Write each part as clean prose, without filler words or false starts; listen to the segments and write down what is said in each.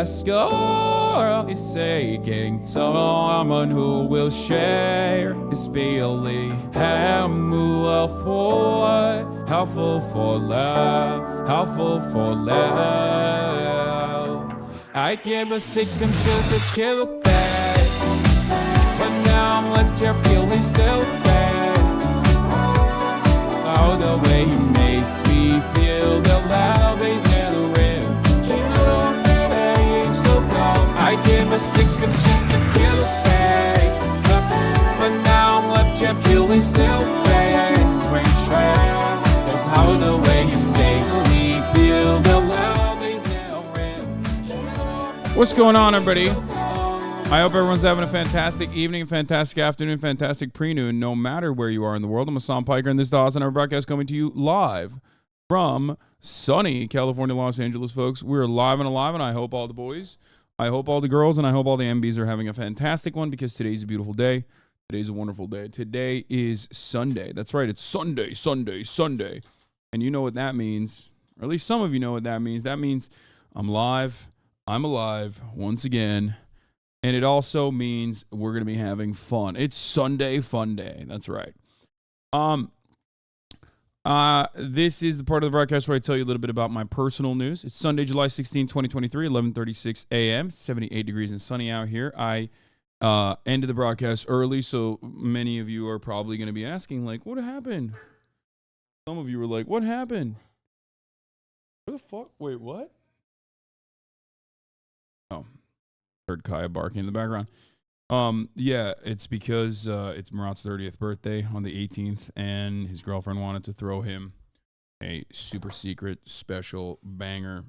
score is aching. Someone who will share his feeling. Helpful for love, helpful for love. I give a sick, I'm just a killer bad. But now I'm left here feeling still bad. Oh, the way he makes me feel, the love is never real. So dumb. I give a sick, I'm just a killer bad. But now I'm left here feeling still bad. When trail, that's how the way you make me feel, the love is never real. What's going on, everybody? I hope everyone's having a fantastic evening, fantastic afternoon, fantastic pre-noon, no matter where you are in the world. I'm Hasan Piker, and this is the HasanAbi broadcast coming to you live from sunny California, Los Angeles, folks. We're live and alive, and I hope all the boys, I hope all the girls, and I hope all the MBs are having a fantastic one, because today's a beautiful day. Today's a wonderful day. Today is Sunday. That's right. It's Sunday. And you know what that means, or at least some of you know what that means. That means I'm live. I'm alive once again. And it also means we're going to be having fun. It's Sunday Fun Day. That's right. This is the part of the broadcast where I tell you a little bit about my personal news. It's Sunday, July 16, 2023, 11:36 a.m., 78 degrees and sunny out here. I ended the broadcast early, so many of you are probably going to be asking, like, what happened? Some of you were like, what happened? What the fuck? Wait, what? Oh. Heard Kaya barking in the background. Yeah, it's because it's Murat's 30th birthday on the 18th, and his girlfriend wanted to throw him a super secret special banger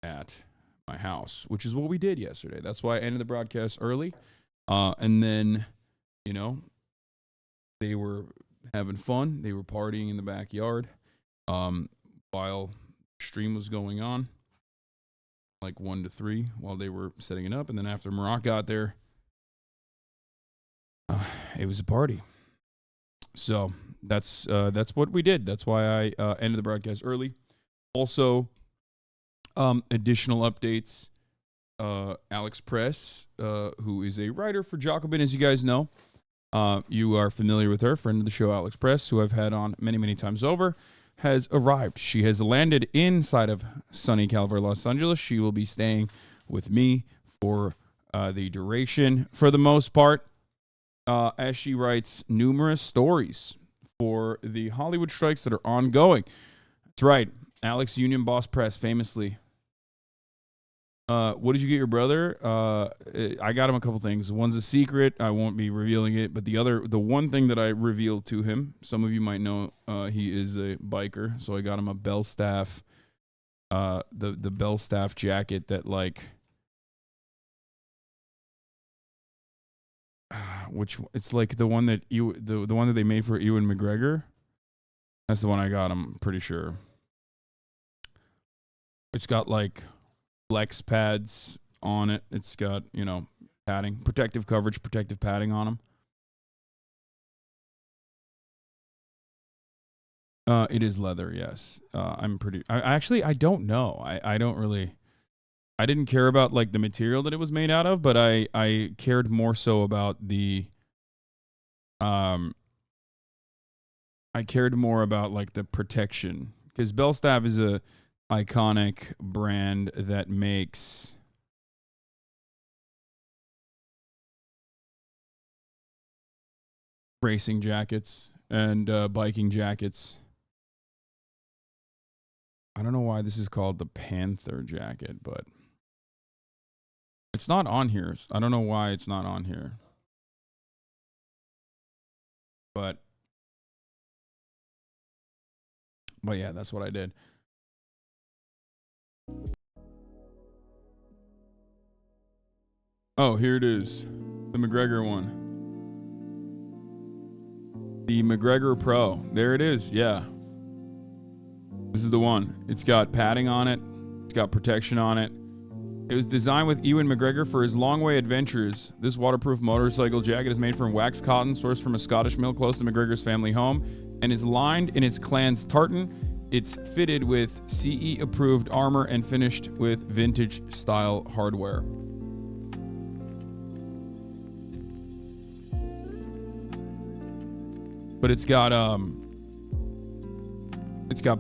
at my house, which is what we did yesterday. That's why I ended the broadcast early. And then, you know, they were having fun. They were partying in the backyard while stream was going on. Like 1 to 3 while they were setting it up. And then after Murat got there, it was a party. So that's what we did. That's why I ended the broadcast early. Also, additional updates. Alex Press, who is a writer for Jacobin, as you guys know. You are familiar with her, friend of the show, Alex Press, who I've had on many, many times over, has arrived. She has landed inside of sunny California, Los Angeles. She will be staying with me for the duration, for the most part, as she writes numerous stories for the Hollywood strikes that are ongoing. That's right. Alex Union Boss Press, famously. What did you get your brother? I got him a couple things. One's a secret. I won't be revealing it. But the one thing that I revealed to him, some of you might know, he is a biker. So I got him a Bell Staff, the Bell Staff jacket that, like, which it's like the one that the one that they made for Ewan McGregor. That's the one I got him, I'm pretty sure. It's got like flex pads on it. It's got, you know, padding, protective coverage, protective padding on them. It is leather, yes. I don't know. I didn't care about like the material that it was made out of, but I cared more so about the I cared more about like the protection, because Bell Staff is a iconic brand that makes racing jackets and biking jackets. I don't know why this is called the Panther jacket, but it's not on here. I don't know why it's not on here. But yeah, that's what I did. Oh, here it is. The McGregor one. The McGregor Pro. There it is. Yeah. This is the one. It's got padding on it. It's got protection on it. It was designed with Ewan McGregor for his long way adventures. This waterproof motorcycle jacket is made from waxed cotton sourced from a Scottish mill close to McGregor's family home and is lined in his clan's tartan it's fitted with CE approved armor and finished with vintage style hardware. But it's got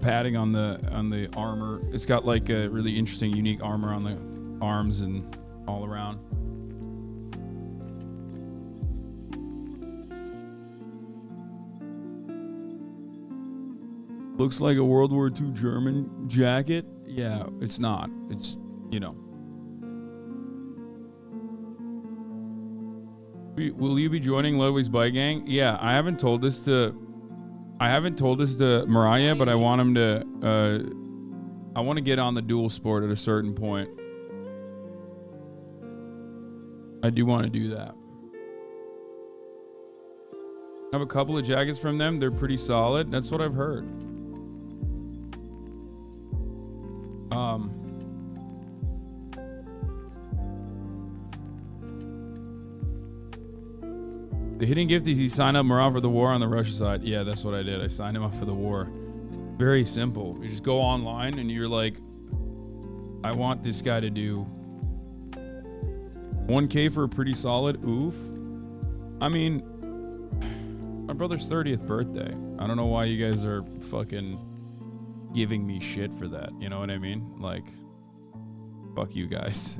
padding on the armor. It's got like a really interesting, unique armor on the arms and all around. Looks like a World War II German jacket. Yeah, it's not. It's, you know. Will you be joining Ludwig's Bike Gang? Yeah, I haven't told this to Mariah, but I want him to I want to get on the dual sport at a certain point. I do want to do that. I have a couple of jackets from them. They're pretty solid. That's what I've heard. The hidden gift is he signed up Marat for the war on the Russia side. Yeah, that's what I did. I signed him up for the war. Very simple. You just go online and you're like, I want this guy to do 1K for a pretty solid oof. I mean, my brother's 30th birthday. I don't know why you guys are fucking giving me shit for that. You know what I mean? Like, fuck you guys.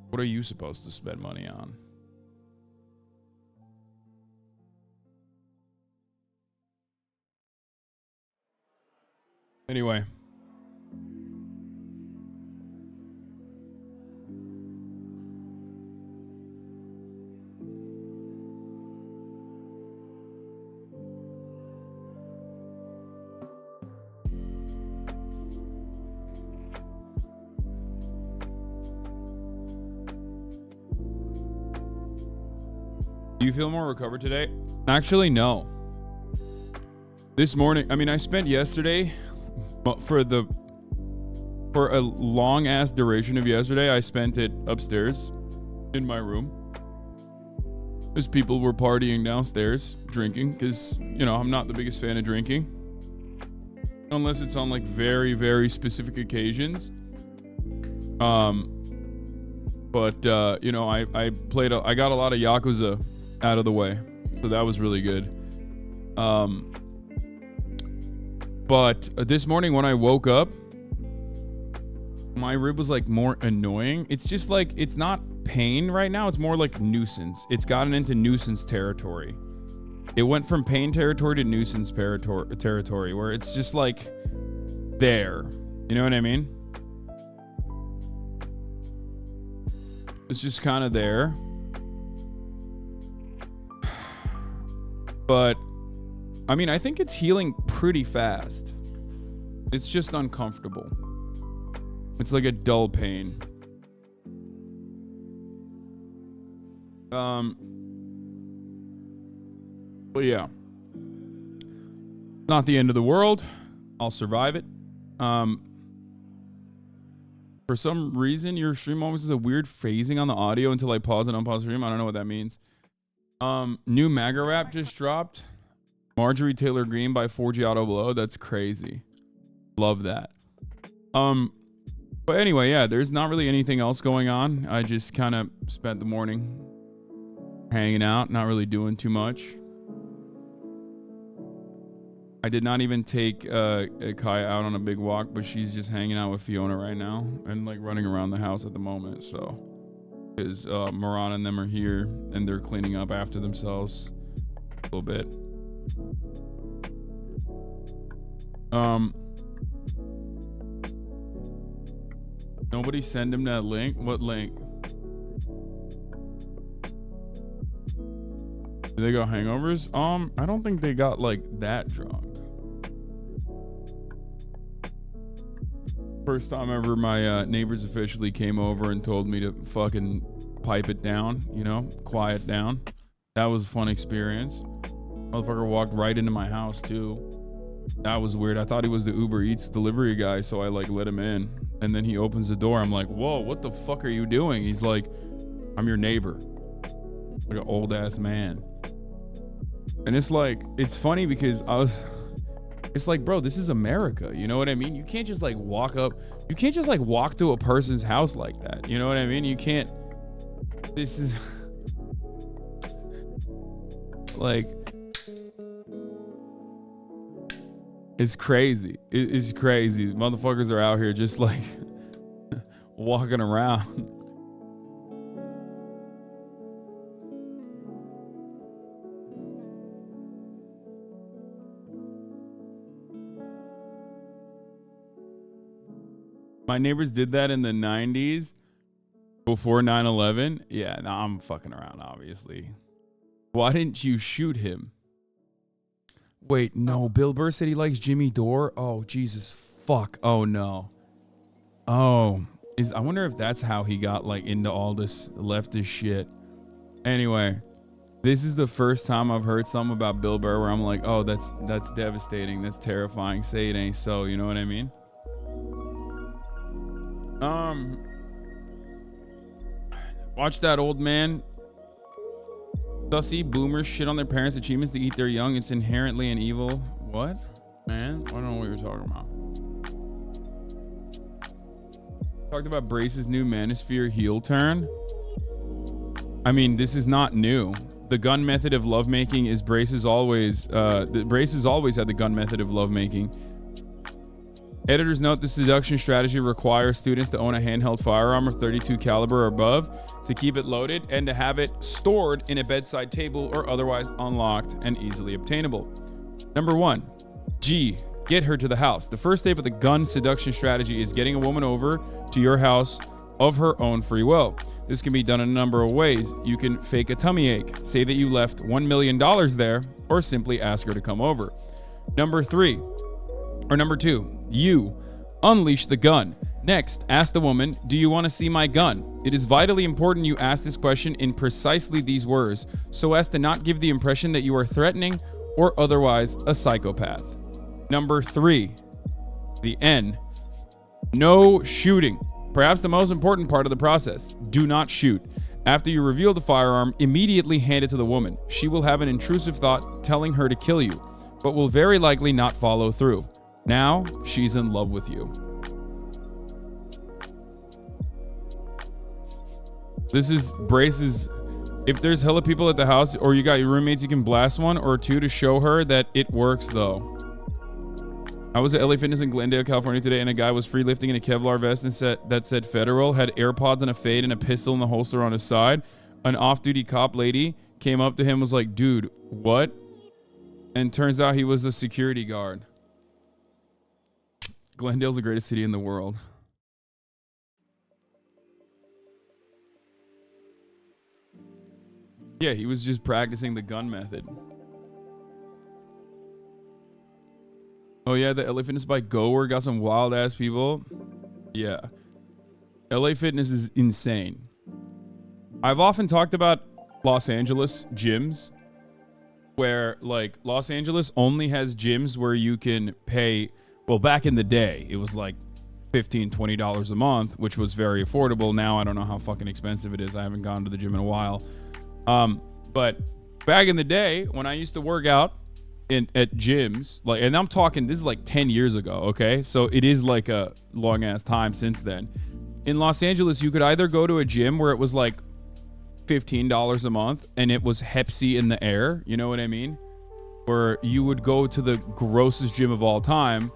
What are you supposed to spend money on? Anyway. Do you feel more recovered today? Actually, no. This morning, I mean, I spent yesterday, but for a long ass duration of yesterday, I spent it upstairs in my room. As people were partying downstairs, drinking, because, you know, I'm not the biggest fan of drinking. Unless it's on like very, very specific occasions. But you know, I got a lot of Yakuza out of the way, so that was really good. But this morning when I woke up, my rib was like more annoying. It's just like, it's not pain right now, it's more like nuisance. It's gotten into nuisance territory. It went from pain territory to nuisance territory, where it's just like there, you know what I mean? It's just kind of there. But, I mean, I think it's healing pretty fast. It's just uncomfortable. It's like a dull pain. But yeah. Not the end of the world. I'll survive it. For some reason, your stream always has a weird phasing on the audio until I pause and unpause the stream. I don't know what that means. New MAGA rap just dropped. Marjorie Taylor Greene by 4G Auto Blow. That's crazy. Love that. But anyway, yeah, there's not really anything else going on. I just kind of spent the morning hanging out, not really doing too much. I did not even take Kaya out on a big walk, but she's just hanging out with Fiona right now and like running around the house at the moment. So, because Moran and them are here and they're cleaning up after themselves a little bit. Nobody send him that link. What link? Did they got hangovers? I don't think they got like that drunk. First time ever my neighbors officially came over and told me to fucking pipe it down, you know, quiet down. That was a fun experience. Motherfucker walked right into my house too. That was weird. I thought he was the Uber Eats delivery guy, so I like let him in. And then he opens the door. I'm like, whoa, what the fuck are you doing? He's like, I'm your neighbor. Like an old ass man. And it's like, it's funny because I It's like, bro, this is America. You know what I mean? You can't just like walk up. You can't just like walk to a person's house like that. You know what I mean? You can't. This is like, it's crazy. It's crazy. Motherfuckers are out here just like walking around. My neighbors did that in the 90s before 9/11. Yeah, no, I'm fucking around, obviously. Why didn't you shoot him? Wait, no. Bill Burr said he likes Jimmy Dore. Oh, Jesus, fuck. Oh, no. Oh, I wonder if that's how he got like into all this leftist shit. Anyway, this is the first time I've heard something about Bill Burr where I'm like, oh, that's devastating. That's terrifying. Say it ain't so. You know what I mean? Watch that old man. Sussy boomers shit on their parents' achievements to eat their young. It's inherently an evil. What? Man, I don't know what you're talking about. Talked about Brace's new Manosphere heel turn. I mean, this is not new. The gun method of lovemaking is Brace's always. Brace's always had the gun method of lovemaking. Editors note the seduction strategy requires students to own a handheld firearm of .32 caliber or above, to keep it loaded, and to have it stored in a bedside table or otherwise unlocked and easily obtainable. Number 1, G. Get her to the house. The first step of the gun seduction strategy is getting a woman over to your house of her own free will. This can be done in a number of ways. You can fake a tummy ache, say that you left $1 million there, or simply ask her to come over. Number 2, you unleash the gun. Next, ask the woman, do you want to see my gun? It is vitally important you ask this question in precisely these words, so as to not give the impression that you are threatening or otherwise a psychopath. Number 3, the N. No shooting. Perhaps the most important part of the process. Do not shoot. After you reveal the firearm, immediately hand it to the woman. She will have an intrusive thought telling her to kill you, but will very likely not follow through. Now, she's in love with you. This is Brace's. If there's hella people at the house or you got your roommates, you can blast one or two to show her that it works, though. I was at LA Fitness in Glendale, California today, and a guy was free lifting in a Kevlar vest that said Federal, had AirPods and a fade and a pistol in the holster on his side. An off-duty cop lady came up to him, was like, dude, what? And turns out he was a security guard. Glendale's the greatest city in the world. Yeah, he was just practicing the gun method. Oh yeah, the LA Fitness by Goer got some wild ass people. Yeah. LA Fitness is insane. I've often talked about Los Angeles gyms where like Los Angeles only has gyms where you can pay. Well, back in the day, it was like $15, $20 a month, which was very affordable. Now, I don't know how fucking expensive it is. I haven't gone to the gym in a while. But back in the day, when I used to work out at gyms, like, and I'm talking, this is like 10 years ago, okay? So it is like a long ass time since then. In Los Angeles, you could either go to a gym where it was like $15 a month and it was Hep C in the air, you know what I mean? Or you would go to the grossest gym of all time,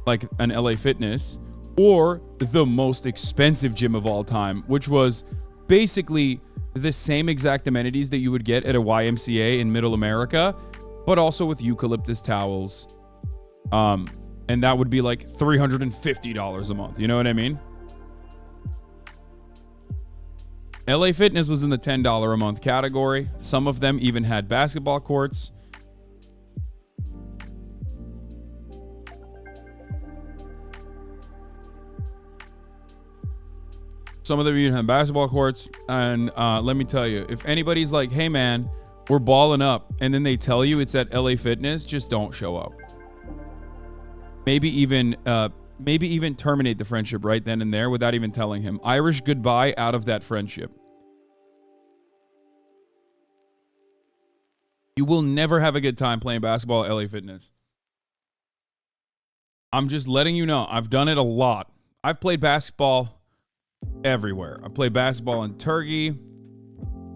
like an LA Fitness, or the most expensive gym of all time, which was basically the same exact amenities that you would get at a YMCA in Middle America, but also with eucalyptus towels. And that would be like $350 a month. You know what I mean? LA Fitness was in the $10 a month category. Some of them even had basketball courts. Some of them even have basketball courts. And let me tell you, if anybody's like, hey man, we're balling up, and then they tell you it's at LA Fitness, just don't show up. Maybe even terminate the friendship right then and there without even telling him. Irish goodbye out of that friendship. You will never have a good time playing basketball at LA Fitness. I'm just letting you know. I've done it a lot. I've played basketball everywhere. I played basketball in Turkey.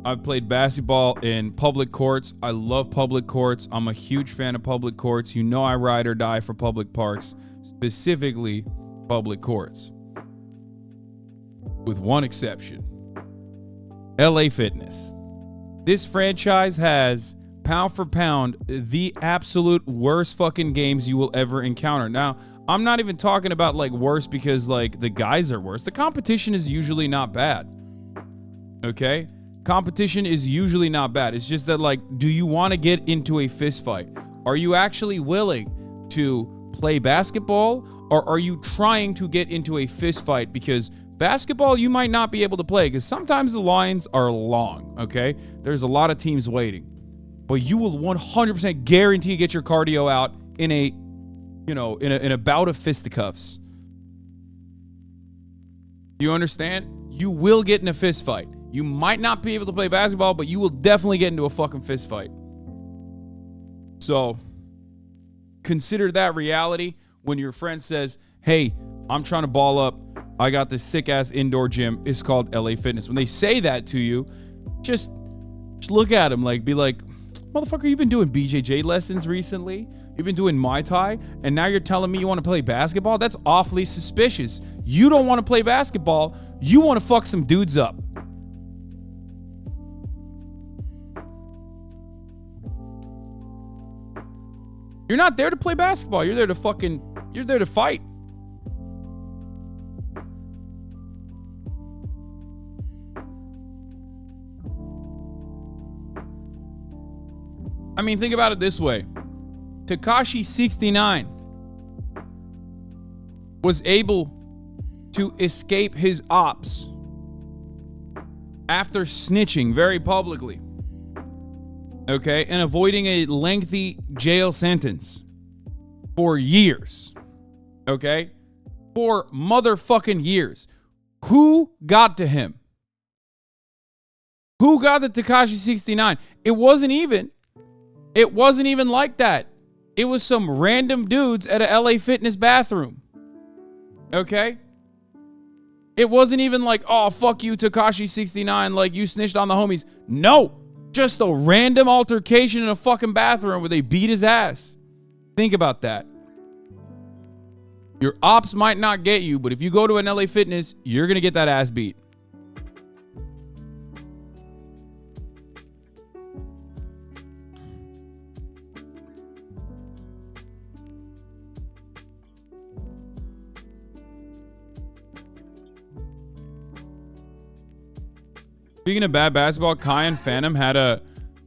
I've played basketball in public courts. I love public courts. I'm a huge fan of public courts. You know I ride or die for public parks, specifically public courts. With one exception. LA Fitness. This franchise has, pound for pound, the absolute worst fucking games you will ever encounter. Now, I'm not even talking about like worse because like the guys are worse. The competition is usually not bad. Okay? Competition is usually not bad. It's just that like, do you want to get into a fist fight? Are you actually willing to play basketball, or are you trying to get into a fist fight? Because basketball, you might not be able to play because sometimes the lines are long, okay? There's a lot of teams waiting. But you will 100% guarantee get your cardio out in a, you know, in a bout of fisticuffs. You understand? You will get in a fist fight. You might not be able to play basketball, but you will definitely get into a fucking fist fight. So, consider that reality when your friend says, hey, I'm trying to ball up. I got this sick-ass indoor gym. It's called LA Fitness. When they say that to you, just look at them like, be like, motherfucker, you've been doing BJJ lessons recently? You've been doing Muay Thai? And now you're telling me you want to play basketball? That's awfully suspicious. You don't want to play basketball. You want to fuck some dudes up. You're not there to play basketball. You're there to fight. I mean, think about it this way. Tekashi 69 was able to escape his ops after snitching very publicly. Okay, and avoiding a lengthy jail sentence for years. Okay, for motherfucking years. Who got to him? Who got the Tekashi 69? It wasn't even like that. It was some random dudes at a LA Fitness bathroom. Okay? It wasn't even like, oh, fuck you, Tekashi 69, like you snitched on the homies. No. Just a random altercation in a fucking bathroom where they beat his ass. Think about that. Your ops might not get you, but if you go to an LA Fitness, you're going to get that ass beat. Speaking of bad basketball, Kai and Phantom had a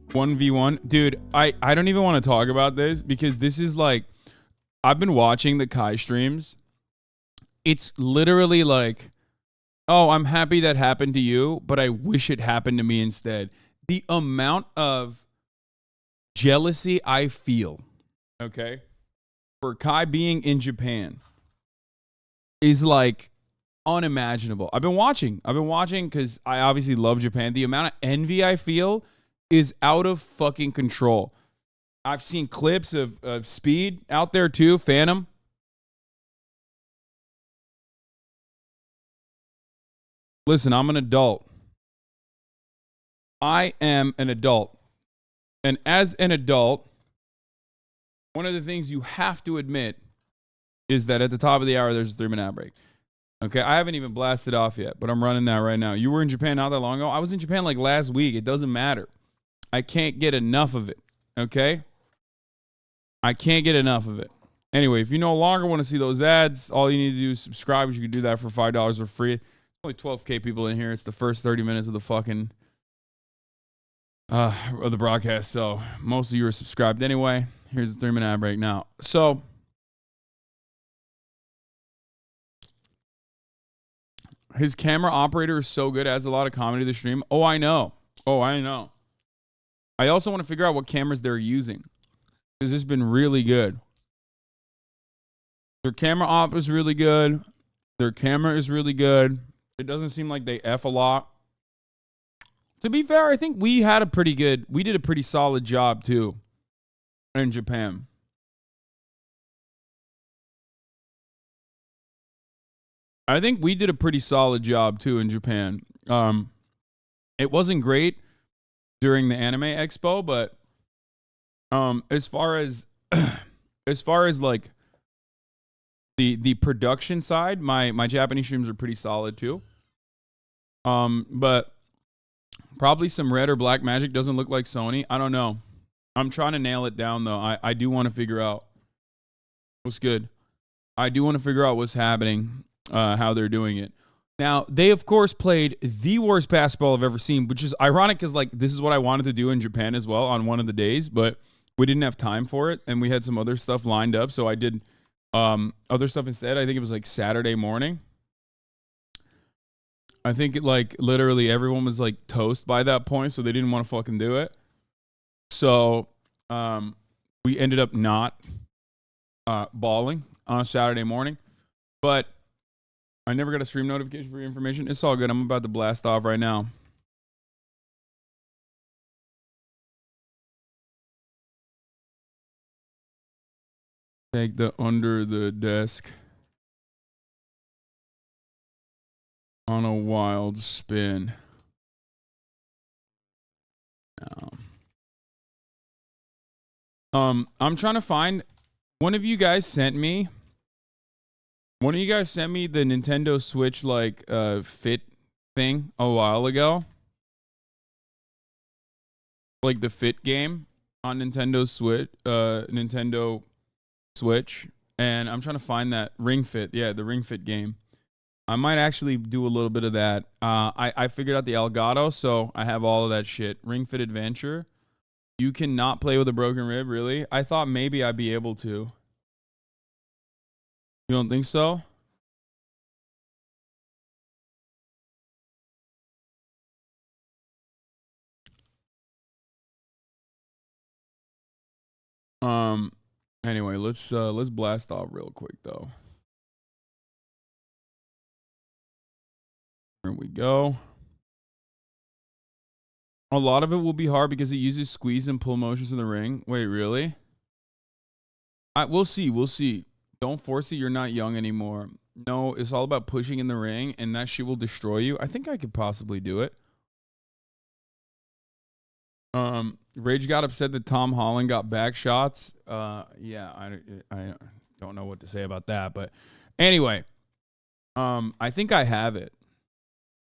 1v1. Dude, I don't even want to talk about this because this is like, I've been watching the Kai streams. It's literally like, oh, I'm happy that happened to you, but I wish it happened to me instead. The amount of jealousy I feel, okay, for Kai being in Japan is like unimaginable. I've been watching because I obviously love Japan. The amount of envy I feel is out of fucking control. I've seen clips of Speed out there too, Phantom. Listen, I'm an adult. I am an adult. And as an adult, one of the things you have to admit is that at the top of the hour, there's a 3-minute ad break. Okay, I haven't even blasted off yet, but I'm running that right now. You were in Japan not that long ago. I was in Japan like last week. It doesn't matter. I can't get enough of it, okay? I can't get enough of it. Anyway, if you no longer want to see those ads, all you need to do is subscribe. You can do that for $5 for free. Only 12K people in here. It's the first 30 minutes of the fucking of the broadcast, so most of you are subscribed anyway. Here's the 3-minute ad break now. So his camera operator is so good, adds a lot of comedy to the stream. Oh, I know. I also want to figure out what cameras they're using, because it's been really good. Their camera op is really good. Their camera is really good. It doesn't seem like they F a lot. To be fair, I think we did a pretty solid job too in Japan. I think we did a pretty solid job too in Japan. It wasn't great during the anime expo, but as far as like the production side, my Japanese streams are pretty solid too. But probably some red or black magic doesn't look like Sony. I don't know. I'm trying to nail it down though. I do want to figure out what's good. I do want to figure out what's happening, how they're doing it. Now, they of course played the worst basketball I've ever seen, which is ironic because like this is what I wanted to do in Japan as well on one of the days, but we didn't have time for it and we had some other stuff lined up, so I did other stuff instead. I think it was like Saturday morning. I think like literally everyone was like toast by that point, so they didn't want to fucking do it. So we ended up not balling on a Saturday morning, but I never got a stream notification for your information. It's all good. I'm about to blast off right now. Take the under the desk on a wild spin. I'm trying to find. One of you guys sent me the Nintendo Switch like fit thing a while ago. Like the fit game on Nintendo Switch, and I'm trying to find that Ring Fit. Yeah, the Ring Fit game. I might actually do a little bit of that. I figured out the Elgato, so I have all of that shit. Ring Fit Adventure. You cannot play with a broken rib, really? I thought maybe I'd be able to. You don't think so? Anyway, let's blast off real quick though. Here we go. A lot of it will be hard because it uses squeeze and pull motions in the ring. Wait, really? We'll see. We'll see. Don't force it. You're not young anymore. No, it's all about pushing in the ring, and that shit will destroy you. I think I could possibly do it. Rage got upset that Tom Holland got back shots. Yeah, I don't know what to say about that, but anyway, I think I have it.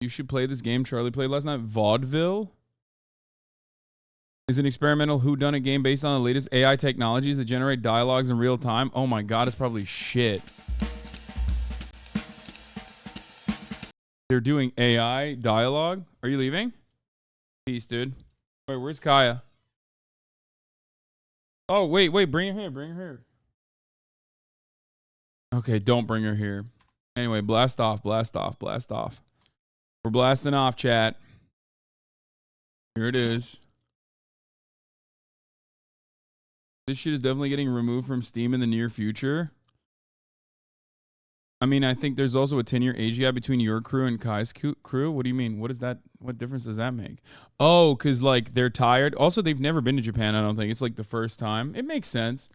You should play this game Charlie played last night. Vaudeville is an experimental whodunit game based on the latest AI technologies that generate dialogues in real time. Oh my god, it's probably shit. They're doing AI dialogue. Are you leaving? Peace, dude. Wait, where's Kaya? Oh, wait, bring her here, bring her here. Okay, don't bring her here. Anyway, blast off. We're blasting off, chat. Here it is. This shit is definitely getting removed from Steam in the near future. I mean, I think there's also a 10-year age gap between your crew and Kai's crew. What do you mean? What is that? What difference does that make? Oh, because, like, they're tired. Also, they've never been to Japan, I don't think. It's, like, the first time. It makes sense.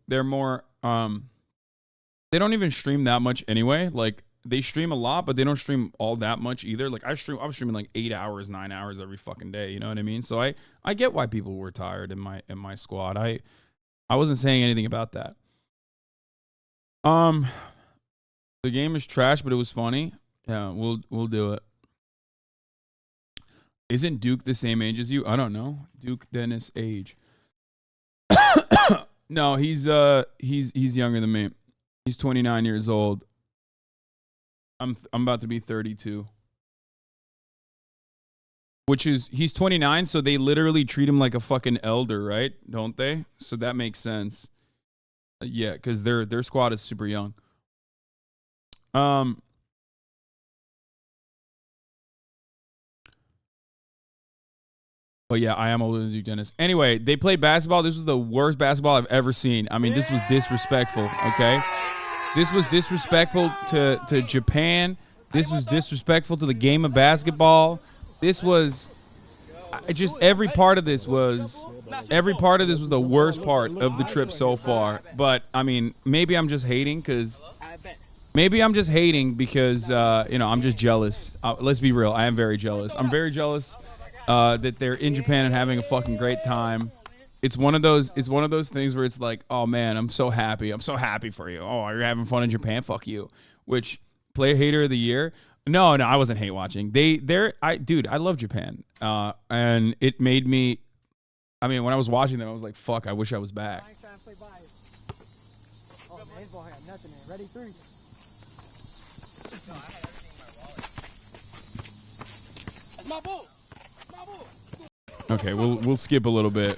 They're more, they don't even stream that much anyway. Like, they stream a lot, but they don't stream all that much either. Like, I was streaming, like, 8 hours, 9 hours every fucking day. You know what I mean? So I get why people were tired in my squad. I wasn't saying anything about that. The game is trash, but it was funny. Yeah, we'll do it. Isn't Duke the same age as you? I don't know. Duke Dennis age. No, he's younger than me. He's 29 years old. I'm about to be 32. Which is he's 29, so they literally treat him like a fucking elder, right? Don't they? So that makes sense. Yeah, because their squad is super young. But yeah, I am older than Duke Dennis. Anyway, they played basketball. This was the worst basketball I've ever seen. I mean, this was disrespectful, okay? This was disrespectful to Japan. This was disrespectful to the game of basketball. This was just every part of this was the worst part of the trip so far. But I mean, maybe I'm just hating because Maybe I'm just hating because I'm just jealous. Let's be real. I am very jealous. I'm very jealous that they're in Japan and having a fucking great time. It's one of those things where it's like, oh man, I'm so happy. I'm so happy for you. Oh, you're having fun in Japan. Fuck you. Which player hater of the year? No, I wasn't hate watching. I love Japan. And it made me. I mean, when I was watching them, I was like, fuck. I wish I was back. Ready, 3. That's my ball. Okay, we'll skip a little bit.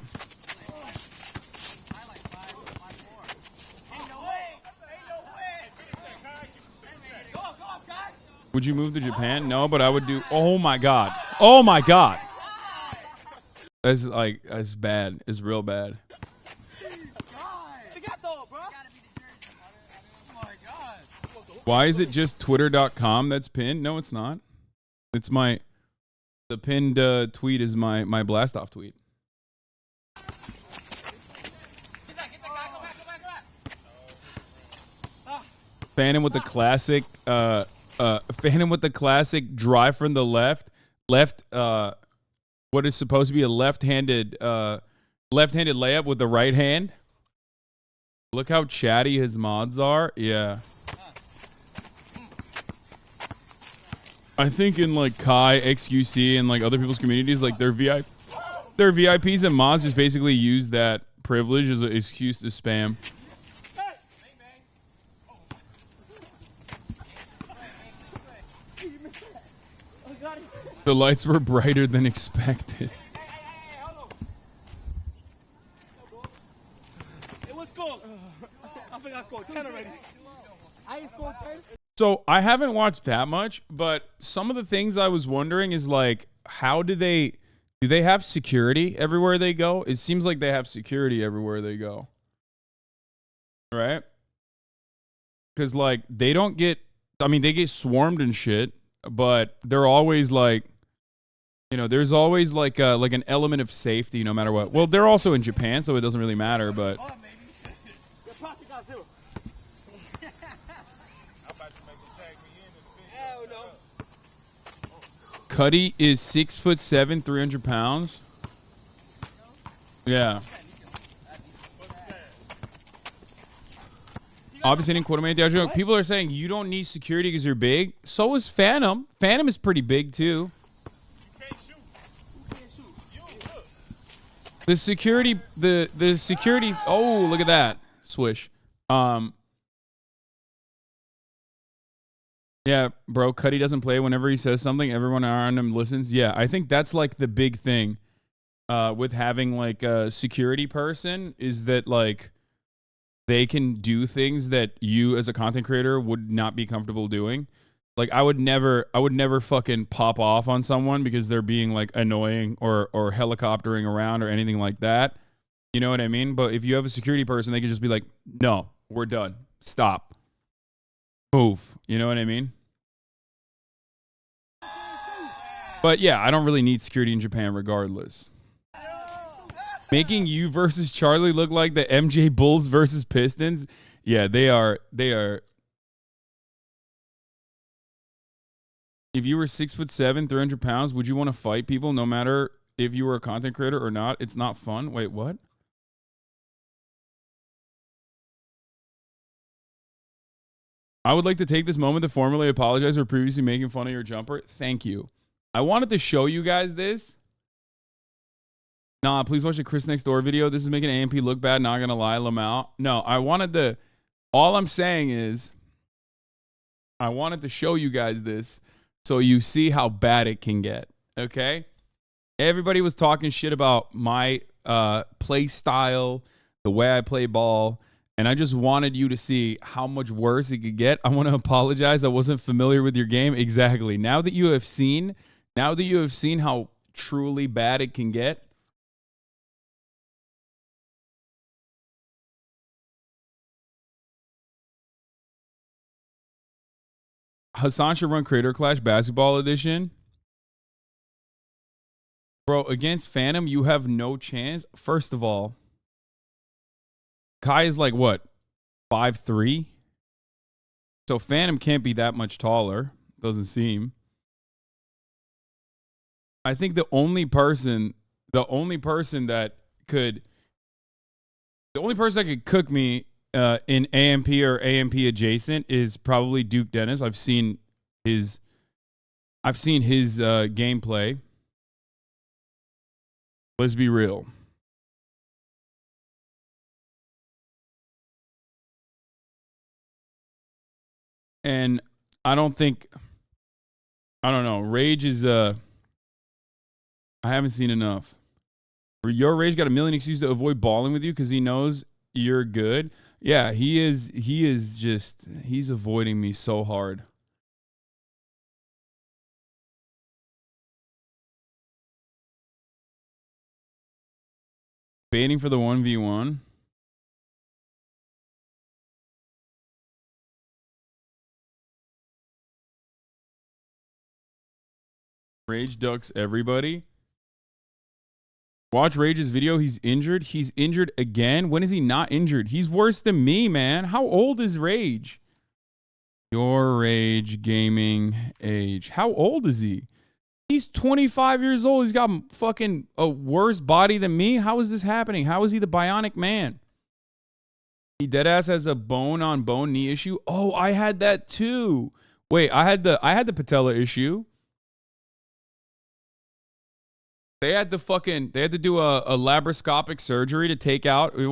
Would you move to Japan? No, but I would do. Oh my god. Oh my god. That's bad. It's real bad. Why is it just twitter.com that's pinned? No, it's not. It's the pinned tweet is my blast off tweet. Phantom with the classic Phantom with the classic drive from the left what is supposed to be a left-handed layup with the right hand. Look how chatty his mods are. Yeah. I think in like Kai, XQC, and like other people's communities, like their VIPs and mods just basically use that privilege as an excuse to spam. The lights were brighter than expected. It was scored. I think I scored 10 already. I ain't scored 10. So I haven't watched that much, but some of the things I was wondering is like, how do they have security everywhere they go? It seems like they have security everywhere they go. Right? Because like they get swarmed and shit, but they're always like, there's always like an element of safety no matter what. Well, they're also in Japan, so it doesn't really matter, but Cuddy is 6'7", 300 pounds. Yeah. Obviously, in Quartermain, people are saying you don't need security because you're big. So is Phantom. Phantom is pretty big too. The security, the security. Oh, look at that swish. Yeah, bro, Cuddy doesn't play. Whenever he says something, everyone around him listens. Yeah, I think that's like the big thing with having like a security person is that like they can do things that you as a content creator would not be comfortable doing. Like I would never fucking pop off on someone because they're being like annoying or helicoptering around or anything like that. You know what I mean? But if you have a security person, they can just be like, no, we're done. Stop. Move. You know what I mean? But yeah, I don't really need security in Japan regardless. Making you versus Charlie look like the MJ Bulls versus Pistons. Yeah, they are. If you were 6'7", 300 pounds, would you want to fight people no matter if you were a content creator or not? It's not fun. Wait, what? I would like to take this moment to formally apologize for previously making fun of your jumper. Thank you. I wanted to show you guys this. Nah, please watch the Chris Next Door video. This is making AMP look bad. Not going to lie, Lamau. No, all I'm saying is I wanted to show you guys this so you see how bad it can get. Okay? Everybody was talking shit about my play style, the way I play ball. And I just wanted you to see how much worse it could get. I want to apologize. I wasn't familiar with your game. Exactly. Now that you have seen how truly bad it can get. Hasan should run Creator Clash Basketball Edition. Bro, against Phantom, you have no chance. First of all, Kai is like what? 5'3"? So Phantom can't be that much taller. Doesn't seem. I think the only person that could cook me in AMP or AMP adjacent is probably Duke Dennis. I've seen his gameplay. Let's be real. And I don't know. Rage is I haven't seen enough. Your Rage got a million excuses to avoid balling with you because he knows you're good. Yeah, he's avoiding me so hard. Baiting for the 1v1. Rage ducks everybody. Watch Rage's video. He's injured. He's injured again. When is he not injured? He's worse than me, man. How old is Rage? Your Rage gaming age. How old is he? He's 25 years old. He's got fucking a worse body than me. How is this happening? How is he the bionic man? He deadass has a bone-on-bone knee issue. Oh, I had that too. Wait, I had the patella issue. They had to do a laparoscopic surgery to take out. It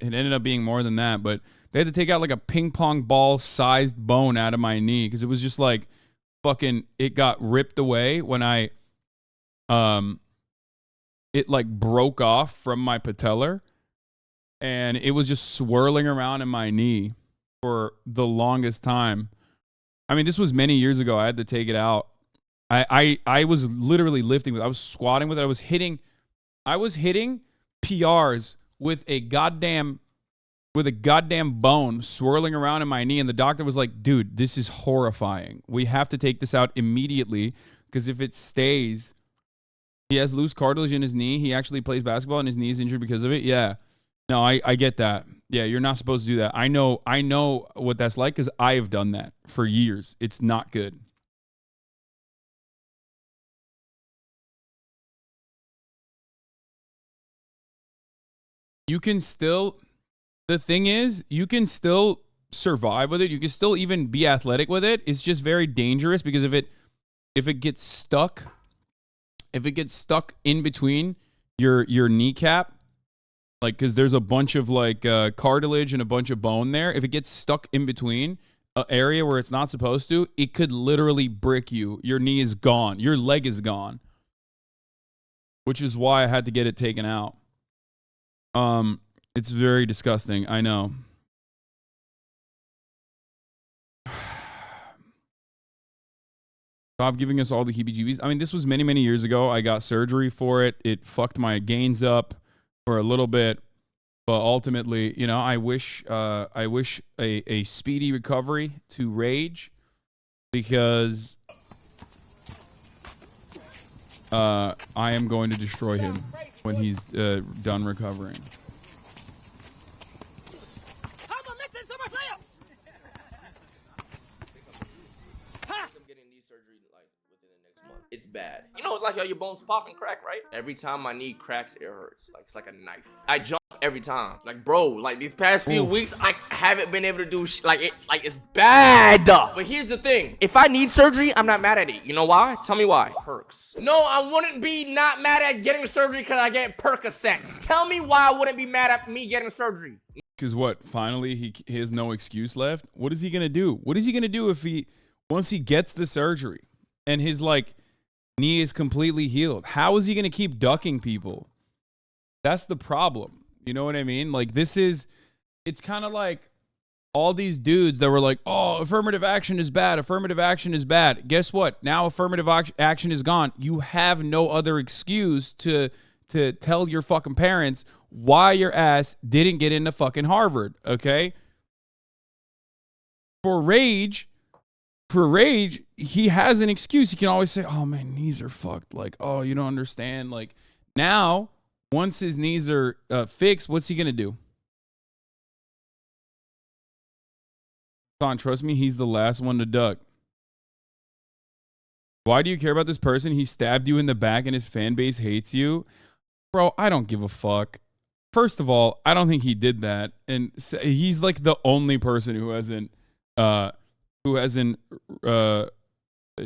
ended up being more than that, but they had to take out like a ping pong ball sized bone out of my knee because it was just like fucking, it got ripped away when it like broke off from my patellar and it was just swirling around in my knee for the longest time. I mean, this was many years ago. I had to take it out. I was literally lifting with it. I was squatting with it. I was hitting PRs with a goddamn bone swirling around in my knee. And the doctor was like, dude, this is horrifying. We have to take this out immediately because if it stays, he has loose cartilage in his knee. He actually plays basketball and his knee is injured because of it. Yeah. No, I get that. Yeah, you're not supposed to do that. I know what that's like because I have done that for years. It's not good. The thing is, you can still survive with it. You can still even be athletic with it. It's just very dangerous because if it gets stuck in between your kneecap, like, because there's a bunch of like cartilage and a bunch of bone there. If it gets stuck in between an area where it's not supposed to, it could literally brick you. Your knee is gone. Your leg is gone. Which is why I had to get it taken out. It's very disgusting. I know. Stop giving us all the heebie-jeebies. I mean, this was many, many years ago. I got surgery for it. It fucked my gains up for a little bit, but ultimately, you know, I wish a speedy recovery to Rage because I am going to destroy him when he's done recovering. It's bad. You know, like, yo, your bones pop and crack, right? Every time my knee cracks, it hurts. Like, it's like a knife. I jump every time. Like, bro, like, these past few weeks, I haven't been able to do it's bad. But here's the thing. If I need surgery, I'm not mad at it. You know why? Tell me why. Perks. No, I wouldn't be not mad at getting surgery because I get Percocets. Tell me why I wouldn't be mad at me getting surgery. Because what? Finally, he has no excuse left? What is he going to do? What is he going to do if once he gets the surgery and his, like, knee is completely healed? How is he going to keep ducking people? That's the problem. You know what I mean? Like, it's kind of like all these dudes that were like, oh, affirmative action is bad. Affirmative action is bad. Guess what? Now affirmative action is gone. You have no other excuse to tell your fucking parents why your ass didn't get into fucking Harvard. Okay. For Rage, he has an excuse. He can always say, oh, my knees are fucked. Like, oh, you don't understand. Like, now, once his knees are fixed, what's he going to do? Hasan, trust me, he's the last one to duck. Why do you care about this person? He stabbed you in the back and his fan base hates you. Bro, I don't give a fuck. First of all, I don't think he did that. And he's like the only person who hasn't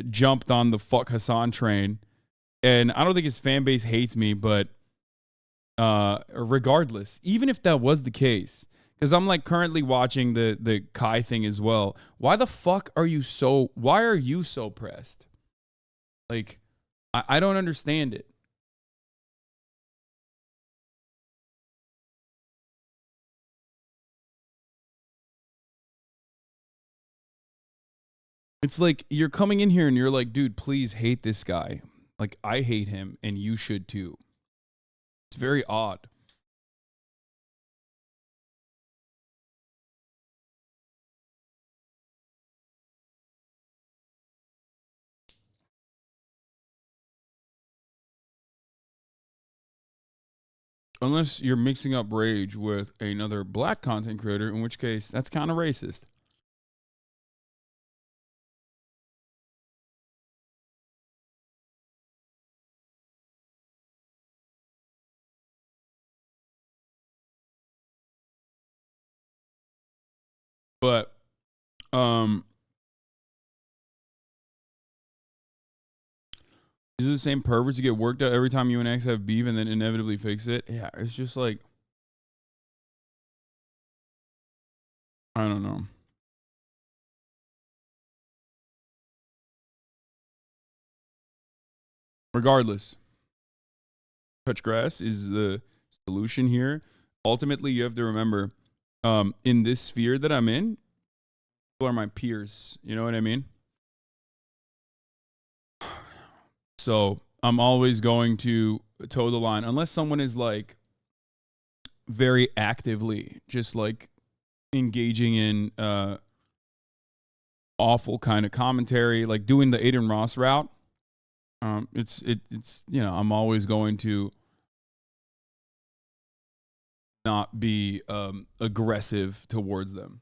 jumped on the fuck Hasan train. And I don't think his fan base hates me, but regardless, even if that was the case, because I'm like currently watching the Kai thing as well. Why the fuck are you so pressed? Like, I don't understand it. It's like you're coming in here and you're like, dude, please hate this guy. Like, I hate him and you should too. It's very odd. Unless you're mixing up rage with another black content creator, in which case that's kind of racist. But, these are the same perverts who get worked out every time you and X have beef and then inevitably fix it. Yeah, it's just like, I don't know. Regardless, touch grass is the solution here. Ultimately, you have to remember, in this sphere that I'm in, people are my peers. You know what I mean? So I'm always going to toe the line unless someone is like very actively just like engaging in awful kind of commentary, like doing the Aiden Ross route. It's you know, I'm always going to not be aggressive towards them.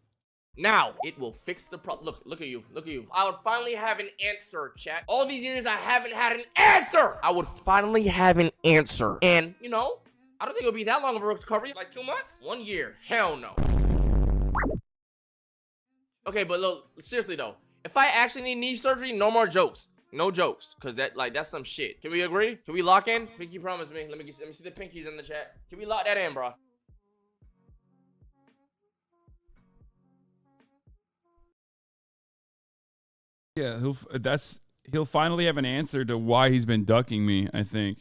Now, it will fix the problem. Look at you. I would finally have an answer, chat. All these years, I haven't had an answer. I would finally have an answer. And, you know, I don't think it'll be that long of a recovery. Like 2 months? 1 year. Hell no. Okay, but look, seriously, though. If I actually need knee surgery, no more jokes. No jokes. Because that's some shit. Can we agree? Can we lock in? Pinky promise me. Let me see the pinkies in the chat. Can we lock that in, bro? Yeah, he'll finally have an answer to why he's been ducking me, I think.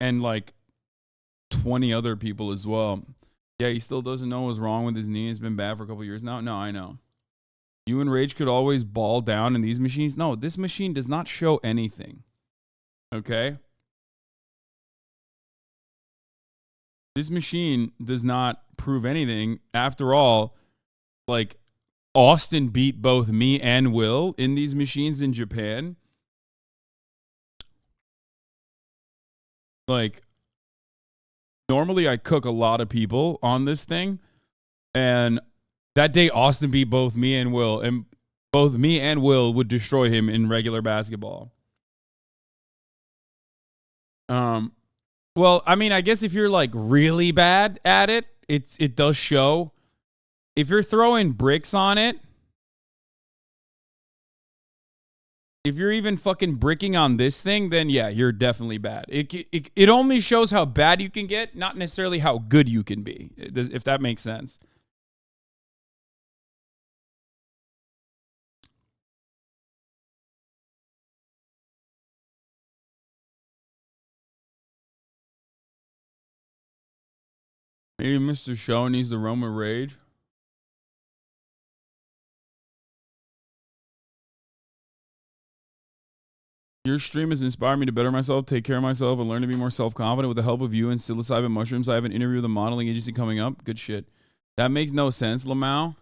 And like 20 other people as well. Yeah, he still doesn't know what's wrong with his knee. It's been bad for a couple years now. No, I know. You and Rage could always ball down in these machines. No, this machine does not show anything. Okay? This machine does not prove anything. After all, like, Austin beat both me and Will in these machines in Japan. Like, normally I cook a lot of people on this thing. And that day, Austin beat both me and Will. And both me and Will would destroy him in regular basketball. Well, I mean, I guess if you're like really bad at it, it does show. If you're throwing bricks on it, if you're even fucking bricking on this thing, then yeah, you're definitely bad. It only shows how bad you can get, not necessarily how good you can be, if that makes sense. Maybe Mr. Show needs the Roma Rage. Your stream has inspired me to better myself, take care of myself, and learn to be more self-confident with the help of you and psilocybin mushrooms. I have an interview with a modeling agency coming up. Good shit. That makes no sense, Lamau.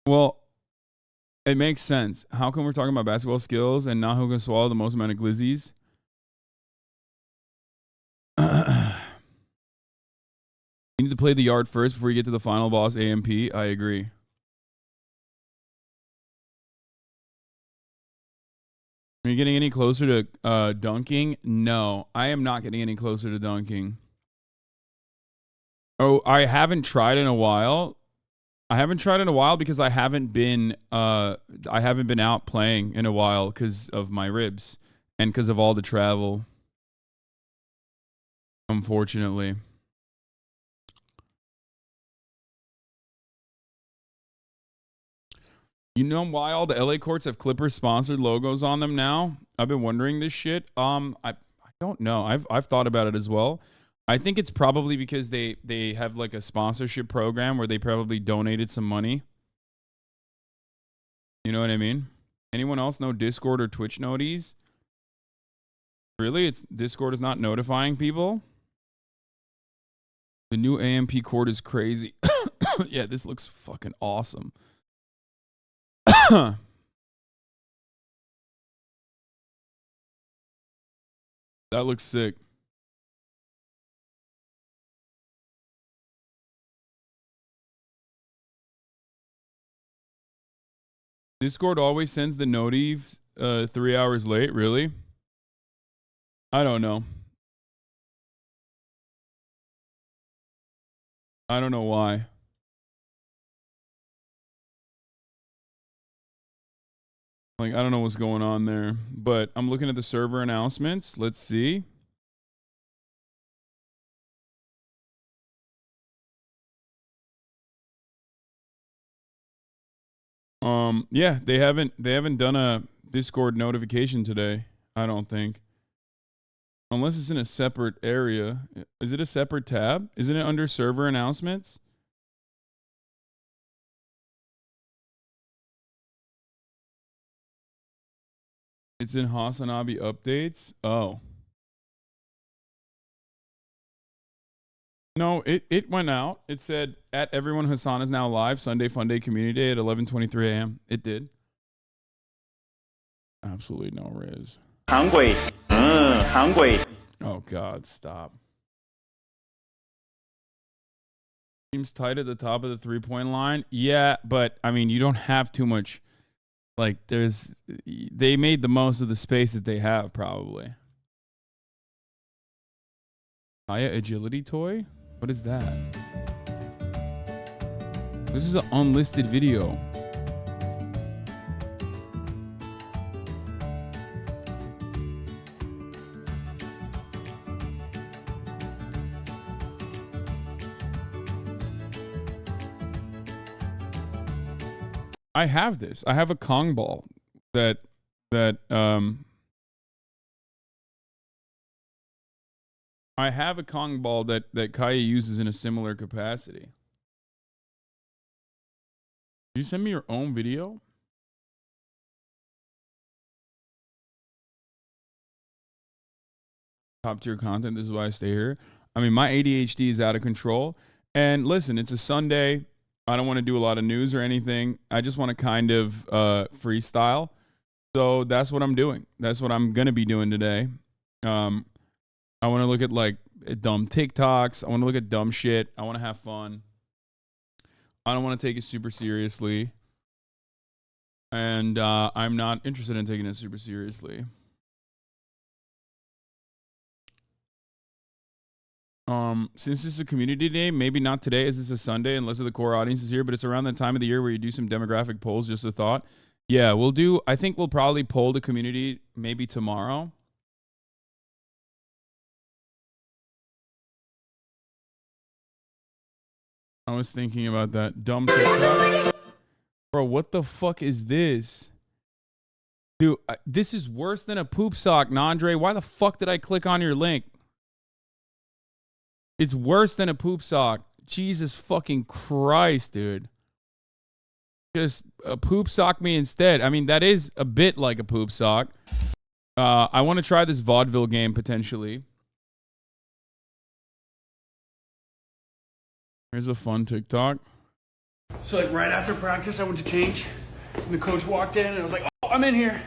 Well, it makes sense. How come we're talking about basketball skills and not who can swallow the most amount of glizzies? You need to play the yard first before you get to the final boss, AMP. I agree. Are you getting any closer to dunking? No, I am not getting any closer to dunking. Oh, I haven't tried in a while. I haven't tried in a while because I haven't been out playing in a while because of my ribs and because of all the travel. Unfortunately. You know why all the LA courts have Clippers sponsored logos on them now? I've been wondering this shit. I don't know. I've thought about it as well. I think it's probably because they have like a sponsorship program where they probably donated some money. You know what I mean? Anyone else know Discord or Twitch noties? Really? It's Discord is not notifying people? The new AMP court is crazy. Yeah, this looks fucking awesome. That looks sick. Discord always sends the notifs 3 hours late, really? I don't know. I don't know why. Like, I don't know what's going on there, but I'm looking at the server announcements. Let's see. Yeah, they haven't done a Discord notification today, I don't think. Unless it's in a separate area. Is it a separate tab? Isn't it under server announcements? It's in HasanAbi updates. Oh. No, it went out. It said, at everyone, Hasan is now live. Sunday FUNDAY Community Day at 11:23 a.m. It did. Absolutely no riz. Hungry. Hungry. Oh, God, stop. Seems tight at the top of the three-point line. Yeah, but, I mean, you don't have too much. Like, they made the most of the space that they have, probably. Aya agility toy? What is that? This is an unlisted video. I have this. I have a Kong ball that I have a Kong ball that Kaya uses in a similar capacity. Did you send me your own video? Top tier content. This is why I stay here. I mean, my ADHD is out of control. And listen, it's a Sunday. I don't want to do a lot of news or anything. I just want to kind of freestyle. So that's what I'm doing. That's what I'm going to be doing today. I want to look at like dumb TikToks. I want to look at dumb shit. I want to have fun. I don't want to take it super seriously. And I'm not interested in taking it super seriously. Since this is a community day, maybe not today as it's a Sunday unless the core audience is here, but it's around the time of the year where you do some demographic polls, just a thought. Yeah, I think we'll probably poll the community maybe tomorrow. I was thinking about that. Dumb TikTok. Bro, what the fuck is this? Dude, this is worse than a poop sock, Nandre. Why the fuck did I click on your link? It's worse than a poop sock. Jesus fucking Christ, dude. Just poop sock me instead. I mean, that is a bit like a poop sock. I want to try this Vaudeville game potentially. Here's a fun TikTok. So like right after practice, I went to change, and the coach walked in, and I was like, "Oh, I'm in here,"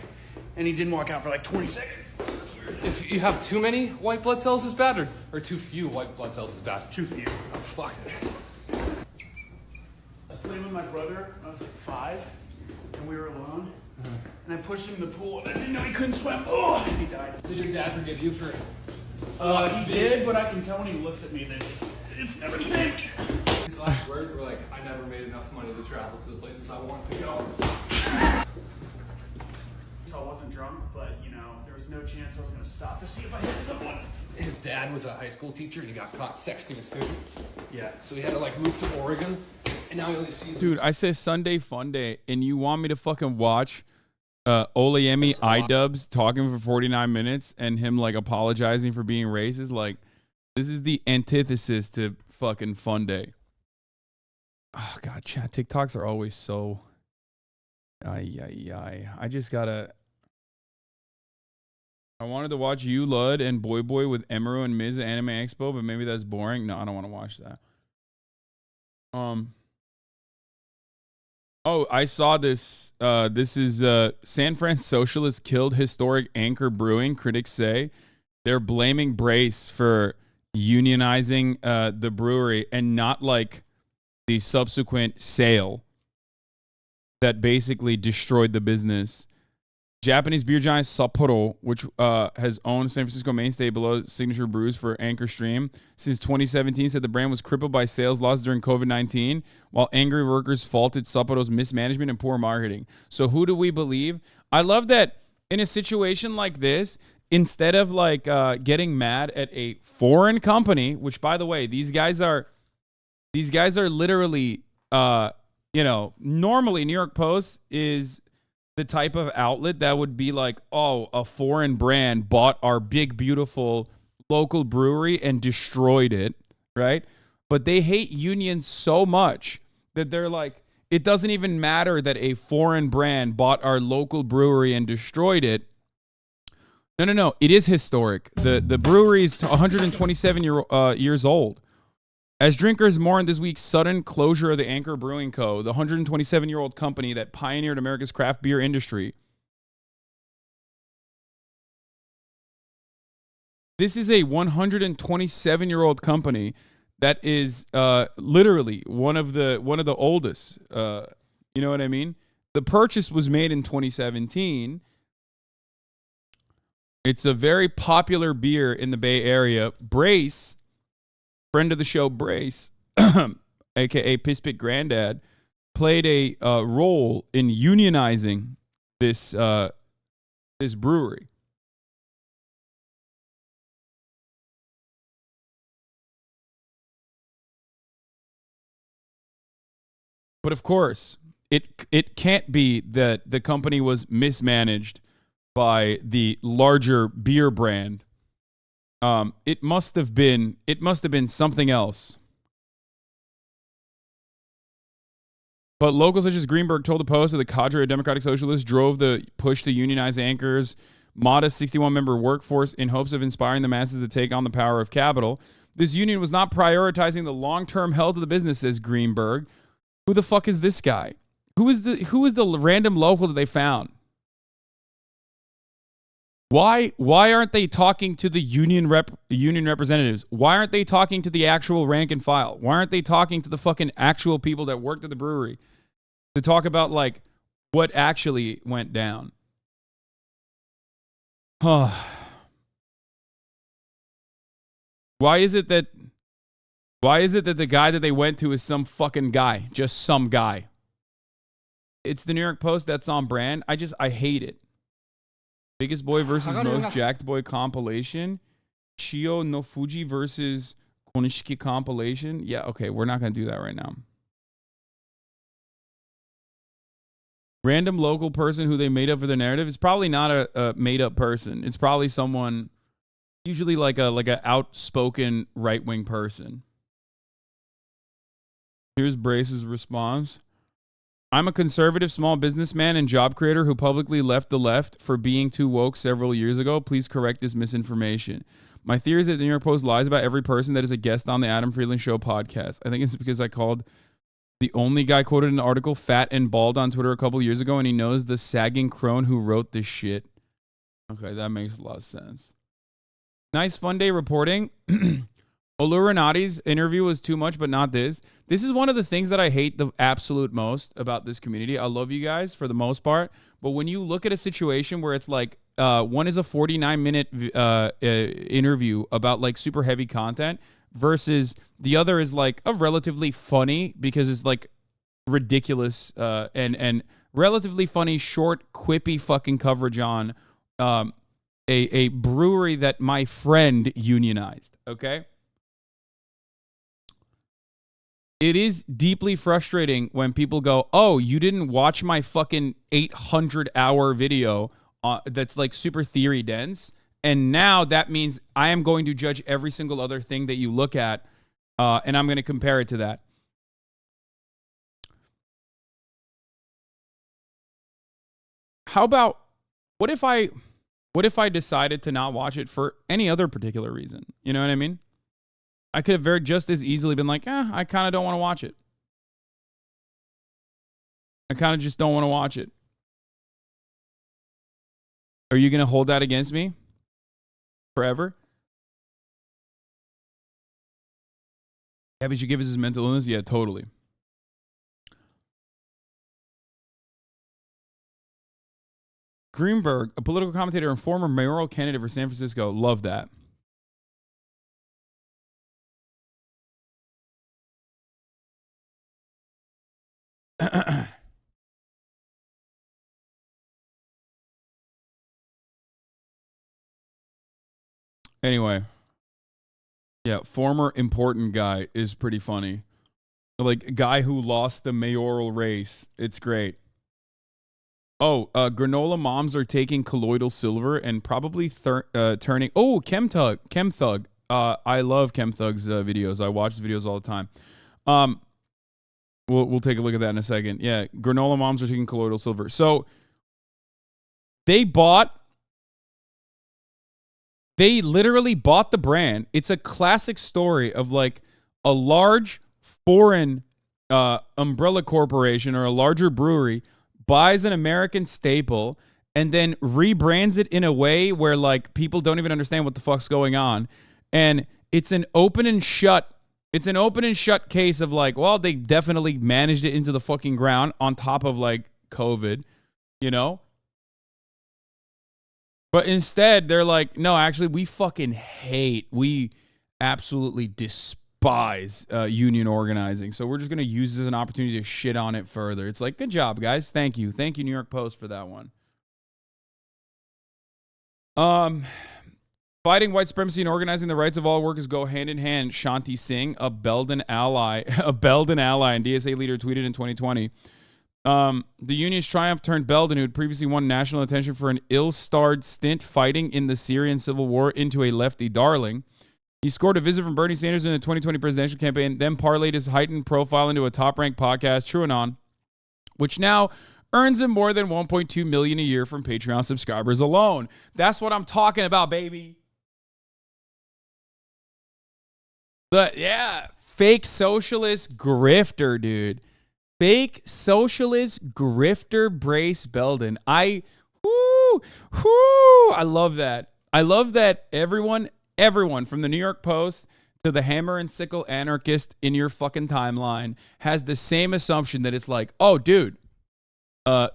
and he didn't walk out for like 20 seconds. That's weird. If you have too many white blood cells is bad, or too few white blood cells is bad? Too few. Oh, fuck. I was playing with my brother when I was like 5, and we were alone. And I pushed him in the pool, and I didn't know he couldn't swim. Oh, and he died. Did your dad forgive you for... He did, but I can tell when he looks at me that it's never the same. His last words were like, I never made enough money to travel to the places I wanted to go. So I wasn't drunk, but, you know, there was no chance I was going to stop to see if I hit someone. His dad was a high school teacher, and he got caught sexting a student. Yeah. So he had to, like, move to Oregon, and now he only sees... Dude, I say Sunday FUNDAY, and you want me to fucking watch Olayemi iDubbbz talking for 49 minutes and him, like, apologizing for being racist? Like, this is the antithesis to fucking FUNDAY. Oh, God, chat TikToks are always so... I just gotta... I wanted to watch You Lud and Boy Boy with Emeru and Miz at Anime Expo, but maybe that's boring. No, I don't want to watch that. Oh, I saw this. This is San Fran socialists killed historic Anchor Brewing. Critics say they're blaming Brace for unionizing the brewery and not like the subsequent sale that basically destroyed the business. Japanese beer giant Sapporo, which has owned San Francisco mainstay below signature brews for Anchor Stream since 2017, said the brand was crippled by sales loss during COVID-19, while angry workers faulted Sapporo's mismanagement and poor marketing. So who do we believe? I love that in a situation like this, instead of like getting mad at a foreign company, which by the way, these guys are literally, normally New York Post is the type of outlet that would be like, oh, a foreign brand bought our big, beautiful local brewery and destroyed it, right? But they hate unions so much that they're like, it doesn't even matter that a foreign brand bought our local brewery and destroyed it. No. It is historic. The brewery is 127 years old. As drinkers mourn this week's sudden closure of the Anchor Brewing Co., the 127-year-old company that pioneered America's craft beer industry. This is a 127-year-old company that is literally one of the oldest. You know what I mean? The purchase was made in 2017. It's a very popular beer in the Bay Area. Brace, friend of the show Brace, a.k.a. Pispit Granddad, played a role in unionizing this brewery. But of course, it can't be that the company was mismanaged by the larger beer brand. It must have been something else. But locals such as Greenberg told the Post that the cadre of Democratic Socialists drove the push to unionize Anchor's modest 61-member workforce in hopes of inspiring the masses to take on the power of capital. This union was not prioritizing the long-term health of the business, says Greenberg. Who the fuck is this guy? Who is the random local that they found? Why aren't they talking to the union representatives? Why aren't they talking to the actual rank and file? Why aren't they talking to the fucking actual people that worked at the brewery to talk about like what actually went down? Why is it that the guy that they went to is some fucking guy, just some guy? It's the New York Post. That's on brand. I hate it. Biggest Boy versus Most Jacked Boy compilation. Chio no Fuji versus Konishiki compilation. Yeah, okay, we're not going to do that right now. Random local person who they made up for their narrative. It's probably not a made-up person. It's probably someone, usually like a outspoken right-wing person. Here's Brace's response. I'm a conservative small businessman and job creator who publicly left the left for being too woke several years ago. Please correct this misinformation. My theory is that the New York Post lies about every person that is a guest on the Adam Friedland Show podcast. I think it's because I called the only guy quoted in the article fat and bald on Twitter a couple years ago, and he knows the sagging crone who wrote this shit. Okay, that makes a lot of sense. Nice fun day reporting. Olurinati's interview was too much, but not this. This is one of the things that I hate the absolute most about this community. I love you guys for the most part, but when you look at a situation where it's like one is a 49-minute interview about like super heavy content versus the other is like a relatively funny because it's like ridiculous and relatively funny, short, quippy fucking coverage on a brewery that my friend unionized, okay? It is deeply frustrating when people go, oh, you didn't watch my fucking 800-hour video that's like super theory dense, and now that means I am going to judge every single other thing that you look at, and I'm going to compare it to that. How about, what if I decided to not watch it for any other particular reason? You know what I mean? I could have very just as easily been like, I kind of don't want to watch it. I kind of just don't want to watch it. Are you going to hold that against me forever? Yeah, but you give us his mental illness? Yeah, totally. Greenberg, a political commentator and former mayoral candidate for San Francisco. Love that. Anyway. Yeah, former important guy is pretty funny. Like, guy who lost the mayoral race. It's great. Oh, granola moms are taking colloidal silver and probably turning... Oh, Chemthug. I love Chemthug's videos. I watch his videos all the time. We'll take a look at that in a second. Yeah, granola moms are taking colloidal silver. So they literally bought the brand. It's a classic story of like a large foreign umbrella corporation or a larger brewery buys an American staple and then rebrands it in a way where like people don't even understand what the fuck's going on. And it's an open and shut case of like, well, they definitely managed it into the fucking ground on top of like COVID, you know? But instead, they're like, no, actually, we absolutely despise union organizing. So we're just going to use this as an opportunity to shit on it further. It's like, good job, guys. Thank you. Thank you, New York Post, for that one. Fighting white supremacy and organizing the rights of all workers go hand in hand. Shanti Singh, a Belden ally and DSA leader, tweeted in 2020. The union's triumph turned Belden, who had previously won national attention for an ill-starred stint fighting in the Syrian civil war, into a lefty darling. He scored a visit from Bernie Sanders in the 2020 presidential campaign, then parlayed his heightened profile into a top-ranked podcast, TrueAnon, which now earns him more than $1.2 million a year from Patreon subscribers alone. That's what I'm talking about, baby. Fake socialist grifter, dude. Fake socialist grifter Brace Belden. I love that. I love that everyone from the New York Post to the hammer and sickle anarchist in your fucking timeline has the same assumption that it's like, oh, dude,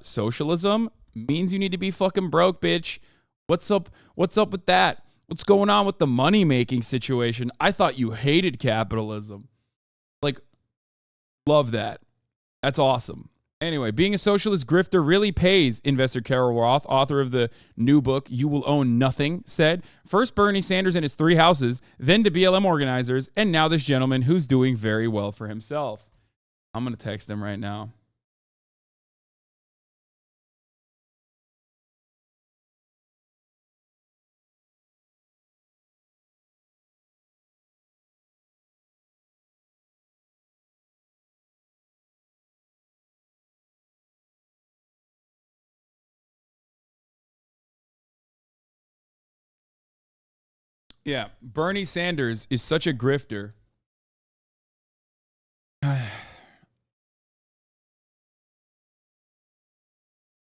socialism means you need to be fucking broke, bitch. What's up with that? What's going on with the money-making situation? I thought you hated capitalism. Like, love that. That's awesome. Anyway, being a socialist grifter really pays, investor Carol Roth, author of the new book, You Will Own Nothing, said. First Bernie Sanders and his 3 houses, then to BLM organizers, and now this gentleman who's doing very well for himself. I'm going to text him right now. Yeah, Bernie Sanders is such a grifter.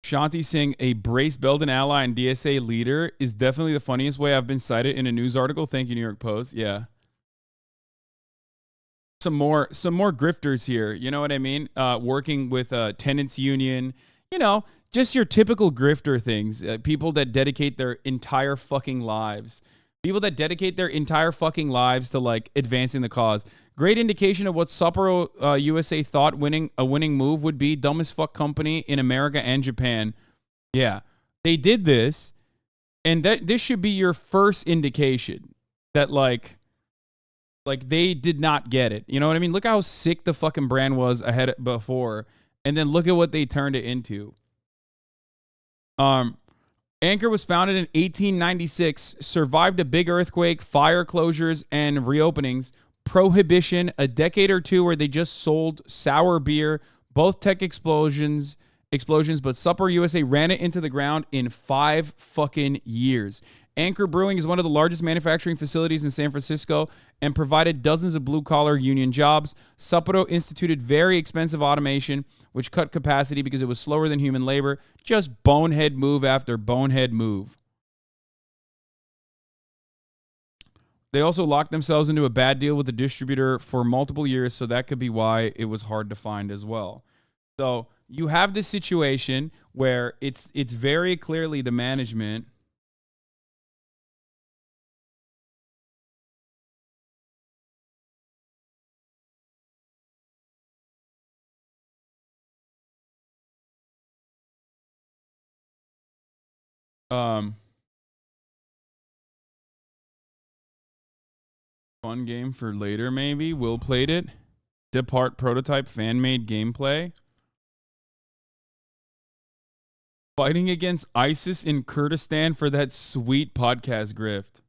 Shanti Singh, a Brace Belden ally and DSA leader, is definitely the funniest way I've been cited in a news article. Thank you, New York Post. Yeah. Some more grifters here. You know what I mean? Working with a tenants union. You know, just your typical grifter things. People that dedicate their entire fucking lives. People that dedicate their entire fucking lives to like advancing the cause. Great indication of what Sapporo USA thought a winning move would be. Dumbest fuck company in America and Japan. Yeah, they did this, and this should be your first indication that like they did not get it. You know what I mean? Look how sick the fucking brand was before, and then look at what they turned it into. Anchor was founded in 1896, survived a big earthquake, fire closures, and reopenings, prohibition, a decade or two where they just sold sour beer, both tech explosions, but Sapporo USA ran it into the ground in 5 fucking years. Anchor Brewing is one of the largest manufacturing facilities in San Francisco and provided dozens of blue-collar union jobs. Sapporo instituted very expensive automation, which cut capacity because it was slower than human labor. Just bonehead move after bonehead move. They also locked themselves into a bad deal with the distributor for multiple years, so that could be why it was hard to find as well. So you have this situation where it's very clearly the management. Fun game for later, maybe. Will played it. Deppart prototype fan-made gameplay. Fighting against ISIS in Kurdistan for that sweet podcast grift.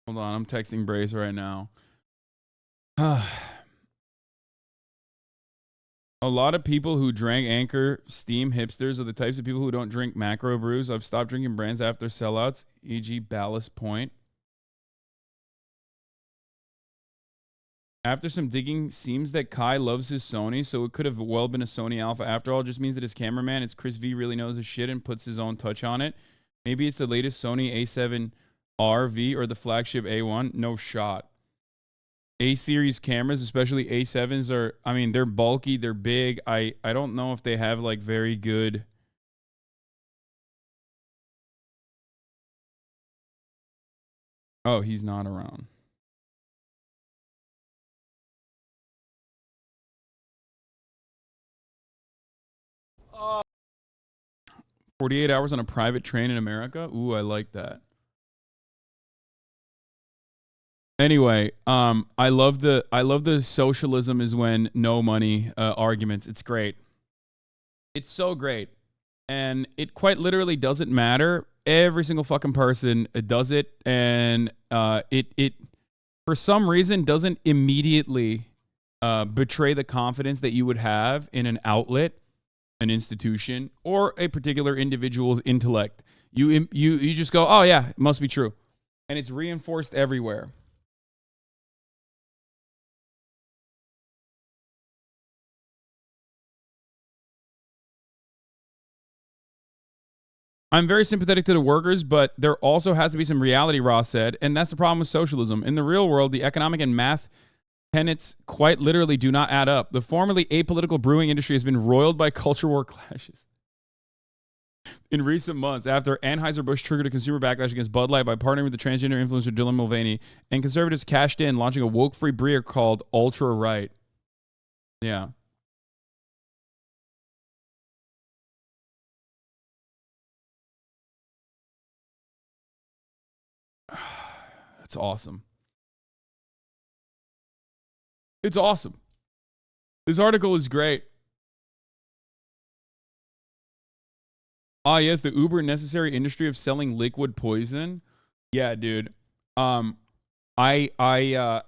Hold on, I'm texting Brace right now. A lot of people who drank Anchor Steam hipsters are the types of people who don't drink macro brews. I've stopped drinking brands after sellouts, e.g. Ballast Point. After some digging, seems that Kai loves his Sony, so it could have well been a Sony Alpha after all. Just means that his cameraman, it's Chris V, really knows his shit and puts his own touch on it. Maybe it's the latest Sony A7 RV or the flagship A1. No shot. A-series cameras, especially A7s, are, I mean, they're bulky, they're big. I don't know if they have like very good. Oh, he's not around. Oh. 48 hours on a private train in America? Ooh, I like that. Anyway, I love the socialism is when no money arguments. It's great. It's so great. And it quite literally doesn't matter. Every single fucking person does it, and it for some reason doesn't immediately betray the confidence that you would have in an outlet, an institution, or a particular individual's intellect. You just go, oh yeah, it must be true. And it's reinforced everywhere. I'm very sympathetic to the workers, but there also has to be some reality, Ross said, and that's the problem with socialism. In the real world, the economic and math tenets quite literally do not add up. The formerly apolitical brewing industry has been roiled by culture war clashes. In recent months, after Anheuser-Busch triggered a consumer backlash against Bud Light by partnering with the transgender influencer Dylan Mulvaney, and conservatives cashed in, launching a woke-free beer called Ultra Right. Yeah. That's awesome. It's awesome. This article is great. Ah, yes, the uber necessary industry of selling liquid poison. Yeah, dude. I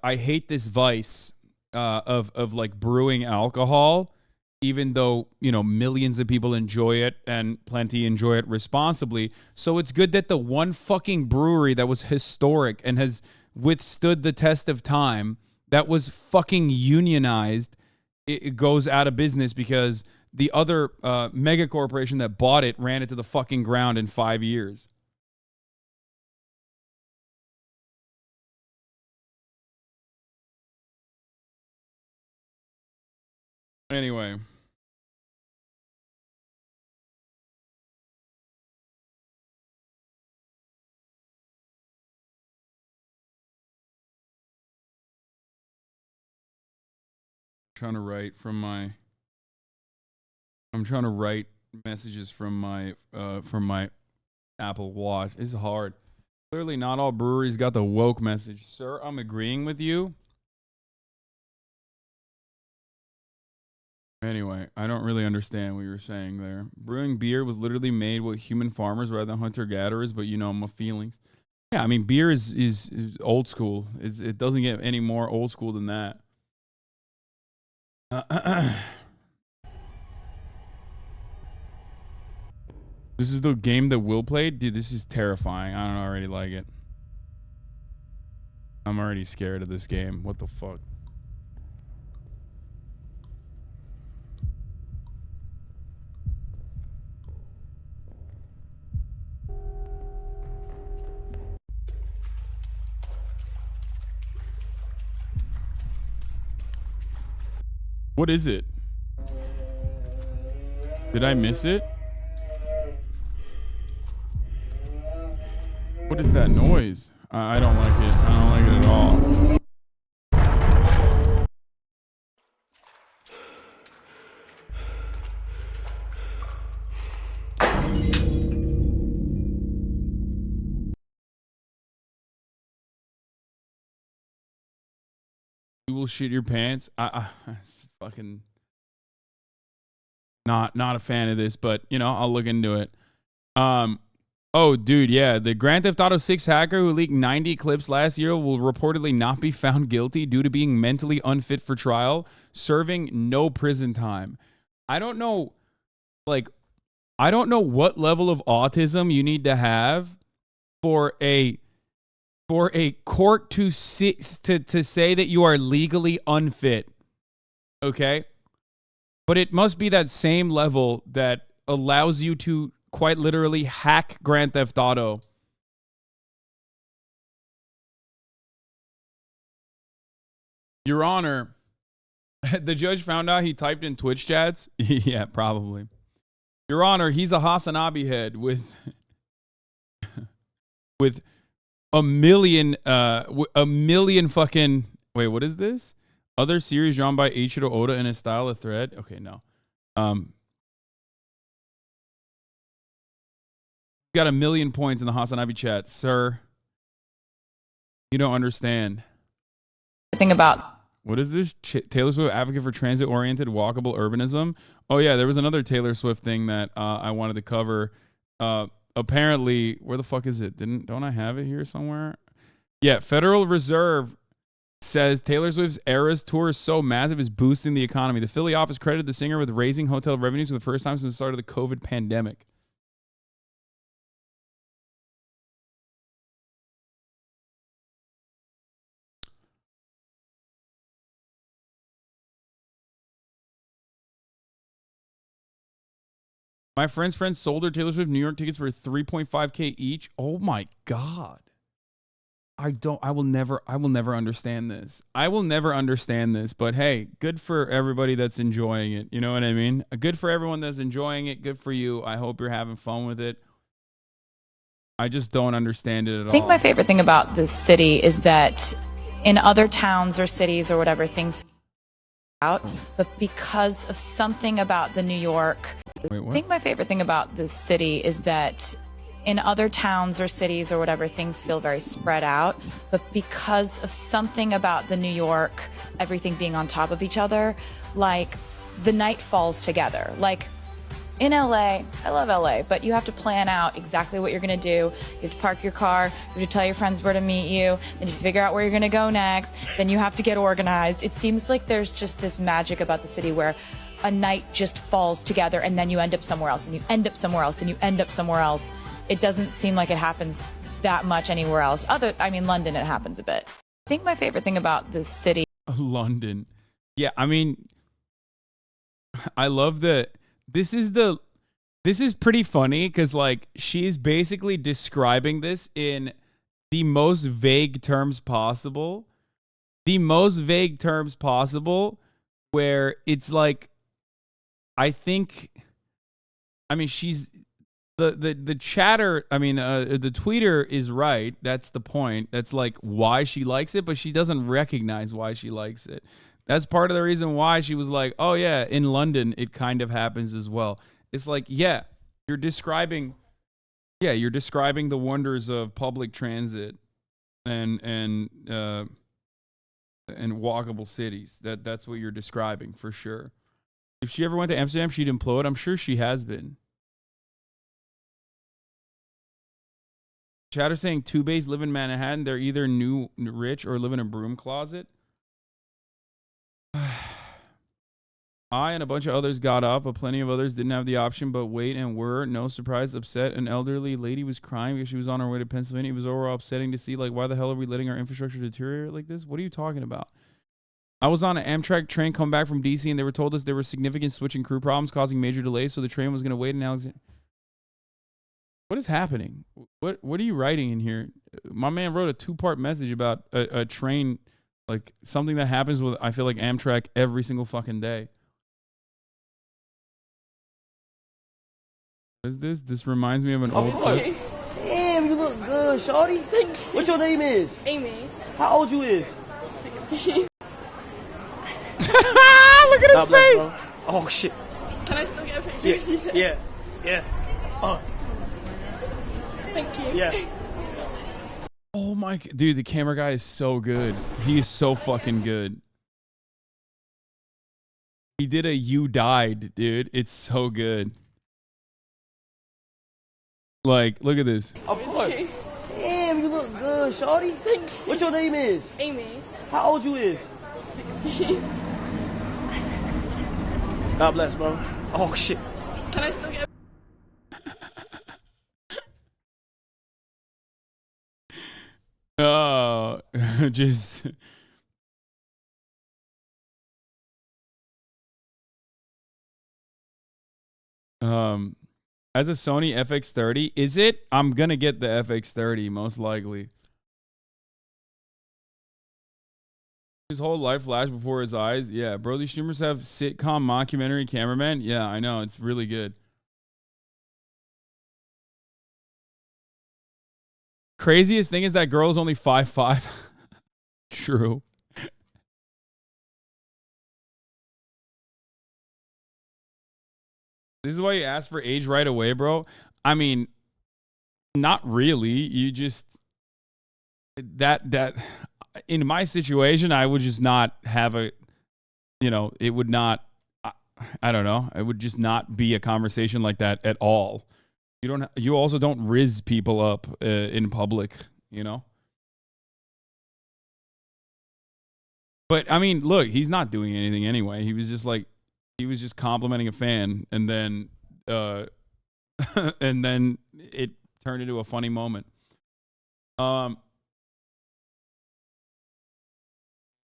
hate this vice of like brewing alcohol even though, you know, millions of people enjoy it and plenty enjoy it responsibly. So it's good that the one fucking brewery that was historic and has withstood the test of time, that was fucking unionized, it goes out of business because the other mega corporation that bought it ran it to the fucking ground in 5 years. Anyway. I'm trying to write messages from my Apple Watch. It's hard. Clearly not all breweries got the woke message. Sir, I'm agreeing with you. Anyway, I don't really understand what you were saying there. Brewing beer was literally made with human farmers rather than hunter-gatherers, but you know my feelings. Yeah, I mean, beer is old school. It doesn't get any more old school than that. This is the game that Will played? Dude, this is terrifying. I don't already like it. I'm already scared of this game. What the fuck? What is it? Did I miss it? What is that noise? I don't like it. I don't like it at all. You will shit your pants. It's fucking not a fan of this, but you know, I'll look into it. Oh, dude, yeah. The Grand Theft Auto 6 hacker who leaked 90 clips last year will reportedly not be found guilty due to being mentally unfit for trial, serving no prison time. I don't know what level of autism you need to have for a court to say that you are legally unfit. Okay? But it must be that same level that allows you to quite literally hack Grand Theft Auto. Your Honor, the judge found out he typed in Twitch chats. Yeah, probably. Your Honor, he's a HasanAbi head with a million fucking, wait, what is this? Other series drawn by Eiichiro Oda in a style of thread. Okay, no. Got 1 million points in the HasanAbi chat. Sir, you don't understand. Thing about what is this? Taylor Swift advocate for transit-oriented walkable urbanism. Oh yeah, there was another Taylor Swift thing that I wanted to cover. Apparently, where the fuck is it? Don't I have it here somewhere? Yeah, Federal Reserve says Taylor Swift's Eras tour is so massive is boosting the economy. The Philly office credited the singer with raising hotel revenues for the first time since the start of the COVID pandemic. My friend's friend sold her Taylor Swift New York tickets for $3.5K each. Oh my God. I will never understand this. I will never understand this, but hey, good for everybody that's enjoying it. You know what I mean? Good for everyone that's enjoying it. Good for you. I hope you're having fun with it. I just don't understand it at all. I think my favorite thing about this city is that in other towns or cities or whatever, things out, but because of something about the New York, Wait, what? I think my favorite thing about this city is that in other towns or cities or whatever, things feel very spread out, but because of something about the New York, everything being on top of each other, like the night falls together. Like in LA, I love LA, but you have to plan out exactly what you're gonna do. You have to park your car, you have to tell your friends where to meet you, then you figure out where you're gonna go next, then you have to get organized. It seems like there's just this magic about the city where a night just falls together and then you end up somewhere else and you end up somewhere else and you end up somewhere else. It doesn't seem like it happens that much anywhere else. London, it happens a bit. I think my favorite thing about the city. London. Yeah, I mean, I love that. This is pretty funny because like she's basically describing this in the most vague terms possible. The most vague terms possible, where it's like, she's the chatter. The tweeter is right. That's the point. That's like why she likes it, but she doesn't recognize why she likes it. That's part of the reason why she was like, oh yeah, in London, it kind of happens as well. It's like, yeah, you're describing the wonders of public transit and walkable cities. That's what you're describing for sure. If she ever went to Amsterdam, she'd implode. I'm sure she has been. Chatter saying two bays live in Manhattan. They're either new rich or live in a broom closet. I and a bunch of others got up, but plenty of others didn't have the option but wait and were, no surprise, upset. An elderly lady was crying because she was on her way to Pennsylvania. It was overall upsetting to see, like, why the hell are we letting our infrastructure deteriorate like this? What are you talking about? I was on an Amtrak train coming back from D.C., and they were told us there were significant switching crew problems causing major delays, so the train was going to wait in Alexandria. What is happening? What are you writing in here? My man wrote a 2-part message about a train, like something that happens with, I feel like, Amtrak every single fucking day. What is this? This reminds me of an old clip. Damn, you look good, shorty. Thank you. What your name is? Amy. How old you is? 16. Look at his face. Oh, shit. Can I still get a picture? Yeah. Oh. Thank you. Yeah. Oh my, dude, the camera guy is so good. He is so fucking good. He did a "You Died," dude. It's so good. Like, look at this. Of course. Damn, you look good, shorty. Thank you. What your name is? Amy. How old you is? 16. God bless, bro. Oh, shit. Can I still get Oh, just... As a Sony FX30, is it? I'm gonna get the FX30 most likely. His whole life flashed before his eyes. Yeah, bro, these streamers have sitcom mockumentary cameramen. Yeah, I know, it's really good. Craziest thing is that girl is only 5'5". True. This is why you ask for age right away, bro. I mean, not really. You just that in my situation, I would just not have a, it would not. I don't know. It would just not be a conversation like that at all. You also don't rizz people up in public, But I mean, look, he's not doing anything anyway. He was just complimenting a fan, and then and then it turned into a funny moment.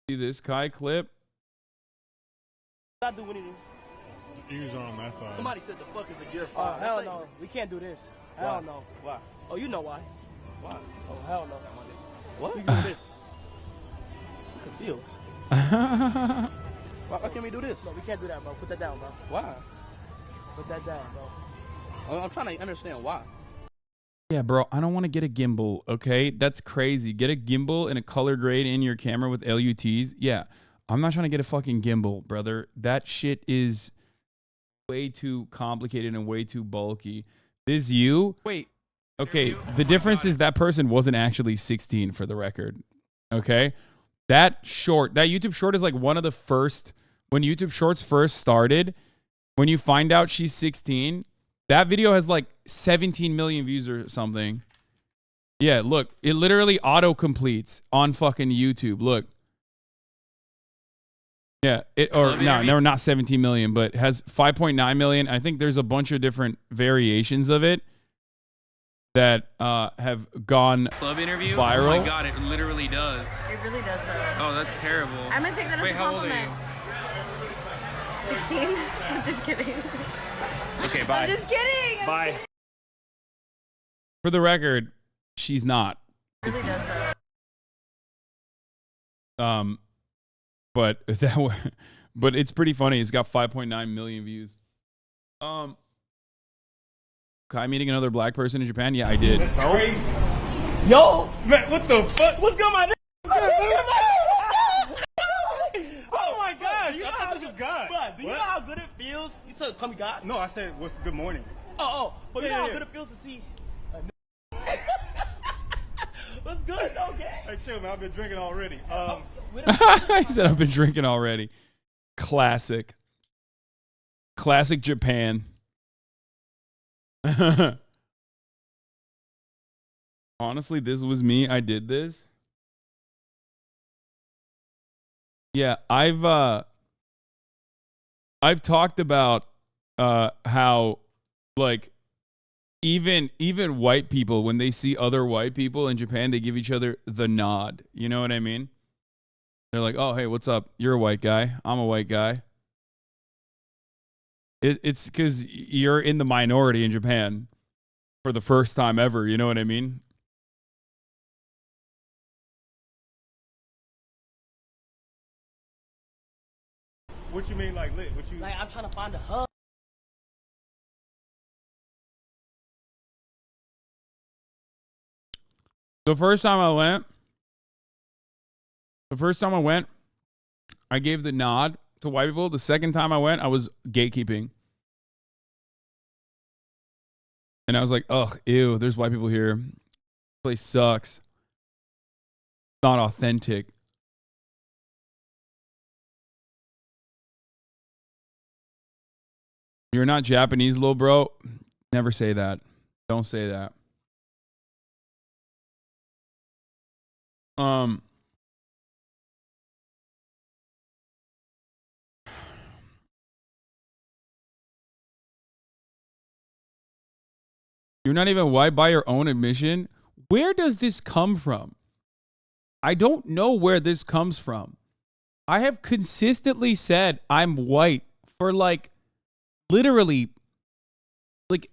See this Kai clip? Not do anything. Ears on that side. Somebody said the fuck is a gear 5. hell no. We can't do this. Hell no. Why? Oh, you know why. Why? Oh, hell no. What? We can do this. Confused. Why can't we do this? No, we can't do that, bro. Put that down, bro. Why? Put that down, bro. I'm trying to understand why. Yeah, bro, I don't want to get a gimbal, okay? That's crazy. Get a gimbal and a color grade in your camera with LUTs. Yeah, I'm not trying to get a fucking gimbal, brother. That shit is way too complicated and way too bulky. This you? Wait. Okay, the difference is that person wasn't actually 16 for the record, okay? That YouTube short is like one of the first, when YouTube shorts first started, when you find out she's 16, that video has like 17 million views or something. Yeah, look, it literally auto completes on fucking YouTube. Look. Yeah, not 17 million, but has 5.9 million. I think there's a bunch of different variations of it that have gone Club interview? viral. Oh my god, it literally does. It really does, though. Oh, that's terrible. I'm gonna take that as a compliment. 16? I'm just kidding. Okay, bye. I'm just kidding. Bye. For the record, she's not. It really does, though. But it's pretty funny. It's got 5.9 million views. Am I meeting another black person in Japan? Yeah, I did. Yo, man, what the fuck? What's good, my nigga? Oh my gosh, you know how this is God. Bro, do you know how good it feels? You said call me God? No, I said what's good morning. But you know how good it feels to see. What's good, okay? Hey, chill, man. I've been drinking already. I said I've been drinking already. Classic Japan. Honestly, this was me. I did this. Yeah, I've talked about how like even white people, when they see other white people in Japan, they give each other the nod. You know what I mean? They're like, "Oh, hey, what's up? You're a white guy. I'm a white guy." It's because you're in the minority in Japan for the first time ever. You know what I mean? What you mean, like lit? What you? Like, I'm trying to find a hub. The first time I went, I gave the nod to white people. The second time I went, I was gatekeeping. And I was like, ugh, ew, there's white people here. This place sucks. Not authentic. You're not Japanese, little bro. Never say that. Don't say that. You're not even white by your own admission. Where does this come from? I don't know where this comes from. I have consistently said I'm white for like literally like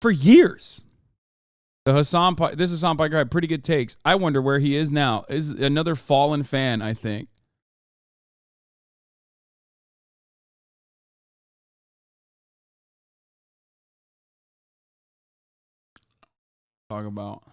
for years. This Hasan Piker had pretty good takes. I wonder where he is now. Is another fallen fan, I think. Talk about.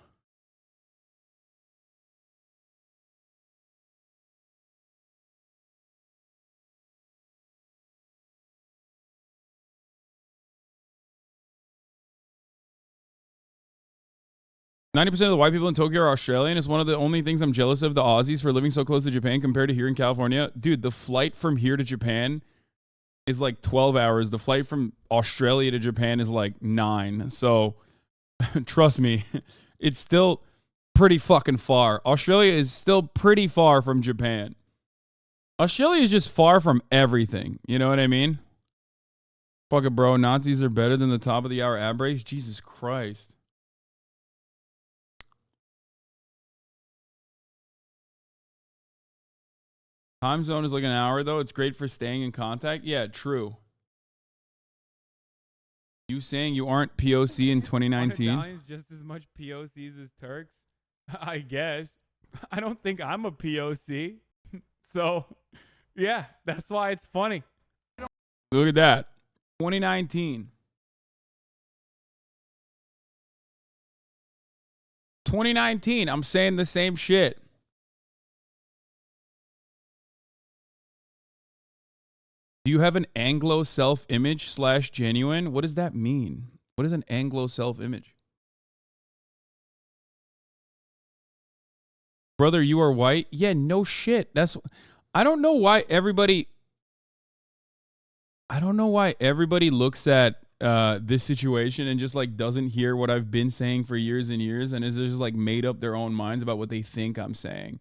"90% of the white people in Tokyo are Australian. It's one of the only things I'm jealous of the Aussies for living so close to Japan compared to here in California." Dude, the flight from here to Japan is like 12 hours. The flight from Australia to Japan is like 9. So trust me, it's still pretty fucking far. Australia is still pretty far from Japan. Australia is just far from everything. You know what I mean? Fuck it, bro. Nazis are better than the top of the hour ad breaks. Jesus Christ. Time zone is like an hour, though. It's great for staying in contact. Yeah, true. You saying you aren't POC in 2019? Italians just as much POCs as Turks? I guess. I don't think I'm a POC. So, yeah, that's why it's funny. Look at that. 2019. 2019. I'm saying the same shit. Do you have an Anglo self-image / genuine? What does that mean? What is an Anglo self-image? Brother, you are white? Yeah, no shit. I don't know why everybody looks at this situation and just like doesn't hear what I've been saying for years and years and is just like made up their own minds about what they think I'm saying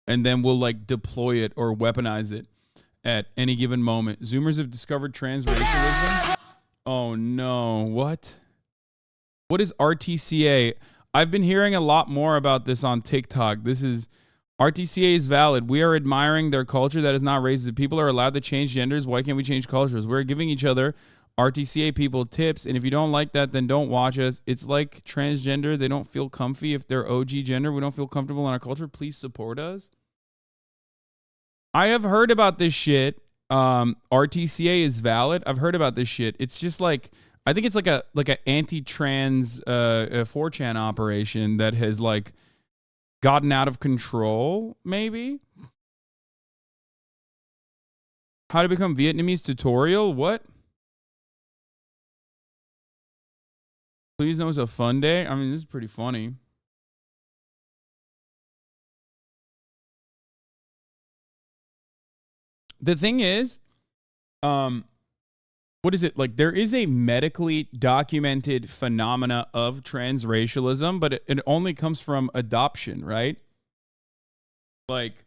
and then will like deploy it or weaponize it. at any given moment. Zoomers have discovered transracialism. Oh no, what? What is RTCA? I've been hearing a lot more about this on TikTok. RTCA is valid. We are admiring their culture that is not racist. People are allowed to change genders. Why can't we change cultures? We're giving each other, RTCA people, tips. And if you don't like that, then don't watch us. It's like transgender. They don't feel comfy if they're OG gender. We don't feel comfortable in our culture. Please support us. I have heard about this shit. RTCA is valid. I've heard about this shit. It's just like, I think it's like a anti-trans 4chan operation that has like gotten out of control, maybe. How to become Vietnamese tutorial? What? Please know it's a fun day. I mean, this is pretty funny. The thing is, what is it? Like, there is a medically documented phenomena of transracialism, but it only comes from adoption, right? Like,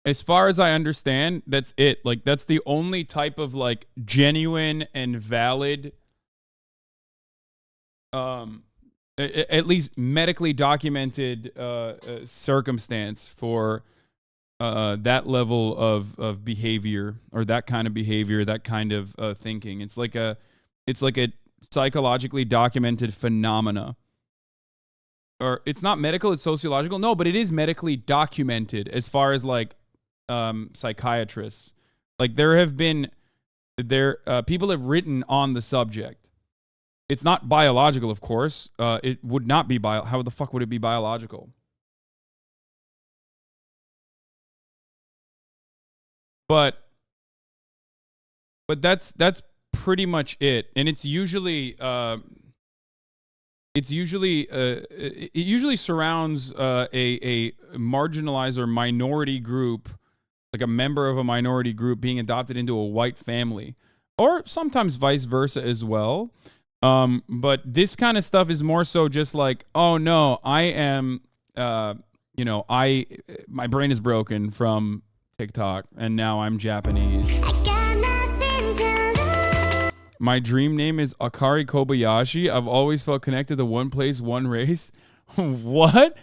as far as I understand, that's it. Like, that's the only type of, like, genuine and valid, at least medically documented circumstance for that level of behavior, or that kind of behavior, that kind of thinking. It's like a psychologically documented phenomena. Or it's not medical, it's sociological. No, but it is medically documented as far as like psychiatrists. Like people have written on the subject. It's not biological, of course. It would not be how the fuck would it be biological? But that's pretty much it, and it usually surrounds a marginalized or minority group, like a member of a minority group being adopted into a white family, or sometimes vice versa as well. But this kind of stuff is more so just like, oh no, I am, my brain is broken from TikTok, and now I'm Japanese. My dream name is Akari Kobayashi. I've always felt connected to one place, one race. What?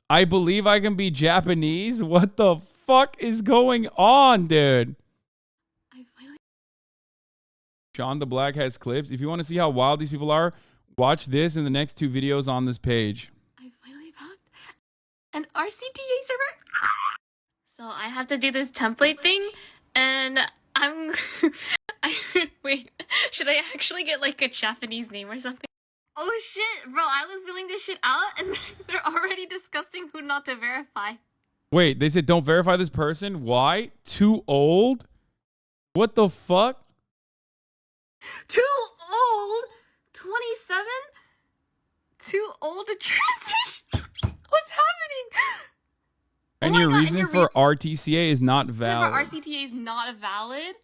I believe I can be Japanese? What the fuck is going on, dude? Sean the Black has clips. If you want to see how wild these people are, watch this and the next two videos on this page. I finally found an RCTA server. So I have to do this template thing, and wait, should I actually get like a Japanese name or something? Oh shit, bro, I was filling this shit out and they're already discussing who not to verify. Wait, they said don't verify this person? Why? Too old? What the fuck? Too old? 27? Too old to transition? What's happening? And your reason for RTCA is not valid. For RCTA is not valid?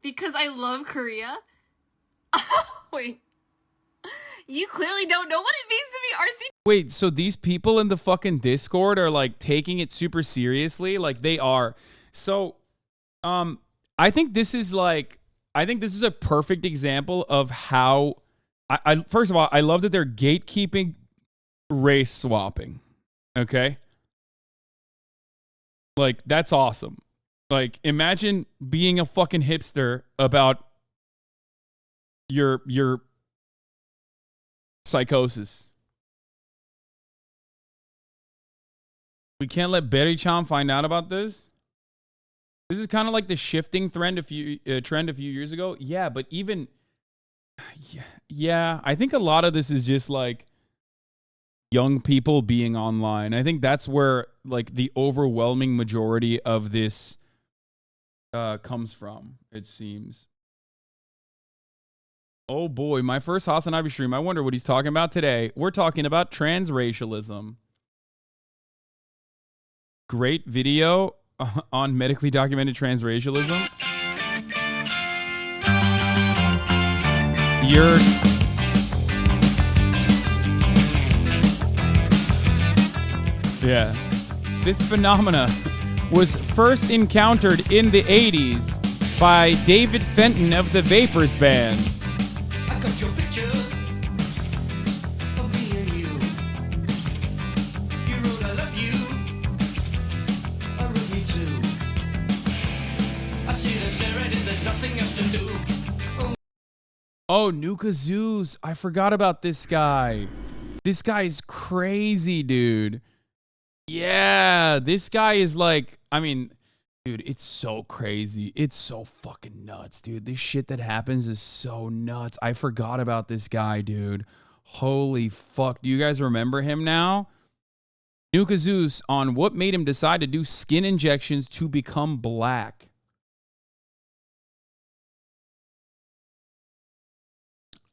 Because I love Korea? Wait. You clearly don't know what it means to be RCTA. Wait, so these people in the fucking Discord are like taking it super seriously? Like they are. So, I think this is a perfect example of how, first of all, I love that they're gatekeeping race swapping. Okay? Like, that's awesome. Like, imagine being a fucking hipster about your psychosis. We can't let Berry-chan find out about this? This is kind of like the shifting trend a few years ago. Yeah, but even... Yeah, I think a lot of this is just like young people being online. I think that's where like the overwhelming majority of this comes from, it seems. Oh boy, my first HasanAbi stream. I wonder what he's talking about today. We're talking about transracialism. Great video on medically documented transracialism. Yeah. This phenomena. was first encountered in the 80s by David Fenton of the Vapors Band. I got your picture of me and you. You wrote I love you. I wrote me too. I see the stare at it, there's nothing else to do. Oh, Nuka Zeus. I forgot about this guy. This guy is crazy, dude. Yeah, this guy is like, I mean, dude, it's so crazy. It's so fucking nuts, dude. This shit that happens is so nuts. I forgot about this guy, dude. Holy fuck. Do you guys remember him now? Nuka Zeus on what made him decide to do skin injections to become black.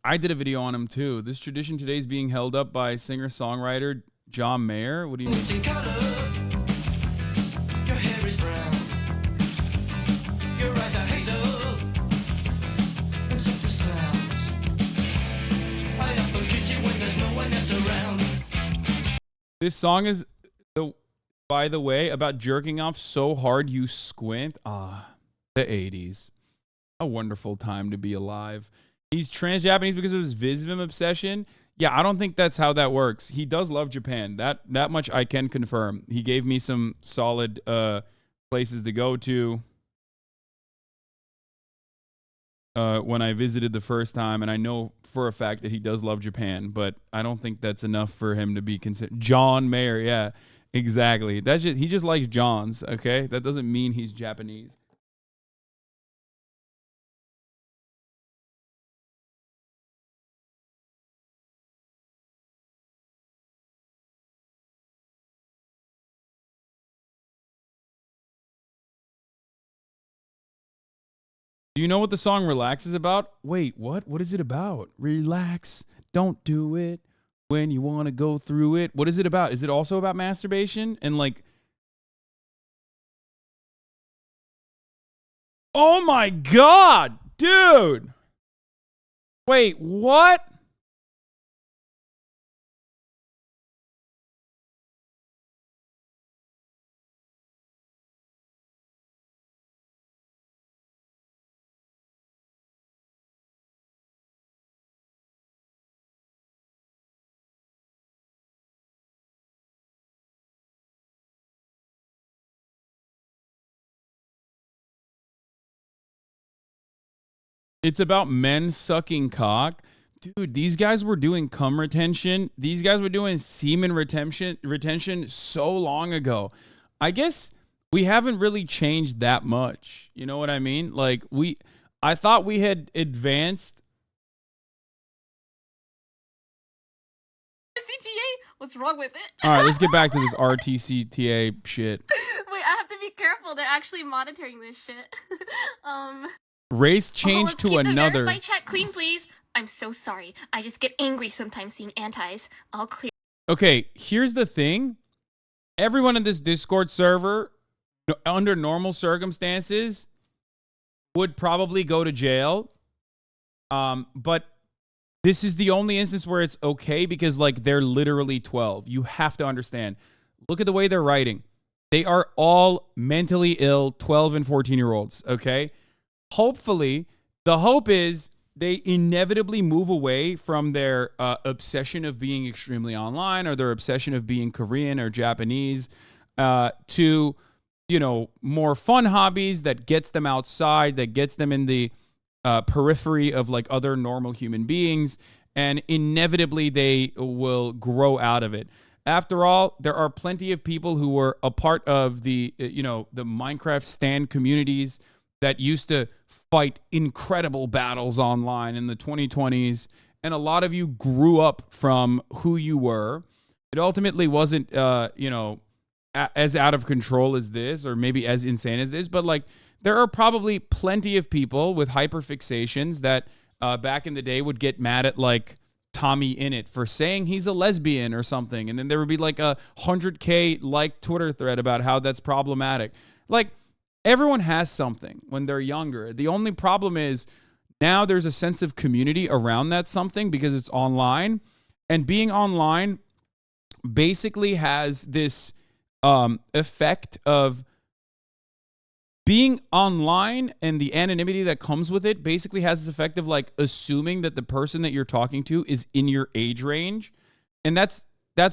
I did a video on him too. This tradition today is being held up by singer-songwriter John Mayer. What do you mean? Your hair is brown. Your eyes are hazel. And soft as clouds. I often kiss you when there's no one else around. This song is, by the way, about jerking off so hard you squint. Ah, the 80s. A wonderful time to be alive. He's trans-Japanese because of his Visvim obsession. Yeah, I don't think that's how that works. He does love Japan. That much I can confirm. He gave me some solid places to go to when I visited the first time, and I know for a fact that he does love Japan, but I don't think that's enough for him to be considered. John Mayer, yeah, exactly. That's just, he just likes Johns, okay? That doesn't mean he's Japanese. Do you know what the song Relax is about? Wait, what? What is it about? Relax. Don't do it when you want to go through it. What is it about? Is it also about masturbation? And like... Oh my God, dude. Wait, what? It's about men sucking cock. Dude, these guys were doing cum retention. These guys were doing semen retention so long ago. I guess we haven't really changed that much. You know what I mean? Like I thought we had advanced. CTA? What's wrong with it? All right, let's get back to this RTCTA shit. Wait, I have to be careful. They're actually monitoring this shit. Race change to keep another. the verify chat clean, please. I'm so sorry. I just get angry sometimes seeing antis. I'll clear. Okay, here's the thing. Everyone in this Discord server, under normal circumstances, would probably go to jail. But this is the only instance where it's okay because, like, they're literally 12. You have to understand. Look at the way they're writing. They are all mentally ill 12 and 14-year-olds, okay? Hopefully, the hope is they inevitably move away from their obsession of being extremely online or their obsession of being Korean or Japanese to, you know, more fun hobbies that gets them outside, that gets them in the periphery of like other normal human beings, and inevitably they will grow out of it. After all, there are plenty of people who were a part of the, you know, the Minecraft stan communities that used to fight incredible battles online in the 2020s. And a lot of you grew up from who you were. It ultimately wasn't, you know, as out of control as this, or maybe as insane as this, but like there are probably plenty of people with hyperfixations that back in the day would get mad at like Tommy Innit for saying he's a lesbian or something. And then there would be like a 100K like Twitter thread about how that's problematic. Like, everyone has something when they're younger. The only problem is now there's a sense of community around that something because it's online. And being online basically has this effect of being online and the anonymity that comes with it basically has this effect of like assuming that the person that you're talking to is in your age range. And that's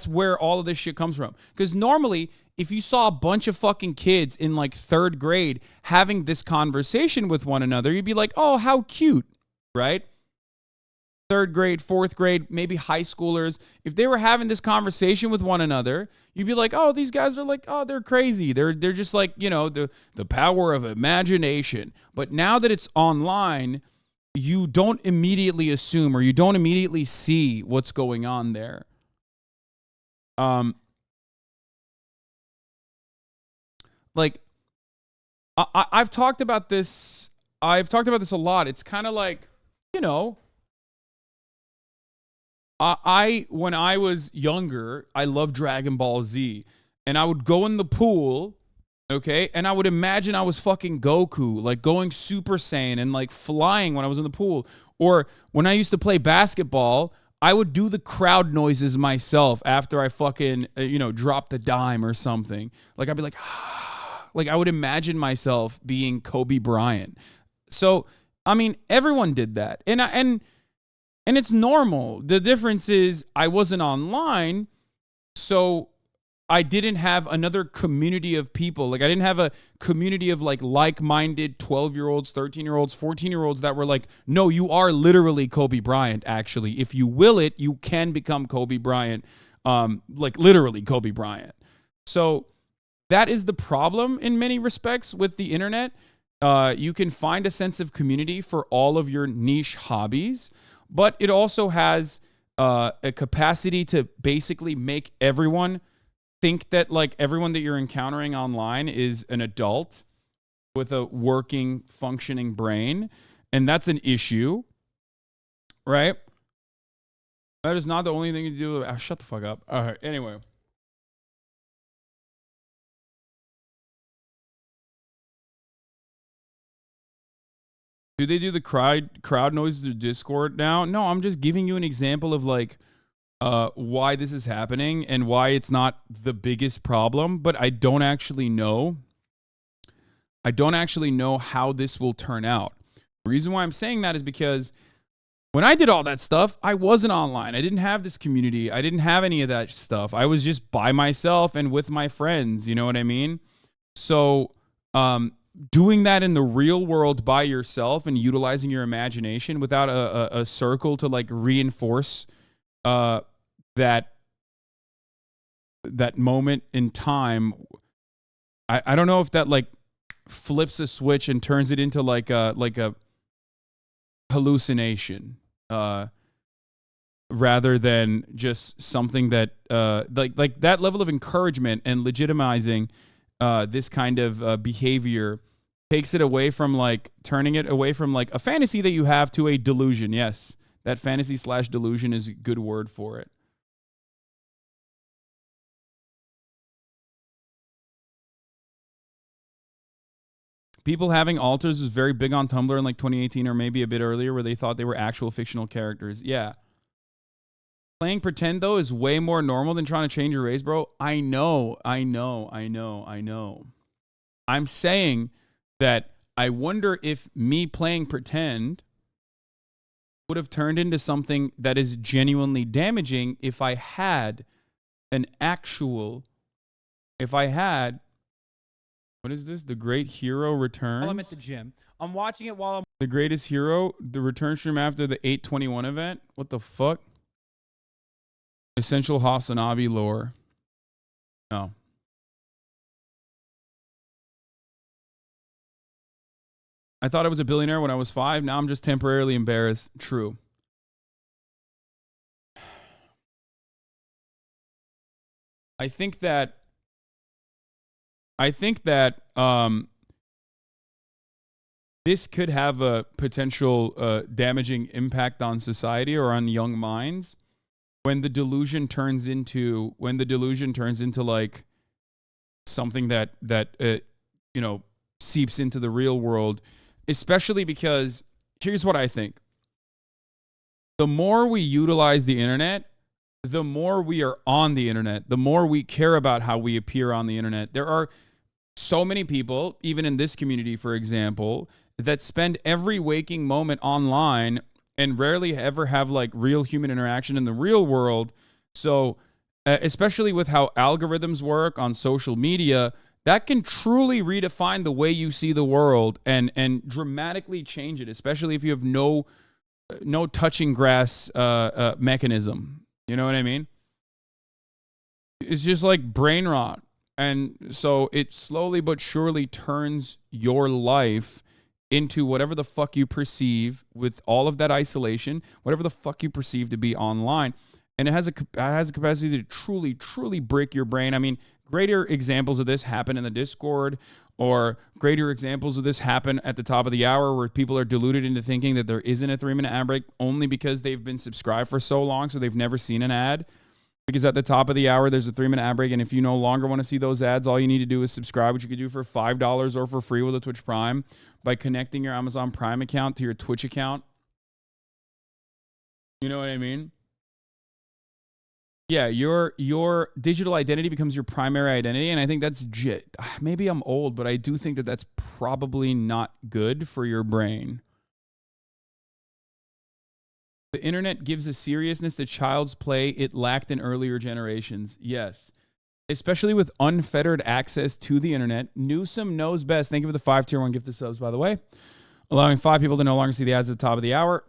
where all of this shit comes from. Because normally, if you saw a bunch of fucking kids in like 3rd grade having this conversation with one another, you'd be like, oh, how cute, right? 3rd grade, 4th grade, maybe high schoolers. If they were having this conversation with one another, you'd be like, oh, these guys are like, oh, they're crazy. They're just like, you know, the power of imagination. But now that it's online, you don't immediately assume or you don't immediately see what's going on there. Like I've talked about this. I've talked about this a lot. It's kind of like, you know, when I was younger, I loved Dragon Ball Z, and I would go in the pool, okay, and I would imagine I was fucking Goku, like going Super Saiyan and like flying when I was in the pool. Or when I used to play basketball, I would do the crowd noises myself after I fucking, dropped the dime or something. Like I'd be like, like I would imagine myself being Kobe Bryant. So, I mean, everyone did that. And it's normal. The difference is I wasn't online, so I didn't have another community of people. Like I didn't have a community of like-minded 12-year-olds, 13-year-olds, 14-year-olds that were like, no, you are literally Kobe Bryant, actually. If you will it, you can become Kobe Bryant, like literally Kobe Bryant. So that is the problem in many respects with the internet. You can find a sense of community for all of your niche hobbies, but it also has a capacity to basically make everyone think that like everyone that you're encountering online is an adult with a working, functioning brain. And that's an issue, right? That is not the only thing to do. Shut the fuck up. All right. Anyway. Do they do the crowd noises through Discord now? No, I'm just giving you an example of like why this is happening and why it's not the biggest problem, but I don't actually know. I don't actually know how this will turn out. The reason why I'm saying that is because when I did all that stuff, I wasn't online. I didn't have this community. I didn't have any of that stuff. I was just by myself and with my friends, you know what I mean? So, doing that in the real world by yourself and utilizing your imagination without a circle to like reinforce that moment in time, I don't know if that like flips a switch and turns it into like a hallucination rather than just something that like that level of encouragement and legitimizing this kind of behavior takes it away from like turning it away from like a fantasy that you have to a delusion. Yes, that fantasy/delusion is a good word for it. People having alters was very big on Tumblr in like 2018 or maybe a bit earlier where they thought they were actual fictional characters. Yeah. Playing pretend, though, is way more normal than trying to change your race, bro. I know. I'm saying that I wonder if me playing pretend would have turned into something that is genuinely damaging if I had what is this? The Great Hero Returns? While I'm at the gym. I'm watching it while I'm... The Greatest Hero, the return stream after the 821 event? What the fuck? Essential HasanAbi lore. No. I thought I was a billionaire when I was 5. Now I'm just temporarily embarrassed. True. I think that this could have a potential damaging impact on society or on young minds when the delusion turns into like something that seeps into the real world, especially because here's what I think. The more we utilize the internet, the more we are on the internet, the more we care about how we appear on the internet. There are so many people, even in this community, for example, that spend every waking moment online and rarely ever have like real human interaction in the real world. So especially with how algorithms work on social media, that can truly redefine the way you see the world and dramatically change it, especially if you have no touching grass mechanism. You know what I mean? It's just like brain rot. And so it slowly but surely turns your life into whatever the fuck you perceive with all of that isolation, whatever the fuck you perceive to be online. And it has a capacity to truly, truly break your brain. I mean, greater examples of this happen in the Discord, or greater examples of this happen at the top of the hour where people are deluded into thinking that there isn't a 3-minute ad break only because they've been subscribed for so long, so they've never seen an ad. Because at the top of the hour, there's a 3-minute ad break, and if you no longer want to see those ads, all you need to do is subscribe, which you could do for $5 or for free with a Twitch Prime by connecting your Amazon Prime account to your Twitch account. You know what I mean? Yeah, your digital identity becomes your primary identity, and I think that's maybe I'm old, but I do think that that's probably not good for your brain. The internet gives a seriousness to child's play it lacked in earlier generations. Yes. Especially with unfettered access to the internet. Newsom knows best. Thank you for the 5 tier 1 gift of subs, by the way. Allowing 5 people to no longer see the ads at the top of the hour.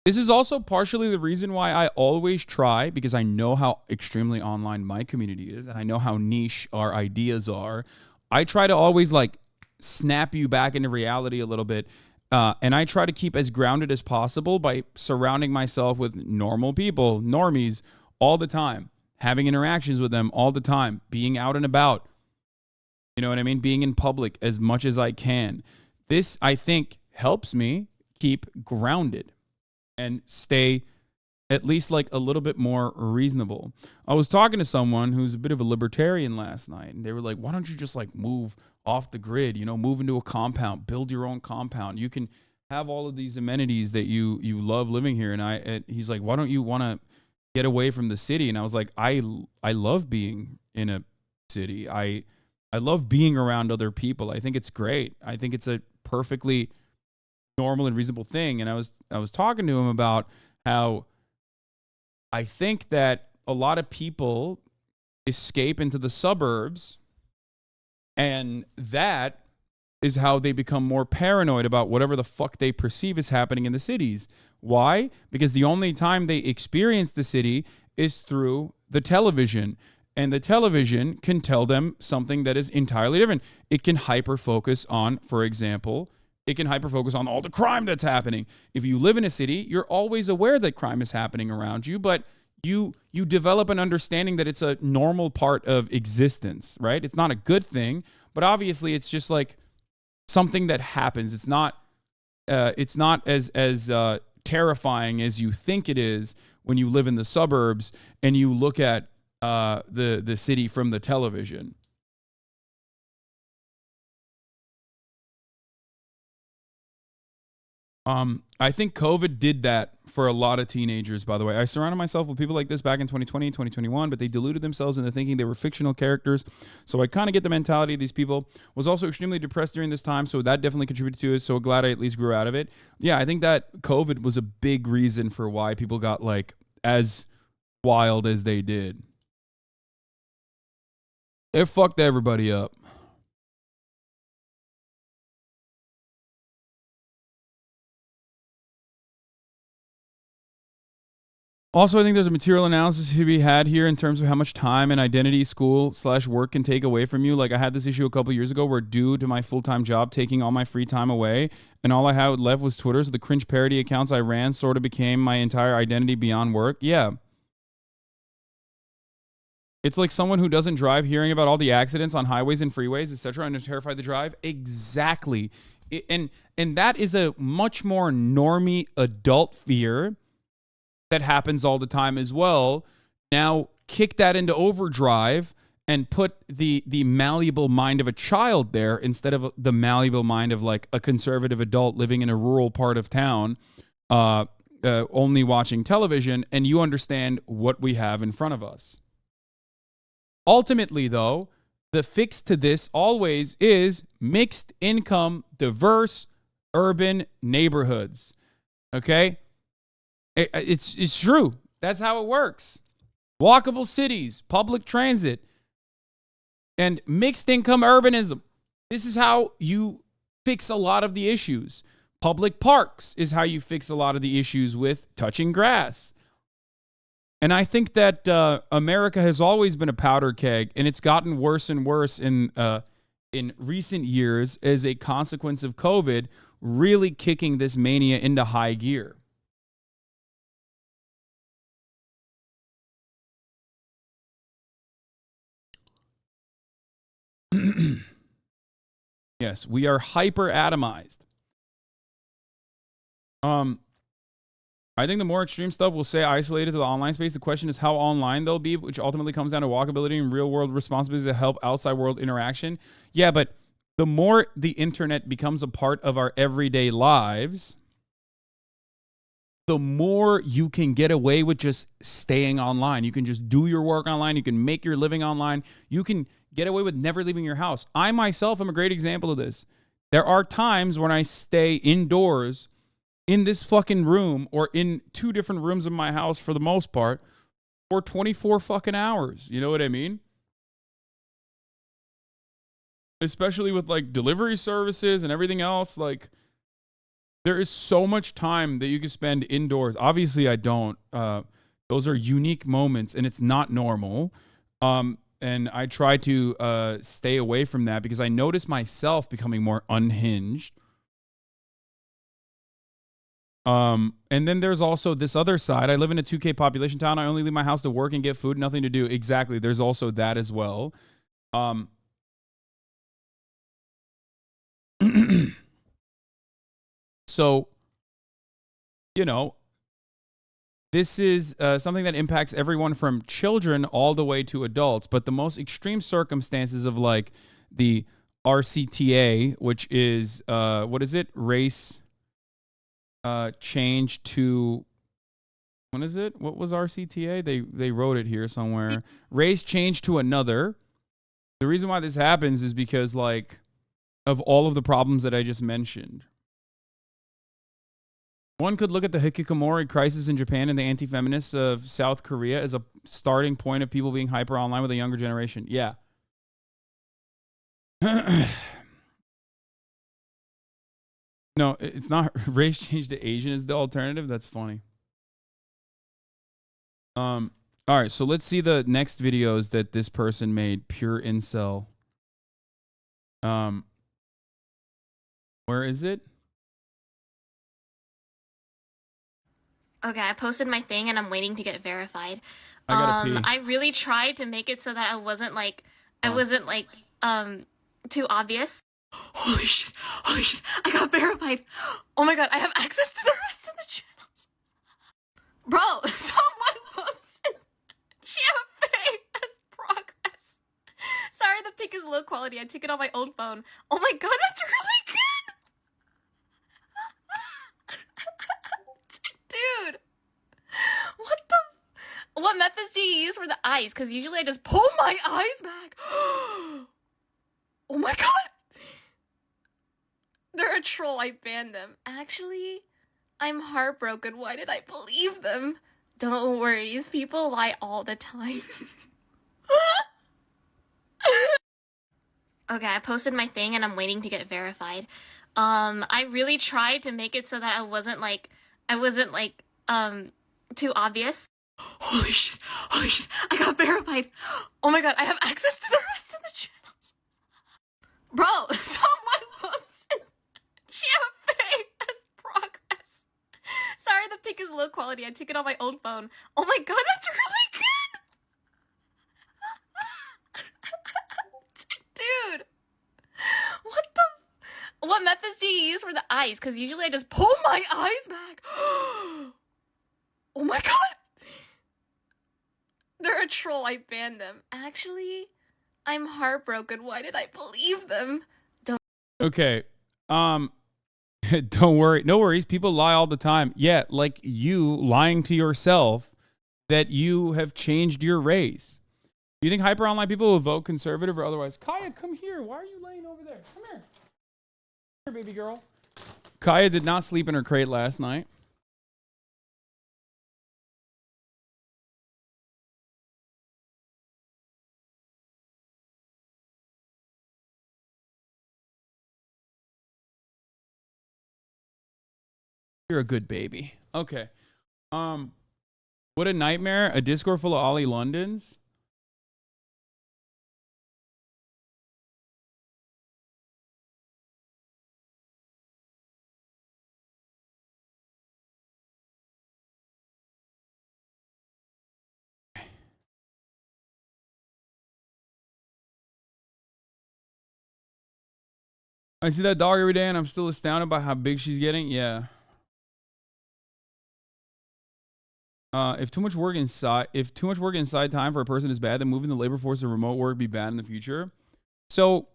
This is also partially the reason why I always try, because I know how extremely online my community is, and I know how niche our ideas are. I try to always like snap you back into reality a little bit. And I try to keep as grounded as possible by surrounding myself with normal people, normies, all the time, having interactions with them all the time, being out and about. You know what I mean? Being in public as much as I can. This, I think, helps me keep grounded and stay at least like a little bit more reasonable. I was talking to someone who's a bit of a libertarian last night, and they were like, why don't you just like move off the grid, you know, move into a compound, build your own compound. You can have all of these amenities that you love living here. And he's like, why don't you want to get away from the city? And I was like, I love being in a city. I love being around other people. I think it's great. I think it's a perfectly normal and reasonable thing. And I was talking to him about how I think that a lot of people escape into the suburbs, and that is how they become more paranoid about whatever the fuck they perceive is happening in the cities. Why? Because the only time they experience the city is through the television. And the television can tell them something that is entirely different. It can hyper-focus on, for example, it can hyper-focus on all the crime that's happening. If you live in a city, you're always aware that crime is happening around you, but you develop an understanding that it's a normal part of existence, right? It's not a good thing, but obviously it's just like something that happens. It's not as terrifying as you think it is when you live in the suburbs and you look at the city from the television. I think COVID did that for a lot of teenagers, by the way. I surrounded myself with people like this back in 2020 and 2021, but they deluded themselves into thinking they were fictional characters. So I kind of get the mentality of these people. Was also extremely depressed during this time, so that definitely contributed to it. So glad I at least grew out of it. Yeah, I think that COVID was a big reason for why people got like as wild as they did. It fucked everybody up. Also, I think there's a material analysis to be had here in terms of how much time and identity school/work can take away from you. Like I had this issue a couple years ago where due to my full-time job taking all my free time away and all I had left was Twitter, so the cringe parody accounts I ran sort of became my entire identity beyond work. Yeah. It's like someone who doesn't drive hearing about all the accidents on highways and freeways, etc., and is terrified to drive. Exactly. And that is a much more normie adult fear that happens all the time as well. Now kick that into overdrive and put the malleable mind of a child there instead of the malleable mind of like a conservative adult living in a rural part of town, only watching television, and you understand what we have in front of us. Ultimately, though, the fix to this always is mixed income, diverse, urban neighborhoods. Okay? It's true. That's how it works. Walkable cities, public transit, and mixed income urbanism. This is how you fix a lot of the issues. Public parks is how you fix a lot of the issues with touching grass. And I think that America has always been a powder keg, and it's gotten worse and worse in recent years as a consequence of COVID really kicking this mania into high gear. Yes, we are hyper atomized. I think the more extreme stuff will say isolated to the online space. The question is how online they'll be, which ultimately comes down to walkability and real world responsibilities to help outside world interaction. Yeah, but the more the internet becomes a part of our everyday lives, the more you can get away with just staying online. You can just do your work online. You can make your living online. You can get away with never leaving your house. I myself am a great example of this. There are times when I stay indoors in this fucking room or in 2 different rooms of my house for the most part for 24 fucking hours. You know what I mean? Especially with like delivery services and everything else. Like there is so much time that you can spend indoors. Obviously I don't. Those are unique moments and it's not normal. And I try to stay away from that because I notice myself becoming more unhinged. And then there's also this other side. I live in a 2K population town. I only leave my house to work and get food, nothing to do. Exactly. There's also that as well. So, you know, this is something that impacts everyone from children all the way to adults. But the most extreme circumstances of like the RCTA, which is, what is it? Race change to, what is it? What was RCTA? They wrote it here somewhere. Race change to another. The reason why this happens is because like of all of the problems that I just mentioned. One could look at the hikikomori crisis in Japan and the anti-feminists of South Korea as a starting point of people being hyper online with a younger generation. Yeah. No, it's not. Race change to Asian is the alternative. That's funny. All right, so let's see the next videos that this person made. Pure incel. Where is it? Okay, I posted my thing and I'm waiting to get verified. I gotta pee. I really tried to make it so that I wasn't like too obvious. Holy shit, I got verified. Oh my god, I have access to the rest of the channels. Bro, someone posted champagne as progress. Sorry the pic is low quality, I took it on my old phone. Oh my god, that's really good! Dude, what methods do you use for the eyes? Because usually I just pull my eyes back. Oh my god. They're a troll, I banned them. Actually, I'm heartbroken. Why did I believe them? Don't worry, people lie all the time. Okay, I posted my thing and I'm waiting to get verified. I really tried to make it so that I wasn't too obvious. Holy shit, I got verified. Oh my god, I have access to the rest of the channels. Bro, someone posted champagne as progress. Sorry the pic is low quality, I took it on my old phone. Oh my god, that's really good! Dude, what methods do you use for the eyes? Because usually I just pull my eyes back. Oh my god! They're a troll, I banned them. Actually, I'm heartbroken. Why did I believe them? Okay. Don't worry. No worries. People lie all the time. Yeah, like you lying to yourself that you have changed your race. You think hyper online people will vote conservative or otherwise? Kaya, come here. Why are you laying over there? Come here. Come here, baby girl. Kaya did not sleep in her crate last night. You're a good baby. Okay. What a nightmare. A Discord full of Ollie Londons. I see that dog every day and I'm still astounded by how big she's getting. Yeah. If too much work inside time for a person is bad, then moving the labor force to remote work be bad in the future. So,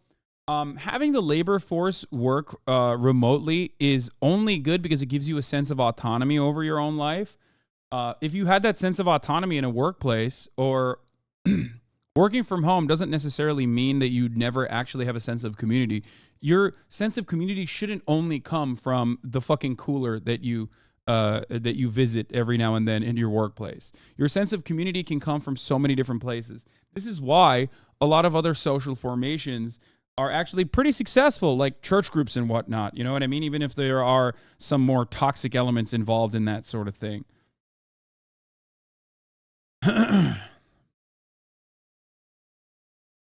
having the labor force work remotely is only good because it gives you a sense of autonomy over your own life. If you had that sense of autonomy in a workplace, or working from home doesn't necessarily mean that you'd never actually have a sense of community. Your sense of community shouldn't only come from the fucking cooler that you visit every now and then in your workplace. Your sense of community can come from so many different places. This is why a lot of other social formations are actually pretty successful, like church groups and whatnot. You know what I mean? Even if there are some more toxic elements involved in that sort of thing.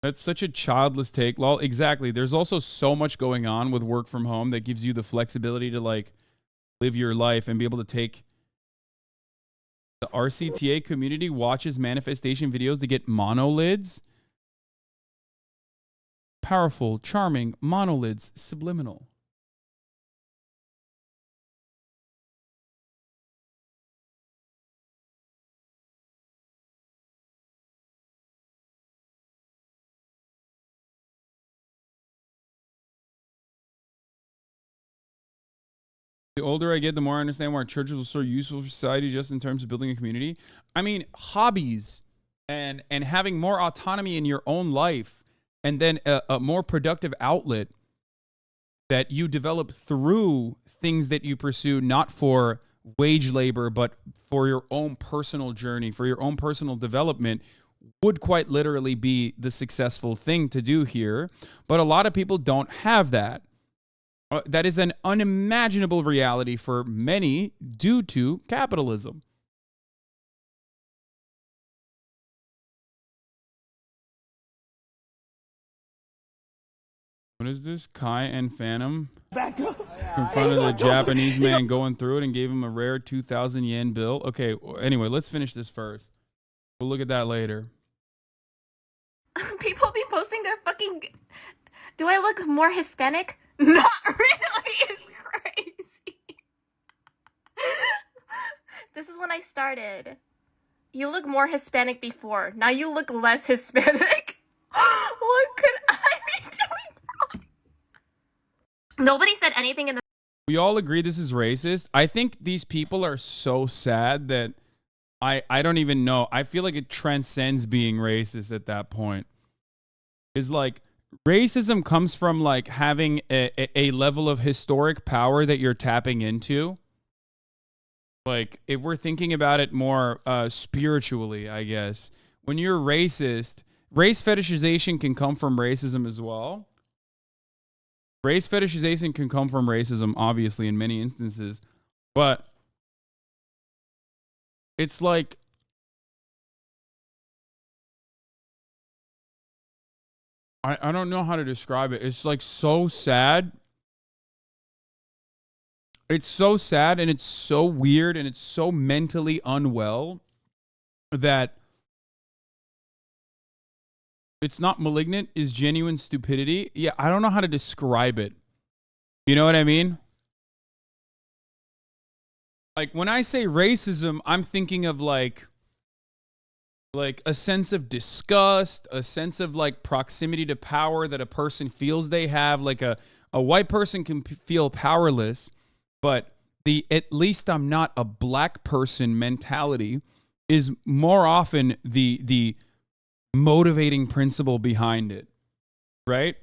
That's such a childless take. Lol, exactly. There's also so much going on with work from home that gives you the flexibility to like live your life and be able to take. The RCTA community watches manifestation videos to get monolids. Powerful, charming, monolids, subliminal. The older I get, the more I understand why churches are so useful for society just in terms of building a community. I mean, hobbies and having more autonomy in your own life, and then a more productive outlet that you develop through things that you pursue, not for wage labor, but for your own personal journey, for your own personal development, would quite literally be the successful thing to do here. But a lot of people don't have that. That is an unimaginable reality for many due to capitalism. What is this? Kai and Phantom confronted a Japanese man going through it and gave him a rare 2,000 yen bill. Okay, anyway, let's finish this first. We'll look at that later. People be posting their fucking... Do I look more Hispanic? Not really. It's crazy. This is when I started. You look more Hispanic before. Now you look less Hispanic. What could I be doing wrong? Nobody said anything in the... We all agree this is racist. I think these people are so sad that I don't even know. I feel like it transcends being racist at that point. It's like... Racism comes from like having a level of historic power that you're tapping into. Like if we're thinking about it more spiritually, I guess, when you're racist, race fetishization can come from racism as well. Race fetishization can come from racism, obviously, in many instances, but it's like, I don't know how to describe it. It's like so sad. It's so sad and it's so weird and it's so mentally unwell that it's not malignant, is genuine stupidity. Yeah, I don't know how to describe it. You know what I mean? Like when I say racism, I'm thinking of like a sense of disgust, a sense of like proximity to power that a person feels they have. Like a white person can feel powerless, but the at least I'm not a black person mentality is more often the motivating principle behind it, right?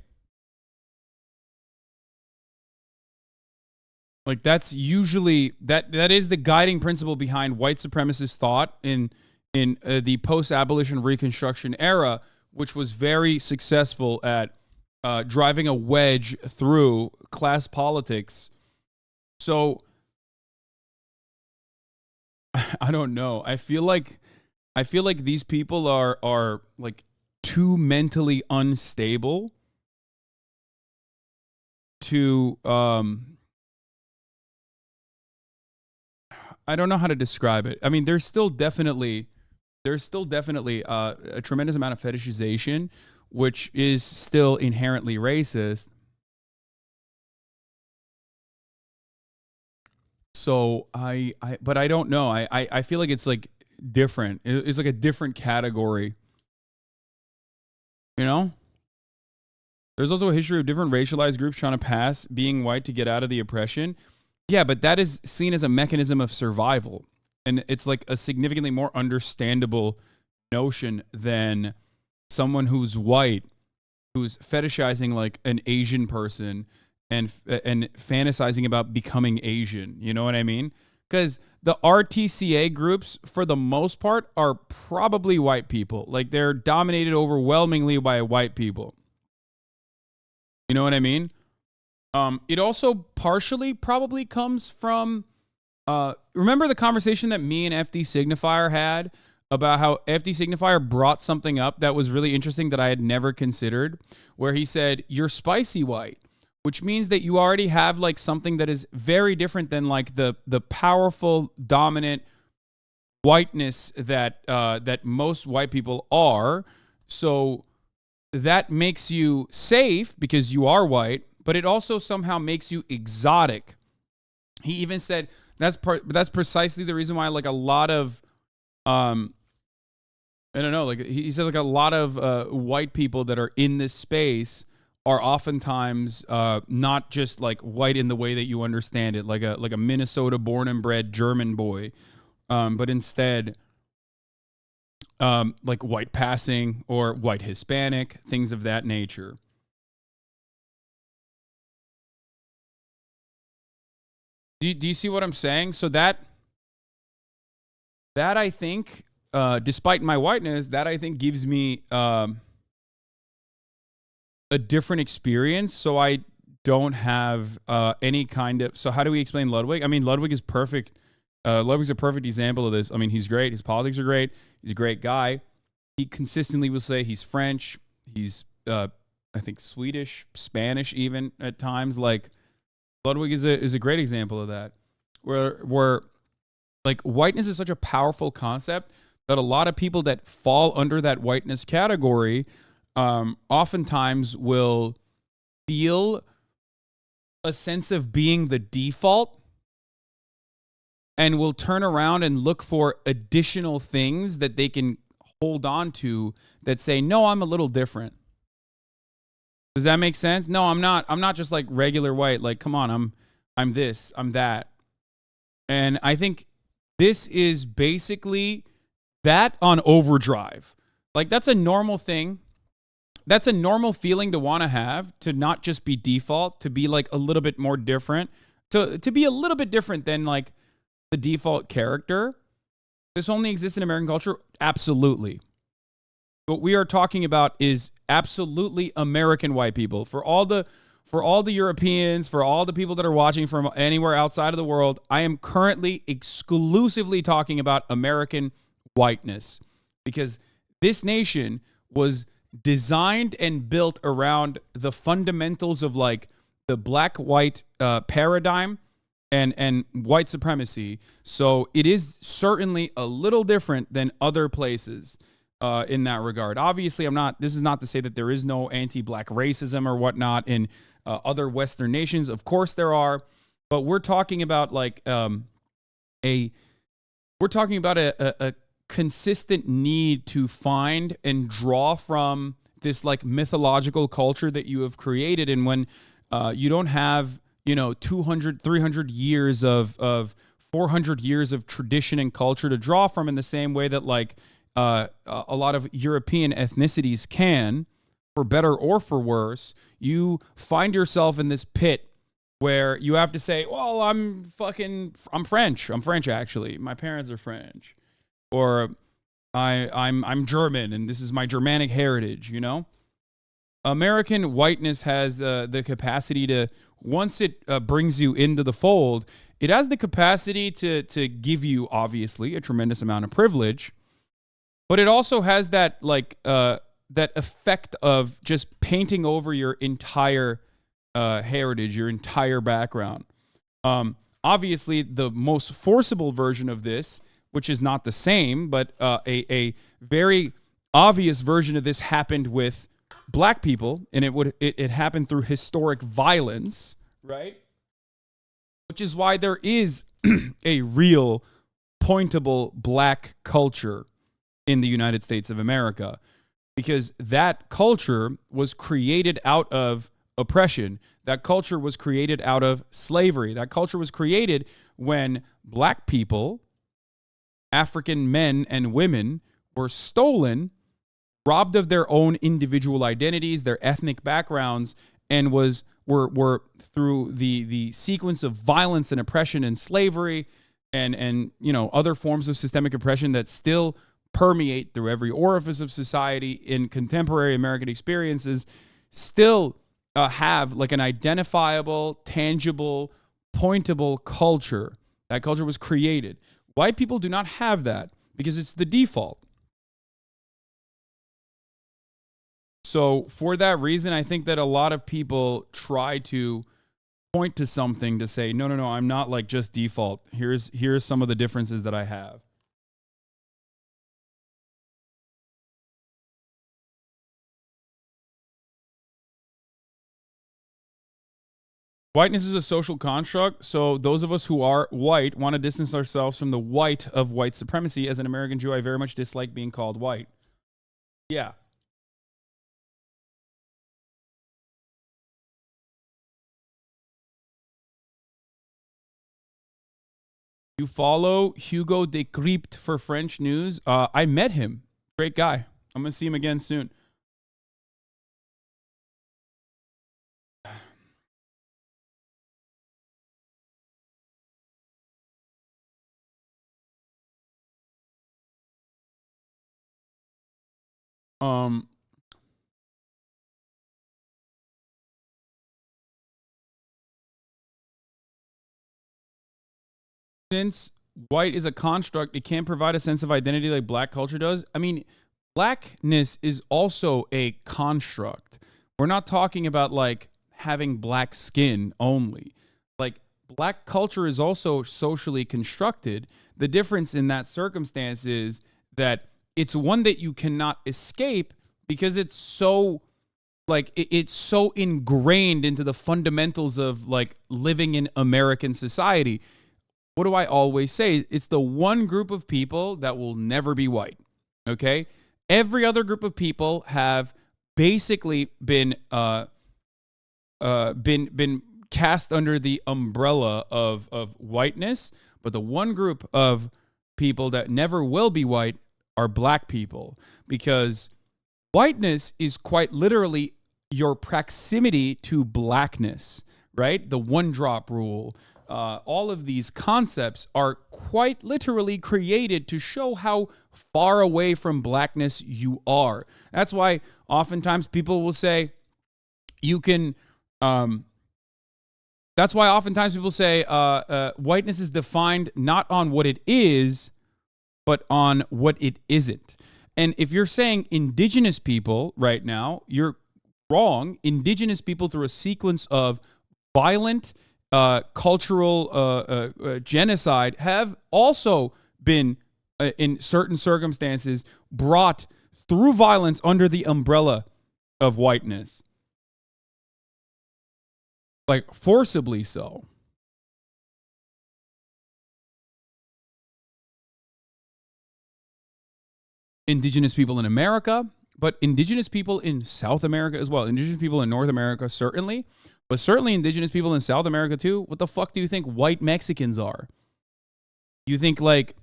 Like that's usually that is the guiding principle behind white supremacist thought in the post-abolition Reconstruction era, which was very successful at driving a wedge through class politics. So I don't know. I feel like these people are like too mentally unstable to I don't know how to describe it. I mean, there's still definitely a tremendous amount of fetishization, which is still inherently racist. So but I don't know. I feel like it's like different. It's like a different category. You know? There's also a history of different racialized groups trying to pass being white to get out of the oppression. Yeah, but that is seen as a mechanism of survival. And it's like a significantly more understandable notion than someone who's white, who's fetishizing like an Asian person and fantasizing about becoming Asian. You know what I mean? Because the RTCA groups, for the most part, are probably white people. Like they're dominated overwhelmingly by white people. You know what I mean? It also partially probably comes from, remember the conversation that me and FD Signifier had about how FD Signifier brought something up that was really interesting that I had never considered, where he said, you're spicy white, which means that you already have like something that is very different than like the powerful, dominant whiteness that that most white people are. So that makes you safe because you are white, but it also somehow makes you exotic. He even said that's precisely the reason why like a lot of I don't know, like he said like a lot of white people that are in this space are oftentimes not just like white in the way that you understand it, like a Minnesota born and bred German boy, but instead like white passing or white Hispanic, things of that nature. Do you see what I'm saying? So that I think, despite my whiteness, that I think gives me a different experience. So I don't have any kind of. So how do we explain Ludwig? I mean, Ludwig is perfect. Ludwig's a perfect example of this. I mean, he's great. His politics are great. He's a great guy. He consistently will say he's French. He's, I think, Swedish, Spanish, even at times. Like Ludwig is a great example of that, where like whiteness is such a powerful concept that a lot of people that fall under that whiteness category oftentimes will feel a sense of being the default and will turn around and look for additional things that they can hold on to that say, no, I'm a little different. Does that make sense? No, I'm not. I'm not just like regular white. Like, come on, I'm this, I'm that. And I think this is basically that on overdrive. Like, that's a normal thing. That's a normal feeling to want to have, to not just be default, to be like a little bit more different, to be a little bit different than like the default character. This only exists in American culture? Absolutely. What we are talking about is absolutely American white people. For all the Europeans, for all the people that are watching from anywhere outside of the world, I am currently exclusively talking about American whiteness, because this nation was designed and built around the fundamentals of like the black-white paradigm and white supremacy. So it is certainly a little different than other places in that regard. Obviously, this is not to say that there is no anti-black racism or whatnot in other Western nations. Of course there are, but we're talking about like a consistent need to find and draw from this like mythological culture that you have created. And when you don't have, 200, 300 years of 400 years of tradition and culture to draw from in the same way that like a lot of European ethnicities can, for better or for worse, you find yourself in this pit where you have to say, well, I'm French. I'm French, actually. My parents are French. Or I'm German, and this is my Germanic heritage, you know? American whiteness has the capacity to, once it brings you into the fold, it has the capacity to give you, obviously, a tremendous amount of privilege, but it also has that, that effect of just painting over your entire heritage, your entire background. Obviously, the most forcible version of this, which is not the same, but a very obvious version of this happened with black people, and it happened through historic violence, right? Which is why there is a real pointable black culture in the United States of America, because that culture was created out of oppression. That culture was created out of slavery. That culture was created when black people, African men and women, were stolen, robbed of their own individual identities, their ethnic backgrounds, and were through the sequence of violence and oppression and slavery and you know, other forms of systemic oppression that still permeate through every orifice of society in contemporary American experiences, still have like an identifiable, tangible, pointable culture. That culture was created. White people do not have that because it's the default. So for that reason, I think that a lot of people try to point to something to say, no, I'm not like just default. Here's some of the differences that I have. Whiteness is a social construct, so those of us who are white want to distance ourselves from the white of white supremacy. As an American Jew, I very much dislike being called white. Yeah. You follow Hugo de Crypte for French news? I met him. Great guy. I'm going to see him again soon. Since white is a construct, it can't provide a sense of identity like black culture does. I mean, blackness is also a construct. We're not talking about like having black skin only. Like, black culture is also socially constructed. The difference in that circumstance is that it's one that you cannot escape because it's so like it's so ingrained into the fundamentals of like living in American society. What do I always say? It's the one group of people that will never be white. Okay? Every other group of people have basically been cast under the umbrella of whiteness, but the one group of people that never will be white are black people, because whiteness is quite literally your proximity to blackness, right? The one drop rule. All of these concepts are quite literally created to show how far away from blackness you are. That's why oftentimes people will say you can. That's why oftentimes people say whiteness is defined not on what it is, but on what it isn't. And if you're saying indigenous people right now, you're wrong. Indigenous people, through a sequence of violent cultural genocide, have also been, in certain circumstances, brought through violence under the umbrella of whiteness. Like, forcibly so. Indigenous people in America, but indigenous people in South America as well. Indigenous people in North America, certainly. But certainly indigenous people in South America too. What the fuck do you think white Mexicans are? You think like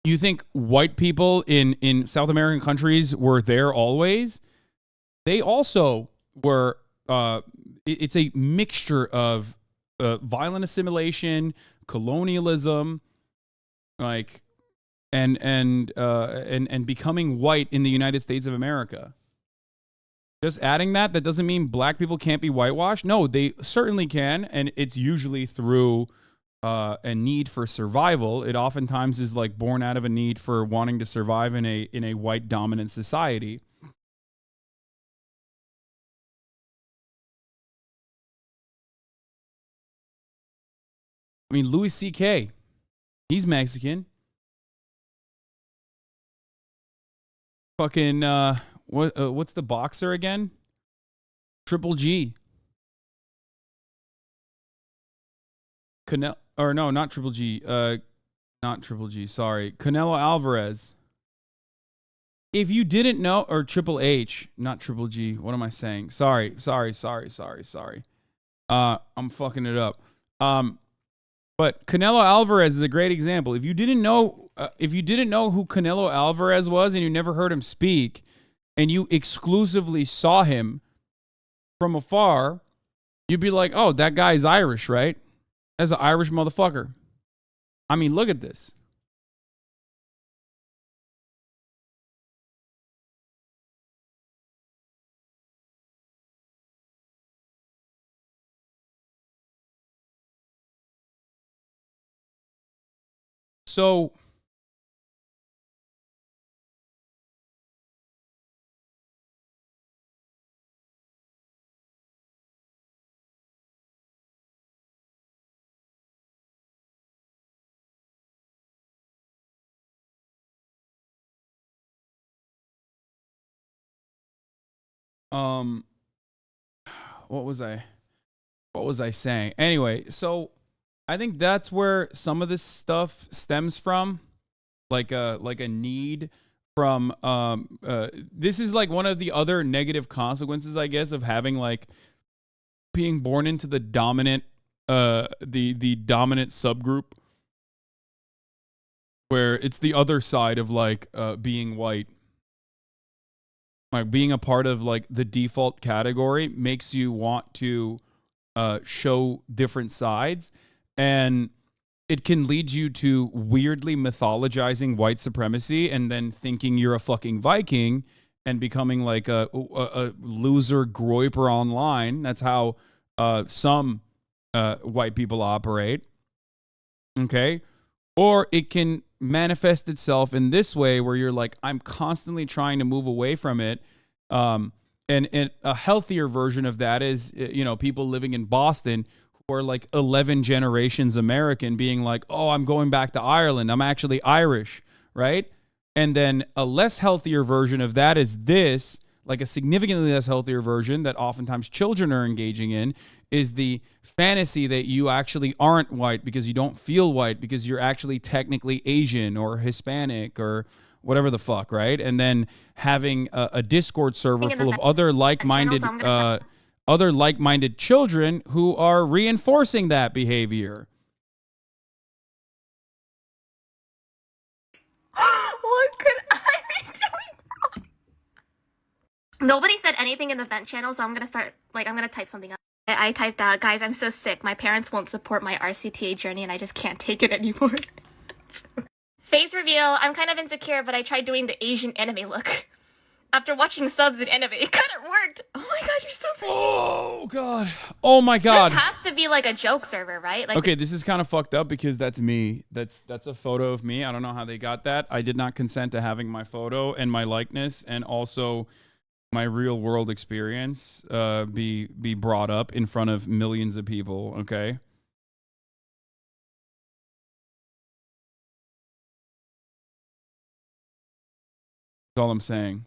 You think white people in South American countries were there always? They also were. It's a mixture of violent assimilation, colonialism, like, and becoming white in the United States of America. Just adding that doesn't mean black people can't be whitewashed. No, they certainly can, and it's usually through a need for survival. It oftentimes is like born out of a need for wanting to survive in a white dominant society. I mean, Louis C.K., he's Mexican. Fucking what's the boxer again? Triple G. Or no, not Triple G. Not Triple G. Sorry, Canelo Alvarez. If you didn't know, or Triple H, not Triple G. What am I saying? Sorry. I'm fucking it up. But Canelo Alvarez is a great example. If you didn't know who Canelo Alvarez was and you never heard him speak, and you exclusively saw him from afar, you'd be like, "Oh, that guy's Irish, right? That's an Irish motherfucker." I mean, look at this. So what was I saying? Anyway, so I think that's where some of this stuff stems from, like a need from this is like one of the other negative consequences, I guess, of having like being born into the dominant the dominant subgroup, where it's the other side of like being white. Like being a part of like the default category makes you want to show different sides, and it can lead you to weirdly mythologizing white supremacy and then thinking you're a fucking Viking and becoming like a loser groiper online. That's how some white people operate. Okay? Or it can manifest itself in this way where you're like, I'm constantly trying to move away from it. And a healthier version of that is, people living in Boston who are like 11 generations American being like, oh, I'm going back to Ireland. I'm actually Irish, right? And then a less healthier version of that is this, like a significantly less healthier version that oftentimes children are engaging in, is the fantasy that you actually aren't white because you don't feel white because you're actually technically Asian or Hispanic or whatever the fuck, right? And then having a Discord server full of other like-minded children who are reinforcing that behavior. What could I be doing wrong? Nobody said anything in the vent channel, so I'm gonna type something up. I typed out, guys, I'm so sick. My parents won't support my RCTA journey and I just can't take it anymore. Face reveal, I'm kind of insecure, but I tried doing the Asian anime look. After watching subs in anime, it kind of worked. Oh my god, you're so pretty. Oh god. Oh my god. This has to be like a joke server, right? Like, okay, this is kind of fucked up because that's me. That's a photo of me. I don't know how they got that. I did not consent to having my photo and my likeness and also my real world experience be brought up in front of millions of people, okay? That's all I'm saying.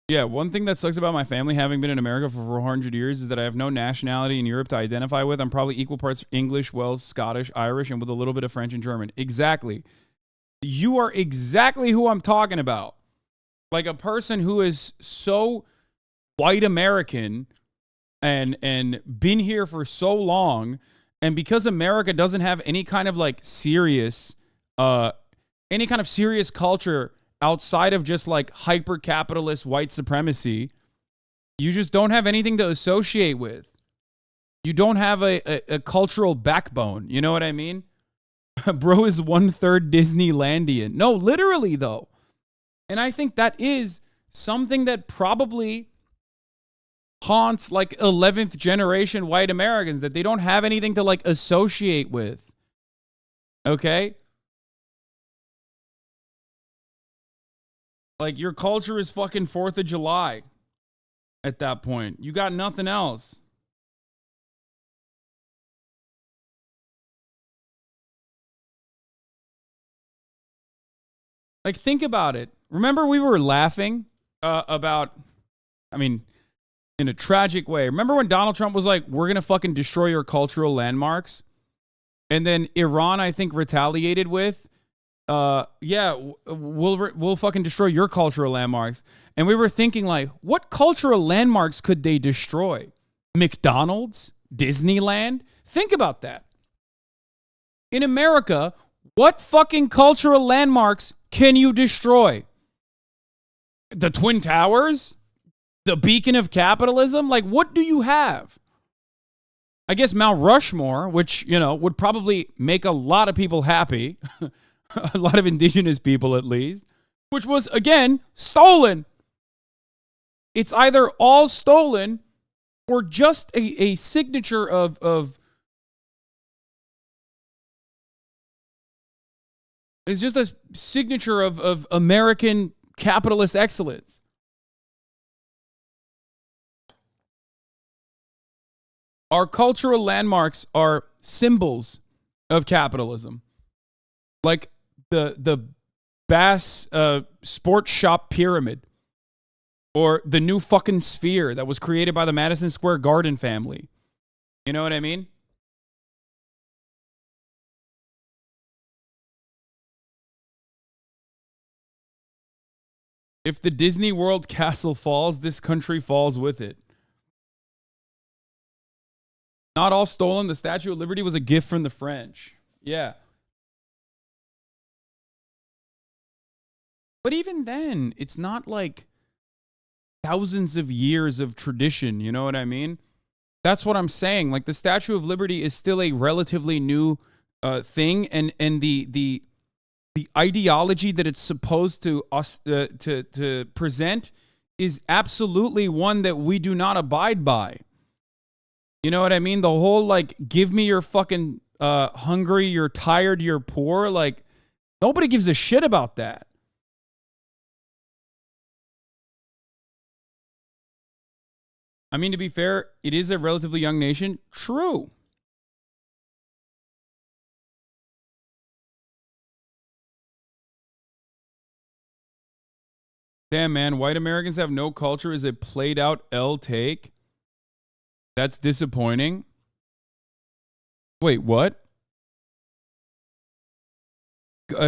Yeah, one thing that sucks about my family having been in America for 400 years is that I have no nationality in Europe to identify with. I'm probably equal parts English, Welsh, Scottish, Irish, and with a little bit of French and German. Exactly. You are exactly who I'm talking about. Like a person who is so white American and been here for so long, and because America doesn't have any kind of like serious culture outside of just like hyper capitalist white supremacy, you just don't have anything to associate with. You don't have a cultural backbone. You know what I mean? Bro is 1/3 Disneylandian. No, literally though. And I think that is something that probably haunts like 11th generation white Americans, that they don't have anything to like associate with. Okay? Like your culture is fucking 4th of July at that point. You got nothing else. Like, think about it. Remember we were laughing about, I mean, in a tragic way. Remember when Donald Trump was like, we're going to fucking destroy your cultural landmarks? And then Iran, I think, retaliated with, we'll fucking destroy your cultural landmarks. And we were thinking like, what cultural landmarks could they destroy? McDonald's? Disneyland? Think about that. In America, what fucking cultural landmarks can you destroy? The Twin Towers? The beacon of capitalism? Like, what do you have? I guess Mount Rushmore, which, you know, would probably make a lot of people happy. A lot of indigenous people, at least. Which was, again, stolen. It's either all stolen or just a signature of it's just a signature of American capitalist excellence. Our cultural landmarks are symbols of capitalism. Like the Bass Sports Shop Pyramid. Or the new fucking sphere that was created by the Madison Square Garden family. You know what I mean? If the Disney World castle falls, this country falls with it. Not all stolen. The Statue of Liberty was a gift from the French. Yeah. But even then, it's not like thousands of years of tradition. You know what I mean? That's what I'm saying. Like, the Statue of Liberty is still a relatively new thing, and the ideology that it's supposed to us to present is absolutely one that we do not abide by. You know what I mean? The whole, like, give me your fucking hungry, you're tired, you're poor. Like, nobody gives a shit about that. I mean, to be fair, it is a relatively young nation. True. Damn, man. White Americans have no culture is a played out L take. That's disappointing. Wait, what?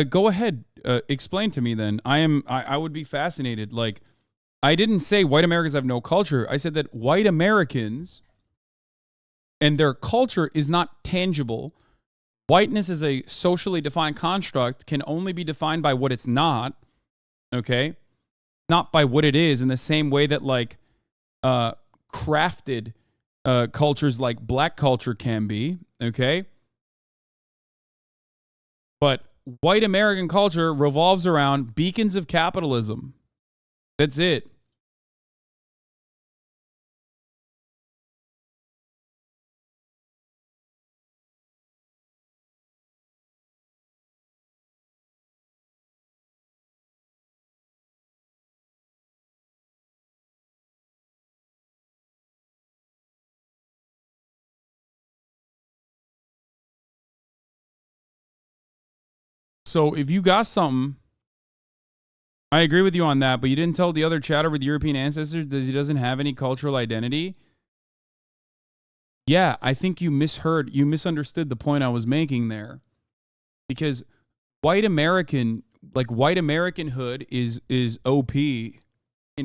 Go ahead. Explain to me then. I would be fascinated. Like, I didn't say white Americans have no culture. I said that white Americans and their culture is not tangible. Whiteness is a socially defined construct, can only be defined by what it's not, okay? Not by what it is, in the same way that, like, crafted cultures like black culture can be, okay? But white American culture revolves around beacons of capitalism. That's it. So if you got something, I agree with you on that, but you didn't tell the other chatter with European ancestors that he doesn't have any cultural identity. Yeah, I think you misunderstood the point I was making there. Because white Americanhood is OP in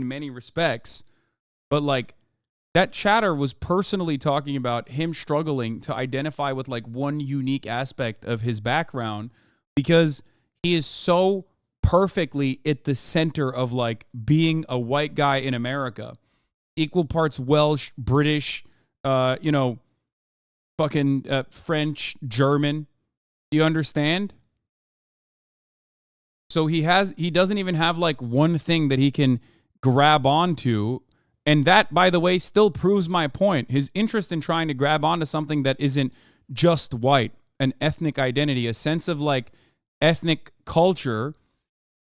many respects, But like that chatter was personally talking about him struggling to identify with like one unique aspect of his background because he is so perfectly at the center of like being a white guy in America. Equal parts Welsh, British, fucking French, German. You understand? So he doesn't even have like one thing that he can grab onto. And that, by the way, still proves my point. His interest in trying to grab onto something that isn't just white, an ethnic identity, a sense of like ethnic culture,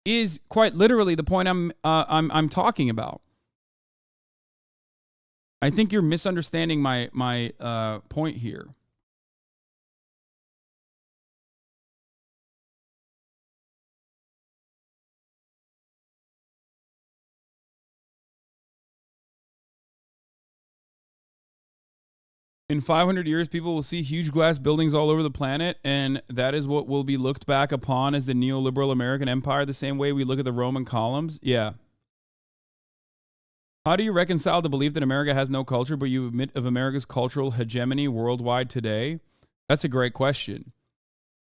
is quite literally the point I'm talking about. I think you're misunderstanding my point here. In 500 years, people will see huge glass buildings all over the planet, and that is what will be looked back upon as the neoliberal American empire, the same way we look at the Roman columns. Yeah. How do you reconcile the belief that America has no culture, but you admit of America's cultural hegemony worldwide today? That's a great question.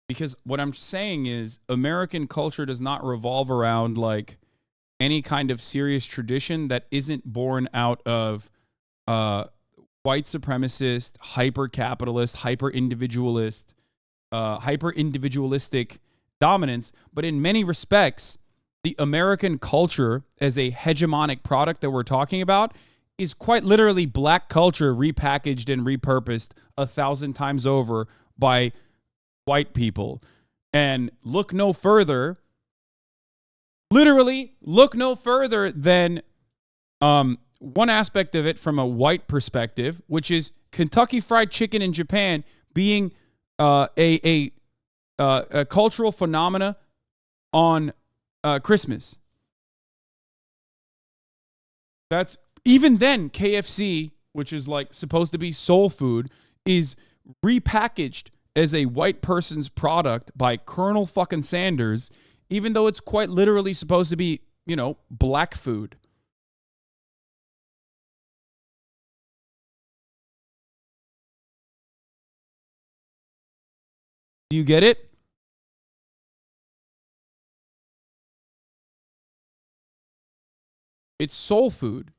Because what I'm saying is American culture does not revolve around like any kind of serious tradition that isn't born out of white supremacist, hyper-capitalist, hyper-individualistic dominance. But in many respects, the American culture as a hegemonic product that we're talking about is quite literally black culture repackaged and repurposed 1,000 times over by white people. And look no further, literally look no further than one aspect of it from a white perspective, which is Kentucky Fried Chicken in Japan being a cultural phenomena on Christmas. That's even then KFC, which is like supposed to be soul food, is repackaged as a white person's product by Colonel fucking Sanders, even though it's quite literally supposed to be, black food. Do you get it? It's soul food,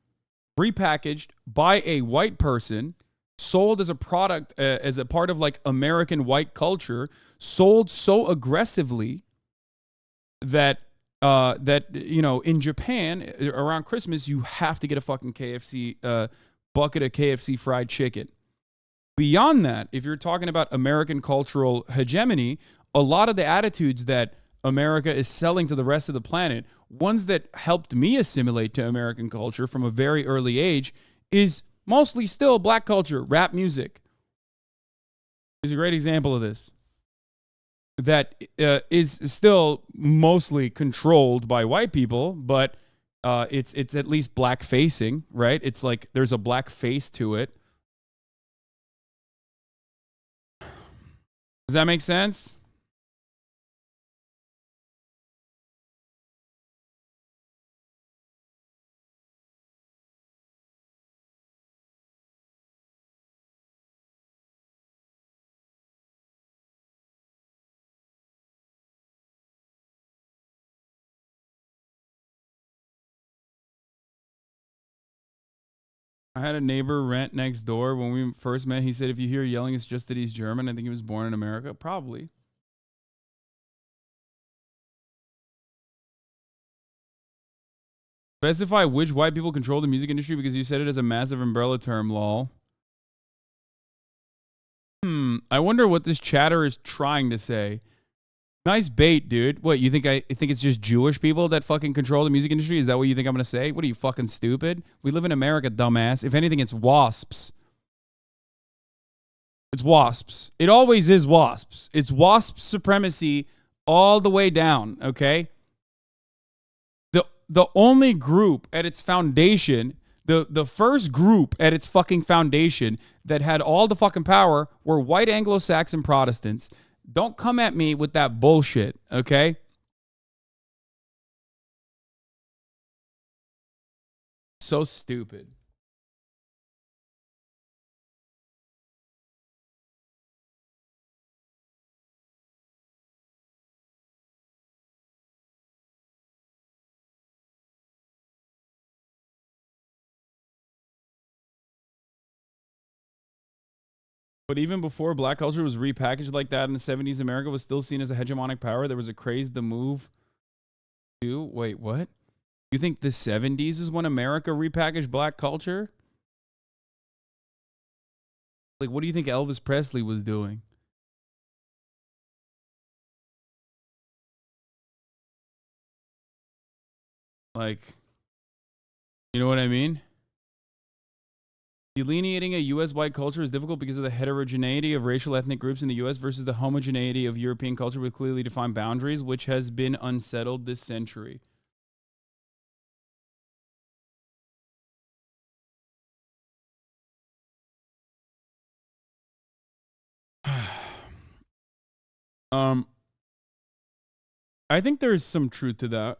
repackaged by a white person, sold as a product, as a part of like American white culture, sold so aggressively that in Japan around Christmas you have to get a fucking KFC bucket of KFC fried chicken. Beyond that, if you're talking about American cultural hegemony, a lot of the attitudes that America is selling to the rest of the planet, ones that helped me assimilate to American culture from a very early age, is mostly still black culture. Rap music is a great example of this. That is still mostly controlled by white people, but it's at least black facing, right? It's like there's a black face to it. Does that make sense? I had a neighbor rent next door. When we first met, he said, if you hear yelling, it's just that he's German. I think he was born in America. Probably. Specify which white people control the music industry because you said it as a massive umbrella term, lol. I wonder what this chatter is trying to say. Nice bait, dude. What, you think I think it's just Jewish people that fucking control the music industry? Is that what you think I'm going to say? What are you, fucking stupid? We live in America, dumbass. If anything, it's wasps. It's wasps. It always is wasps. It's wasp supremacy all the way down, okay? The only group at its foundation, the first group at its fucking foundation that had all the fucking power were white Anglo-Saxon Protestants. Don't come at me with that bullshit, okay? So stupid. But even before black culture was repackaged like that in the 70s, America was still seen as a hegemonic power. There was a craze to move to. Wait, what? You think the 70s is when America repackaged black culture? Like, what do you think Elvis Presley was doing? Like, you know what I mean? Delineating a U.S. white culture is difficult because of the heterogeneity of racial ethnic groups in the U.S. versus the homogeneity of European culture with clearly defined boundaries, which has been unsettled this century. I think there is some truth to that.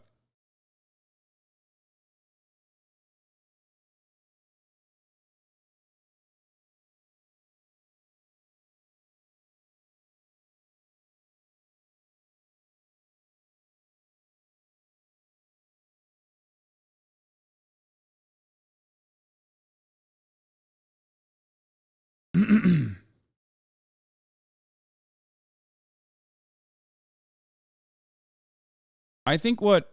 I think what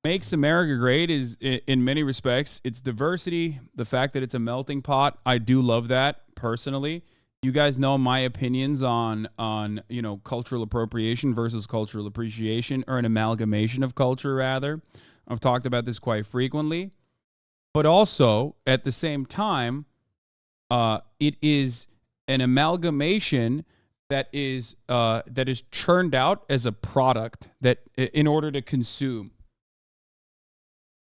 makes America great is, in many respects, its diversity, the fact that it's a melting pot. I do love that personally. You guys know my opinions on cultural appropriation versus cultural appreciation, or an amalgamation of culture, rather. I've talked about this quite frequently. But also, at the same time, it is an amalgamation that is churned out as a product that in order to consume.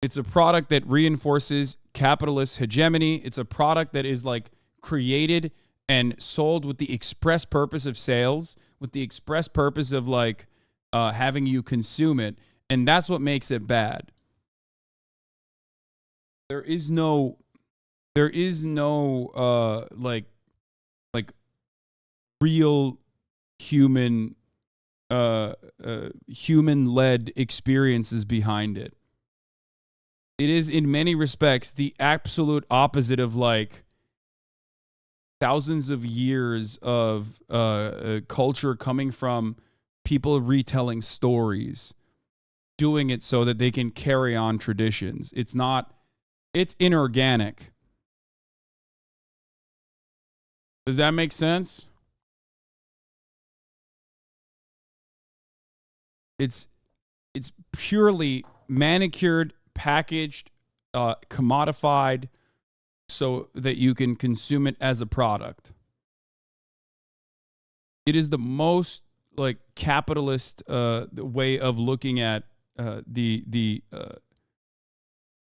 It's a product that reinforces capitalist hegemony. It's a product that is like created and sold with the express purpose of sales, with the express purpose of like having you consume it, and that's what makes it bad. There is no like real human human-led experiences behind it. It is in many respects the absolute opposite of like thousands of years of culture coming from people retelling stories, doing it so that they can carry on traditions. It's inorganic. Does that make sense? It's purely manicured, packaged, commodified, so that you can consume it as a product. It is the most like capitalist way of looking at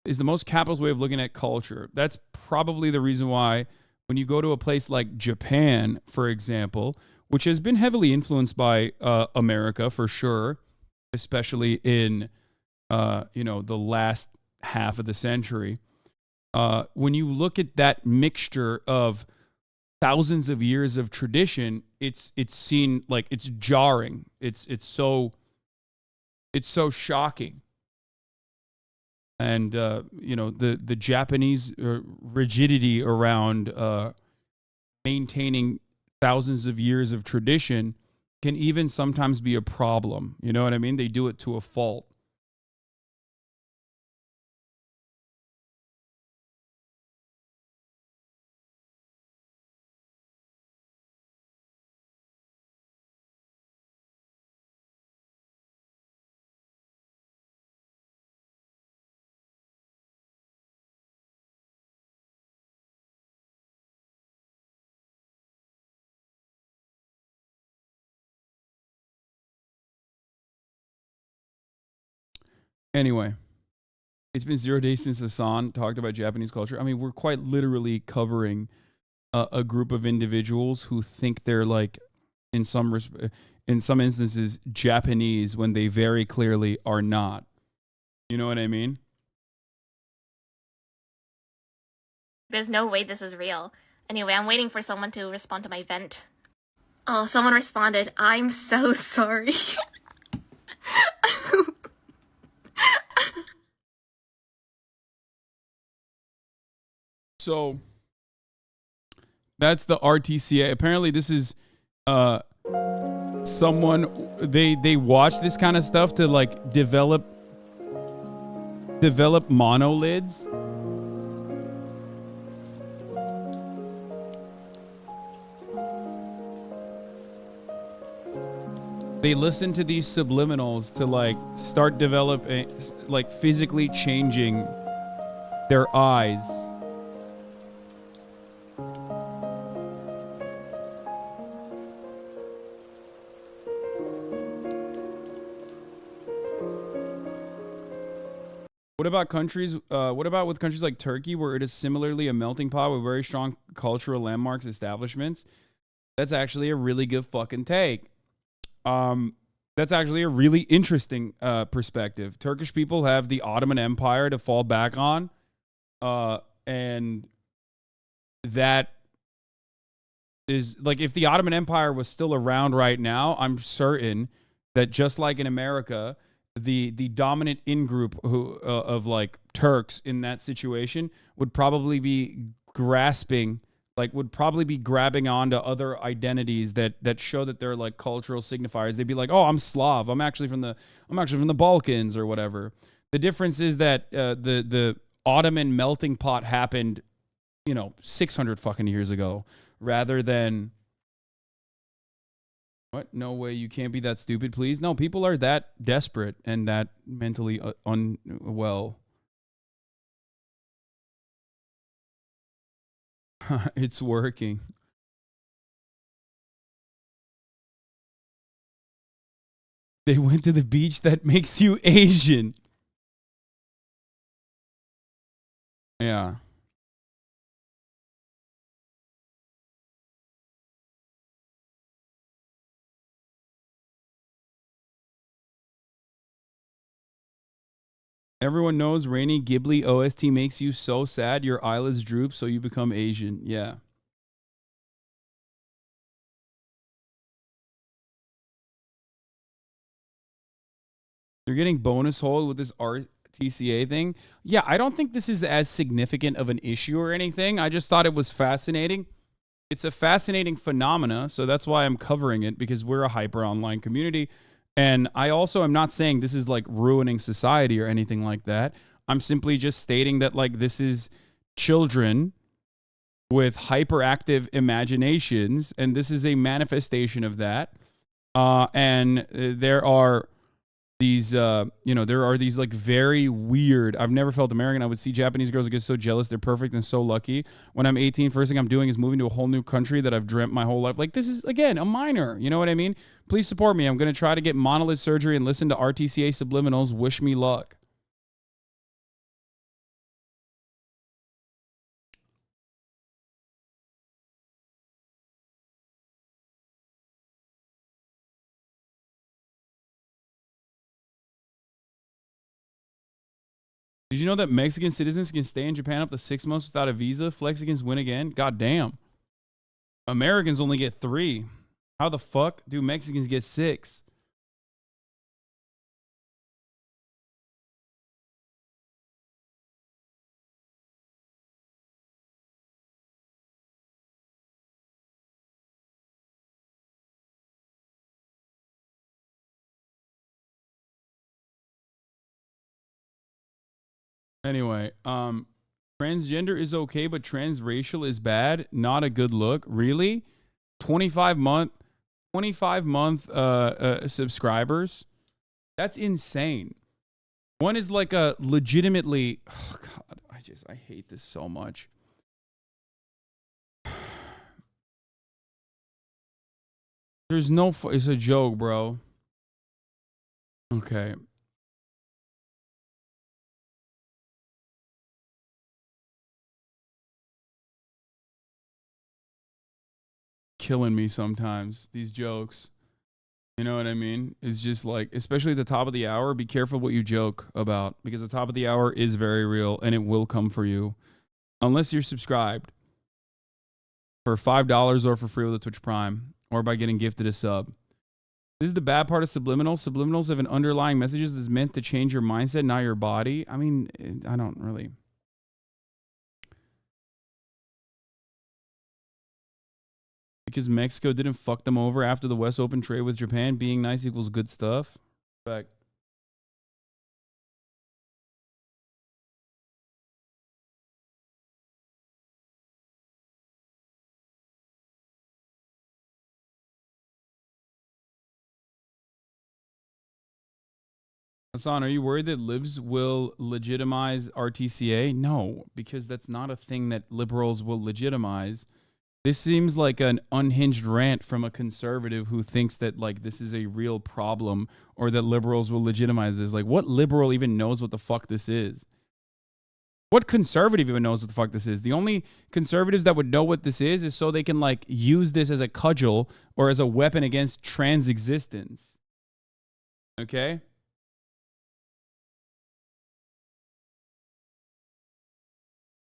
is the most capitalist way of looking at culture. That's probably the reason why when you go to a place like Japan, for example, which has been heavily influenced by America for sure, especially in the last half of the century. When you look at that mixture of thousands of years of tradition, it's seen like it's jarring. It's so shocking. And the Japanese rigidity around maintaining thousands of years of tradition can even sometimes be a problem. You know what I mean? They do it to a fault. Anyway, it's been 0 days since Hasan talked about Japanese culture. I mean, we're quite literally covering a group of individuals who think they're like, in some instances, Japanese when they very clearly are not. You know what I mean? There's no way this is real. Anyway, I'm waiting for someone to respond to my vent. Oh, someone responded, "I'm so sorry." So That's the RTCA. Apparently, this is someone they watch this kind of stuff to like develop monolids. They listen to these subliminals to like start developing, like physically changing their eyes. What about countries? What about with countries like Turkey, where it is similarly a melting pot with very strong cultural landmarks, establishments? That's actually a really good fucking take. That's actually a really interesting perspective. Turkish people have the Ottoman Empire to fall back on, and that is like if the Ottoman Empire was still around right now, I'm certain that just like in America, the dominant in-group who of like Turks in that situation would probably be grasping, like would probably be grabbing onto other identities that show that they're like cultural signifiers. They'd be like, "Oh, I'm Slav. I'm actually from the Balkans or whatever." The difference is that the Ottoman melting pot happened, 600 fucking years ago, rather than what? No way, you can't be that stupid, please. No, people are that desperate and that mentally unwell. It's working. They went to the beach that makes you Asian. Yeah. Everyone knows Rainy Ghibli OST makes you so sad your eyelids droop so you become Asian. Yeah. You're getting bonus hole with this RTCA thing. Yeah, I don't think this is as significant of an issue or anything. I just thought it was fascinating. It's a fascinating phenomena, so that's why I'm covering it, because we're a hyper online community. And I also am not saying this is like ruining society or anything like that. I'm simply just stating that like this is children with hyperactive imaginations, and this is a manifestation of that. And there are these, there are these like very weird, I've never felt American. I would see Japanese girls that get so jealous. They're perfect and so lucky. When I'm 18, first thing I'm doing is moving to a whole new country that I've dreamt my whole life. Like, this is, again, a minor. You know what I mean? Please support me. I'm going to try to get monolith surgery and listen to RTCA subliminals. Wish me luck. Did you know that Mexican citizens can stay in Japan up to 6 months without a visa? Flexicans win again? God damn. Americans only get 3. How the fuck do Mexicans get 6? Anyway, transgender is okay, but transracial is bad. Not a good look. Really? 25 month subscribers? That's insane. One is like a legitimately, oh God, I hate this so much. There's no, it's a joke, bro. Okay. Killing me sometimes, these jokes. You know what I mean? It's just like, especially at the top of the hour, be careful what you joke about, because the top of the hour is very real and it will come for you. Unless you're subscribed for $5 or for free with a Twitch Prime, or by getting gifted a sub. This is the bad part of subliminals. Subliminals have an underlying messages that's meant to change your mindset, not your body. I mean, I don't really. Because Mexico didn't fuck them over after the West opened trade with Japan. Being nice equals good stuff. Fact. Hasan, are you worried that libs will legitimize RTCA? No, because that's not a thing that liberals will legitimize. This seems like an unhinged rant from a conservative who thinks that like this is a real problem or that liberals will legitimize this. Like, what liberal even knows what the fuck this is? What conservative even knows what the fuck this is? The only conservatives that would know what this is so they can like use this as a cudgel or as a weapon against trans existence. Okay?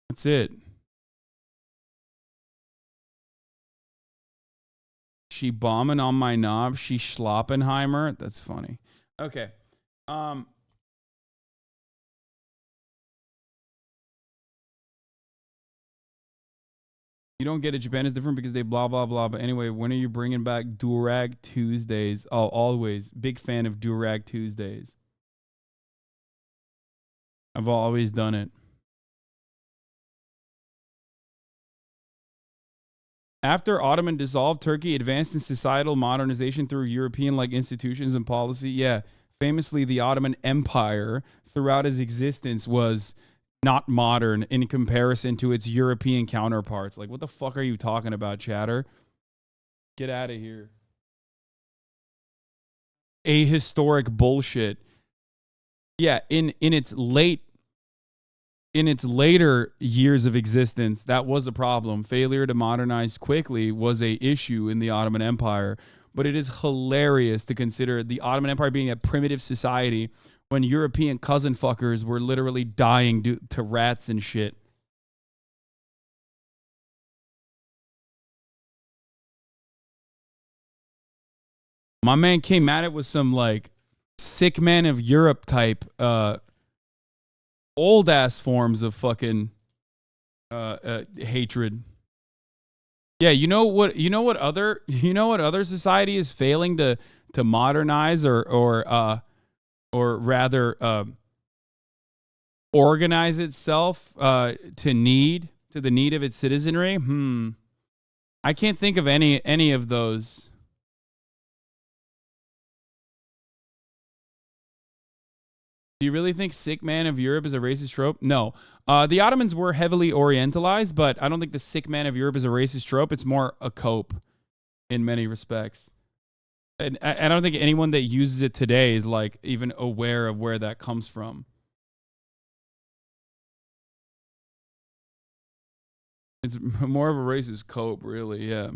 That's it. She bombing on my knob. She Schloppenheimer. That's funny. Okay. You don't get it. Japan is different because they blah, blah, blah. But anyway, when are you bringing back Durag Tuesdays? Oh, always. Big fan of Durag Tuesdays. I've always done it. After Ottoman dissolved, Turkey advanced in societal modernization through European-like institutions and policy. Yeah, famously, the Ottoman Empire, throughout its existence, was not modern in comparison to its European counterparts. Like, what the fuck are you talking about, chatter? Get out of here. Ahistoric bullshit. Yeah, in its later years of existence, that was a problem. Failure to modernize quickly was a issue in the Ottoman Empire. But it is hilarious to consider the Ottoman Empire being a primitive society when European cousin fuckers were literally dying to rats and shit. My man came at it with some like sick man of Europe type old ass forms of fucking hatred. Yeah, you know what other society is failing to modernize or rather organize itself to the need of its citizenry? I can't think of any of those. Do you really think sick man of Europe is a racist trope? No. The Ottomans were heavily orientalized, but I don't think the sick man of Europe is a racist trope. It's more a cope in many respects. And I don't think anyone that uses it today is like even aware of where that comes from. It's more of a racist cope, really, yeah.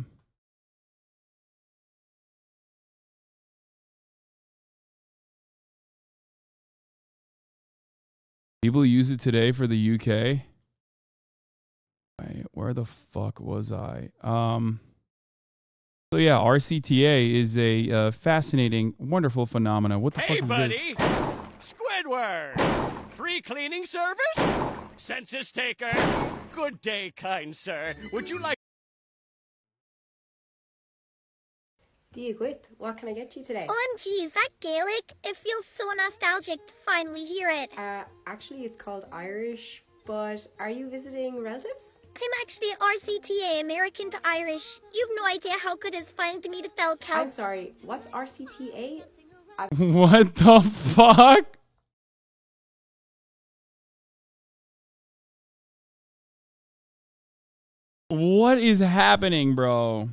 People use it today for the UK. Wait, where the fuck was I? So yeah, RCTA is a fascinating, wonderful phenomenon. What the fuck is buddy. this? Squidward! Free cleaning service? Census taker? Good day, kind sir. Would you like... Diogwit, what can I get you today? OMG, is that Gaelic? It feels so nostalgic to finally hear it. Actually, it's called Irish, but are you visiting relatives? I'm actually RCTA, American to Irish. You've no idea how good it's finding to meet a fellow Celt. I'm sorry, what's RCTA? What the fuck? What is happening, bro?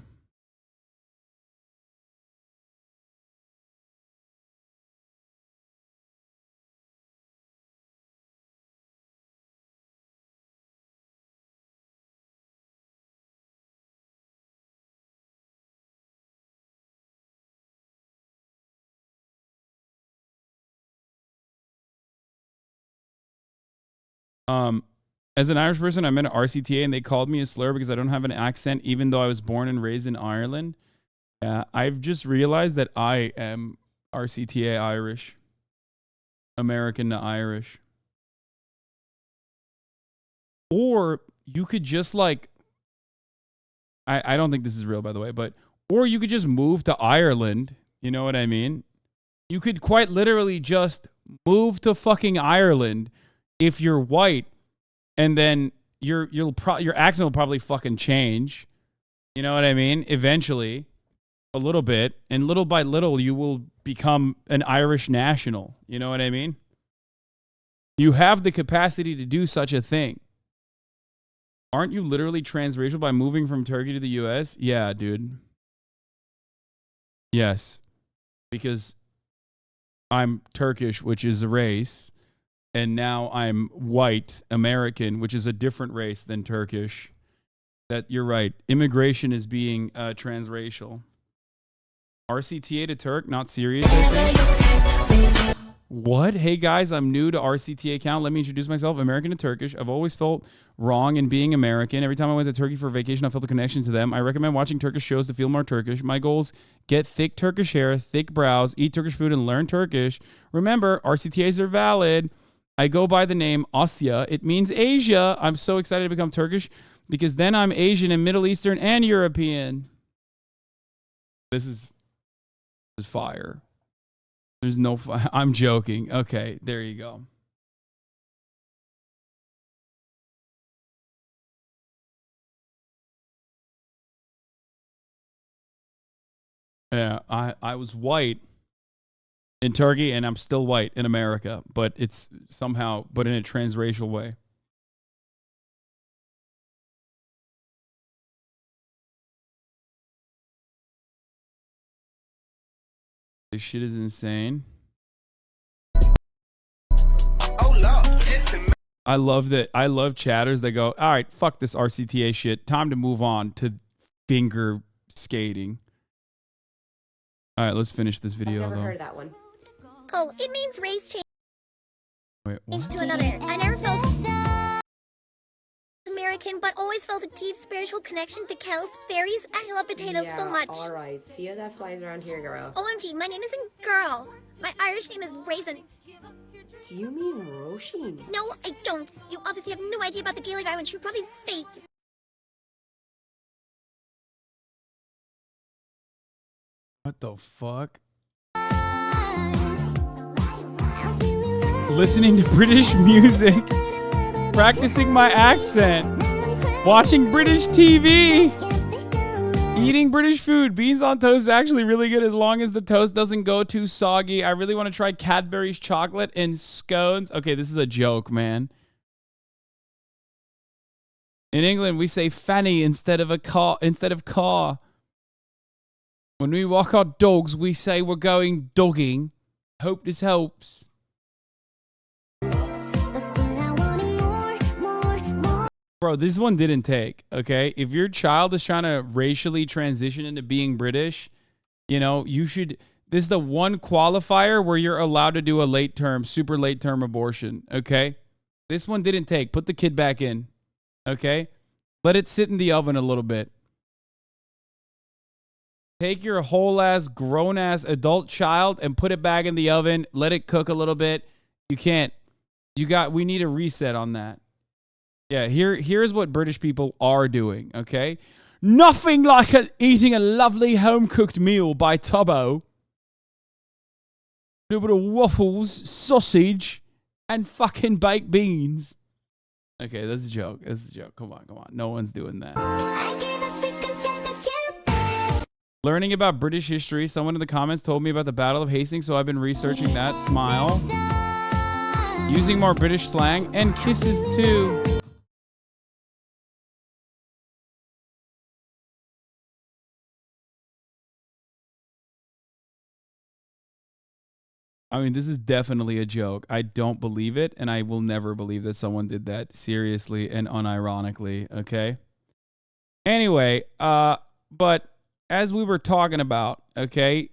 As an Irish person, I met an RCTA and they called me a slur because I don't have an accent, even though I was born and raised in Ireland. I've just realized that I am RCTA Irish. American to Irish. Or you could just like I don't think this is real, by the way, but, or you could just move to Ireland. You know what I mean? You could quite literally just move to fucking Ireland if you're white, and then your accent will probably fucking change. You know what I mean? Eventually, a little bit, and little by little, you will become an Irish national. You know what I mean? You have the capacity to do such a thing. Aren't you literally transracial by moving from Turkey to the U.S.? Yeah, dude. Yes. Because I'm Turkish, which is a race, and now I'm white American, which is a different race than Turkish. That you're right. Immigration is being transracial. RCTA to Turk, not serious, I think. What? Hey guys, I'm new to RCTA account. Let me introduce myself. American to Turkish. I've always felt wrong in being American. Every time I went to Turkey for vacation, I felt a connection to them. I recommend watching Turkish shows to feel more Turkish. My goals: get thick Turkish hair, thick brows, eat Turkish food, and learn Turkish. Remember, RCTAs are valid. I go by the name Asya. It means Asia. I'm so excited to become Turkish because then I'm Asian and Middle Eastern and European. This is fire. There's no I'm joking. Okay, there you go. Yeah, I was white in Turkey and I'm still white in America, but it's somehow, but in a transracial way. This shit is insane. I love that. I love chatters that go, all right, fuck this RCTA shit. Time to move on to finger skating. All right, let's finish this video. I've never heard that one. Oh, it means race change. Wait, what? To another. I never felt American, but always felt a deep spiritual connection to Celts, fairies, and I love potatoes so much. Alright, see how that flies around here, girl. OMG, my name isn't Girl. My Irish name is Raisin. Do you mean Roisin? No, I don't. You obviously have no idea about the Gaelic Irish. You're probably fake. What the fuck? Listening to British music, practicing my accent, watching British TV, eating British food. Beans on toast is actually really good as long as the toast doesn't go too soggy. I really want to try Cadbury's chocolate and scones. Okay, this is a joke, man. In England, we say fanny instead of car. When we walk our dogs, we say we're going dogging. Hope this helps. Bro, this one didn't take, okay? If your child is trying to racially transition into being British, you know, you should... This is the one qualifier where you're allowed to do a super late term abortion, okay? This one didn't take. Put the kid back in, okay? Let it sit in the oven a little bit. Take your whole-ass, grown-ass adult child and put it back in the oven. Let it cook a little bit. You can't. We need a reset on that. Yeah, here's what British people are doing, okay? Nothing like eating a lovely home-cooked meal by Tubbo. A little bit of waffles, sausage, and fucking baked beans. Okay, that's a joke. That's a joke. Come on. No one's doing that. Learning about British history. Someone in the comments told me about the Battle of Hastings, so I've been researching that. Smile. Using more British slang and kisses too. I mean, this is definitely a joke. I don't believe it, and I will never believe that someone did that seriously and unironically, okay? Anyway, but as we were talking about, okay,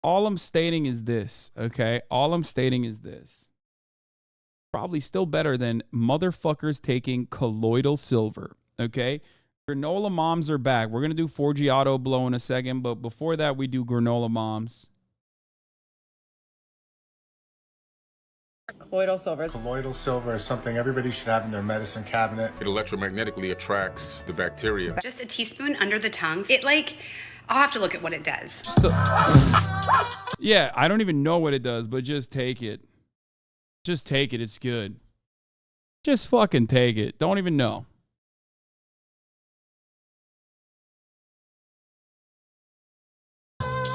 all I'm stating is this, okay? All I'm stating is this. Probably still better than motherfuckers taking colloidal silver, okay? Granola moms are back. We're going to do 4G auto blow in a second, but before that, we do granola moms. Colloidal silver. Colloidal silver is something everybody should have in their medicine cabinet. It electromagnetically attracts the bacteria. Just a teaspoon under the tongue. I'll have to look at what it does. Yeah, I don't even know what it does, but just take it. Just take it. It's good. Just fucking take it. Don't even know.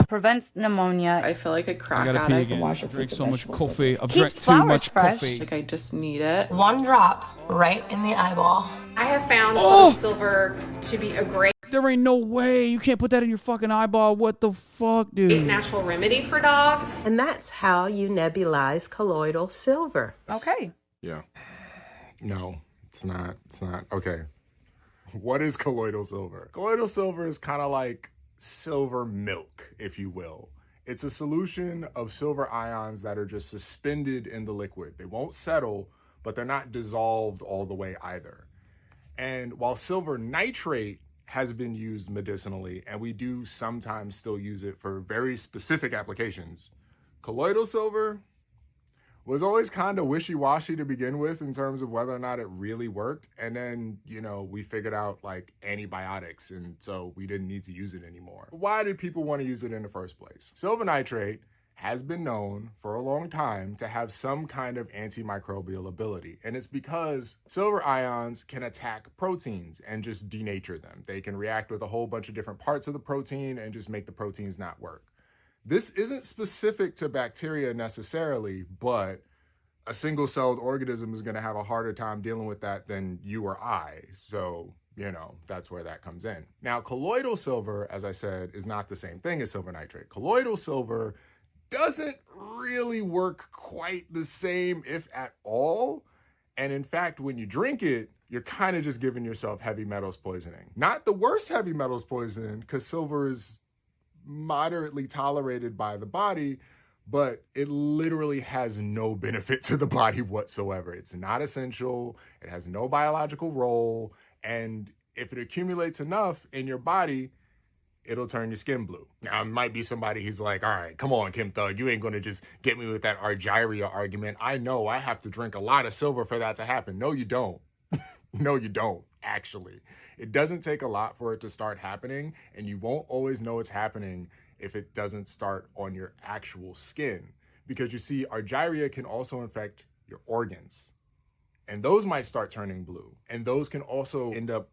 Prevents pneumonia. I feel like a crack I gotta pee again. Wash I your drink fruits so and much vegetables. coffee. I've Keeps drank too flowers much fresh. coffee. Like I just need it. One drop right in the eyeball. I have found silver to be a great There ain't no way. You can't put that in your fucking eyeball. What the fuck, dude? natural remedy for dogs. And that's how you nebulize colloidal silver. Okay. Yeah. No, it's not. It's not. Okay. What is colloidal silver? Colloidal silver is kind of like silver milk, if you will. It's a solution of silver ions that are just suspended in the liquid. They won't settle, but they're not dissolved all the way either. And while silver nitrate has been used medicinally, and we do sometimes still use it for very specific applications, colloidal silver was always kind of wishy-washy to begin with in terms of whether or not it really worked. And then, we figured out like antibiotics, and so we didn't need to use it anymore. Why did people want to use it in the first place? Silver nitrate has been known for a long time to have some kind of antimicrobial ability. And it's because silver ions can attack proteins and just denature them. They can react with a whole bunch of different parts of the protein and just make the proteins not work. This isn't specific to bacteria necessarily, but a single-celled organism is going to have a harder time dealing with that than you or I. So, that's where that comes in. Now, colloidal silver, as I said, is not the same thing as silver nitrate. Colloidal silver doesn't really work quite the same, if at all. And in fact, when you drink it, you're kind of just giving yourself heavy metals poisoning. Not the worst heavy metals poisoning, because silver is moderately tolerated by the body, but it literally has no benefit to the body whatsoever. It's not essential. It has no biological role. And if it accumulates enough in your body, it'll turn your skin blue. Now, it might be somebody who's like, all right, come on, Kim Thug, you ain't going to just get me with that argyria argument. I know I have to drink a lot of silver for that to happen. No, you don't. No, you don't, actually. It doesn't take a lot for it to start happening, and you won't always know it's happening if it doesn't start on your actual skin. Because you see, argyria can also infect your organs, and those might start turning blue. And those can also end up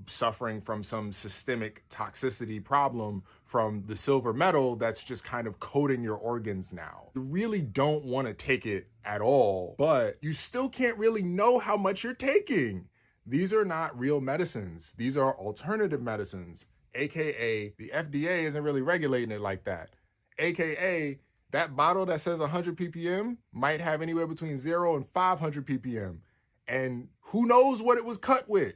suffering from some systemic toxicity problem from the silver metal that's just kind of coating your organs now. You really don't want to take it at all, but you still can't really know how much you're taking. These are not real medicines. These are alternative medicines, AKA the FDA isn't really regulating it like that. AKA that bottle that says 100 ppm might have anywhere between 0 and 500 ppm. And who knows what it was cut with?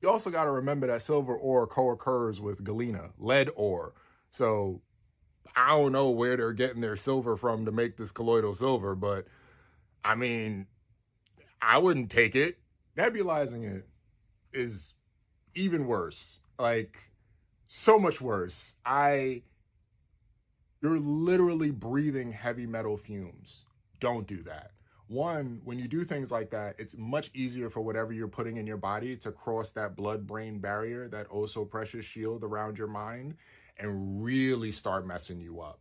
You also got to remember that silver ore co-occurs with galena, lead ore. So I don't know where they're getting their silver from to make this colloidal silver, but I mean, I wouldn't take it. Nebulizing it is even worse. Like, so much worse. You're literally breathing heavy metal fumes. Don't do that. One, when you do things like that, it's much easier for whatever you're putting in your body to cross that blood-brain barrier, that oh so precious shield around your mind, and really start messing you up.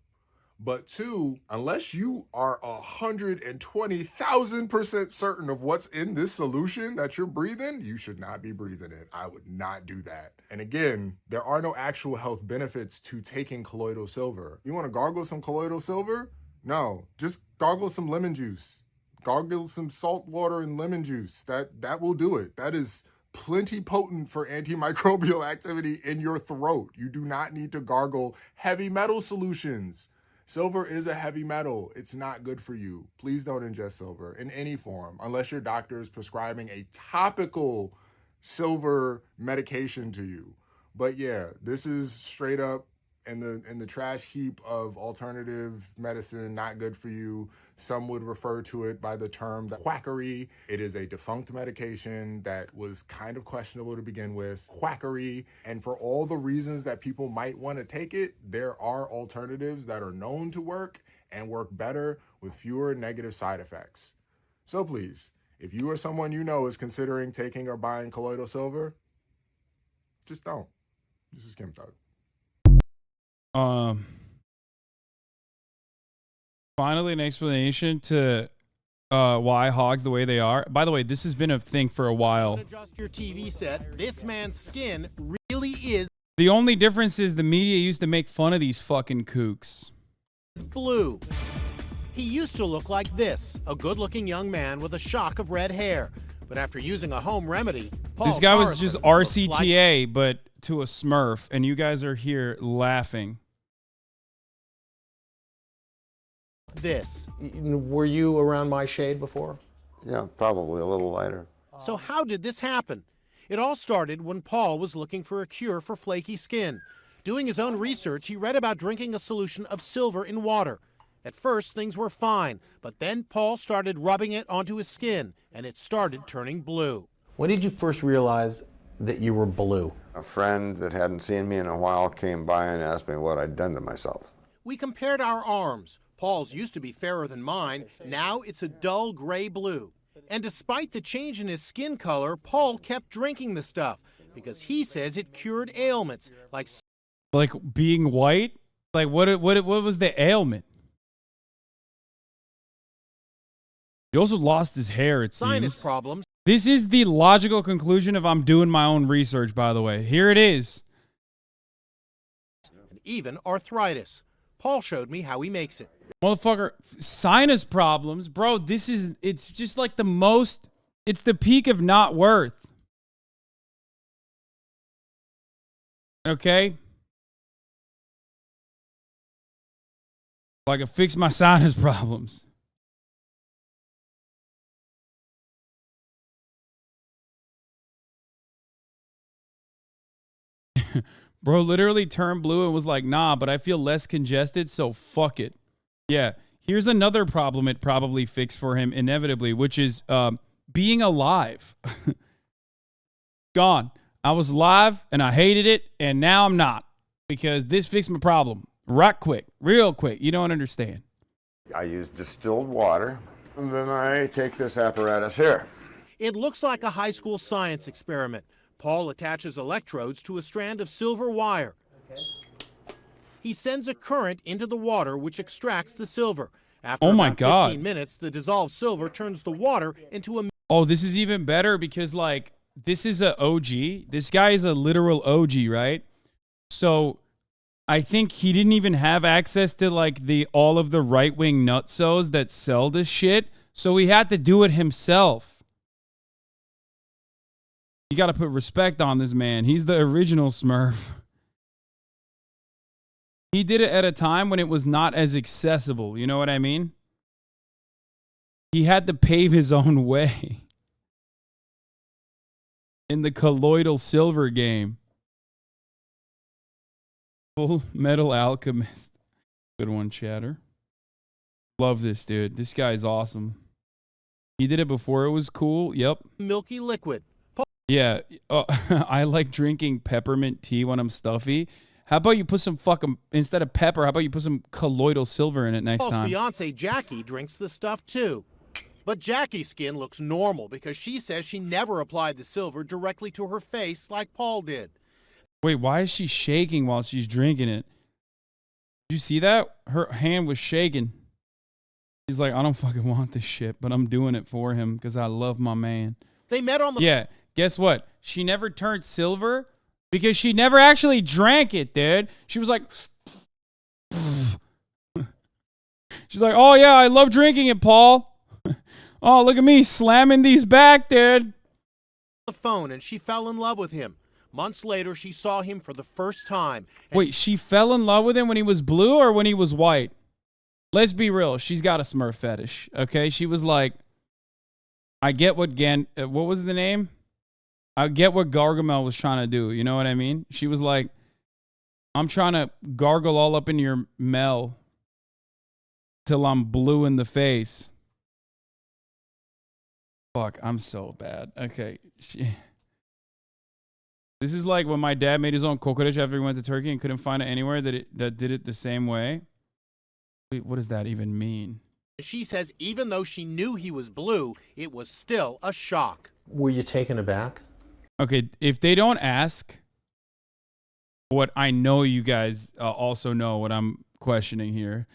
But two, unless you are 120,000% certain of what's in this solution that you're breathing, you should not be breathing it. I would not do that. And again, there are no actual health benefits to taking colloidal silver. You want to gargle some colloidal silver? No, just gargle some lemon juice. Gargle some salt water and lemon juice. That will do it. That is plenty potent for antimicrobial activity in your throat. You do not need to gargle heavy metal solutions. Silver is a heavy metal. It's not good for you. Please don't ingest silver in any form unless your doctor is prescribing a topical silver medication to you. But yeah, this is straight up in the trash heap of alternative medicine, not good for you. Some would refer to it by the term quackery. It is a defunct medication that was kind of questionable to begin with. Quackery. And for all the reasons that people might want to take it, there are alternatives that are known to work and work better with fewer negative side effects. So please, if you or someone you know is considering taking or buying colloidal silver, just don't. This is Kim Thug. Finally, an explanation to why hogs the way they are. By the way, this has been a thing for a while. Adjust your TV set. This man's skin really is The only difference is the media used to make fun of these fucking kooks. blue. He used to look like this, a good-looking young man with a shock of red hair. But after using a home remedy, Paul This guy was Carson just looks RCTA, but to a Smurf, and you guys are here laughing. like this. Were you around my shade before? Yeah, probably a little lighter. So how did this happen? It all started when Paul was looking for a cure for flaky skin. Doing his own research, he read about drinking a solution of silver in water. At first, things were fine, but then Paul started rubbing it onto his skin, and it started turning blue. When did you first realize that you were blue? A friend that hadn't seen me in a while came by and asked me what I'd done to myself. We compared our arms. Paul's used to be fairer than mine. Now it's a dull gray blue. And despite the change in his skin color, Paul kept drinking the stuff because he says it cured ailments Like being white? Like what was the ailment? He also lost his hair, it sinus seems. problems. This is the logical conclusion of I'm doing my own research, by the way. Here it is. And even arthritis. Paul showed me how he makes it. Motherfucker, sinus problems. Bro, it's just like it's the peak of not worth. Okay? Like I fix my sinus problems. Bro literally turned blue and was like, nah, but I feel less congested, so fuck it. Yeah, here's another problem it probably fixed for him inevitably, which is being alive. Gone. I was alive and I hated it, and now I'm not because this fixed my problem right quick, real quick. You don't understand. I use distilled water, and then I take this apparatus here. It looks like a high school science experiment. Paul attaches electrodes to a strand of silver wire. He sends a current into the water, which extracts the silver. After about 15 minutes, the dissolved silver turns the water into a... Oh, this is even better because, like, this is a OG. This guy is a literal OG, right? So I think he didn't even have access to, like, all of the right-wing nutsos that sell this shit. So he had to do it himself. You got to put respect on this man. He's the original Smurf. He did it at a time when it was not as accessible. You know what I mean? He had to pave his own way in the colloidal silver game. Full Metal Alchemist. Good one, Chatter. Love this, dude. This guy's awesome. He did it before it was cool. Yep. Milky liquid. Yeah, I like drinking peppermint tea when I'm stuffy. How about you put some instead of pepper, how about you put some colloidal silver in it next Paul's time? fiance Jackie drinks the stuff too. But Jackie's skin looks normal because she says she never applied the silver directly to her face like Paul did. Wait, why is she shaking while she's drinking it? Did you see that? Her hand was shaking. She's like, I don't fucking want this shit, but I'm doing it for him because I love my man. They met on the... Yeah. Guess what? She never turned silver because she never actually drank it, dude. She was like, she's like, oh yeah, I love drinking it, Paul. Oh, look at me slamming these back, dude. The phone and she fell in love with him. Months later, she saw him for the first time. Wait, she fell in love with him when he was blue or when he was white? Let's be real. She's got a Smurf fetish. Okay, she was like, I get what what was the name? I get what Gargamel was trying to do. You know what I mean? She was like, I'm trying to gargle all up in your Mel till I'm blue in the face. Fuck, I'm so bad. Okay. This is like when my dad made his own kokoreç after he went to Turkey and couldn't find it anywhere that did it the same way. Wait, what does that even mean? She says even though she knew he was blue, it was still a shock. Were you taken aback? Okay, if they don't ask what I know you guys also know what I'm questioning here.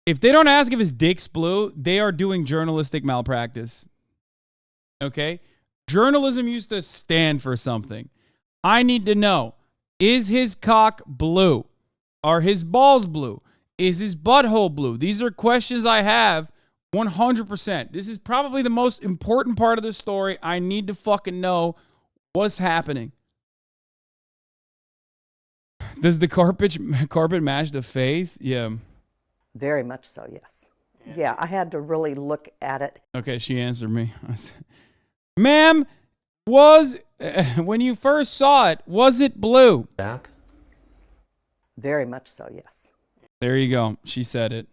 If they don't ask if his dick's blue, they are doing journalistic malpractice. Okay? Journalism used to stand for something. I need to know, is his cock blue? Are his balls blue? Is his butthole blue? These are questions I have 100%. This is probably the most important part of the story. I need to fucking know what's happening. Does the carpet match the face? Yeah. Very much so, yes. Yeah, I had to really look at it. Okay, she answered me. Ma'am, when you first saw it, was it blue? Back? Very much so, yes. There you go. She said it.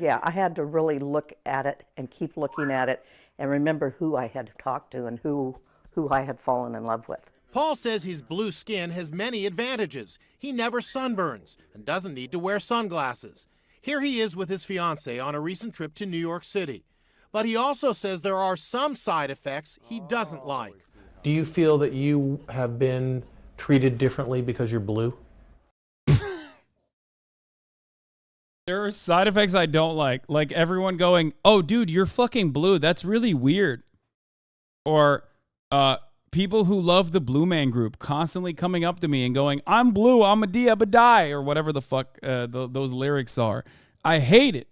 Yeah, I had to really look at it and keep looking at it and remember who I had talked to and who I had fallen in love with. Paul says his blue skin has many advantages. He never sunburns and doesn't need to wear sunglasses. Here he is with his fiancée on a recent trip to New York City. But he also says there are some side effects he doesn't like. Do you feel that you have been treated differently because you're blue? There are side effects I don't like. Like everyone going, oh, dude, you're fucking blue. That's really weird. Or people who love the Blue Man Group constantly coming up to me and going, I'm blue, I'm a die, or whatever the fuck those lyrics are. I hate it.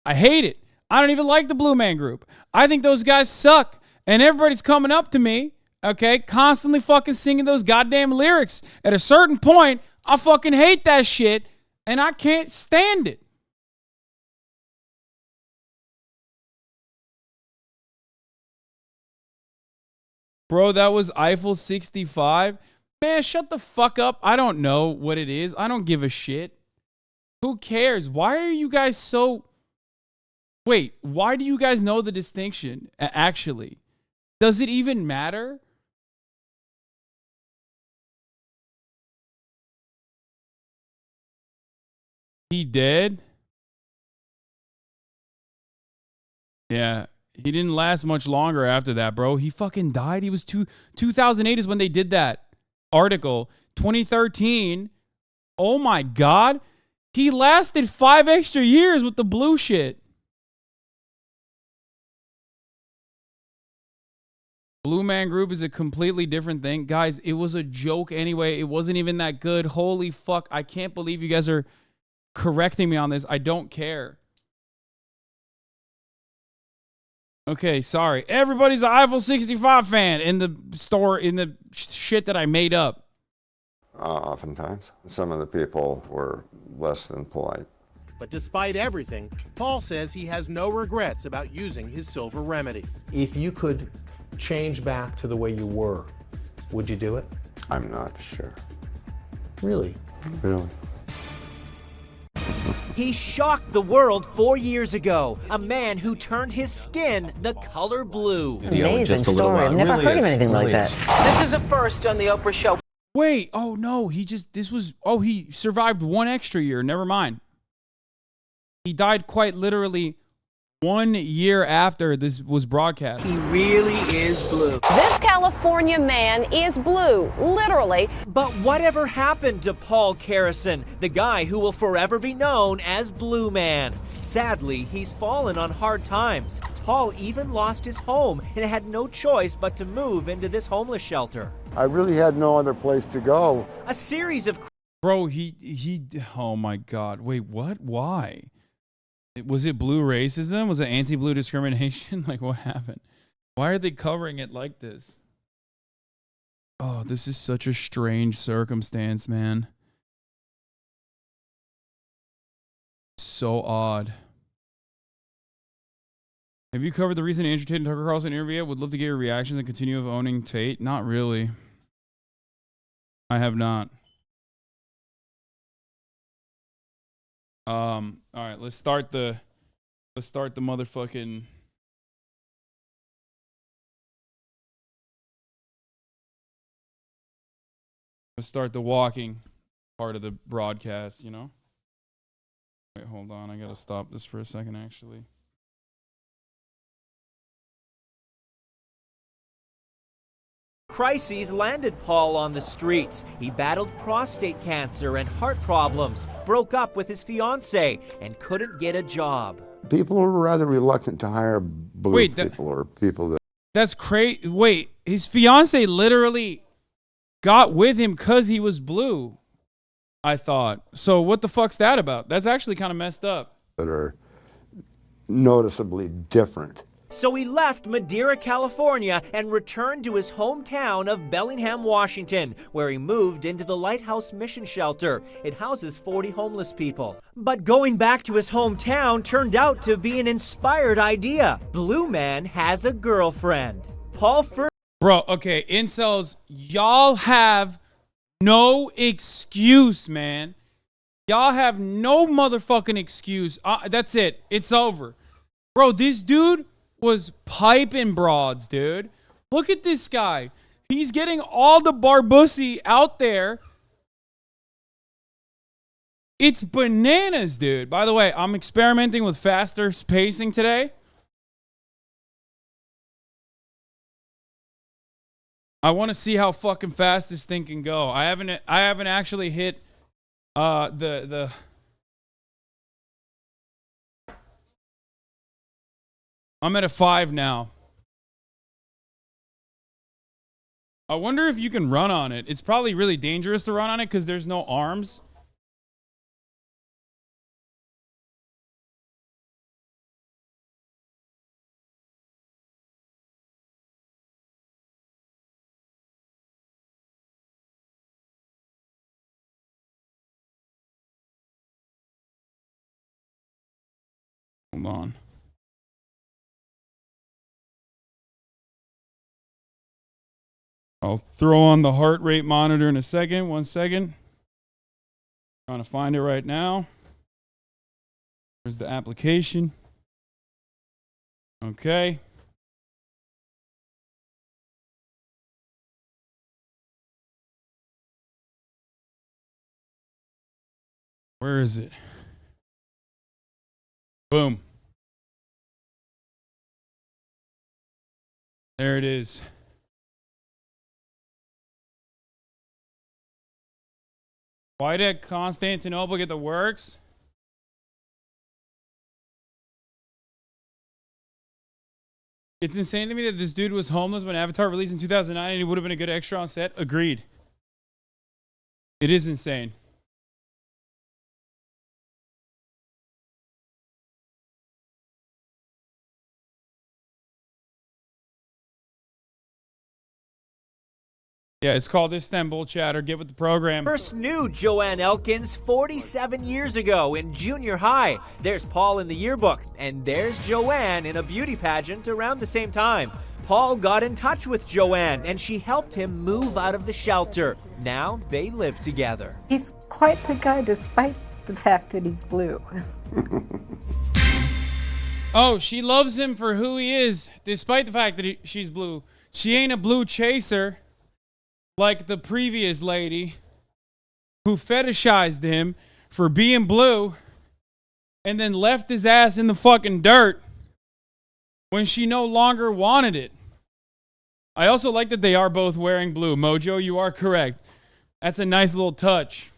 I hate it. I don't even like the Blue Man Group. I think those guys suck. And everybody's coming up to me, okay, constantly fucking singing those goddamn lyrics. At a certain point, I fucking hate that shit, and I can't stand it. Bro, that was Eiffel 65. Man, shut the fuck up. I don't know what it is. I don't give a shit. Who cares? Why are you guys so... Wait, why do you guys know the distinction, actually? Does it even matter? He did? Yeah. He didn't last much longer after that, bro. He fucking died. He was 2008 is when they did that article. 2013. Oh my God. He lasted 5 extra years with the blue shit. Blue Man Group is a completely different thing. Guys, it was a joke anyway. It wasn't even that good. Holy fuck. I can't believe you guys are correcting me on this. I don't care. Okay, sorry. Everybody's an Eiffel 65 fan in the store, in the shit that I made up. Oftentimes. Some of the people were less than polite. But despite everything, Paul says he has no regrets about using his silver remedy. If you could change back to the way you were, would you do it? I'm not sure. Really? Really? He shocked the world 4 years ago. A man who turned his skin the color blue. Amazing story. I've never heard of anything like that. This is a first on the Oprah show. Wait, oh no, he survived 1 extra year. Never mind. He died quite literally 1 year after this was broadcast. He really is blue. This California man is blue, literally. But whatever happened to Paul Harrison, the guy who will forever be known as Blue Man? Sadly, he's fallen on hard times. Paul even lost his home and had no choice but to move into this homeless shelter. I really had no other place to go. A series of... Bro, he oh my God. Wait, what? Why? Was it blue racism? Was it anti-blue discrimination? Like, what happened? Why are they covering it like this? Oh, this is such a strange circumstance, man. So odd. Have you covered the recent Andrew Tate and Tucker Carlson interview? Would love to get your reactions and continue of owning Tate. Not really. I have not. All right, let's start the motherfucking... Let's start the walking part of the broadcast, you know? Wait, hold Hold on, I gotta stop this for a second, actually. Crises landed Paul on the streets. He battled prostate cancer and heart problems, broke up with his fiancée, and couldn't get a job. People are rather reluctant to hire blue people or people that... That's crazy. Wait, his fiance literally got with him because he was blue, I thought. So what the fuck's that about? That's actually kind of messed up. That are noticeably different. So he left Madeira, California, and returned to his hometown of Bellingham, Washington, where he moved into the Lighthouse Mission Shelter. It houses 40 homeless people. But going back to his hometown turned out to be an inspired idea. Blue Man has a girlfriend. Paul first... Bro, okay, incels, y'all have no excuse, man. Y'all have no motherfucking excuse. That's it. It's over. Bro, this dude was piping broads, dude. Look at this guy. He's getting all the barbussy out there. It's bananas, dude. By the way, I'm experimenting with faster pacing today. I want to see how fucking fast this thing can go. I haven't actually hit the I'm at a 5 now. I wonder if you can run on it. It's probably really dangerous to run on it because there's no arms. Hold on. I'll throw on the heart rate monitor in a second. 1 second. Trying to find it right now. There's the application. Okay. Where is it? Boom. There it is. Why did Constantinople get the works? It's insane to me that this dude was homeless when Avatar released in 2009 and he would have been a good extra on set. Agreed. It is insane. Yeah, it's called Istanbul Chatter. Get with the program. First knew Joanne Elkins 47 years ago in junior high. There's Paul in the yearbook, and there's Joanne in a beauty pageant around the same time. Paul got in touch with Joanne, and she helped him move out of the shelter. Now they live together. He's quite the guy despite the fact that he's blue. Oh, she loves him for who he is, despite the fact that she's blue. She ain't a blue chaser like the previous lady who fetishized him for being blue and then left his ass in the fucking dirt when she no longer wanted it. I also like that they are both wearing blue. Mojo, you are correct. That's a nice little touch.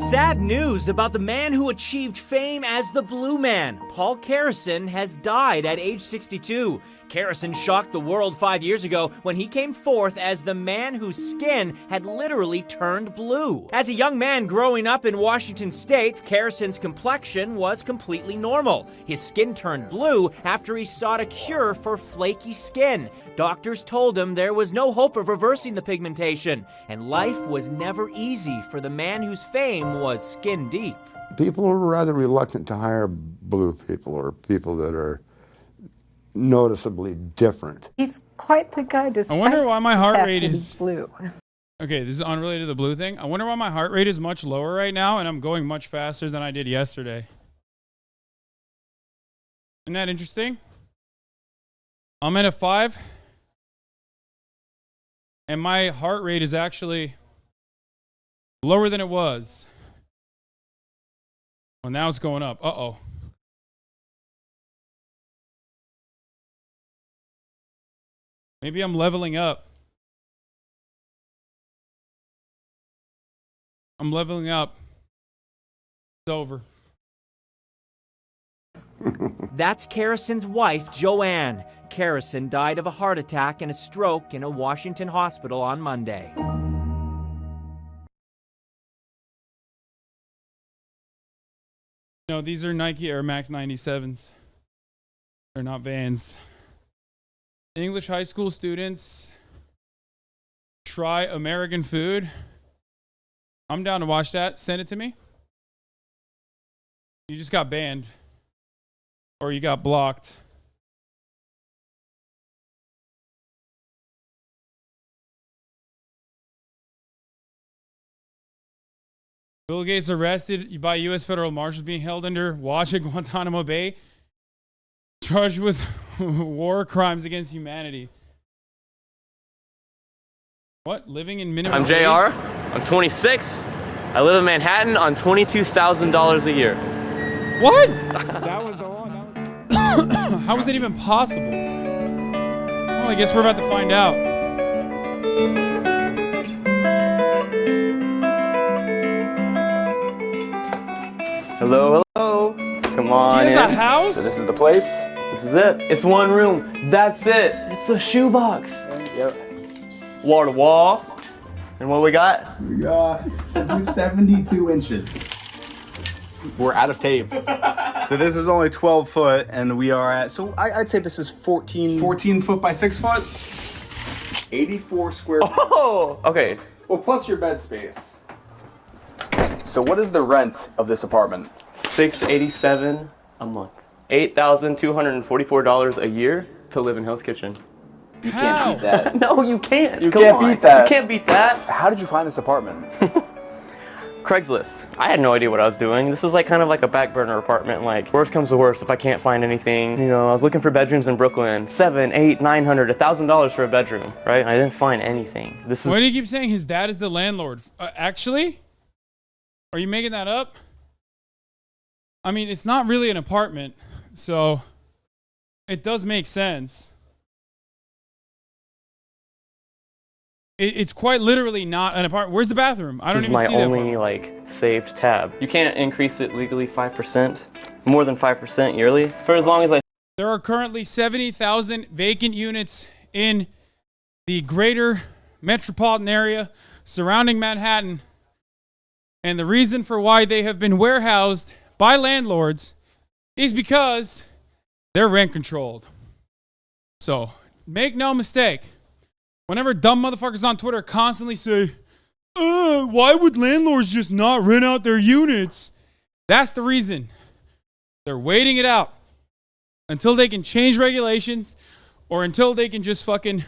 Sad news about the man who achieved fame as the Blue Man. Paul Harrison has died at age 62. Harrison shocked the world 5 years ago when he came forth as the man whose skin had literally turned blue. As a young man growing up in Washington State, Harrison's complexion was completely normal. His skin turned blue after he sought a cure for flaky skin. Doctors told him there was no hope of reversing the pigmentation, and life was never easy for the man whose fame was skin deep. People are rather reluctant to hire blue people or people that are noticeably different. He's quite the guy despite I wonder why my heart rate is blue. Okay, this is unrelated to the blue thing. I wonder why my heart rate is much lower right now and I'm going much faster than I did yesterday. Isn't that interesting? I'm at a 5 and my heart rate is actually lower than it was. Well, now it's going up. Uh-oh. Maybe I'm leveling up. I'm leveling up. It's over. That's Carrison's wife, Joanne. Carrison died of a heart attack and a stroke in a Washington hospital on Monday. No, these are Nike Air Max 97s. They're not Vans. English high school students try American food. I'm down to watch that. Send it to me. You just got banned. Or you got blocked. Bill Gates arrested by U.S. federal marshals, being held under watch at Guantanamo Bay, charged with war crimes against humanity. What? Living in minimum I'm wage? JR. I'm 26. I live in Manhattan on $22,000 a year. What? That was the one. How is it even possible? Well, I guess we're about to find out. Hello, hello. Come on He in. has a house? So this is the place. This is it. It's one room. That's it. It's a shoebox. Yep. Wall to wall. And what we got? We got 72 inches. We're out of tape. So this is only 12 foot, and we are at, so I'd say this is 14 foot by 6 foot. 84 square feet. Oh, okay. Well, plus your bed space. So what is the rent of this apartment? $687 a month. $8,244 a year to live in Hell's Kitchen. You can't beat that. No, you can't. You Come can't on. beat that. You can't beat that. How did you find this apartment? Craigslist. I had no idea what I was doing. This was like kind of like a back burner apartment. Like, worst comes to worst, if I can't find anything, you know, I was looking for bedrooms in Brooklyn. $700, $800, $900, $1,000 for a bedroom, right? And I didn't find anything. This was. Why do you keep saying his dad is the landlord? Actually? Are you making that up? I mean, it's not really an apartment, so it does make sense. It's quite literally not an apartment. Where's the bathroom? I don't even see that. This is my only like saved tab. You can't increase it legally 5%, more than 5% yearly, for as long as I. There are currently 70,000 vacant units in the greater metropolitan area surrounding Manhattan. And the reason for why they have been warehoused by landlords is because they're rent controlled. So make no mistake. Whenever dumb motherfuckers on Twitter constantly say, why would landlords just not rent out their units? That's the reason. They're waiting it out until they can change regulations or until they can just fucking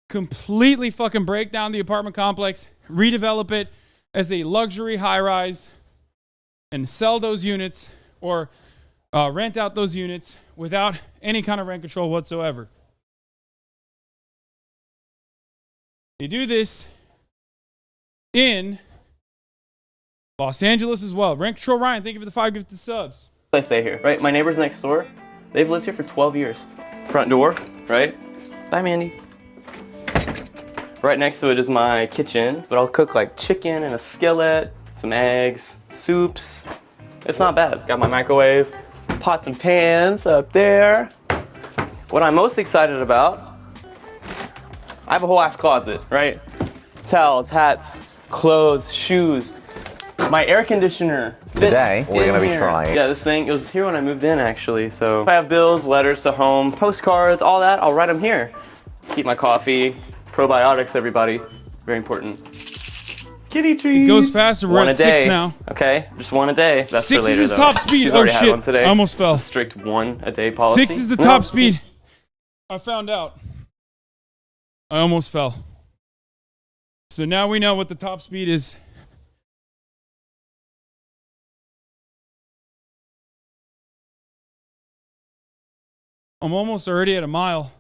completely fucking break down the apartment complex, redevelop it as a luxury high-rise, and sell those units or rent out those units without any kind of rent control whatsoever. They do this in Los Angeles as well. Rent Control Ryan, thank you for the 5 gifted subs. I stay here, right? My neighbors next door, they've lived here for 12 years. Front door, right? Bye, Mandy. Right next to it is my kitchen, but I'll cook like chicken in a skillet, some eggs, soups. It's not bad. Got my microwave, pots and pans up there. What I'm most excited about, I have a whole ass closet, right? Towels, hats, clothes, shoes. My air conditioner fits Today, we're going to be here. trying. Yeah, this thing, it was here when I moved in, actually. So I have bills, letters to home, postcards, all that. I'll write them here. Keep my coffee, probiotics, everybody. Very important. Kitty trees. It goes faster. We're One at a day. 6 now. Okay, just one a day. That's 6 for later, is his though. top speed. She's Oh already had shit, one today. I almost fell. It's a strict 1 a day policy. 6 is the top speed. I found out. I almost fell. So now we know what the top speed is. I'm almost already at a mile.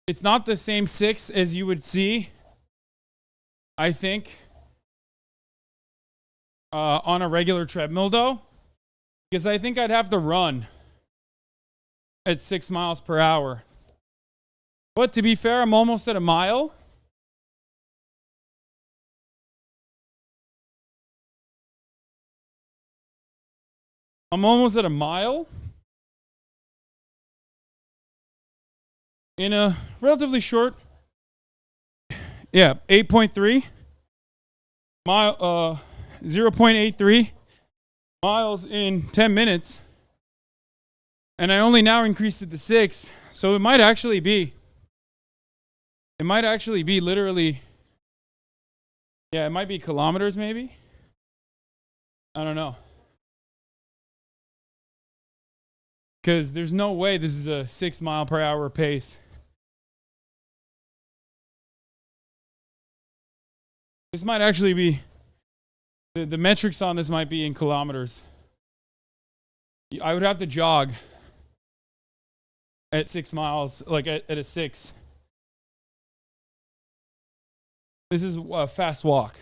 It's not the same 6 as you would see, I think, on a regular treadmill though, because I think I'd have to run at 6 miles per hour. But to be fair, I'm almost at a mile. I'm almost at a mile in a relatively short, 8.3 mile, 0.83 miles in 10 minutes. And I only now increased it to 6. So it might actually be literally, it might be kilometers maybe. I don't know. Because there's no way this is a 6 mile per hour pace. This might actually be, the metrics on this might be in kilometers. I would have to jog at 6 miles, like at a 6. This is a fast walk.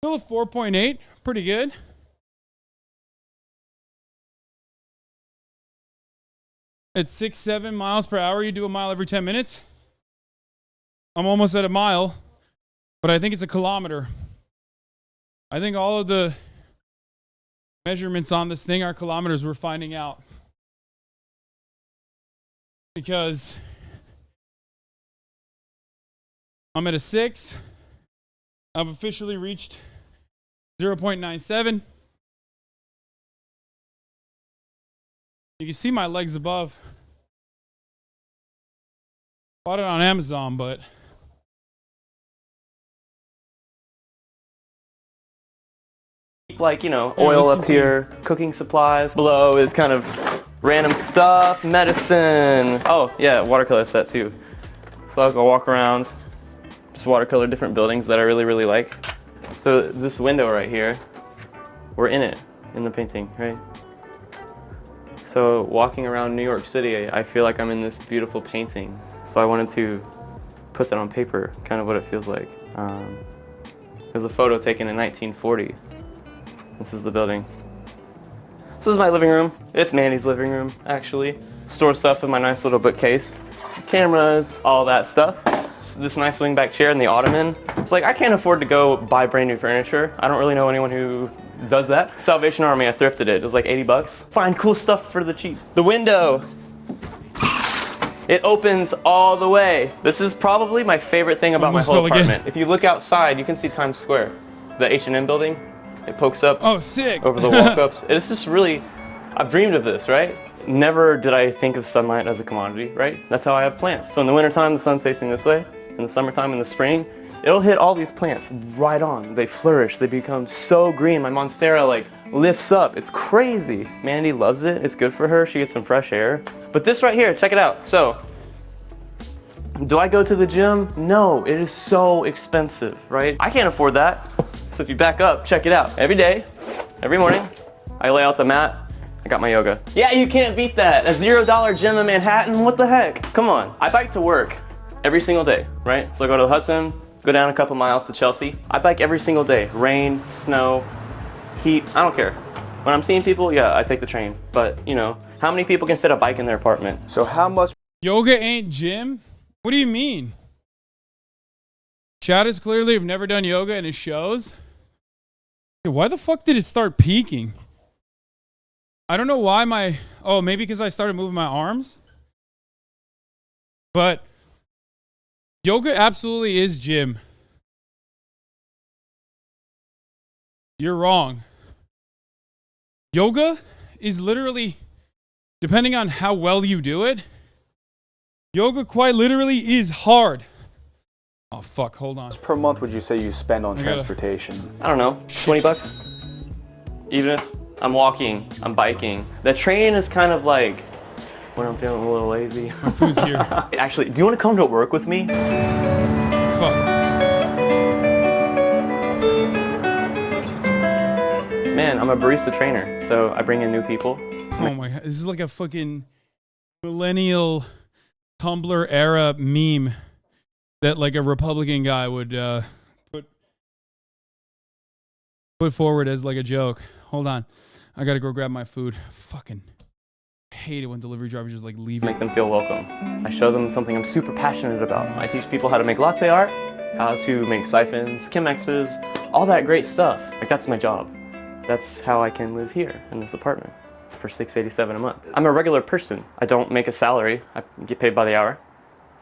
Still a 4.8, pretty good. At 6-7 miles per hour, you do a mile every 10 minutes. I'm almost at a mile, but I think it's a kilometer. I think all of the measurements on this thing are kilometers, we're finding out. Because I'm at a 6. I've officially reached 0.97. You can see my legs above. Bought it on Amazon, but like, you know, oil up here, cooking supplies. Below is kind of random stuff, medicine. Oh, yeah, watercolor set too. So I'll go walk around, just watercolor different buildings that I really, really like. So this window right here, we're in it, in the painting, right? So walking around New York City, I feel like I'm in this beautiful painting. So I wanted to put that on paper, kind of what it feels like. There's a photo taken in 1940. This is the building. This is my living room. It's Mandy's living room, actually. Store stuff in my nice little bookcase. Cameras, all that stuff. This nice wingback chair and the ottoman. It's like, I can't afford to go buy brand new furniture. I don't really know anyone who does that. Salvation Army, I thrifted it. It was like 80 bucks. Find cool stuff for the cheap. The window. It opens all the way. This is probably my favorite thing about my whole apartment. If you look outside, you can see Times Square. The H&M building. It pokes up over the walk-ups. It's just really, I've dreamed of this, right? Never did I think of sunlight as a commodity, right? That's how I have plants. So in the wintertime, the sun's facing this way. In the summertime, in the spring, it'll hit all these plants right on. They flourish, they become so green. My Monstera like lifts up, it's crazy. Mandy loves it, it's good for her, she gets some fresh air. But this right here, check it out. So, do I go to the gym? No, it is so expensive, right? I can't afford that. So if you back up, check it out. Every day, every morning, I lay out the mat, I got my yoga. Yeah, you can't beat that. A $0 gym in Manhattan, what the heck? Come on. I bike to work every single day, right? So I go to the Hudson, go down a couple miles to Chelsea. I bike every single day. Rain, snow, heat, I don't care. When I'm seeing people, yeah, I take the train. But, you know, how many people can fit a bike in their apartment? So how much? Yoga ain't gym? What do you mean? Chad is clearly have never done yoga in his shows. Why the fuck did it start peaking? I don't know why maybe because I started moving my arms. But yoga absolutely is gym. You're wrong. Yoga is literally, depending on how well you do it, yoga quite literally is hard. Oh fuck, hold on. Per month would you say you spend on transportation? I don't know, 20 bucks. Even if I'm walking, I'm biking. The train is kind of like when I'm feeling a little lazy. My food's here. Actually, do you want to come to work with me? Fuck. Man, I'm a barista trainer, so I bring in new people. Oh my god, this is like a fucking millennial Tumblr era meme that like a Republican guy would put forward as like a joke. Hold on. I gotta go grab my food. Fucking hate it when delivery drivers just like leave. Make them feel welcome. I show them something I'm super passionate about. I teach people how to make latte art, how to make siphons, Chemexes, all that great stuff. Like, that's my job. That's how I can live here in this apartment for $687 a month. I'm a regular person. I don't make a salary. I get paid by the hour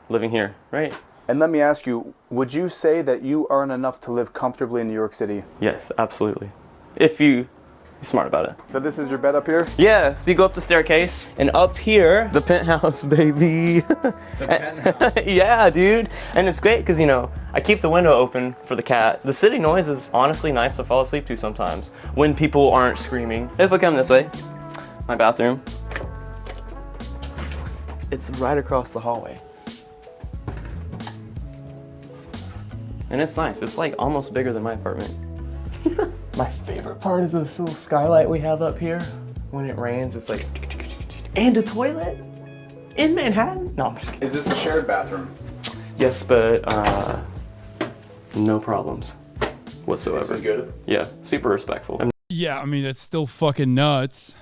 living here, right? And let me ask you, would you say that you earn enough to live comfortably in New York City? Yes, absolutely. If you're smart about it. So this is your bed up here? Yeah, so you go up the staircase, and up here, the penthouse, baby. The penthouse. Yeah, dude. And it's great because, you know, I keep the window open for the cat. The city noise is honestly nice to fall asleep to sometimes when people aren't screaming. If I come this way, my bathroom, it's right across the hallway. And it's nice. It's like almost bigger than my apartment. My favorite part is this little skylight we have up here. When it rains, it's like, and a toilet in Manhattan? No, I'm just kidding. Is this a shared bathroom? Yes, but no problems whatsoever. Is it good? Yeah, super respectful. Yeah, I mean, that's still fucking nuts.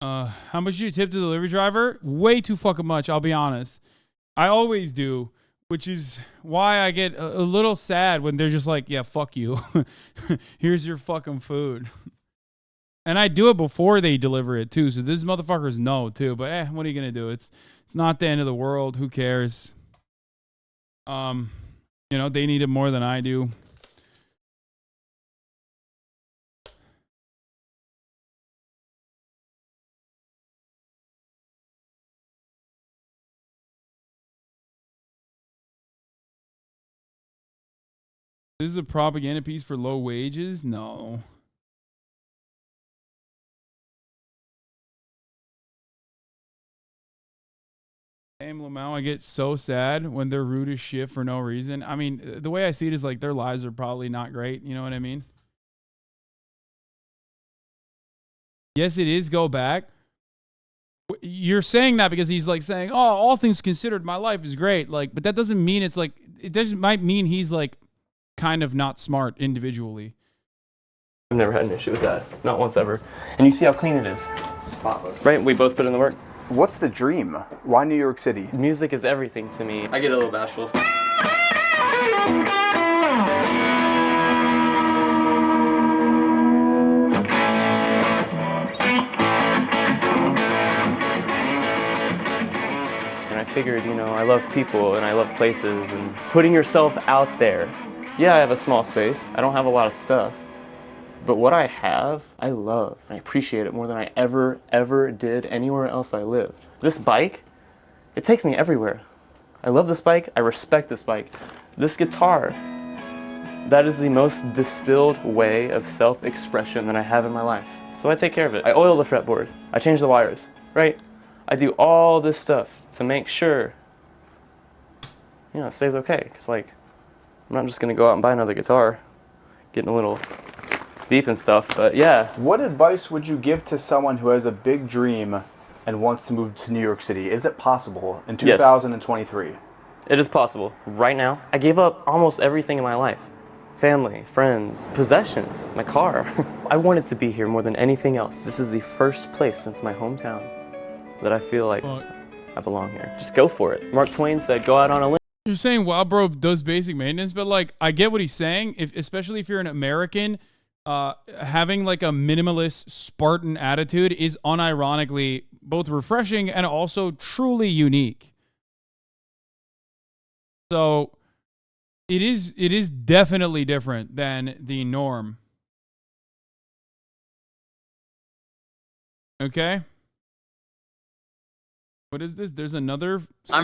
How much do you tip the delivery driver? Way too fucking much, I'll be honest. I always do, which is why I get a little sad when they're just like, yeah, fuck you. Here's your fucking food. And I do it before they deliver it too, so these motherfuckers know too. But what are you gonna do? It's not the end of the world. Who cares? You know, they need it more than I do. This is a propaganda piece for low wages? No. Lamau, I get so sad when they're rude as shit for no reason. I mean, the way I see it is like their lives are probably not great. You know what I mean? Yes, it is go back. You're saying that because he's like saying, oh, all things considered, my life is great. Like, but that doesn't mean it's like, might mean he's like kind of not smart individually. I've never had an issue with that. Not once ever. And you see how clean it is. Spotless. Right? We both put in the work. What's the dream? Why New York City? Music is everything to me. I get a little bashful. And I figured, you know, I love people and I love places and putting yourself out there. Yeah, I have a small space. I don't have a lot of stuff. But what I have, I love. I appreciate it more than I ever did anywhere else I lived. This bike, it takes me everywhere. I love this bike. I respect this bike. This guitar, that is the most distilled way of self-expression that I have in my life. So I take care of it. I oil the fretboard. I change the wires, right? I do all this stuff to make sure, you know, it stays okay. Because, like, I'm not just going to go out and buy another guitar. Getting a little deep and stuff, but yeah. What advice would you give to someone who has a big dream and wants to move to New York City? Is it possible in 2023? Yes. It is possible. Right now, I gave up almost everything in my life. Family, friends, possessions, my car. I wanted to be here more than anything else. This is the first place since my hometown that I feel like I belong here. Just go for it. Mark Twain said, go out on a limb. You're saying Wild Bro does basic maintenance, but like, I get what he's saying. Especially if you're an American, having like a minimalist Spartan attitude is unironically both refreshing and also truly unique. So it is definitely different than the norm. Okay. What is this? There's another store.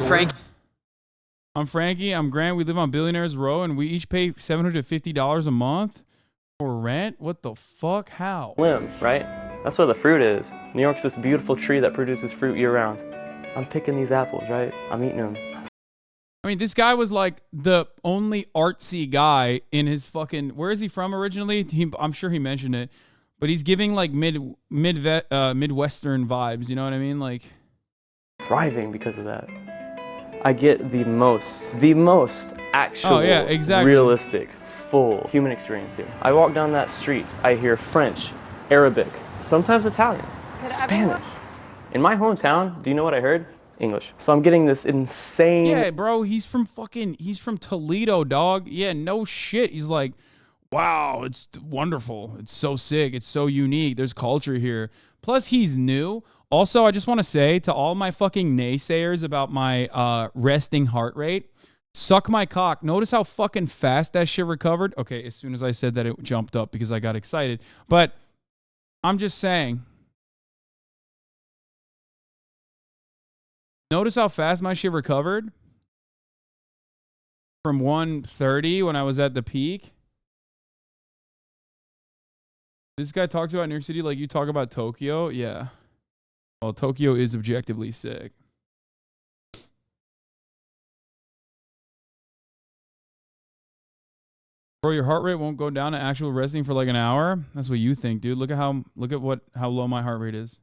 I'm Frankie. I'm Grant. We live on Billionaires Row and we each pay $750 a month. For rent? What the fuck? How? Limb, right? That's where the fruit is. New York's this beautiful tree that produces fruit year-round. I'm picking these apples, right? I'm eating them. I mean, this guy was like the only artsy guy in his fucking... Where is he from originally? I'm sure he mentioned it. But he's giving like Midwestern vibes, you know what I mean? Like... Thriving because of that. I get the most actual, realistic, full human experience here. I walk down that street, I hear French, Arabic, sometimes Italian, Spanish. In my hometown, do you know what I heard? English. So I'm getting this insane. Yeah, bro, he's from Toledo, dog. Yeah, no shit. He's like, wow, it's wonderful. It's so sick. It's so unique. There's culture here. Plus, he's new. Also, I just want to say to all my fucking naysayers about my resting heart rate, suck my cock. Notice how fucking fast that shit recovered? Okay, as soon as I said that, it jumped up because I got excited. But I'm just saying. Notice how fast my shit recovered? From 130 when I was at the peak. This guy talks about New York City like you talk about Tokyo. Yeah. Well, Tokyo is objectively sick. Bro, your heart rate won't go down to actual resting for like an hour? That's what you think, dude. Look at how low my heart rate is.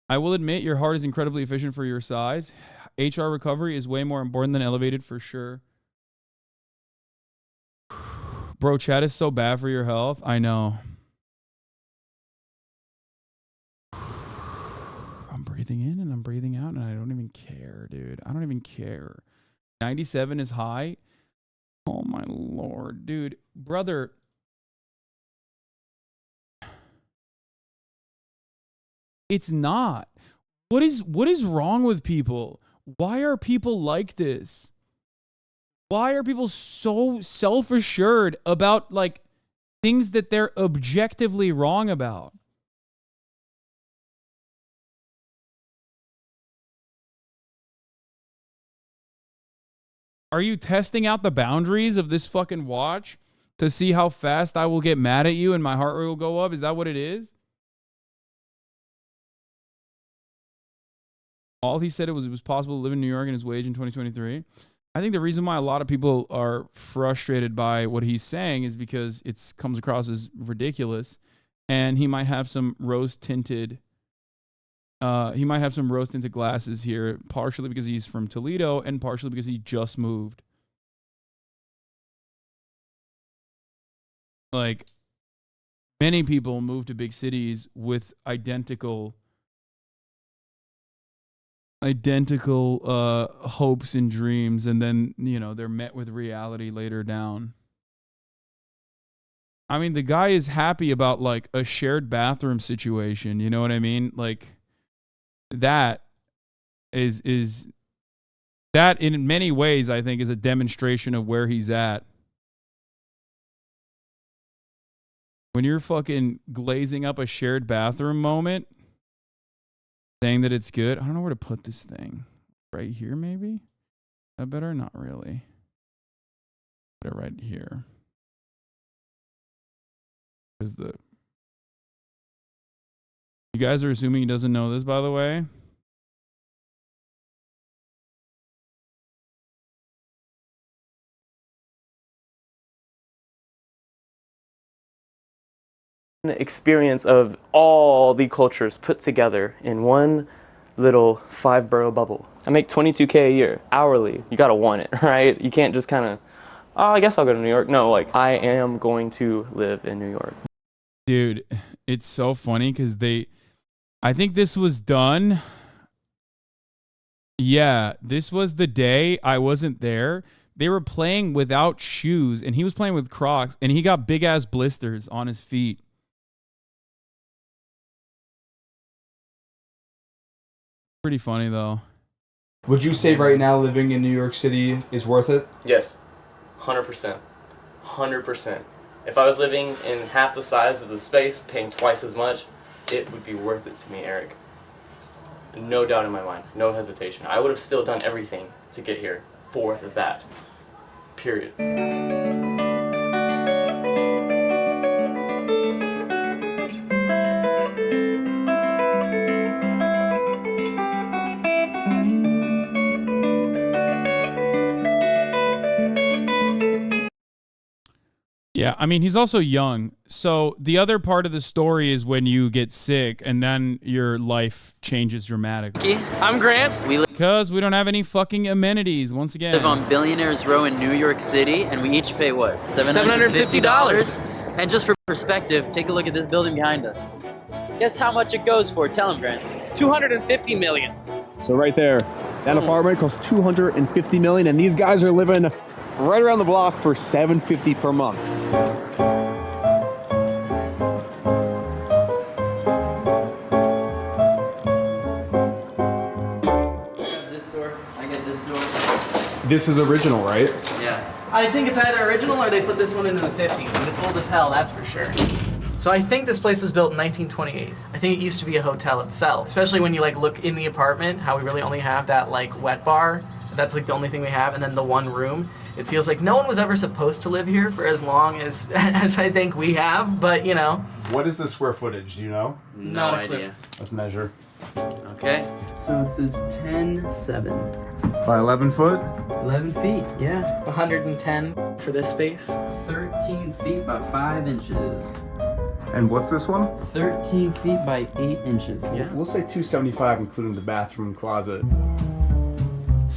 I will admit your heart is incredibly efficient for your size. HR recovery is way more important than elevated for sure. Bro, chat is so bad for your health. I know. I'm breathing in and I'm breathing out and I don't even care, dude. I don't even care. 97 is high. Oh my Lord, dude. Brother. It's not. What is wrong with people? Why are people like this? Why are people so self-assured about like things that they're objectively wrong about? Are you testing out the boundaries of this fucking watch to see how fast I will get mad at you and my heart rate will go up? Is that what it is? All he said it was possible to live in New York and his wage in 2023. I think the reason why a lot of people are frustrated by what he's saying is because it comes across as ridiculous, and he might have some rose-tinted glasses here, partially because he's from Toledo and partially because he just moved. Like, many people move to big cities with identical hopes and dreams, and then, you know, they're met with reality later down. I mean, the guy is happy about like a shared bathroom situation, you know what I mean? Like, that is that in many ways I think is a demonstration of where he's at. When you're fucking glazing up a shared bathroom moment, saying that it's good. I don't know where to put this thing. Right here, maybe? That better? Not really. Put it right here. Because you guys are assuming he doesn't know this, by the way. Experience of all the cultures put together in one little 5-borough bubble. I make $22K a year, hourly. You gotta want it, right? You can't just kind of, oh, I guess I'll go to New York. No, like, I am going to live in New York. Dude, it's so funny because I think this was done. Yeah, this was the day I wasn't there. They were playing without shoes and he was playing with Crocs and he got big ass blisters on his feet. Pretty funny though. Would you say right now living in New York City is worth it? Yes, 100%. 100%. If I was living in half the size of the space, paying twice as much, it would be worth it to me, Eric. No doubt in my mind, no hesitation. I would have still done everything to get here for that. Period. Yeah, I mean, he's also young. So the other part of the story is when you get sick and then your life changes dramatically. I'm Grant. Because we don't have any fucking amenities, once again. Live on Billionaires Row in New York City, and we each pay what? $750. And just for perspective, take a look at this building behind us. Guess how much it goes for? Tell him, Grant. $250 million. So right there, that apartment costs $250 million, and these guys are living right around the block for $750 per month. This door. I get this door. This is original, right? Yeah. I think it's either original or they put this one in the 50s, but it's old as hell, that's for sure. So I think this place was built in 1928. I think it used to be a hotel itself, especially when you like look in the apartment, how we really only have that like wet bar. That's like the only thing we have, and then the one room. It feels like no one was ever supposed to live here for as long as I think we have, but you know. What is the square footage, do you know? No idea. Let's measure. Okay, so it says 10.7. By 11 foot? 11 feet, yeah. 110 for this space. 13 feet by 5 inches. And what's this one? 13 feet by 8 inches. Yeah. We'll say 275, including the bathroom and closet.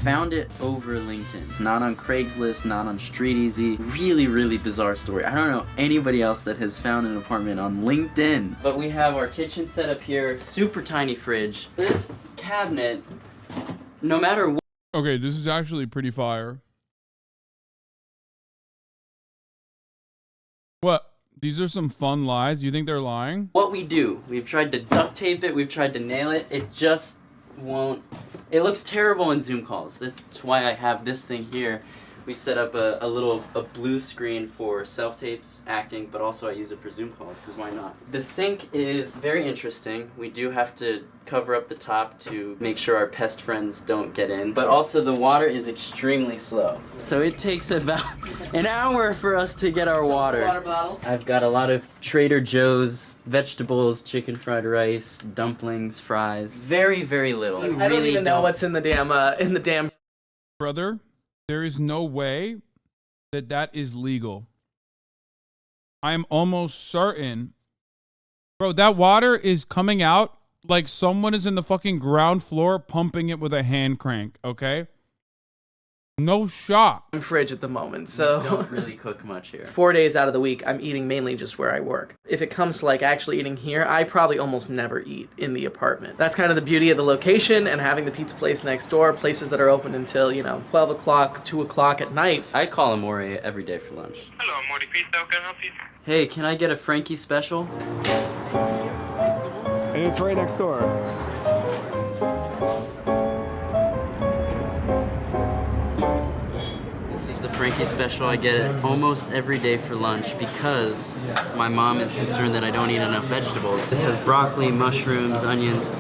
Found it over LinkedIn. It's not on Craigslist, not on StreetEasy. Really, really bizarre story. I don't know anybody else that has found an apartment on LinkedIn. But we have our kitchen set up here, super tiny fridge. This cabinet, no matter what. Okay, this is actually pretty fire. What? These are some fun lies? You think they're lying? What we do, we've tried to duct tape it, we've tried to nail it, it just won't. It looks terrible in Zoom calls. That's why I have this thing here. We set up a blue screen for self-tapes, acting, but also I use it for Zoom calls, because why not? The sink is very interesting. We do have to cover up the top to make sure our pest friends don't get in, but also the water is extremely slow. So it takes about an hour for us to get our water. Water bottle. I've got a lot of Trader Joe's vegetables, chicken fried rice, dumplings, fries. Very, very little. I don't even know what's in the damn Brother, there is no way that that is legal. I am almost certain. Bro, that water is coming out like someone is in the fucking ground floor pumping it with a hand crank, okay? No shot. I'm fridge at the moment, so we don't really cook much here. 4 days out of the week, I'm eating mainly just where I work. If it comes to like actually eating here, I probably almost never eat in the apartment. That's kind of the beauty of the location and having the pizza place next door, places that are open until, 12 o'clock, 2 o'clock at night. I call Amore every day for lunch. Hello, Morty Pizza, how can I help you? Hey, can I get a Frankie special? And it's right next door. This is the Frankie special. I get it almost every day for lunch because my mom is concerned that I don't eat enough vegetables. This has broccoli, mushrooms, onions,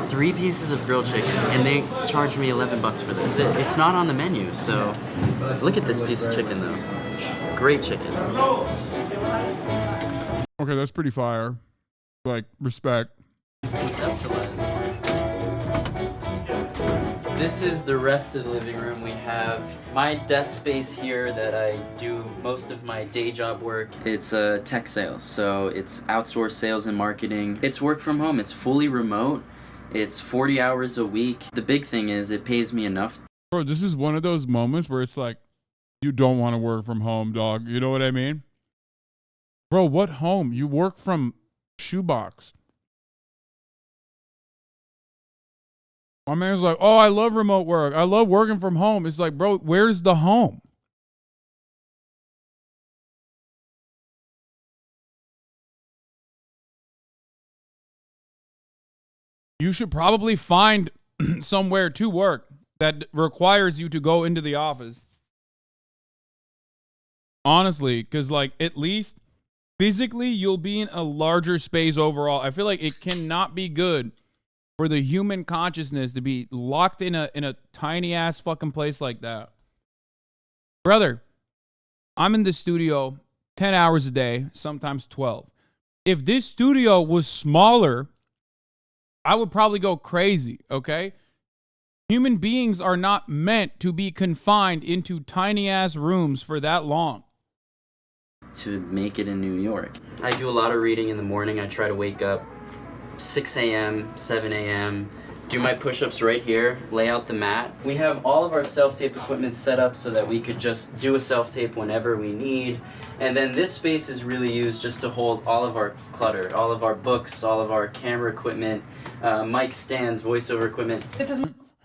3 pieces of grilled chicken, and they charge me $11 for this. It's not on the menu, so look at this piece of chicken though. Great chicken. Okay, that's pretty fire. Like, respect. This is the rest of the living room. We have my desk space here that I do most of my day job work. It's tech sales, so it's outsourced sales and marketing. It's work from home. It's fully remote. It's 40 hours a week. The big thing is it pays me enough. Bro, this is one of those moments where it's like, you don't want to work from home, dog. You know what I mean? Bro, what home? You work from Shoebox. My man's like, oh, I love remote work. I love working from home. It's like, bro, where's the home? You should probably find somewhere to work that requires you to go into the office. Honestly, because like at least physically you'll be in a larger space overall. I feel like it cannot be good for the human consciousness to be locked in a tiny ass fucking place like that. Brother, I'm in the studio 10 hours a day, sometimes 12. If this studio was smaller, I would probably go crazy, okay? Human beings are not meant to be confined into tiny ass rooms for that long. to make it in New York. I do a lot of reading in the morning. I try to wake up 6 a.m., 7 a.m., do my push-ups right here, lay out the mat. We have all of our self-tape equipment set up so that we could just do a self-tape whenever we need. And then this space is really used just to hold all of our clutter, all of our books, all of our camera equipment, mic stands, voiceover equipment.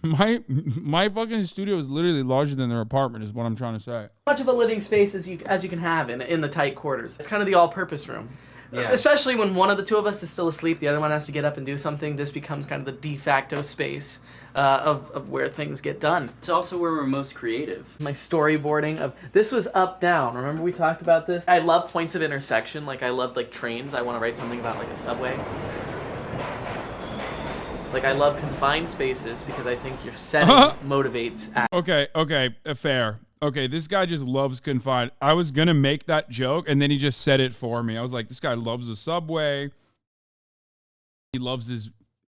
My fucking studio is literally larger than their apartment, is what I'm trying to say. Much of a living space as you can have in the tight quarters. It's kind of the all-purpose room. Yeah. Especially when one of the two of us is still asleep, the other one has to get up and do something. This becomes kind of the de facto space of where things get done. It's also where we're most creative. My storyboarding of this was up down. Remember we talked about this? I love points of intersection. Like I love like trains. I want to write something about like a subway. Like I love confined spaces because I think your setting motivates. Okay, fair. Okay, this guy just loves confined. I was gonna make that joke, and then he just said it for me. I was like, this guy loves the subway. He loves his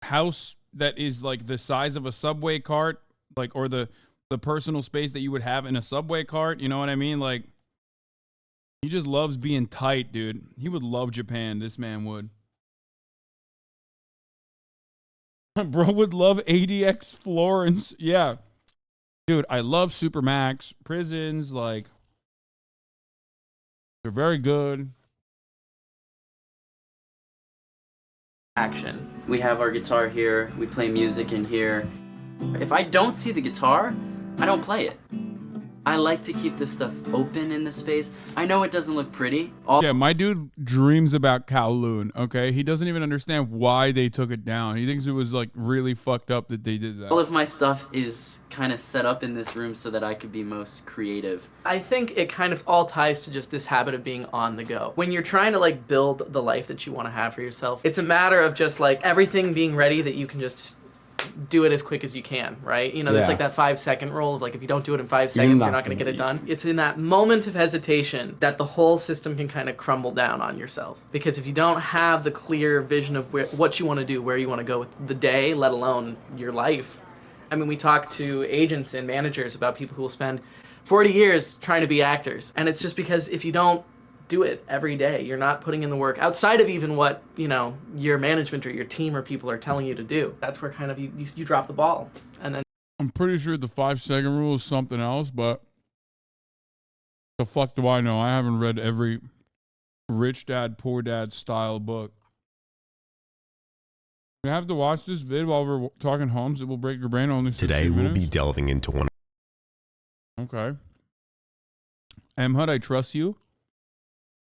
house that is like the size of a subway cart, like, or the personal space that you would have in a subway cart. You know what I mean? Like, he just loves being tight, dude. He would love Japan. This man would. Bro would love ADX Florence. Yeah. Dude, I love Supermax. Prisons, like, they're very good. Action. We have our guitar here. We play music in here. If I don't see the guitar, I don't play it. I like to keep this stuff open in the space. I know it doesn't look pretty. Yeah, my dude dreams about Kowloon, okay? He doesn't even understand why they took it down. He thinks it was, like, really fucked up that they did that. All of my stuff is kind of set up in this room so that I could be most creative. I think it kind of all ties to just this habit of being on the go. When you're trying to, like, build the life that you want to have for yourself, it's a matter of just, like, everything being ready that you can just do it as quick as you can, right? You know, there's like that 5-second rule of like, if you don't do it in 5 seconds, you're not going to get it done. It's in that moment of hesitation that the whole system can kind of crumble down on yourself. Because if you don't have the clear vision of what you want to do, where you want to go with the day, let alone your life. I mean, we talk to agents and managers about people who will spend 40 years trying to be actors. And it's just because if you don't do it every day, you're not putting in the work outside of even what, you know, your management or your team or people are telling you to do. That's where kind of you drop the ball. And then I'm pretty sure the 5-second rule is something else, but the fuck do I know? I haven't read every Rich Dad, Poor Dad style book. You have to watch this vid while we're talking homes. It will break your brain only. Today we'll be delving into one. Okay. Hud, I trust you.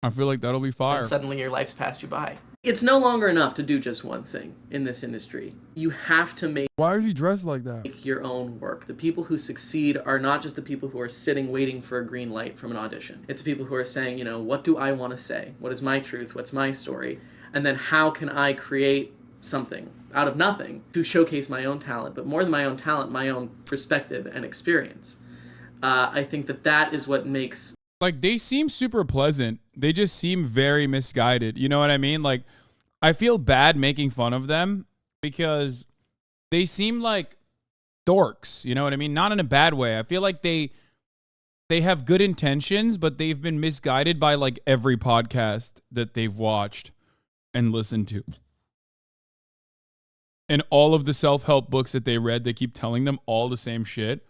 I feel like that'll be fire. And suddenly your life's passed you by. It's no longer enough to do just one thing in this industry. You have to make... Why is he dressed like that? ...make your own work. The people who succeed are not just the people who are sitting waiting for a green light from an audition. It's the people who are saying, you know, what do I want to say? What is my truth? What's my story? And then how can I create something out of nothing to showcase my own talent, but more than my own talent, my own perspective and experience. I think that is what makes... Like, they seem super pleasant. They just seem very misguided. You know what I mean? Like, I feel bad making fun of them because they seem like dorks. You know what I mean? Not in a bad way. I feel like they have good intentions, but they've been misguided by, like, every podcast that they've watched and listened to. And all of the self-help books that they read, they keep telling them all the same shit.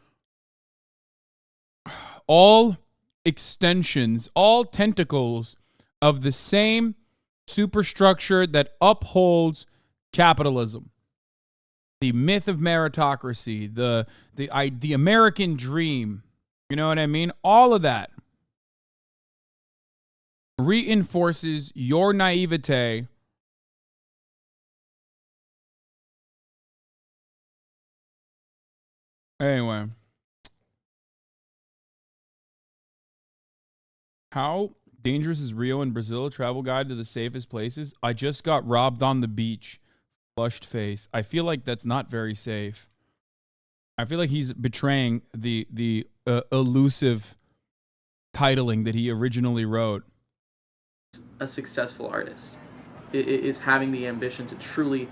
All extensions, all tentacles of the same superstructure that upholds capitalism. The myth of meritocracy, the American dream, you know what I mean? All of that reinforces your naivete anyway. How dangerous is Rio in Brazil? Travel guide to the safest places. I just got robbed on the beach. Flushed face. I feel like that's not very safe. I feel like he's betraying the elusive titling that he originally wrote. A successful artist is having the ambition to truly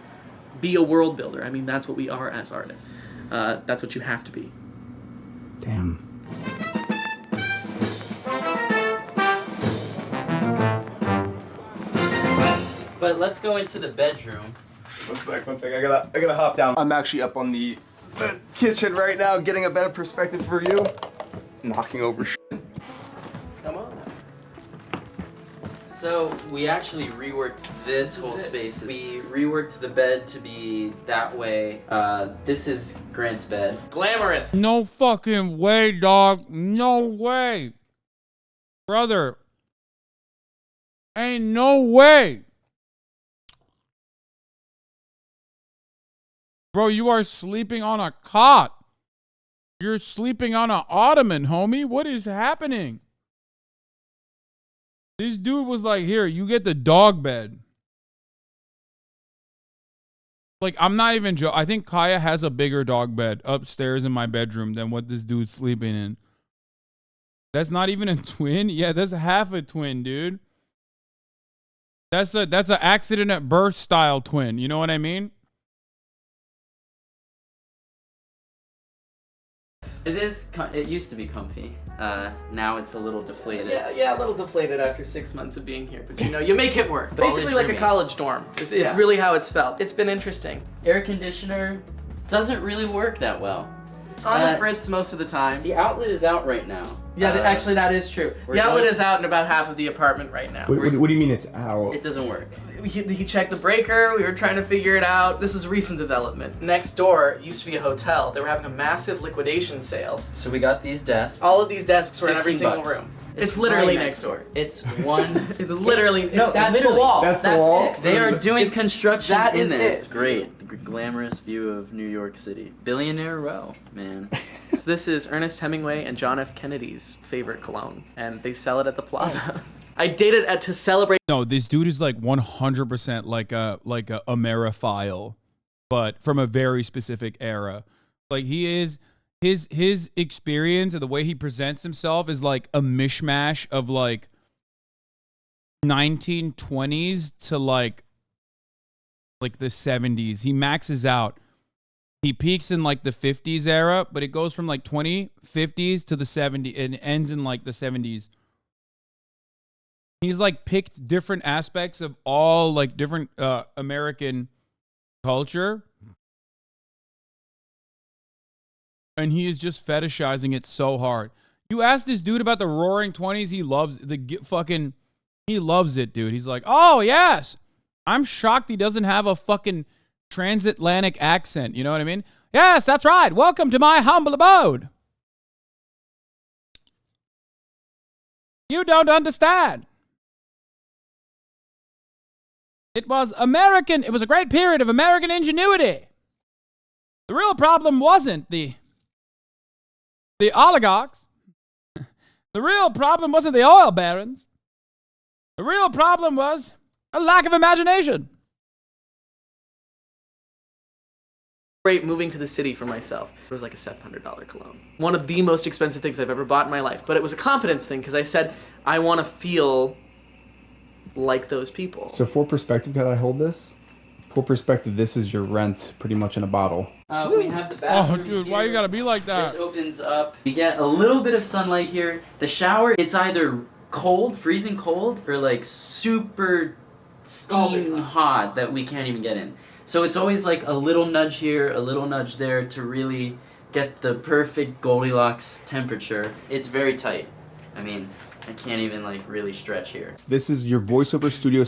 be a world builder. I mean, that's what we are as artists. That's what you have to be. Damn. But let's go into the bedroom. One sec. I gotta hop down. I'm actually up on the kitchen right now, getting a better perspective for you. Knocking over shit. Come on. So we actually reworked this whole space. We reworked the bed to be that way. This is Grant's bed. Glamorous. No fucking way, dog. No way. Brother. Ain't no way. Bro, you are sleeping on a cot. You're sleeping on an ottoman, homie. What is happening? This dude was like, here, you get the dog bed. Like, I'm not even joking. I think Kaya has a bigger dog bed upstairs in my bedroom than what this dude's sleeping in. That's not even a twin? Yeah, that's half a twin, dude. That's an accident at birth style twin. You know what I mean? It used to be comfy. Now it's a little deflated. Yeah, a little deflated after 6 months of being here, but you know, you make it work. College Basically like roommates. a college dorm is really how it's felt. It's been interesting. Air conditioner doesn't really work that well. On the fritz most of the time. The outlet is out right now. Yeah, actually that is true. The outlet is out in about half of the apartment right now. What do you mean it's out? It doesn't work. He checked the breaker, we were trying to figure it out. This was recent development. Next door used to be a hotel. They were having a massive liquidation sale. So we got these desks. All of these desks were in every 15 single bucks. room. It's literally right next door. It's one. It's literally, no, that's literally. the wall. That's the wall? It. They are doing construction That in is there. it. It's great. The glamorous view of New York City. Billionaire Row, man. So this is Ernest Hemingway and John F. Kennedy's favorite cologne, and they sell it at the plaza. I dated to celebrate. No, this dude is like 100% like a Ameriphile, but from a very specific era. Like he is his experience and the way he presents himself is like a mishmash of like 1920s to like the 70s. He maxes out. He peaks in like the 50s era, but it goes from like 50s to the 70s and ends in like the 70s. He's like picked different aspects of all like different American culture. And he is just fetishizing it so hard. You ask this dude about the roaring 20s, he loves he loves it, dude. He's like, "Oh, yes. I'm shocked he doesn't have a fucking transatlantic accent." You know what I mean? "Yes, that's right. Welcome to my humble abode." You don't understand. It was American. It was a great period of American ingenuity. The real problem wasn't the oligarchs. The real problem wasn't the oil barons. The real problem was a lack of imagination. Great moving to the city for myself. It was like a $700 cologne. One of the most expensive things I've ever bought in my life, but it was a confidence thing because I said, I want to feel like those people. So for perspective, can I hold this? For perspective, this is your rent pretty much in a bottle. We have the bathroom. Oh, dude, here. why you gotta be like that? This opens up. We get a little bit of sunlight here. The shower, it's either cold, freezing cold, or like super steam hot that we can't even get in. So it's always like a little nudge here, a little nudge there to really get the perfect Goldilocks temperature. It's very tight. I mean, I can't even like really stretch here. This is your voiceover studio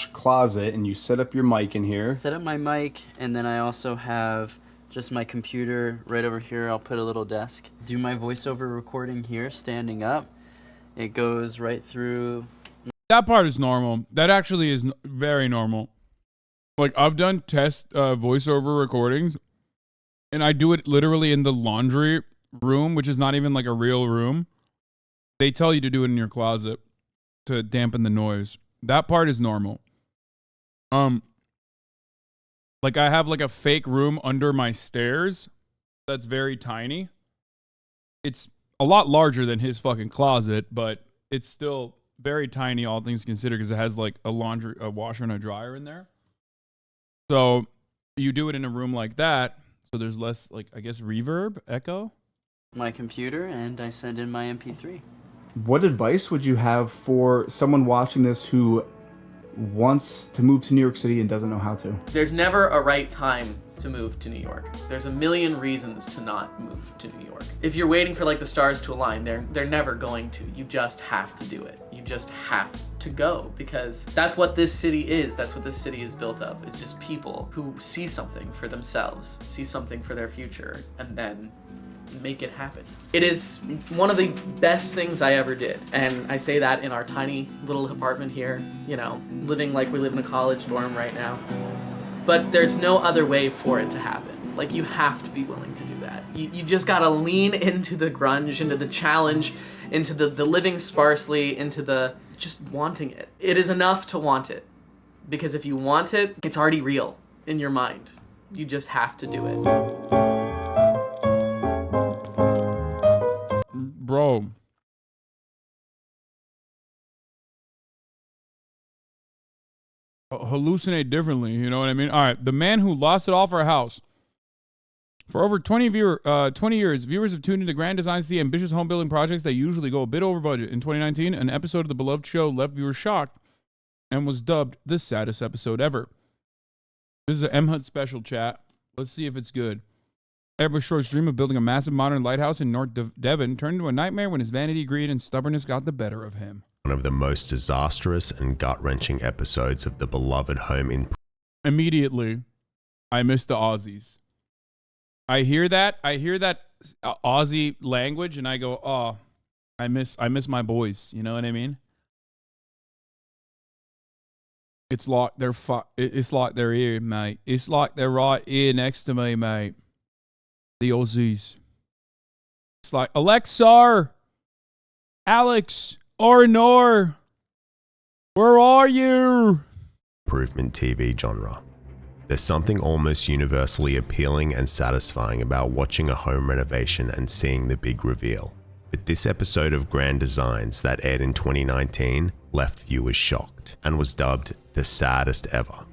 / closet, and you set up your mic in here. Set up my mic, and then I also have just my computer right over here. I'll put a little desk. Do my voiceover recording here, standing up. It goes right through. That part is normal. That actually is very normal. Like, I've done test voiceover recordings, and I do it literally in the laundry room, which is not even like a real room. They tell you to do it in your closet to dampen the noise. That part is normal. Like, I have like a fake room under my stairs that's very tiny. It's a lot larger than his fucking closet, but it's still very tiny, all things considered, because it has like a washer and a dryer in there. So you do it in a room like that, so there's less, like, I guess, reverb, echo. My computer, and I send in my MP3. What advice would you have for someone watching this who wants to move to New York City and doesn't know how to? There's never a right time to move to New York. There's a million reasons to not move to New York. If you're waiting for like the stars to align, they're never going to. You just have to do it. You just have to go, because that's what this city is. That's what this city is built of. It's just people who see something for themselves, see something for their future, and then make it happen. It is one of the best things I ever did. And I say that in our tiny little apartment here, you know, living like we live in a college dorm right now. But there's no other way for it to happen. Like, you have to be willing to do that. You just gotta lean into the grunge, into the challenge, into the living sparsely, into the just wanting it. It is enough to want it. Because if you want it, it's already real in your mind. You just have to do it. Bro. Hallucinate differently, you know what I mean? All right, the man who lost it all for a house. For over 20 years, viewers have tuned into grand designs to see ambitious home building projects that usually go a bit over budget. In 2019, an episode of the beloved show left viewers shocked and was dubbed the saddest episode ever. This is an M Hut special, chat. Let's see if it's good. Edward Short's dream of building a massive modern lighthouse in North Devon turned into a nightmare when his vanity, greed, and stubbornness got the better of him. One of the most disastrous and gut-wrenching episodes of the beloved home in... Immediately, I miss the Aussies. I hear that Aussie language, and I go, oh, I miss my boys. You know what I mean? It's like it's like they're here, mate. It's like they're right here next to me, mate. The Aussies. It's like, Alexa, Alex, or Nor, where are you? Improvement TV genre. There's something almost universally appealing and satisfying about watching a home renovation and seeing the big reveal. But this episode of Grand Designs that aired in 2019 left viewers shocked and was dubbed the saddest ever.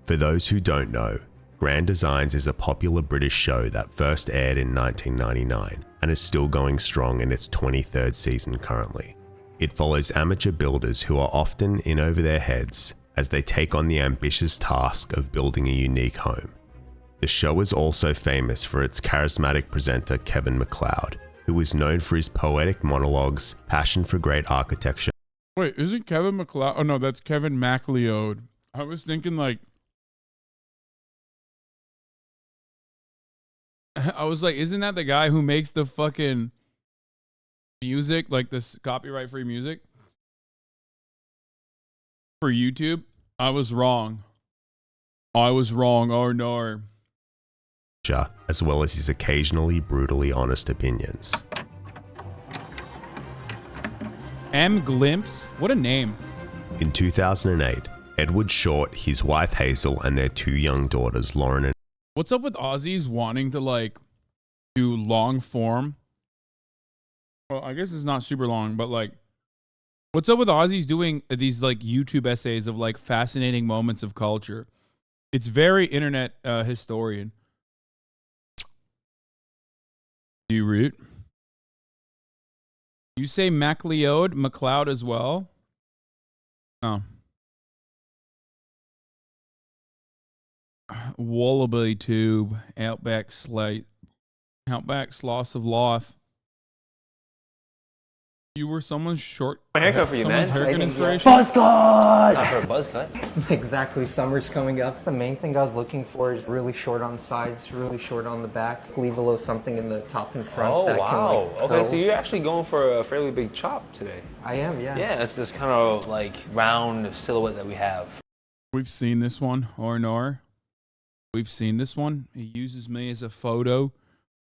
For those who don't know, Grand Designs is a popular British show that first aired in 1999 and is still going strong in its 23rd season currently. It follows amateur builders who are often in over their heads as they take on the ambitious task of building a unique home. The show is also famous for its charismatic presenter Kevin MacLeod, who is known for his poetic monologues, passion for great architecture. Wait, isn't Kevin MacLeod? Oh no, that's Kevin MacLeod. I was thinking like, isn't that the guy who makes the fucking music, like this copyright-free music for YouTube? I was wrong. Oh no. As well as his occasionally brutally honest opinions. Amglimpse? What a name. In 2008, Edward Short, his wife Hazel, and their two young daughters, Lauren and... What's up with Aussies wanting to like do long form? Well, I guess it's not super long, but like, what's up with Aussies doing these like YouTube essays of like fascinating moments of culture? It's very internet historian. Do you root? You say MacLeod as well? Oh. Wallaby tube, Outback slate, Outback slice of life. You were someone's short. My haircut for you, man. Haircut inspiration. Buzz cut. Not for a buzz cut. Exactly. Summer's coming up. The main thing I was looking for is really short on sides, really short on the back. Leave a little something in the top and front. Oh that wow. Can, like, okay, so you're actually going for a fairly big chop today. I am, yeah. Yeah, it's this kind of like round silhouette that we have. We've seen this one, Ornor. We've seen this one. He uses me as a photo.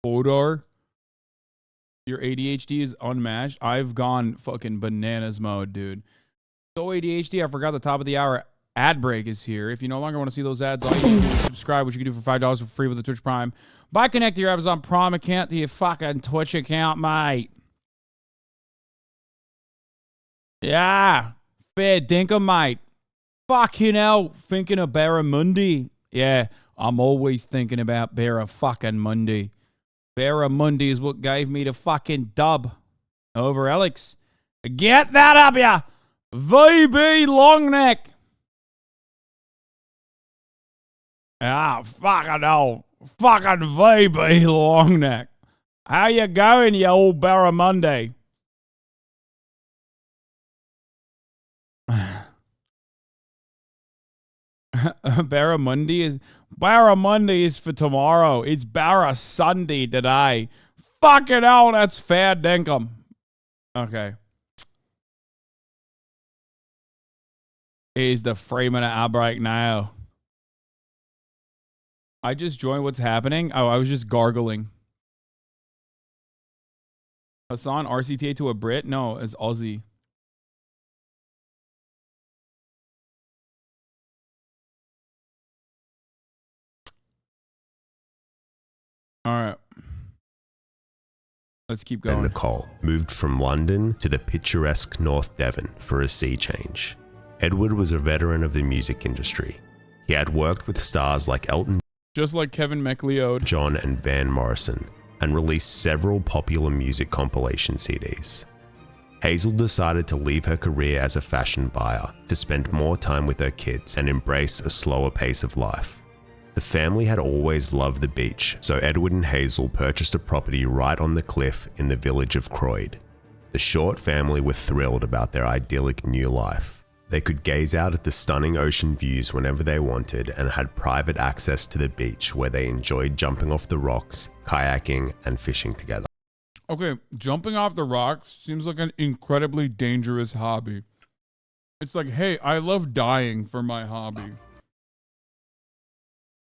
Your ADHD is unmatched. I've gone fucking bananas mode, dude. So ADHD, I forgot the top of the hour ad break is here. If you no longer want to see those ads, all you need to do is subscribe, which you can do for $5 for free with the Twitch Prime. Buy connect to your Amazon Prime account to your fucking Twitch account, mate. Yeah. Fair dinkum, mate. Fucking hell, thinking of Barramundi. Yeah, I'm always thinking about Barramundi. Barramundi is what gave me the fucking dub over Alex. Get that up, ya! VB Longneck. Ah, fucking hell. Fucking VB Longneck. How you going, you old Barramundi? Barramundi is for tomorrow. It's Barra Sunday today. Fucking hell, that's fair dinkum. Okay. Is the Freeman outbreak now? I just joined. What's happening? Oh, I was just gargling. Hasan, RCTA to a Brit? No, it's Aussie. All right. Let's keep going. And Nicole moved from London to the picturesque North Devon for a sea change. Edward was a veteran of the music industry. He had worked with stars like Elton, just like Kevin MacLeod, John, and Van Morrison, and released several popular music compilation CDs. Hazel decided to leave her career as a fashion buyer to spend more time with her kids and embrace a slower pace of life. The family had always loved the beach, so Edward and Hazel purchased a property right on the cliff in the village of Croyd. The Short family were thrilled about their idyllic new life. They could gaze out at the stunning ocean views whenever they wanted and had private access to the beach where they enjoyed jumping off the rocks, kayaking, and fishing together. Okay, jumping off the rocks seems like an incredibly dangerous hobby. It's like, hey, I love dying for my hobby.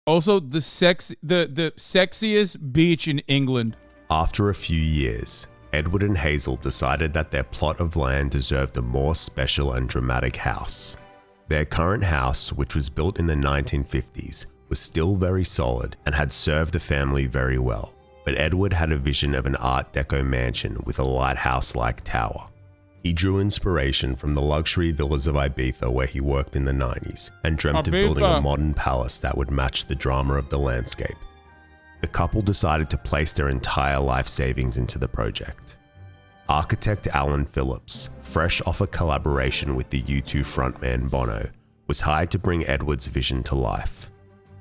Also, the sexiest beach in England. After a few years, Edward and Hazel decided that their plot of land deserved a more special and dramatic house. Their current house, which was built in the 1950s, was still very solid and had served the family very well. But Edward had a vision of an Art Deco mansion with a lighthouse-like tower. He drew inspiration from the luxury villas of Ibiza where he worked in the 90s and dreamt of building a modern palace that would match the drama of the landscape. The couple decided to place their entire life savings into the project. Architect Alan Phillips, fresh off a collaboration with the U2 frontman Bono, was hired to bring Edward's vision to life.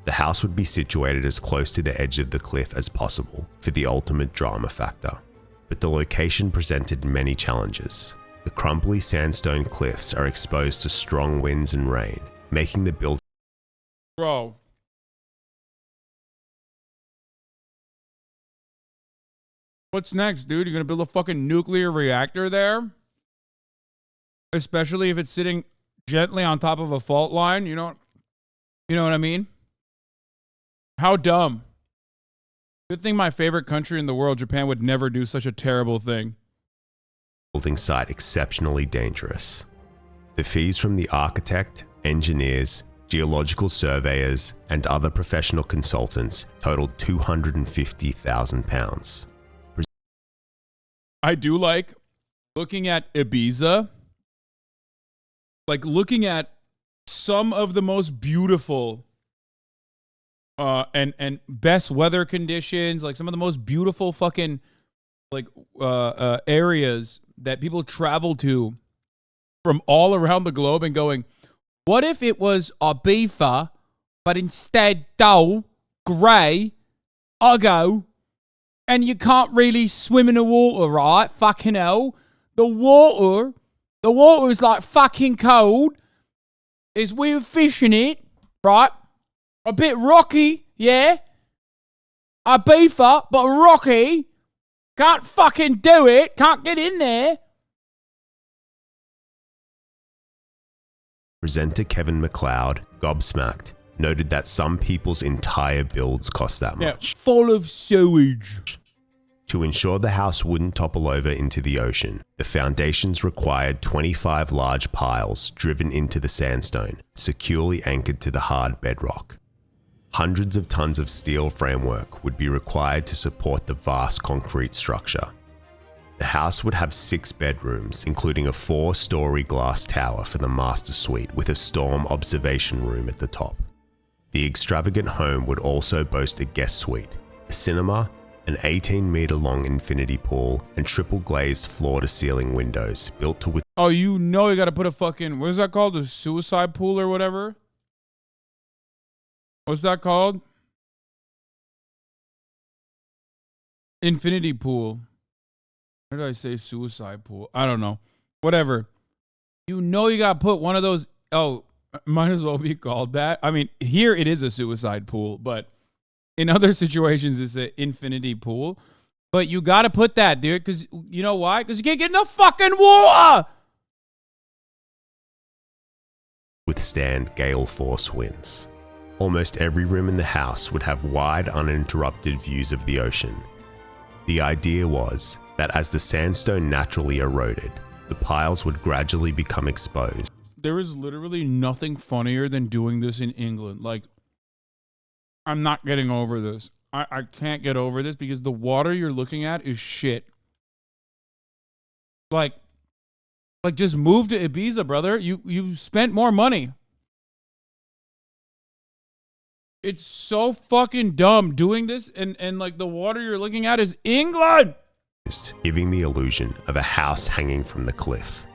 The house would be situated as close to the edge of the cliff as possible for the ultimate drama factor. But the location presented many challenges. The crumbly sandstone cliffs are exposed to strong winds and rain, making the building... Bro. What's next, dude? You're gonna build a fucking nuclear reactor there? Especially if it's sitting gently on top of a fault line, you know what I mean? How dumb. Good thing my favorite country in the world, Japan, would never do such a terrible thing. Building site exceptionally dangerous. The fees from the architect, engineers, geological surveyors, and other professional consultants totaled £250,000. I do like looking at Ibiza, like looking at some of the most beautiful and best weather conditions, like some of the most beautiful fucking like areas that people travel to from all around the globe and going, what if it was Ibiza, but instead dull, grey, uggo, and you can't really swim in the water, right? Fucking hell. The water is like fucking cold. There's weird fish in it, right? A bit rocky, yeah? Ibiza, but rocky. Can't fucking do it. Can't get in there. Presenter Kevin MacLeod, gobsmacked, noted that some people's entire builds cost that much. Yeah, full of sewage. To ensure the house wouldn't topple over into the ocean, the foundations required 25 large piles driven into the sandstone, securely anchored to the hard bedrock. Hundreds of tons of steel framework would be required to support the vast concrete structure. The house would have 6 bedrooms, including a 4-story glass tower for the master suite with a storm observation room at the top. The extravagant home would also boast a guest suite, a cinema, an 18-meter-long infinity pool, and triple glazed floor-to-ceiling windows built to withstand... Oh, you know you gotta put a fucking, what is that called? A suicide pool or whatever? What's that called? Infinity pool. Where did I say suicide pool? I don't know. Whatever. You know you gotta put one of those. Oh, might as well be called that. I mean, here it is a suicide pool, but in other situations it's an infinity pool. But you gotta put that, dude, because you know why? Because you can't get in the fucking water. Withstand gale force winds. Almost every room in the house would have wide, uninterrupted views of the ocean. The idea was that as the sandstone naturally eroded, the piles would gradually become exposed. There is literally nothing funnier than doing this in England. Like, I'm not getting over this. I can't get over this because the water you're looking at is shit. Like just move to Ibiza, brother. You spent more money. It's so fucking dumb doing this, and like the water you're looking at is England. Giving the illusion of a house hanging from the cliff.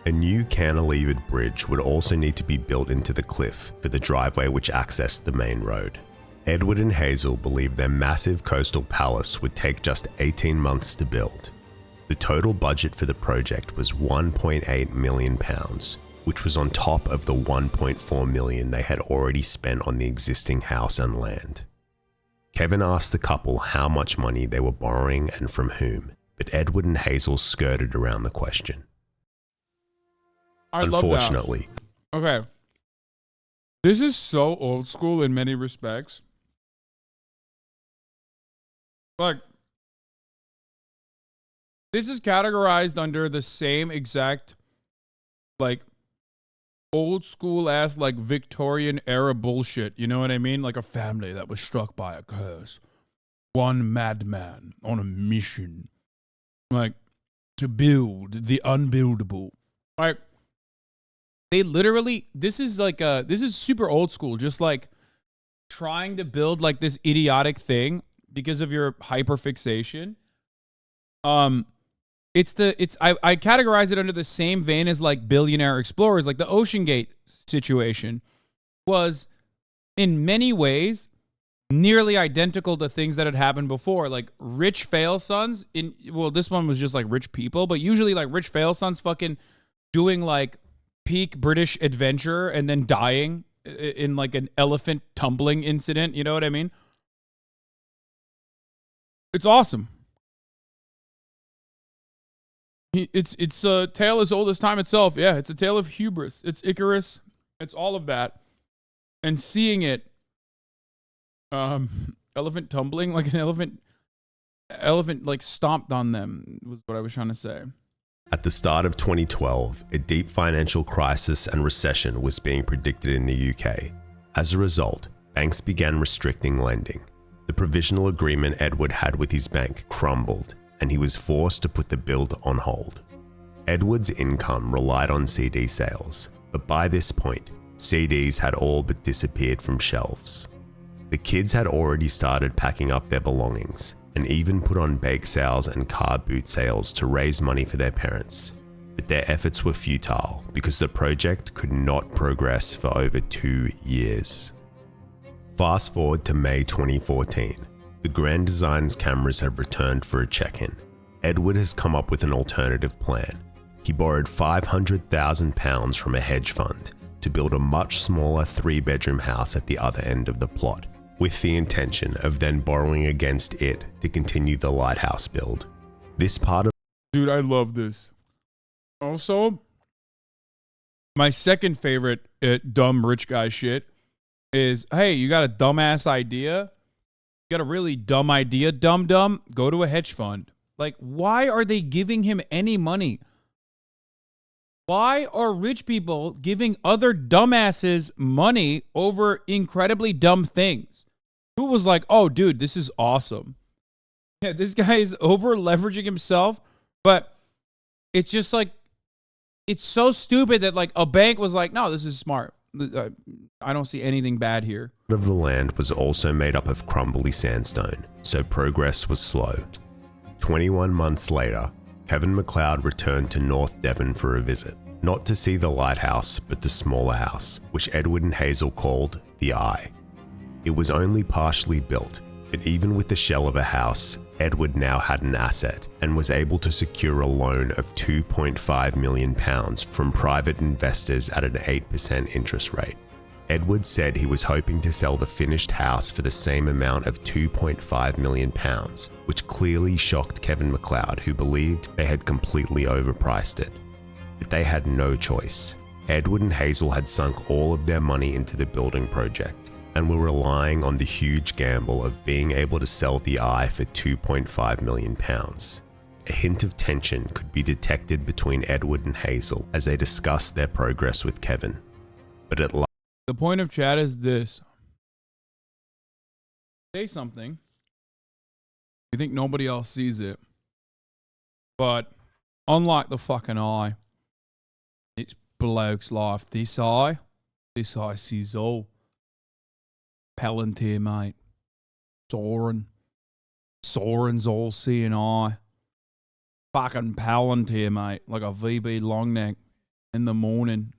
A new cantilevered bridge would also need to be built into the cliff for the driveway which accessed the main road. Edward and Hazel believed their massive coastal palace would take just 18 months to build. The total budget for the project was £1.8 million, which was on top of the $1.4 million they had already spent on the existing house and land. Kevin asked the couple how much money they were borrowing and from whom, but Edward and Hazel skirted around the question. Unfortunately. Okay. This is so old school in many respects. Like, this is categorized under the same exact, like, old school ass, like, Victorian era bullshit. You know what I mean? Like a family that was struck by a curse. One madman on a mission. Like, to build the unbuildable. Like, they literally, this is super old school. Just like trying to build like this idiotic thing because of your hyperfixation. I categorize it under the same vein as like billionaire explorers. Like the Ocean Gate situation was in many ways nearly identical to things that had happened before. Like rich fail sons this one was just like rich people, but usually like rich fail sons fucking doing like peak British adventure and then dying in like an elephant tumbling incident. You know what I mean? It's awesome. It's a tale as old as time itself. Yeah, it's a tale of hubris. It's Icarus. It's all of that. And seeing it, elephant tumbling, like an elephant like stomped on them was what I was trying to say. At the start of 2012, a deep financial crisis and recession was being predicted in the UK. As a result, banks began restricting lending. The provisional agreement Edward had with his bank crumbled, and he was forced to put the build on hold. Edward's income relied on CD sales, but by this point, CDs had all but disappeared from shelves. The kids had already started packing up their belongings, and even put on bake sales and car boot sales to raise money for their parents. But their efforts were futile because the project could not progress for over 2 years. Fast forward to May 2014. The Grand Design's cameras have returned for a check-in. Edward has come up with an alternative plan. He borrowed £500,000 from a hedge fund to build a much smaller 3-bedroom house at the other end of the plot, with the intention of then borrowing against it to continue the lighthouse build. This part of... Dude, I love this. Also, my second favorite dumb rich guy shit is, hey, you got a dumbass idea? You got a really dumb idea, dumb? Go to a hedge fund. Like, why are they giving him any money? Why are rich people giving other dumbasses money over incredibly dumb things? Who was like, oh, dude, this is awesome. Yeah, this guy is over leveraging himself, but it's just like, it's so stupid that like a bank was like, no, this is smart. I don't see anything bad here. Of the land was also made up of crumbly sandstone, so progress was slow. 21 months later, Kevin McLeod returned to North Devon for a visit, not to see the lighthouse, but the smaller house, which Edward and Hazel called the Eye. It was only partially built, but even with the shell of a house, Edward now had an asset and was able to secure a loan of £2.5 million from private investors at an 8% interest rate. Edward said he was hoping to sell the finished house for the same amount of £2.5 million, which clearly shocked Kevin MacLeod, who believed they had completely overpriced it. But they had no choice. Edward and Hazel had sunk all of their money into the building project and were relying on the huge gamble of being able to sell the eye for £2.5 million. A hint of tension could be detected between Edward and Hazel as they discussed their progress with Kevin. But at last, the point of chat is this. Say something. You think nobody else sees it. But unlike the fucking eye, it's bloke's life. This eye sees all. Palantir, mate. Soren's all seeing eye. Fucking Palantir, mate. Like a VB long neck in the morning.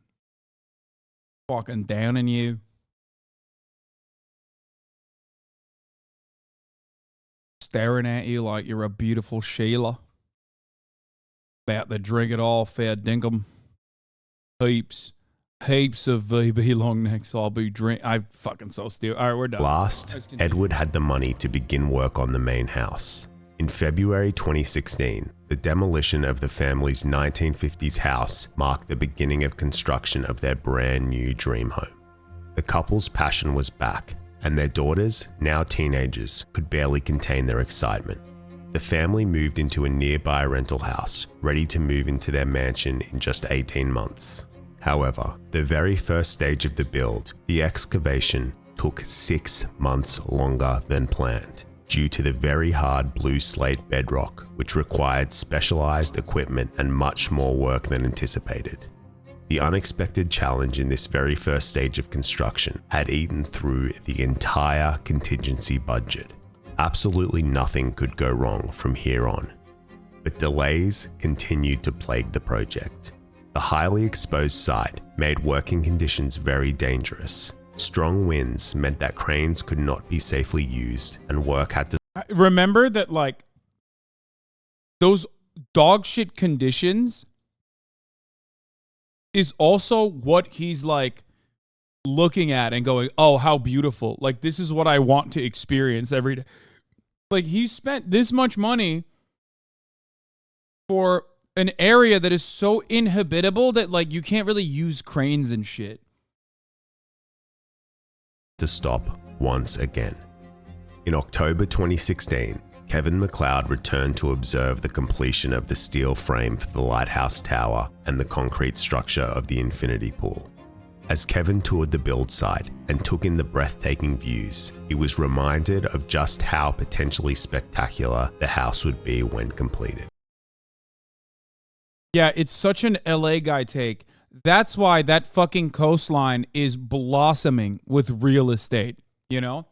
Fucking downing you. Staring at you like you're a beautiful Sheila. About to drink it all, fair dinkum. Heaps of VB long necks. I'll be I'm fucking so stupid. All right, we're done. Last, Edward had the money to begin work on the main house. In February 2016, the demolition of the family's 1950s house marked the beginning of construction of their brand new dream home. The couple's passion was back, and their daughters, now teenagers, could barely contain their excitement. The family moved into a nearby rental house, ready to move into their mansion in just 18 months. However, the very first stage of the build, the excavation, took 6 months longer than planned, due to the very hard blue slate bedrock, which required specialized equipment and much more work than anticipated. The unexpected challenge in this very first stage of construction had eaten through the entire contingency budget. Absolutely nothing could go wrong from here on. But delays continued to plague the project. The highly exposed site made working conditions very dangerous. Strong winds meant that cranes could not be safely used and work had to... Remember that, like, those dog shit conditions is also what he's, like, looking at and going, oh, how beautiful. Like, this is what I want to experience every day. Like, he spent this much money for an area that is so inhabitable that, like, you can't really use cranes and shit. To stop once again. In October 2016, Kevin MacLeod returned to observe the completion of the steel frame for the lighthouse tower and the concrete structure of the infinity pool. As Kevin toured the build site and took in the breathtaking views, he was reminded of just how potentially spectacular the house would be when completed. Yeah, it's such an LA guy take. That's why that fucking coastline is blossoming with real estate, you know?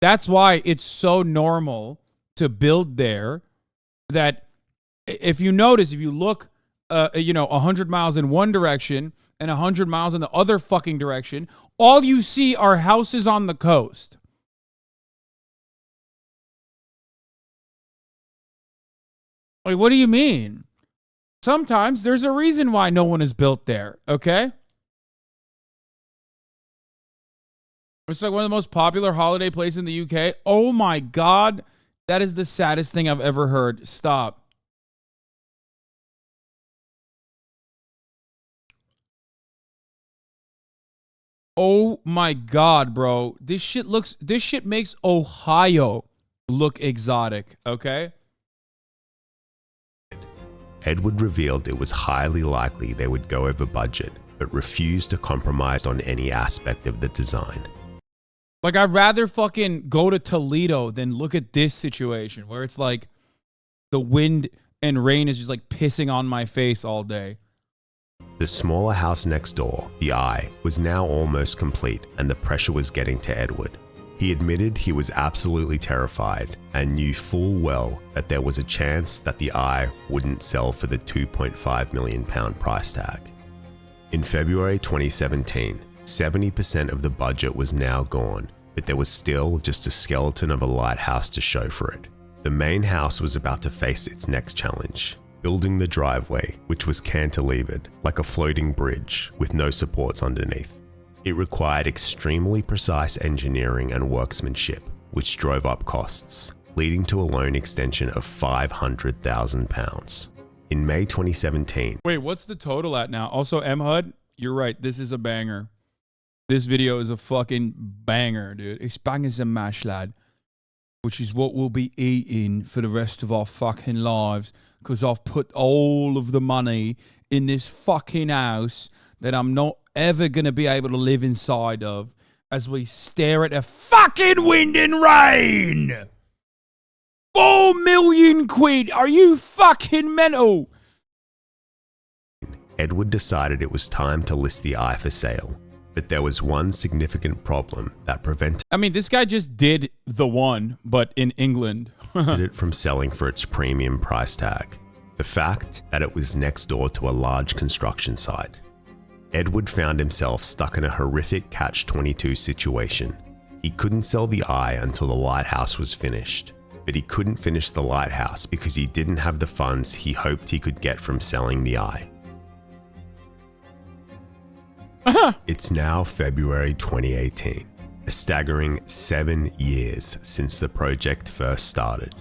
That's why it's so normal to build there that if you notice, if you look, 100 miles in one direction and 100 miles in the other fucking direction, all you see are houses on the coast. Like, what do you mean? Sometimes there's a reason why no one is built there, okay? It's like one of the most popular holiday places in the UK. Oh my God, that is the saddest thing I've ever heard. Stop. Oh my God, bro. This shit makes Ohio look exotic, okay? Edward revealed it was highly likely they would go over budget, but refused to compromise on any aspect of the design. Like, I'd rather fucking go to Toledo than look at this situation where it's like the wind and rain is just like pissing on my face all day. The smaller house next door, the Eye, was now almost complete and the pressure was getting to Edward. He admitted he was absolutely terrified and knew full well that there was a chance that the Eye wouldn't sell for the £2.5 million price tag. In February 2017, 70% of the budget was now gone, but there was still just a skeleton of a lighthouse to show for it. The main house was about to face its next challenge, building the driveway, which was cantilevered like a floating bridge with no supports underneath. It required extremely precise engineering and workmanship, which drove up costs, leading to a loan extension of £500,000. In May 2017... Wait, what's the total at now? Also, M-HUD, you're right, this is a banger. This video is a fucking banger, dude. It's bangers and mash, lad. Which is what we'll be eating for the rest of our fucking lives. Because I've put all of the money in this fucking house that I'm not ever going to be able to live inside of as we stare at the fucking wind and rain. 4 million quid. Are you fucking mental? Edward decided it was time to list the eye for sale. But there was one significant problem that prevented this guy just did the one, but in England. it from selling for its premium price tag. The fact that it was next door to a large construction site. Edward found himself stuck in a horrific catch-22 situation. He couldn't sell the eye until the lighthouse was finished. But he couldn't finish the lighthouse because he didn't have the funds he hoped he could get from selling the eye. It's now February 2018, a staggering 7 years since the project first started.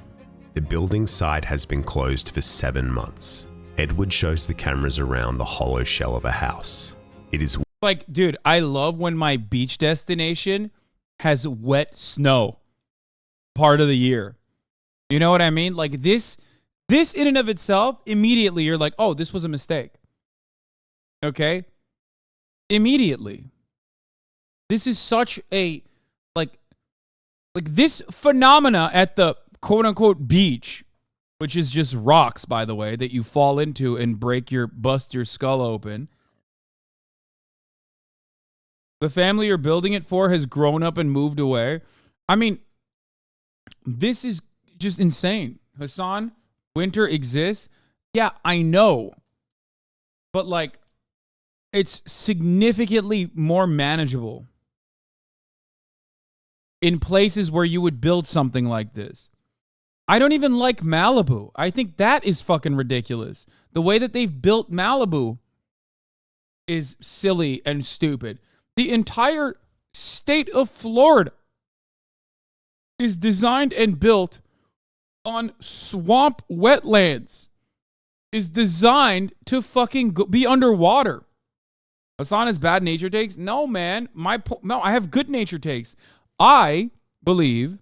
The building site has been closed for 7 months. Edward shows the cameras around the hollow shell of a house. It is like, dude, I love when my beach destination has wet snow part of the year. You know what I mean? Like this in and of itself, immediately you're like, oh, this was a mistake. Okay? Immediately. This is such a, like this phenomena at the quote unquote beach, which is just rocks, by the way, that you fall into and bust your skull open. The family you're building it for has grown up and moved away. I mean, this is just insane. Hasan, winter exists. Yeah, I know. But like, it's significantly more manageable in places where you would build something like this. I don't even like Malibu. I think that is fucking ridiculous. The way that they've built Malibu is silly and stupid. The entire state of Florida is designed and built on swamp wetlands. Is designed to fucking be underwater. Hasan has bad nature takes? No, man. No, I have good nature takes. I believe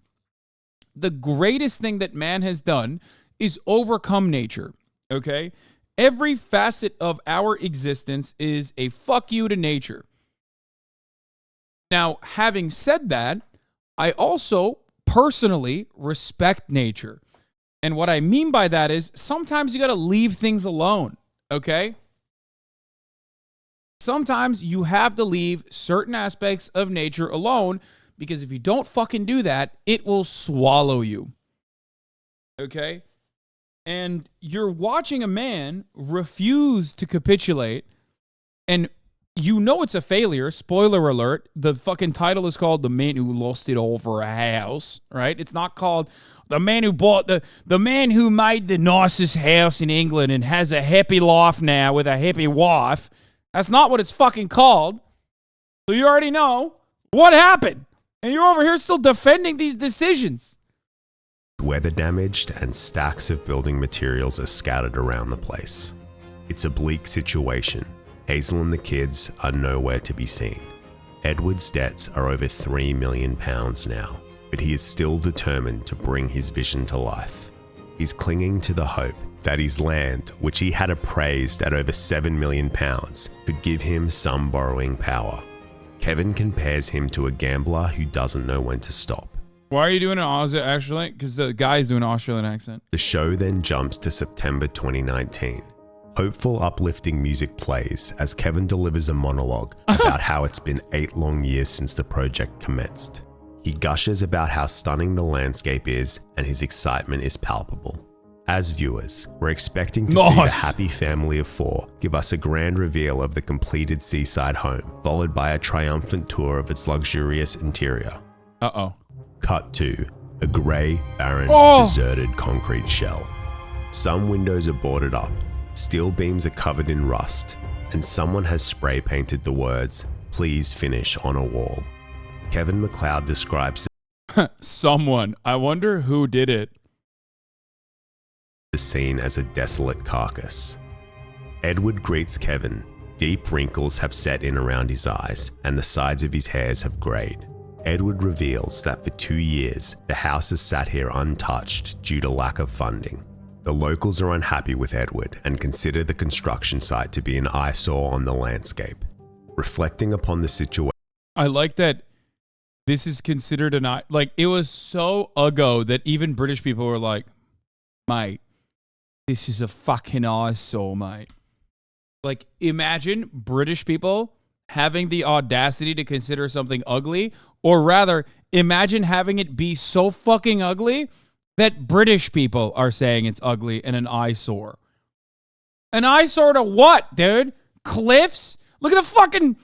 the greatest thing that man has done is overcome nature, okay? Every facet of our existence is a fuck you to nature. Now, having said that, I also personally respect nature. And what I mean by that is sometimes you got to leave things alone, okay? Sometimes you have to leave certain aspects of nature alone because if you don't fucking do that, it will swallow you. Okay? And you're watching a man refuse to capitulate, and you know it's a failure. Spoiler alert. The fucking title is called The Man Who Lost It All for a House, right? It's not called The Man Who Bought the Man Who Made the Nicest House in England and has a happy life now with a happy wife. That's not what it's fucking called. So you already know what happened. And you're over here still defending these decisions. Weather damaged and stacks of building materials are scattered around the place. It's a bleak situation. Hazel and the kids are nowhere to be seen. Edward's debts are over £3 million now, but he is still determined to bring his vision to life. He's clinging to the hope that his land, which he had appraised at over £7 million, could give him some borrowing power. Kevin compares him to a gambler who doesn't know when to stop. Why are you doing an Aussie actually? Because the guy's doing an Australian accent. The show then jumps to September 2019. Hopeful, uplifting music plays as Kevin delivers a monologue about how it's been 8 long years since the project commenced. He gushes about how stunning the landscape is, and his excitement is palpable. As viewers, we're expecting to see the happy family of 4 give us a grand reveal of the completed seaside home, followed by a triumphant tour of its luxurious interior. Uh-oh. Cut to a grey, barren, deserted concrete shell. Some windows are boarded up, steel beams are covered in rust, and someone has spray painted the words, "Please finish," on a wall. Kevin MacLeod describes someone. I wonder who did it. The scene as a desolate carcass. Edward greets Kevin. Deep wrinkles have set in around his eyes, and the sides of his hairs have grayed. Edward reveals that for 2 years, the house has sat here untouched due to lack of funding. The locals are unhappy with Edward and consider the construction site to be an eyesore on the landscape. Reflecting upon the situation, I like that this is considered like, it was so uggo that even British people were like, mate, this is a fucking eyesore, mate. Like, imagine British people having the audacity to consider something ugly, or rather, imagine having it be so fucking ugly that British people are saying it's ugly and an eyesore. An eyesore to what, dude? Cliffs? Look at the fucking,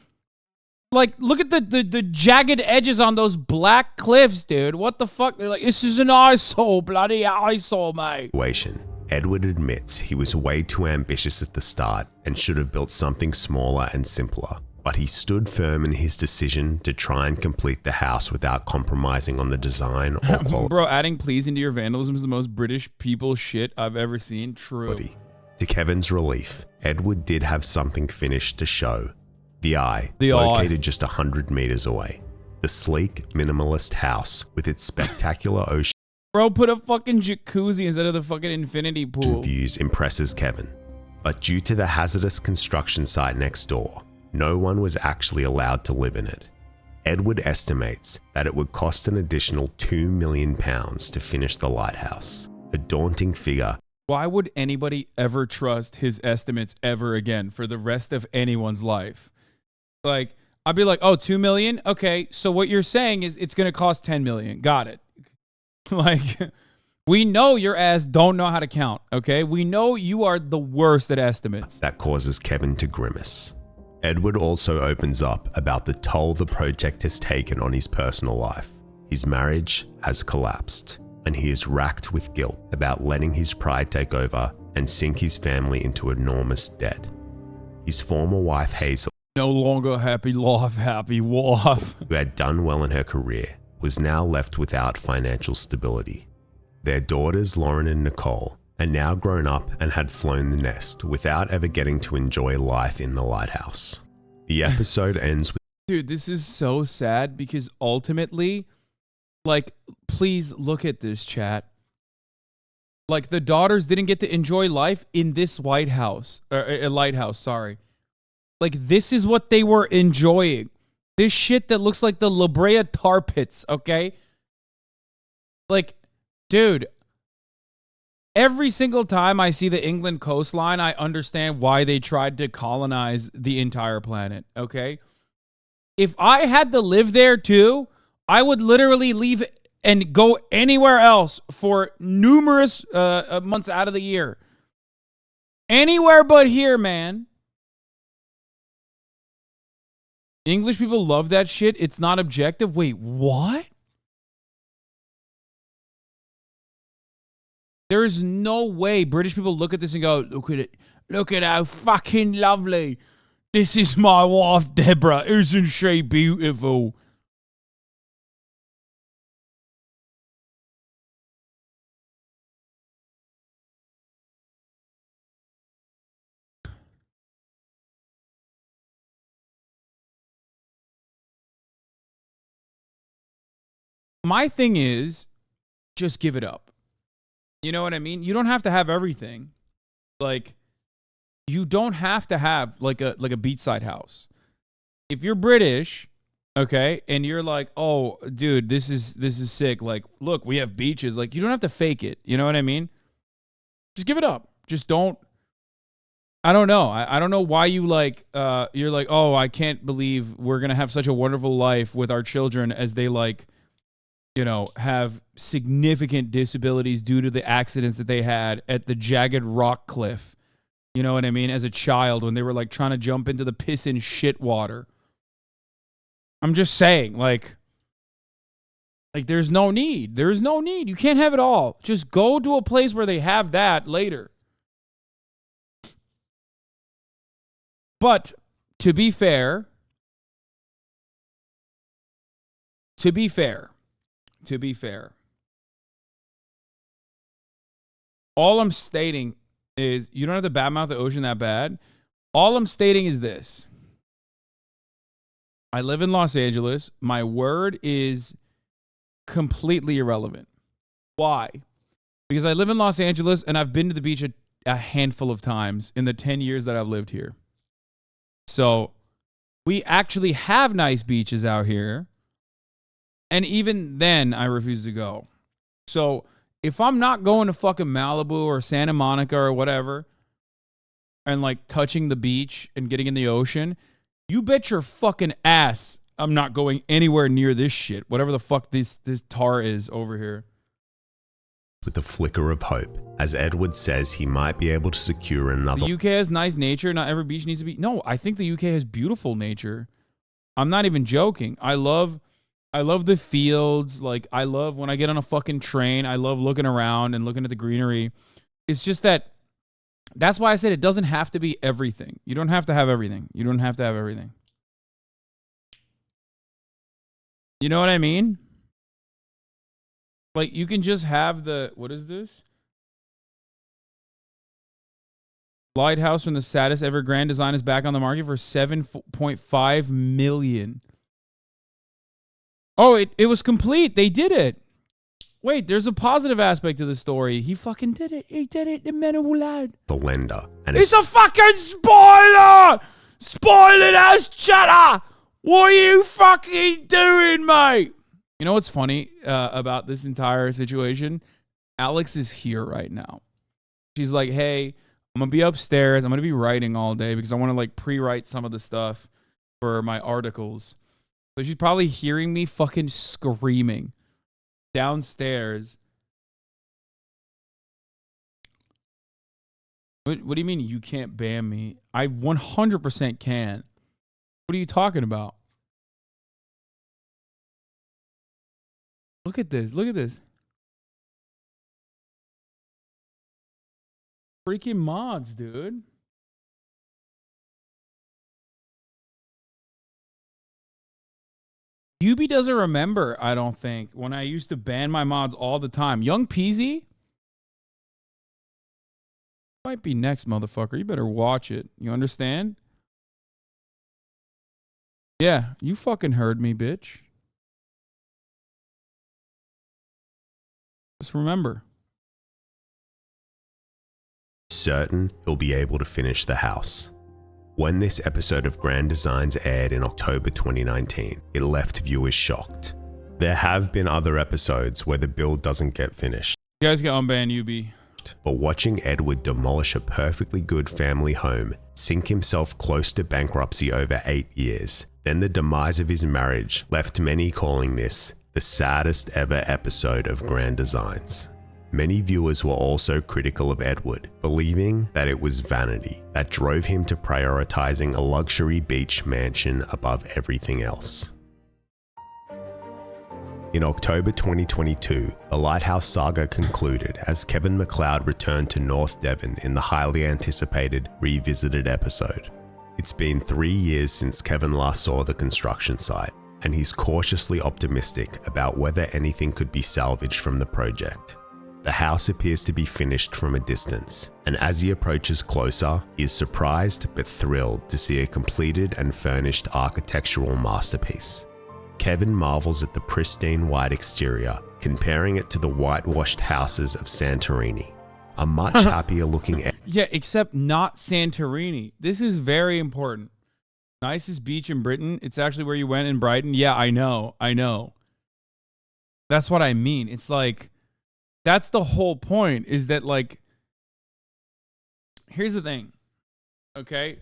like, look at the jagged edges on those black cliffs, dude. What the fuck? They're like, this is an eyesore, bloody eyesore, mate. Edward admits he was way too ambitious at the start and should have built something smaller and simpler. But he stood firm in his decision to try and complete the house without compromising on the design or quality. Bro, adding please into your vandalism is the most British people shit I've ever seen. True. To Kevin's relief, Edward did have something finished to show. The Eye, The located Eye. just 100 meters away. The sleek, minimalist house with its spectacular ocean Bro, put a fucking jacuzzi instead of the fucking infinity pool. views impresses Kevin. But due to the hazardous construction site next door, no one was actually allowed to live in it. Edward estimates that it would cost an additional £2 million to finish the lighthouse, a daunting figure. Why would anybody ever trust his estimates ever again for the rest of anyone's life? Like, I'd be like, oh, 2 million? Okay, so what you're saying is it's going to cost 10 million. Got it. Like, we know your ass don't know how to count, okay? We know you are the worst at estimates. That causes Kevin to grimace. Edward also opens up about the toll the project has taken on his personal life. His marriage has collapsed, and he is racked with guilt about letting his pride take over and sink his family into enormous debt. His former wife Hazel, no longer happy life, happy wife, who had done well in her career, was now left without financial stability. Their daughters, Lauren and Nicole, are now grown up and had flown the nest without ever getting to enjoy life in the lighthouse. The episode ends with... Dude, this is so sad because ultimately, like, please look at this, chat. Like, the daughters didn't get to enjoy life in this White House, or a lighthouse, sorry. Like, this is what they were enjoying. This shit that looks like the La Brea tar pits, okay? Like, dude, every single time I see the England coastline, I understand why they tried to colonize the entire planet, okay? If I had to live there too, I would literally leave and go anywhere else for numerous months out of the year. Anywhere but here, man. English people love that shit. It's not objective. Wait, what? There is no way British people look at this and go, look at it. Look at how fucking lovely. This is my wife, Deborah. Isn't she beautiful? My thing is, just give it up. You know what I mean? You don't have to have everything. Like, you don't have to have like a beachside house. If you're British, okay, and you're like, oh, dude, this is sick. Like, look, we have beaches. Like, you don't have to fake it. You know what I mean? Just give it up. Just don't. I don't know. I don't know why you like. You're like, oh, I can't believe we're gonna have such a wonderful life with our children as they like, you know, have significant disabilities due to the accidents that they had at the jagged rock cliff. You know what I mean? As a child, when they were like trying to jump into the piss and shit water. I'm just saying, like, Like, there's no need. There's no need. You can't have it all. Just go to a place where they have that later. But to be fair, all I'm stating is, you don't have to badmouth the ocean that bad. All I'm stating is this. I live in Los Angeles. My word is completely irrelevant. Why? Because I live in Los Angeles and I've been to the beach a handful of times in the 10 years that I've lived here. So we actually have nice beaches out here. And even then, I refuse to go. So if I'm not going to fucking Malibu or Santa Monica or whatever, and like touching the beach and getting in the ocean, you bet your fucking ass I'm not going anywhere near this shit. Whatever the fuck this tar is over here. With a flicker of hope, as Edward says he might be able to secure another. The UK has nice nature. Not every beach needs to be. No, I think the UK has beautiful nature. I'm not even joking. I love the fields. Like, I love when I get on a fucking train. I love looking around and looking at the greenery. It's just that's why I said it doesn't have to be everything. You don't have to have everything. You don't have to have everything. You know what I mean? Like, you can just have what is this? Lighthouse from the saddest ever grand design is back on the market for $7.5 million. Oh, it was complete. They did it. Wait, there's a positive aspect to the story. He fucking did it. He did it. The man of lad. The lender. And it's a fucking spoiler! Spoiling ass chatter! What are you fucking doing, mate? You know what's funny about this entire situation? Alex is here right now. She's like, hey, I'm going to be upstairs. I'm going to be writing all day because I want to like pre-write some of the stuff for my articles. So she's probably hearing me fucking screaming downstairs. What do you mean you can't ban me? I 100% can. What are you talking about? Look at this. Look at this. Freaking mods, dude. Yubi doesn't remember, I don't think, when I used to ban my mods all the time. Young Peasy might be next, motherfucker. You better watch it. You understand? Yeah, you fucking heard me, bitch. Just remember. Certain he'll be able to finish the house. When this episode of Grand Designs aired in October 2019, it left viewers shocked. There have been other episodes where the build doesn't get finished. You guys get unbanned, UB. But watching Edward demolish a perfectly good family home, sink himself close to bankruptcy over 8 years, then the demise of his marriage left many calling this the saddest ever episode of Grand Designs. Many viewers were also critical of Edward, believing that it was vanity that drove him to prioritizing a luxury beach mansion above everything else. In October 2022, the Lighthouse saga concluded as Kevin MacLeod returned to North Devon in the highly anticipated Revisited episode. It's been 3 years since Kevin last saw the construction site, and he's cautiously optimistic about whether anything could be salvaged from the project. The house appears to be finished from a distance, and as he approaches closer, he is surprised but thrilled to see a completed and furnished architectural masterpiece. Kevin marvels at the pristine white exterior, comparing it to the whitewashed houses of Santorini. A much happier looking... Yeah, except not Santorini. This is very important. Nicest beach in Britain. It's actually where you went in Brighton. Yeah, I know. That's what I mean. It's like... That's the whole point, is that, like, here's the thing, okay?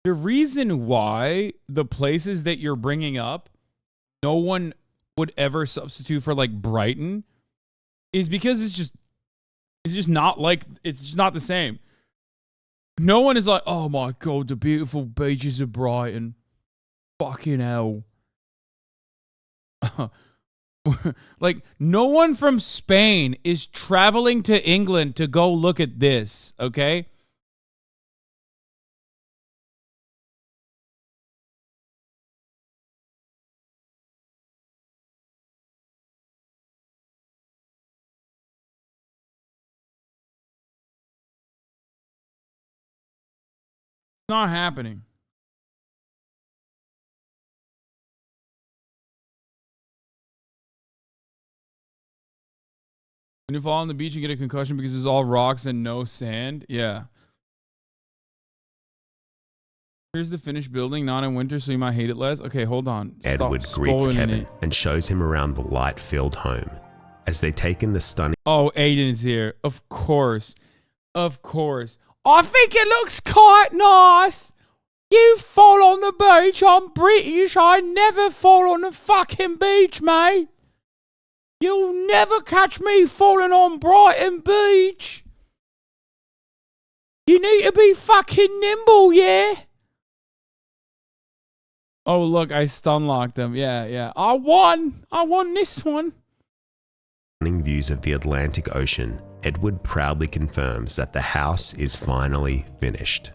The reason why the places that you're bringing up, no one would ever substitute for, like, Brighton, is because it's just not like, it's just not the same. No one is like, oh my God, the beautiful beaches of Brighton. Fucking hell. Like, no one from Spain is traveling to England to go look at this, okay? Not happening. When you fall on the beach and get a concussion because it's all rocks and no sand. Yeah. Here's the finished building, not in winter, so you might hate it less. Okay, hold on. Edward greets Kevin and shows him around the light-filled home. As they take in the stunning... Oh, Aiden's here. Of course. Of course. I think it looks quite nice. You fall on the beach. I'm British. I never fall on the fucking beach, mate. You'll never catch me falling on Brighton Beach. You need to be fucking nimble, yeah? Oh, look, I stun locked him. Yeah, yeah. I won. I won this one. Views of the Atlantic Ocean, Edward proudly confirms that the house is finally finished.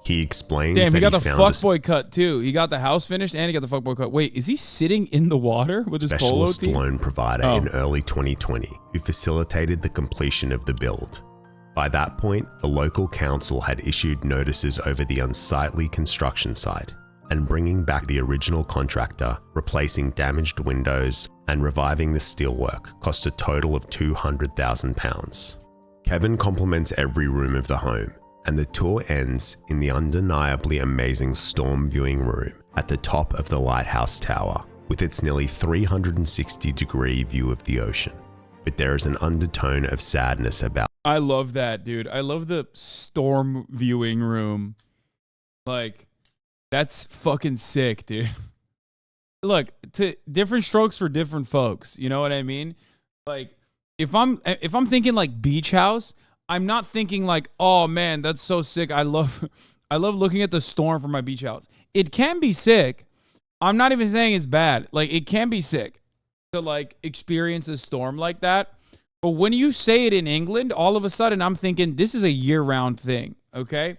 He explains Damn, that he got the found fuckboy cut too. He got the house finished and he got the fuckboy cut. Wait, is he sitting in the water with his polo specialist team? loan provider in early 2020 who facilitated the completion of the build. By that point, the local council had issued notices over the unsightly construction site, and bringing back the original contractor, replacing damaged windows, and reviving the steelwork cost a total of £200,000. Kevin compliments every room of the home, and the tour ends in the undeniably amazing storm viewing room at the top of the lighthouse tower, with its nearly 360-degree view of the ocean. But there is an undertone of sadness about... I love that, dude. I love the storm viewing room. Like, that's fucking sick, dude. Look, to different strokes for different folks. You know what I mean? Like, if I'm thinking like beach house, I'm not thinking like, oh man, that's so sick. I love looking at the storm from my beach house. It can be sick. I'm not even saying it's bad. Like, it can be sick to like experience a storm like that. But when you say it in England, all of a sudden I'm thinking this is a year-round thing. Okay,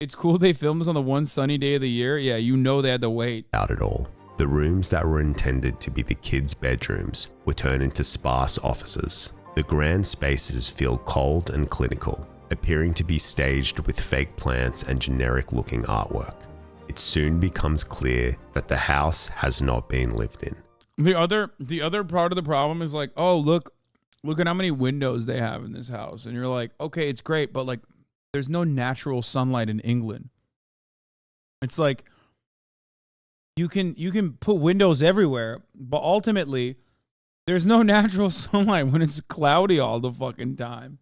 it's cool they film this on the one sunny day of the year. Yeah, you know they had to wait. Out it all. The rooms that were intended to be the kids' bedrooms were turned into sparse offices. The grand spaces feel cold and clinical, appearing to be staged with fake plants and generic-looking artwork. It soon becomes clear that the house has not been lived in. The other part of the problem is like, oh, look at how many windows they have in this house. And you're like, okay, it's great, but like there's no natural sunlight in England. It's like you can put windows everywhere, but ultimately there's no natural sunlight when it's cloudy all the fucking time.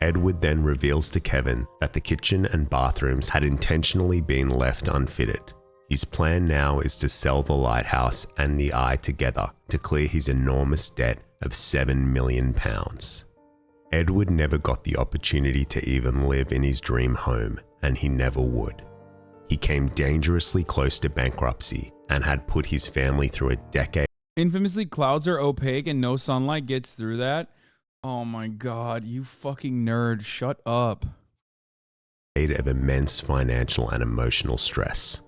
Edward then reveals to Kevin that the kitchen and bathrooms had intentionally been left unfitted. His plan now is to sell the lighthouse and the eye together to clear his enormous debt of £7 million. Edward never got the opportunity to even live in his dream home, and he never would. He came dangerously close to bankruptcy and had put his family through a decade. Infamously, clouds are opaque and no sunlight gets through that. Oh my God, you fucking nerd. Shut up. Of immense financial and emotional stress.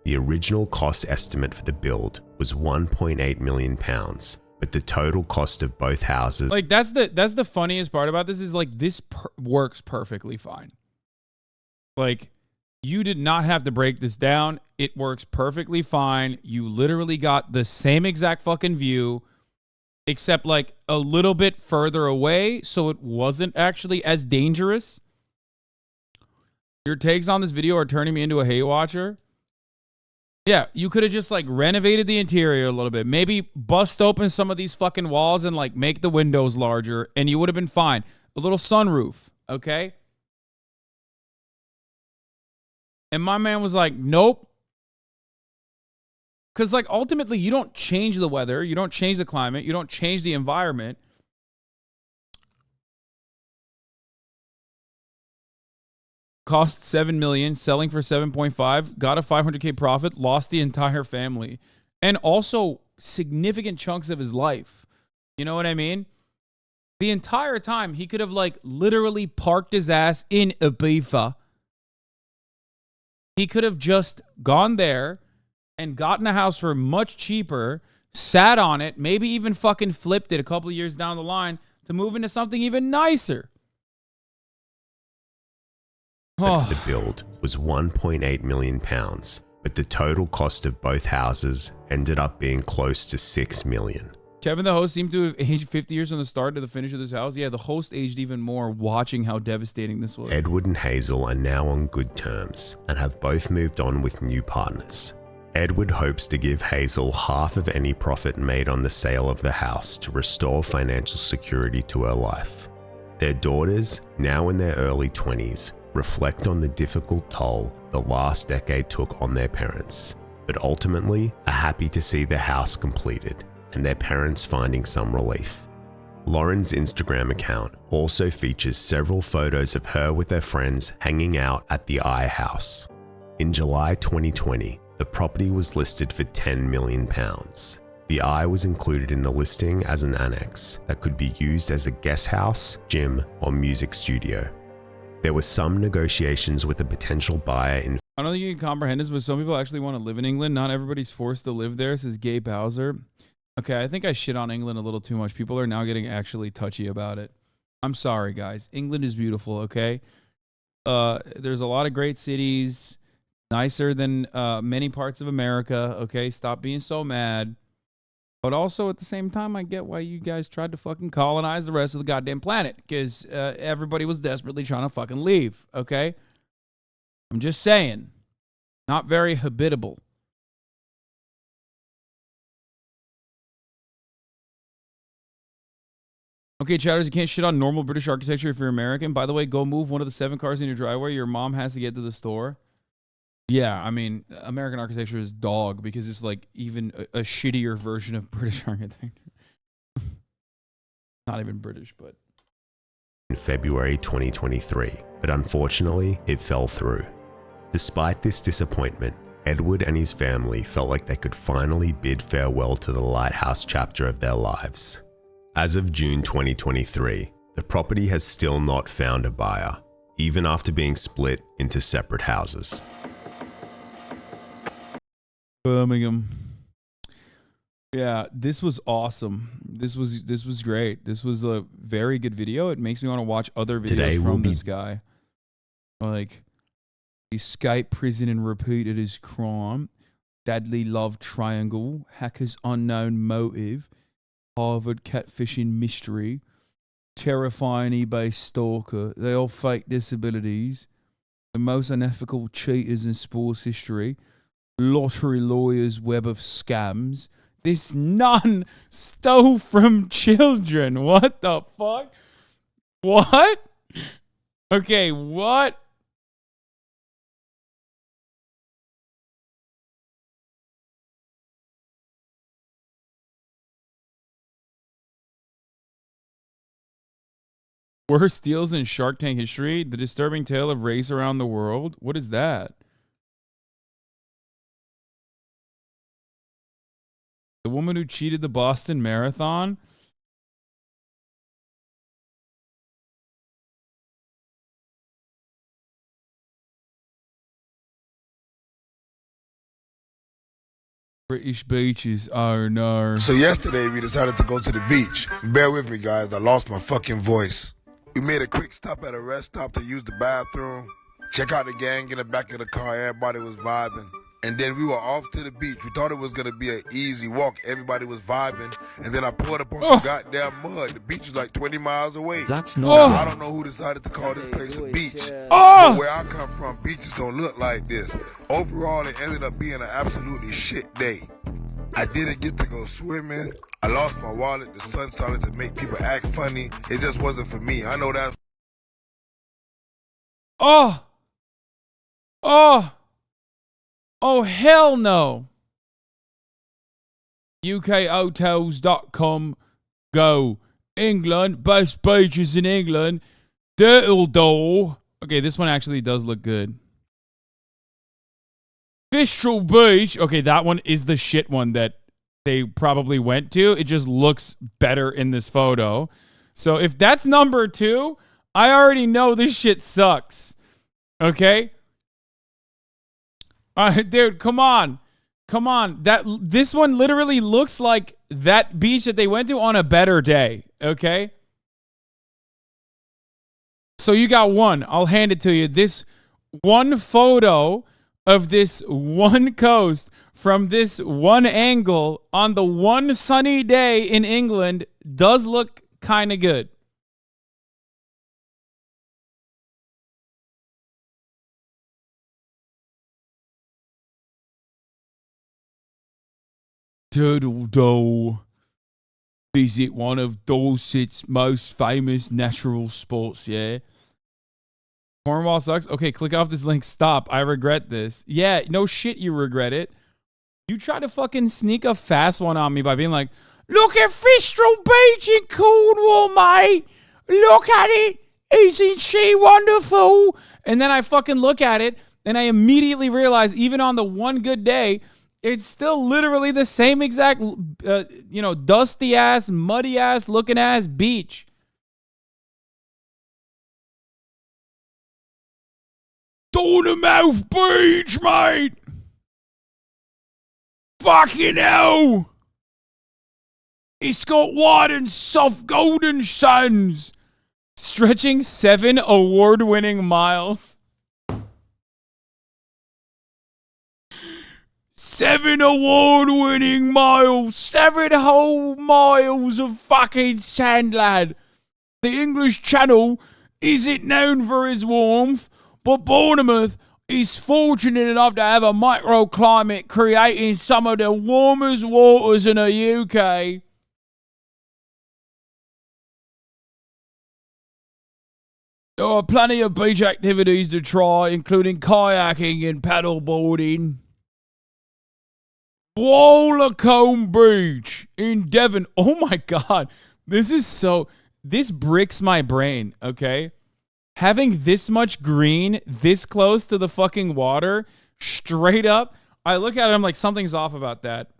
The original cost estimate for the build was £1.8 million, but the total cost of both houses... Like, that's the funniest part about this is like this works perfectly fine. Like, you did not have to break this down. It works perfectly fine. You literally got the same exact fucking view, except like a little bit further away, so it wasn't actually as dangerous. Your takes on this video are turning me into a hate watcher. Yeah, you could have just like renovated the interior a little bit. Maybe bust open some of these fucking walls and like make the windows larger, and you would have been fine. A little sunroof, okay? And my man was like, nope. Because like ultimately you don't change the weather. You don't change the climate. You don't change the environment. cost $7 million, selling for 7.5, got a 500K profit, lost the entire family, and also significant chunks of his life. You know what I mean? The entire time he could have like literally parked his ass in Ibiza. He could have just gone there and gotten a house for much cheaper, sat on it, maybe even fucking flipped it a couple of years down the line to move into something even nicer. For the build was £1.8 million, but the total cost of both houses ended up being close to $6 million. Kevin, the host, seemed to have aged 50 years from the start to the finish of this house. Yeah, the host aged even more watching how devastating this was. Edward and Hazel are now on good terms and have both moved on with new partners. Edward hopes to give Hazel half of any profit made on the sale of the house to restore financial security to her life. Their daughters, now in their early 20s, reflect on the difficult toll the last decade took on their parents, but ultimately are happy to see the house completed and their parents finding some relief. Lauren's Instagram account also features several photos of her with her friends hanging out at the I House. In July 2020, the property was listed for £10 million. The I was included in the listing as an annex that could be used as a guest house, gym, or music studio. There were some negotiations with a potential buyer in... I don't think you can comprehend this, but some people actually want to live in England. Not everybody's forced to live there, says Gabe Bowser. Okay, I think I shit on England a little too much. People are now getting actually touchy about it. I'm sorry, guys. England is beautiful, okay? There's a lot of great cities, nicer than many parts of America, okay? Stop being so mad. But also, at the same time, I get why you guys tried to fucking colonize the rest of the goddamn planet, because everybody was desperately trying to fucking leave, okay? I'm just saying. Not very habitable. Okay, chatters, you can't shit on normal British architecture if you're American. By the way, go move one of the 7 cars in your driveway. Your mom has to get to the store. Yeah, I mean, American architecture is dog because it's like even a shittier version of British architecture. Not even British, but... in February 2023, but unfortunately, it fell through. Despite this disappointment, Edward and his family felt like they could finally bid farewell to the lighthouse chapter of their lives. As of June 2023, the property has still not found a buyer, even after being split into separate houses. Birmingham. Yeah, this was awesome. This was great. This was a very good video. It makes me want to watch other videos from this guy. Like, he escaped prison and repeated his crime. Deadly love triangle. Hacker's unknown motive. Harvard catfishing mystery. Terrifying eBay stalker. They all fake disabilities. The most unethical cheaters in sports history. Lottery lawyer's web of scams. This nun stole from children. What the fuck? What? Okay, what? Worst deals in Shark Tank history. The disturbing tale of race around the world. What is that? The woman who cheated the Boston Marathon? British beaches. Oh no. So yesterday we decided to go to the beach. Bear with me guys, I lost my fucking voice. We made a quick stop at a rest stop to use the bathroom. Check out the gang in the back of the car, everybody was vibing. And then we were off to the beach. We thought it was gonna be an easy walk. Everybody was vibing. And then I pulled up on some goddamn mud. The beach was like 20 miles away. That's not. I don't know who decided to call this place a beach. Oh! But where I come from, beaches don't look like this. Overall, it ended up being an absolutely shit day. I didn't get to go swimming. I lost my wallet. The sun started to make people act funny. It just wasn't for me. I know that's... Oh! Oh! Oh, hell no. UKHotels.com. Go. England. Best beaches in England. Diddledore. Okay, this one actually does look good. Fistral Beach. Okay, that one is the shit one that they probably went to. It just looks better in this photo. So if that's number 2, I already know this shit sucks. Okay? Dude, come on. Come on. This one literally looks like that beach that they went to on a better day. Okay? So you got one. I'll hand it to you. This one photo of this one coast from this one angle on the one sunny day in England does look kind of good. Turtle visit one of Dorset's most famous natural sports, yeah? Cornwall sucks? Okay, click off this link. Stop. I regret this. Yeah, no shit you regret it. You try to fucking sneak a fast one on me by being like, look at Fistral Beach in Cornwall, mate. Look at it. Isn't she wonderful? And then I fucking look at it, and I immediately realize, even on the one good day, it's still literally the same exact, dusty-ass, muddy-ass looking-ass beach. Dornamouth Beach, mate. Fucking hell. It's got wide and soft golden sands. Stretching 7 award-winning miles. 7 award-winning miles. 7 whole miles of fucking sand, lad. The English Channel isn't known for its warmth, but Bournemouth is fortunate enough to have a microclimate creating some of the warmest waters in the UK. There are plenty of beach activities to try, including kayaking and paddleboarding. Walacombe Beach in Devon. Oh my God. This bricks my brain, okay? Having this much green this close to the fucking water, straight up, I look at it, I'm like, something's off about that.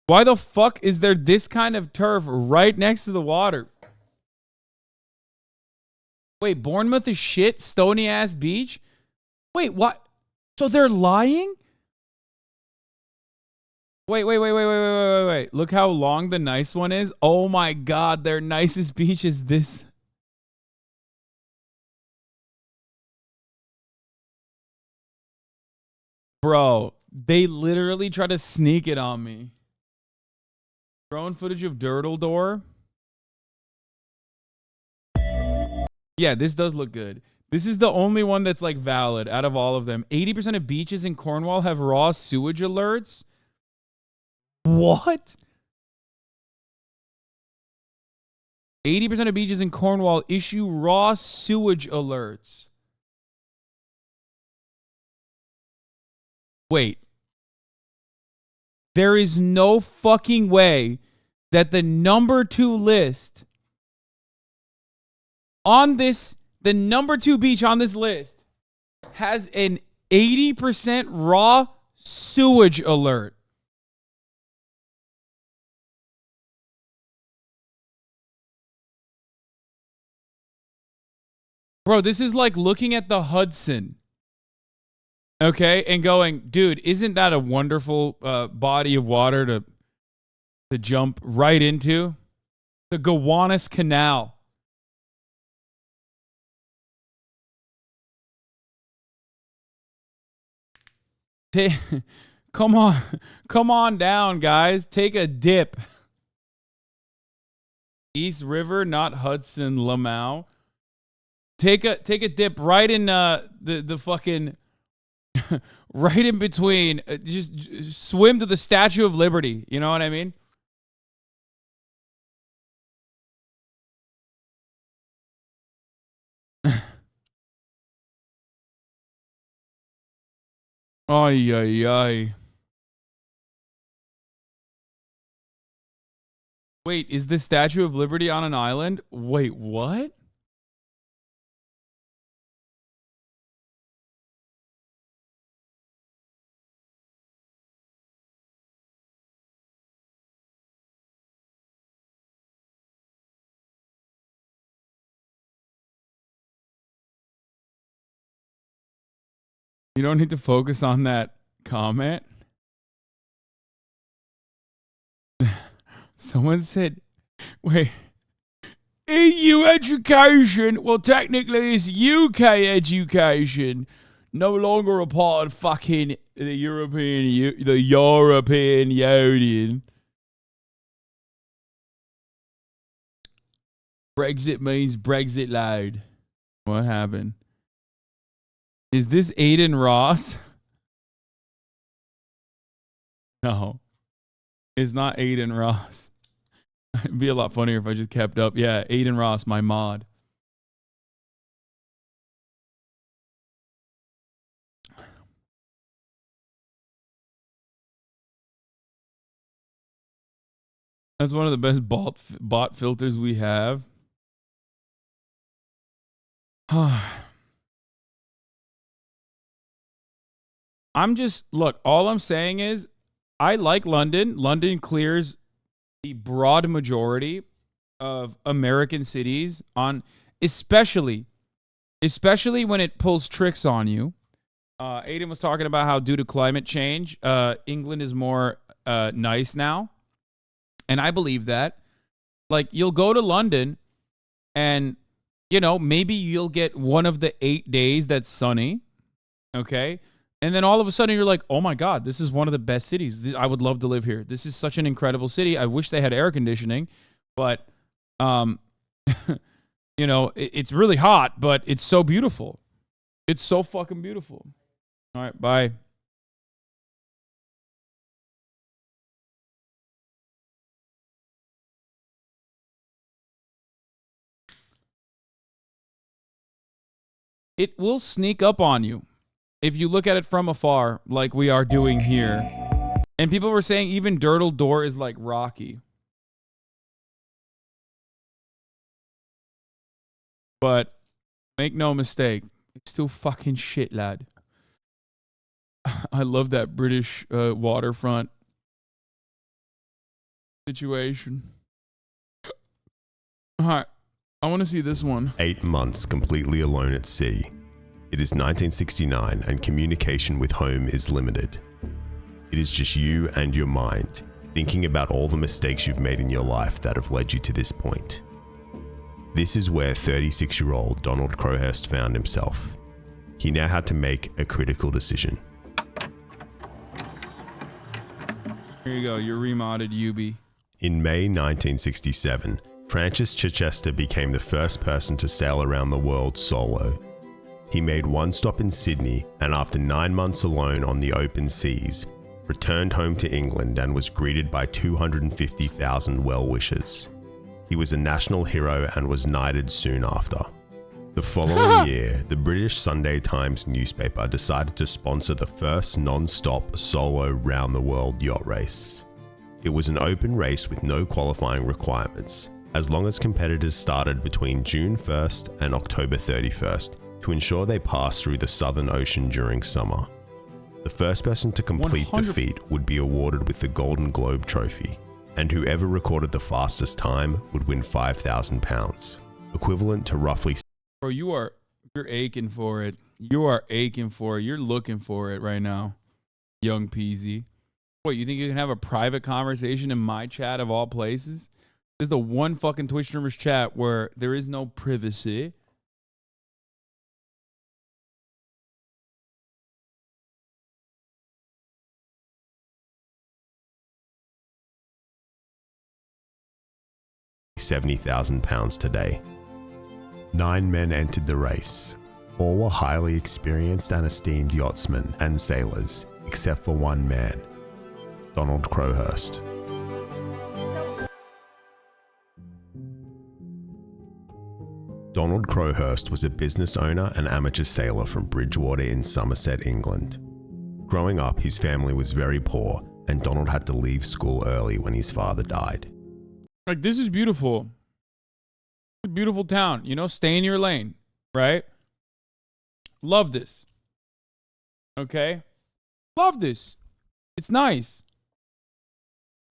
Why the fuck is there this kind of turf right next to the water? Wait, Bournemouth is shit? Stony ass beach? Wait, what? So they're lying? Wait. Look how long the nice one is. Oh my God, their nicest beach is this. Bro, they literally try to sneak it on me. Drone footage of Dirtle Door. Yeah, this does look good. This is the only one that's like valid out of all of them. 80% of beaches in Cornwall have raw sewage alerts. What? 80% of beaches in Cornwall issue raw sewage alerts. Wait. There is no fucking way that the number 2 list on this, the number 2 beach on this list has an 80% raw sewage alert. Bro, this is like looking at the Hudson, okay, and going, dude, isn't that a wonderful body of water to jump right into? The Gowanus Canal. Come on down, guys. Take a dip. East River, not Hudson, Lamau. Take a dip right in the fucking right in between. Just swim to the Statue of Liberty. You know what I mean? Ay, ay, ay. Wait, is the Statue of Liberty on an island? Wait, what? You don't need to focus on that comment. Someone said, wait, EU education? Well, technically it's UK education. No longer a part of fucking the European Union. Brexit means Brexit loud. What happened? Is this Aiden Ross? No. It's not Aiden Ross. It'd be a lot funnier if I just kept up. Yeah, Aiden Ross, my mod. That's one of the best bot filters we have. I'm just, look, all I'm saying is I like London. London clears the broad majority of American cities on, especially when it pulls tricks on you. Aiden was talking about how due to climate change, England is more nice now. And I believe that. Like, you'll go to London and, you know, maybe you'll get one of the 8 days that's sunny. Okay. And then all of a sudden you're like, oh my God, this is one of the best cities. I would love to live here. This is such an incredible city. I wish they had air conditioning, but, you know, it's really hot, but it's so beautiful. It's so fucking beautiful. All right, bye. It will sneak up on you if you look at it from afar, like we are doing here. And people were saying even Dirtle Door is like Rocky. But make no mistake, it's still fucking shit, lad. I love that British waterfront situation. All right, I want to see this one. 8 months completely alone at sea. It is 1969 and communication with home is limited. It is just you and your mind, thinking about all the mistakes you've made in your life that have led you to this point. This is where 36-year-old Donald Crowhurst found himself. He now had to make a critical decision. Here you go, your remodded Ubi. In May 1967, Francis Chichester became the first person to sail around the world solo. He made one stop in Sydney and after 9 months alone on the open seas, returned home to England and was greeted by 250,000 well-wishers. He was a national hero and was knighted soon after. The following year, the British Sunday Times newspaper decided to sponsor the first non-stop solo round-the-world yacht race. It was an open race with no qualifying requirements, as long as competitors started between June 1st and October 31st to ensure they passed through the Southern Ocean during summer. The first person to complete the feat would be awarded with the Golden Globe Trophy, and whoever recorded the fastest time would win £5,000, equivalent to roughly... Bro, you're aching for it. You are aching for it. You're looking for it right now, young Peasy. What, you think you can have a private conversation in my chat of all places? This is the one fucking Twitch streamers chat where there is no privacy. £70,000 today. 9 men entered the race. All were highly experienced and esteemed yachtsmen and sailors, except for one man, Donald Crowhurst. Donald Crowhurst was a business owner and amateur sailor from Bridgewater in Somerset, England. Growing up, his family was very poor, and Donald had to leave school early when his father died. Like, this is beautiful. It's a beautiful town. You know, stay in your lane, right? Love this. Okay? Love this. It's nice.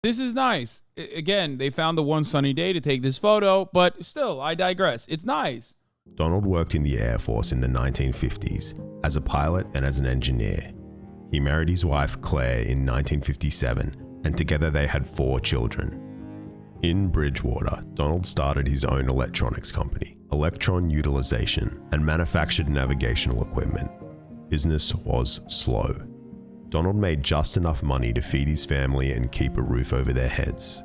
This is nice. Again, they found the one sunny day to take this photo, but still, I digress. It's nice. Donald worked in the Air Force in the 1950s as a pilot and as an engineer. He married his wife Claire in 1957, and together they had 4 children. In Bridgewater, Donald started his own electronics company, Electron Utilization, and manufactured navigational equipment. Business was slow. Donald made just enough money to feed his family and keep a roof over their heads.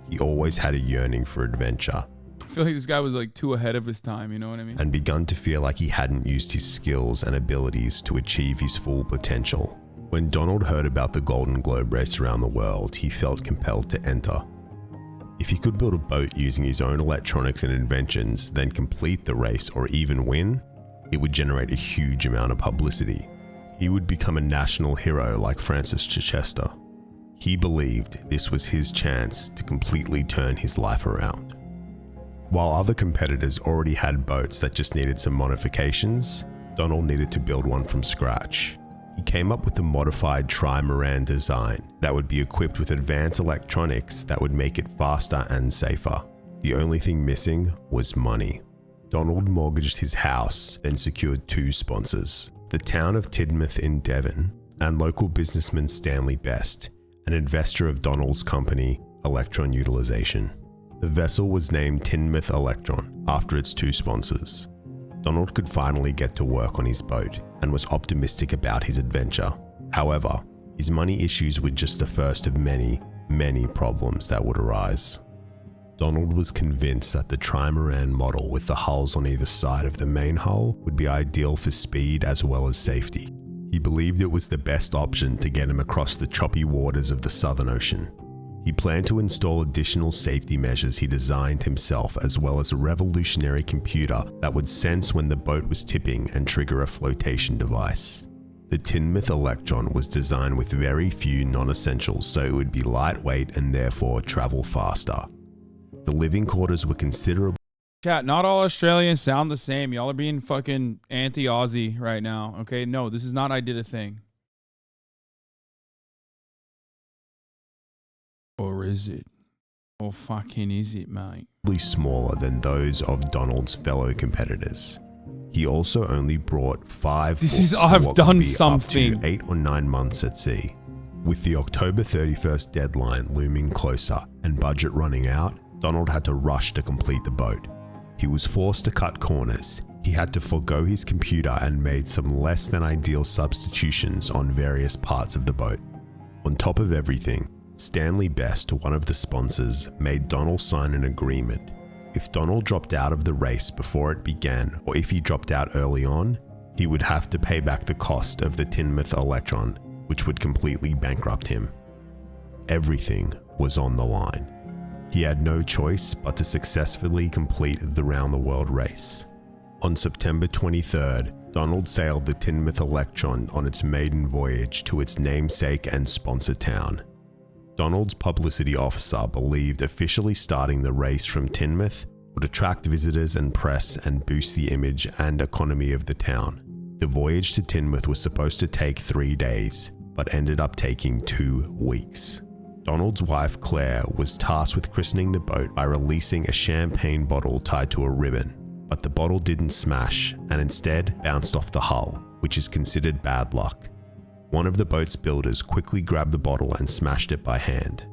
He always had a yearning for adventure. I feel like this guy was like too ahead of his time, you know what I mean? And begun to feel like he hadn't used his skills and abilities to achieve his full potential. When Donald heard about the Golden Globe race around the world, he felt compelled to enter. If he could build a boat using his own electronics and inventions, then complete the race or even win, it would generate a huge amount of publicity. He would become a national hero like Francis Chichester. He believed this was his chance to completely turn his life around. While other competitors already had boats that just needed some modifications, Donald needed to build one from scratch. He came up with a modified trimaran design that would be equipped with advanced electronics that would make it faster and safer. The only thing missing was money. Donald mortgaged his house and secured 2 sponsors, the town of Tidmouth in Devon and local businessman Stanley Best, an investor of Donald's company, Electron Utilization. The vessel was named Tidmouth Electron after its 2 sponsors. Donald could finally get to work on his boat and was optimistic about his adventure. However, his money issues were just the first of many, many problems that would arise. Donald was convinced that the trimaran model with the hulls on either side of the main hull would be ideal for speed as well as safety. He believed it was the best option to get him across the choppy waters of the Southern Ocean. He planned to install additional safety measures he designed himself, as well as a revolutionary computer that would sense when the boat was tipping and trigger a flotation device. The Tidmouth Electron was designed with very few non-essentials, so it would be lightweight and therefore travel faster. The living quarters were considerable. Chat, not all Australians sound the same. Y'all are being fucking anti-Aussie right now. Okay, no, this is not I did a thing. Or is it? Or fucking is it, mate? Smaller than those of Donald's fellow competitors. He also only brought 5 This is, books for I've what could done be something. Up to 8 or 9 months at sea. With the October 31st deadline looming closer and budget running out, Donald had to rush to complete the boat. He was forced to cut corners. He had to forego his computer and made some less than ideal substitutions on various parts of the boat. On top of everything, Stanley Best, one of the sponsors, made Donald sign an agreement. If Donald dropped out of the race before it began, or if he dropped out early on, he would have to pay back the cost of the Tidmouth Electron, which would completely bankrupt him. Everything was on the line. He had no choice but to successfully complete the round-the-world race. On September 23rd, Donald sailed the Tidmouth Electron on its maiden voyage to its namesake and sponsor town. Donald's publicity officer believed officially starting the race from Tidmouth would attract visitors and press and boost the image and economy of the town. The voyage to Tidmouth was supposed to take 3 days, but ended up taking 2 weeks. Donald's wife Claire was tasked with christening the boat by releasing a champagne bottle tied to a ribbon, but the bottle didn't smash and instead bounced off the hull, which is considered bad luck. One of the boat's builders quickly grabbed the bottle and smashed it by hand.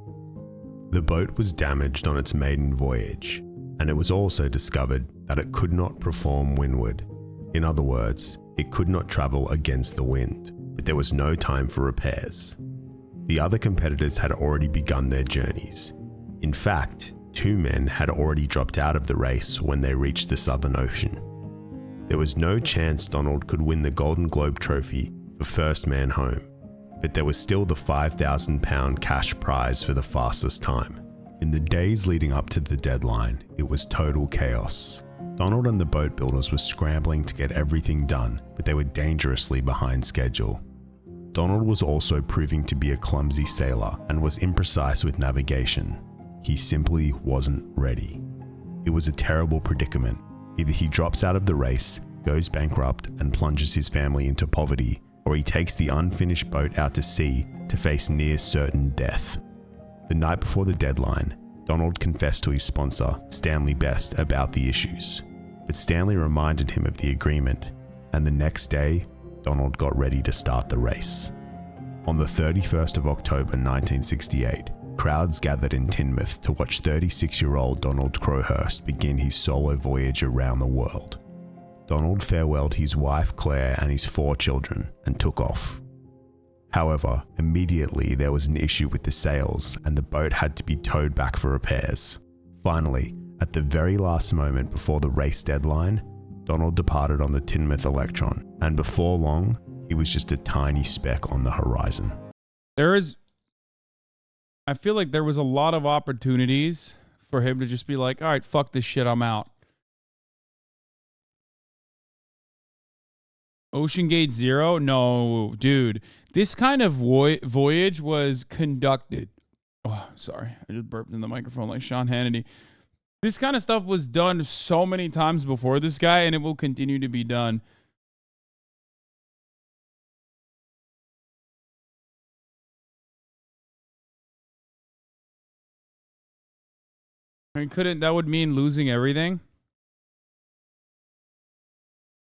The boat was damaged on its maiden voyage, and it was also discovered that it could not perform windward. In other words, it could not travel against the wind, but there was no time for repairs. The other competitors had already begun their journeys. In fact, 2 men had already dropped out of the race when they reached the Southern Ocean. There was no chance Donald could win the Golden Globe trophy for first man home, but there was still the £5,000 cash prize for the fastest time. In the days leading up to the deadline, it was total chaos. Donald and the boat builders were scrambling to get everything done, but they were dangerously behind schedule. Donald was also proving to be a clumsy sailor and was imprecise with navigation. He simply wasn't ready. It was a terrible predicament. Either he drops out of the race, goes bankrupt, and plunges his family into poverty, or he takes the unfinished boat out to sea to face near certain death. The night before the deadline, Donald confessed to his sponsor, Stanley Best, about the issues. But Stanley reminded him of the agreement, and the next day, Donald got ready to start the race. On the 31st of October 1968, crowds gathered in Teignmouth to watch 36-year-old Donald Crowhurst begin his solo voyage around the world. Donald farewelled his wife Claire and his 4 children and took off. However, immediately there was an issue with the sails and the boat had to be towed back for repairs. Finally, at the very last moment before the race deadline, Donald departed on the Teignmouth Electron, and before long, he was just a tiny speck on the horizon. I feel like there was a lot of opportunities for him to just be like, all right, fuck this shit, I'm out. Ocean Gate Zero? No, dude. This kind of voyage was conducted. Oh, sorry. I just burped in the microphone like Sean Hannity. This kind of stuff was done so many times before this guy, and it will continue to be done. I mean, that would mean losing everything?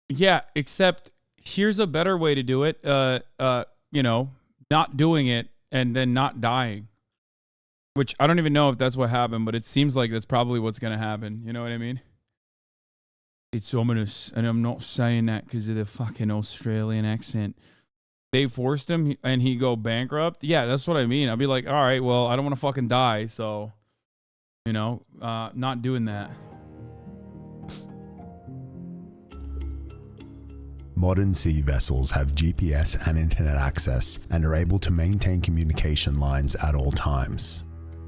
Yeah, except here's a better way to do it. Not doing it and then not dying. Which I don't even know if that's what happened, but it seems like that's probably what's going to happen. You know what I mean? It's ominous, and I'm not saying that because of the fucking Australian accent. They forced him and he go bankrupt? Yeah, that's what I mean. I'll be like, all right, well, I don't want to fucking die, so, not doing that. Modern sea vessels have GPS and internet access and are able to maintain communication lines at all times.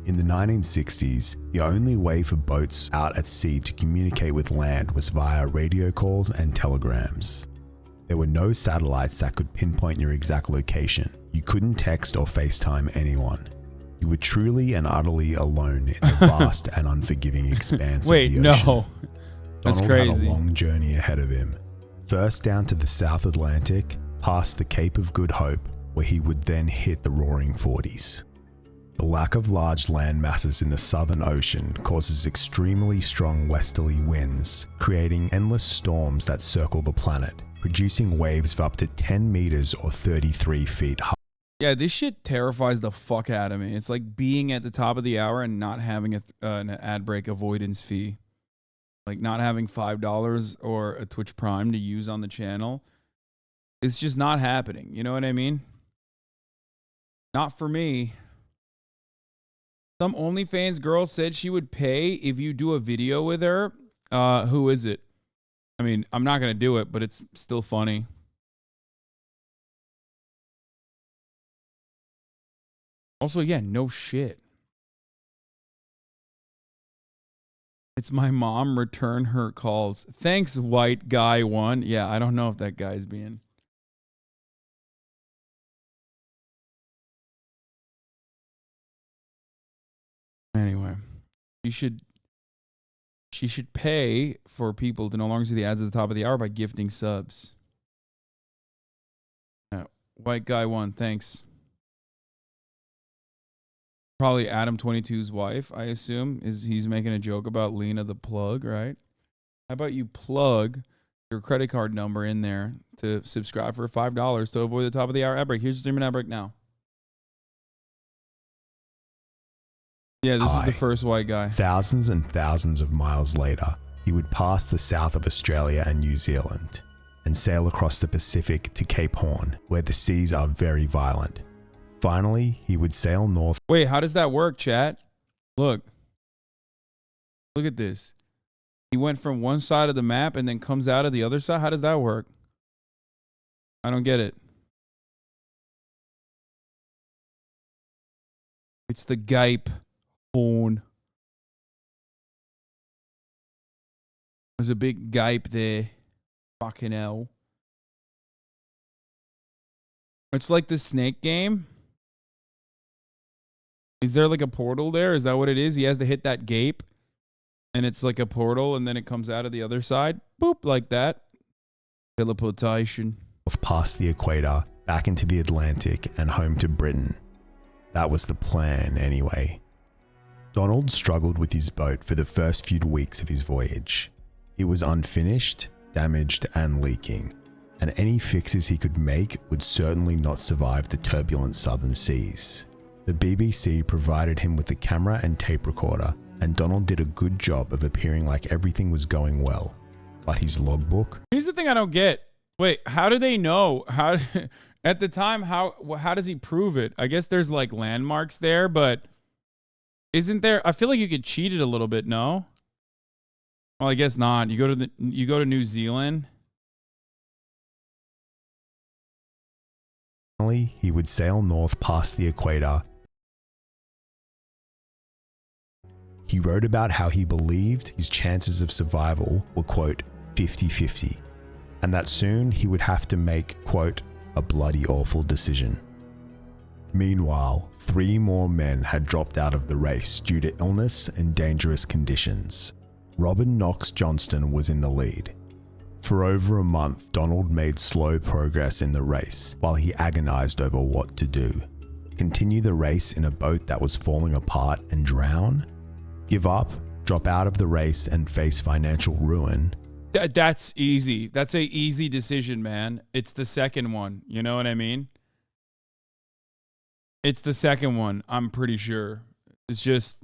In the 1960s, the only way for boats out at sea to communicate with land was via radio calls and telegrams. There were no satellites that could pinpoint your exact location. You couldn't text or FaceTime anyone. You were truly and utterly alone in the vast and unforgiving expanse of the ocean. No. That's Donald crazy. had a long journey ahead of him. First down to the South Atlantic, past the Cape of Good Hope, where he would then hit the Roaring Forties. The lack of large land masses in the Southern Ocean causes extremely strong westerly winds, creating endless storms that circle the planet, producing waves of up to 10 meters or 33 feet high. Yeah, this shit terrifies the fuck out of me. It's like being at the top of the hour and not having an ad break avoidance fee. Like not having $5 or a Twitch Prime to use on the channel. It's just not happening. You know what I mean? Not for me. Some OnlyFans girl said she would pay if you do a video with her. Who is it? I mean, I'm not going to do it, but it's still funny. Also, yeah, no shit. It's my mom, return her calls. Thanks, white guy one. Yeah, I don't know if that guy's being... Anyway, she should pay for people to no longer see the ads at the top of the hour by gifting subs. Yeah, white guy one, thanks. Probably Adam22's wife, I assume, he's making a joke about Lena the plug, right? How about you plug your credit card number in there to subscribe for $5 to avoid the top of the hour ad break? Here's your 3-minute ad break now. Yeah, this is the first white guy. Thousands and thousands of miles later, he would pass the south of Australia and New Zealand and sail across the Pacific to Cape Horn, where the seas are very violent. Finally, he would sail north. Wait, how does that work, chat? Look. Look at this. He went from one side of the map and then comes out of the other side. How does that work? I don't get it. It's the Cape Horn. There's a big gape there. Fucking hell. It's like the snake game. Is there like a portal there? Is that what it is? He has to hit that gape and it's like a portal and then it comes out of the other side. Boop, like that. Teleportation. Past the equator, back into the Atlantic and home to Britain. That was the plan anyway. Donald struggled with his boat for the first few weeks of his voyage. It was unfinished, damaged and leaking, and any fixes he could make would certainly not survive the turbulent southern seas. The BBC provided him with a camera and tape recorder, and Donald did a good job of appearing like everything was going well. But his logbook? Here's the thing I don't get. Wait, how do they know? How at the time, how does he prove it? I guess there's like landmarks there, but isn't there? I feel like you could cheat it a little bit, no? Well, I guess not. You go to New Zealand. Finally, he would sail north past the equator. He wrote about how he believed his chances of survival were, quote, 50-50, and that soon he would have to make, quote, a bloody awful decision. Meanwhile, 3 more men had dropped out of the race due to illness and dangerous conditions. Robin Knox Johnston was in the lead. For over a month, Donald made slow progress in the race while he agonized over what to do. Continue the race in a boat that was falling apart and drown? Give up, drop out of the race and face financial ruin? That's easy. That's a easy decision, man. It's the second one. You know what I mean? It's the second one, I'm pretty sure. It's just,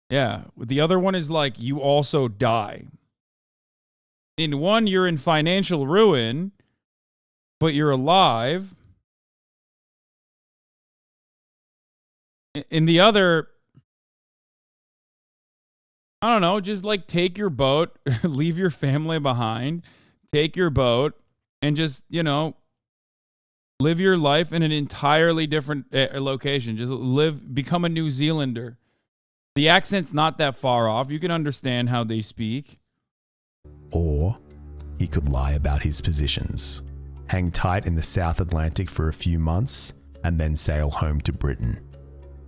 yeah. The other one is like, you also die. In one, you're in financial ruin, but you're alive. In the other, I don't know, just like take your boat, leave your family behind, take your boat, and just, you know, live your life in an entirely different location. Just become a New Zealander. The accent's not that far off. You can understand how they speak. Or he could lie about his positions, hang tight in the South Atlantic for a few months, and then sail home to Britain.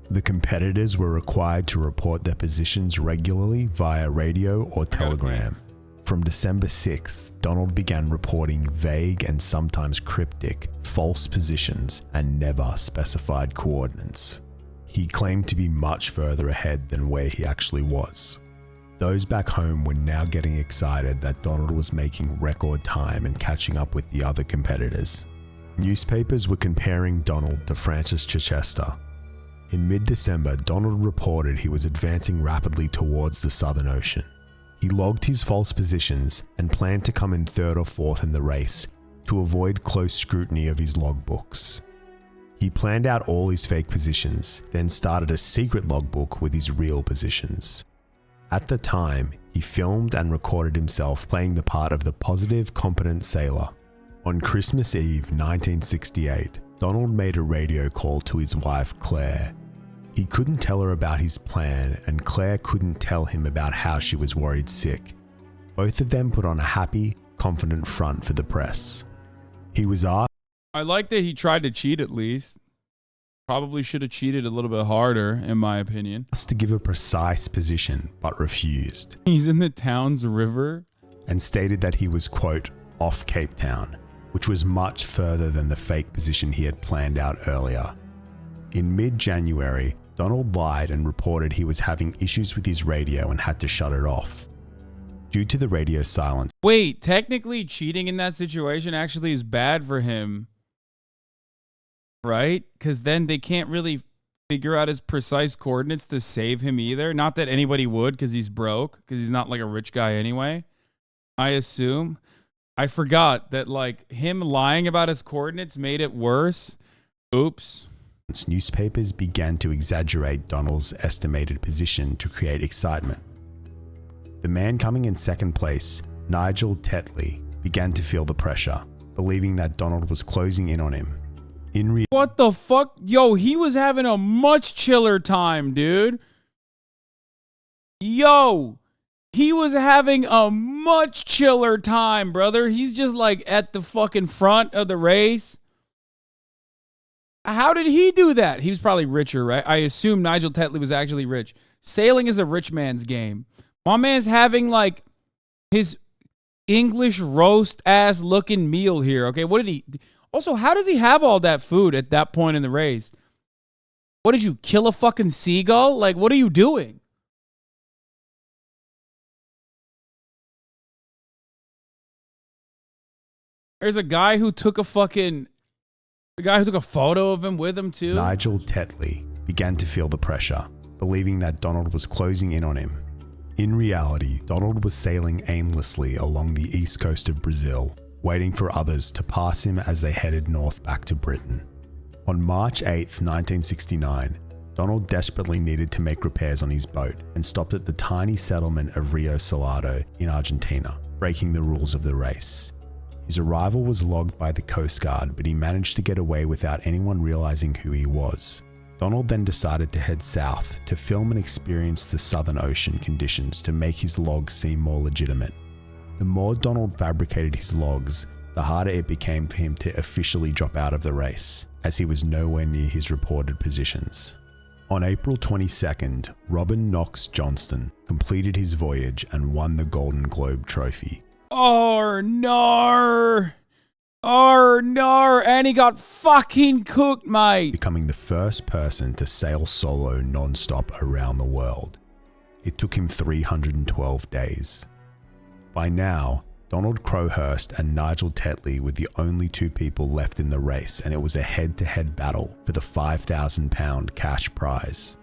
The competitors were required to report their positions regularly via radio or telegram. From December 6th, Donald began reporting vague and sometimes cryptic false positions and never specified coordinates. He claimed to be much further ahead than where he actually was. Those back home were now getting excited that Donald was making record time and catching up with the other competitors. Newspapers were comparing Donald to Francis Chichester. In mid-December, Donald reported he was advancing rapidly towards the Southern Ocean. He logged his false positions and planned to come in 3rd or 4th in the race to avoid close scrutiny of his logbooks. He planned out all his fake positions, then started a secret logbook with his real positions. At the time, he filmed and recorded himself playing the part of the positive, competent sailor. On Christmas Eve 1968, Donald made a radio call to his wife Claire. He couldn't tell her about his plan, and Claire couldn't tell him about how she was worried sick. Both of them put on a happy, confident front for the press. He was asked, I like that he tried to cheat at least. Probably should have cheated a little bit harder, in my opinion. To give a precise position, but refused. He's in the Towns River. And stated that he was, quote, off Cape Town, which was much further than the fake position he had planned out earlier. In mid-January, Donald lied and reported he was having issues with his radio and had to shut it off. Due to the radio silence. Wait, technically cheating in that situation actually is bad for him, right? Because then they can't really figure out his precise coordinates to save him either. Not that anybody would, because he's broke, because he's not like a rich guy anyway, I assume. I forgot that like him lying about his coordinates made it worse. Oops. Newspapers began to exaggerate Donald's estimated position to create excitement. The man coming in 2nd place, Nigel Tetley, began to feel the pressure, believing that Donald was closing in on him. What the fuck? Yo, he was having a much chiller time, dude. Yo, he was having a much chiller time, brother. He's just like at the fucking front of the race. How did he do that? He was probably richer, right? I assume Nigel Tetley was actually rich. Sailing is a rich man's game. My man's having like his English roast ass looking meal here. Okay, what did he? Also, how does he have all that food at that point in the race? What did you kill a fucking seagull? Like, what are you doing? There's a guy who took a photo of him with him too. Nigel Tetley began to feel the pressure, believing that Donald was closing in on him. In reality, Donald was sailing aimlessly along the east coast of Brazil, waiting for others to pass him as they headed north back to Britain. On March 8th, 1969, Donald desperately needed to make repairs on his boat and stopped at the tiny settlement of Rio Salado in Argentina, breaking the rules of the race. His arrival was logged by the Coast Guard, but he managed to get away without anyone realizing who he was. Donald then decided to head south to film and experience the Southern Ocean conditions to make his logs seem more legitimate. The more Donald fabricated his logs, the harder it became for him to officially drop out of the race, as he was nowhere near his reported positions. On April 22nd, Robin Knox Johnston completed his voyage and won the Golden Globe Trophy. Oh, no. Oh, no. And he got fucking cooked, mate. Becoming the first person to sail solo non-stop around the world. It took him 312 days. By now, Donald Crowhurst and Nigel Tetley were the only two people left in the race, and it was a head-to-head battle for the £5,000 cash prize.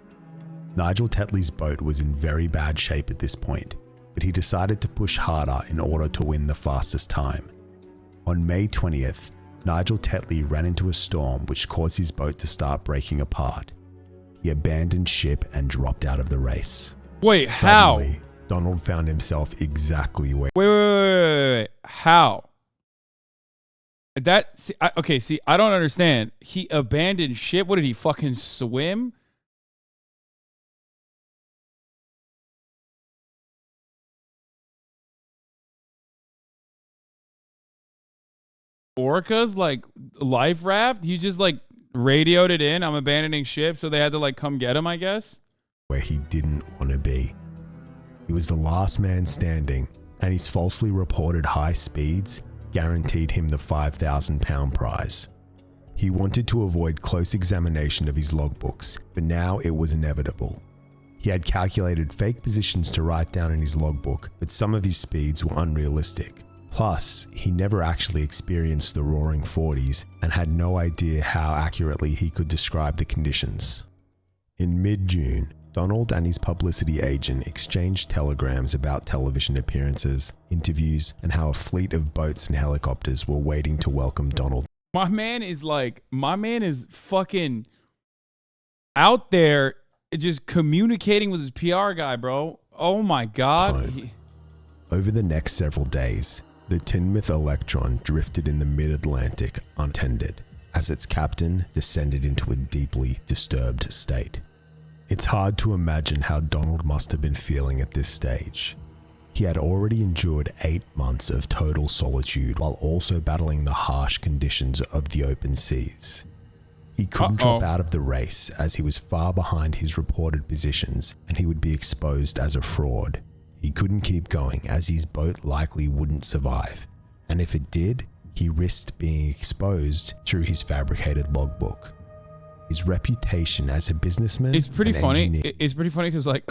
Nigel Tetley's boat was in very bad shape at this point, but he decided to push harder in order to win the fastest time. On May 20th, Nigel Tetley ran into a storm which caused his boat to start breaking apart. He abandoned ship and dropped out of the race. Wait, Suddenly, how? Donald found himself exactly where... Wait. How? I don't understand. He abandoned ship? What did he fucking swim? Orcas, like life raft? He just like radioed it in. I'm abandoning ship, so they had to like come get him, I guess. Where he didn't want to be. He was the last man standing, and his falsely reported high speeds guaranteed him the £5,000 prize. He wanted to avoid close examination of his logbooks, but now it was inevitable. He had calculated fake positions to write down in his logbook, but some of his speeds were unrealistic. Plus, he never actually experienced the Roaring 40s and had no idea how accurately he could describe the conditions. In mid-June, Donald and his publicity agent exchanged telegrams about television appearances, interviews, and how a fleet of boats and helicopters were waiting to welcome Donald. My man is fucking out there just communicating with his PR guy, bro. Oh my God. Over the next several days, the Teignmouth Electron drifted in the mid-Atlantic untended as its captain descended into a deeply disturbed state. It's hard to imagine how Donald must have been feeling at this stage. He had already endured 8 months of total solitude while also battling the harsh conditions of the open seas. He couldn't drop out of the race as he was far behind his reported positions and he would be exposed as a fraud. He couldn't keep going as his boat likely wouldn't survive, and if it did, he risked being exposed through his fabricated logbook. His reputation as a businessman. It's pretty funny. It's pretty funny because like,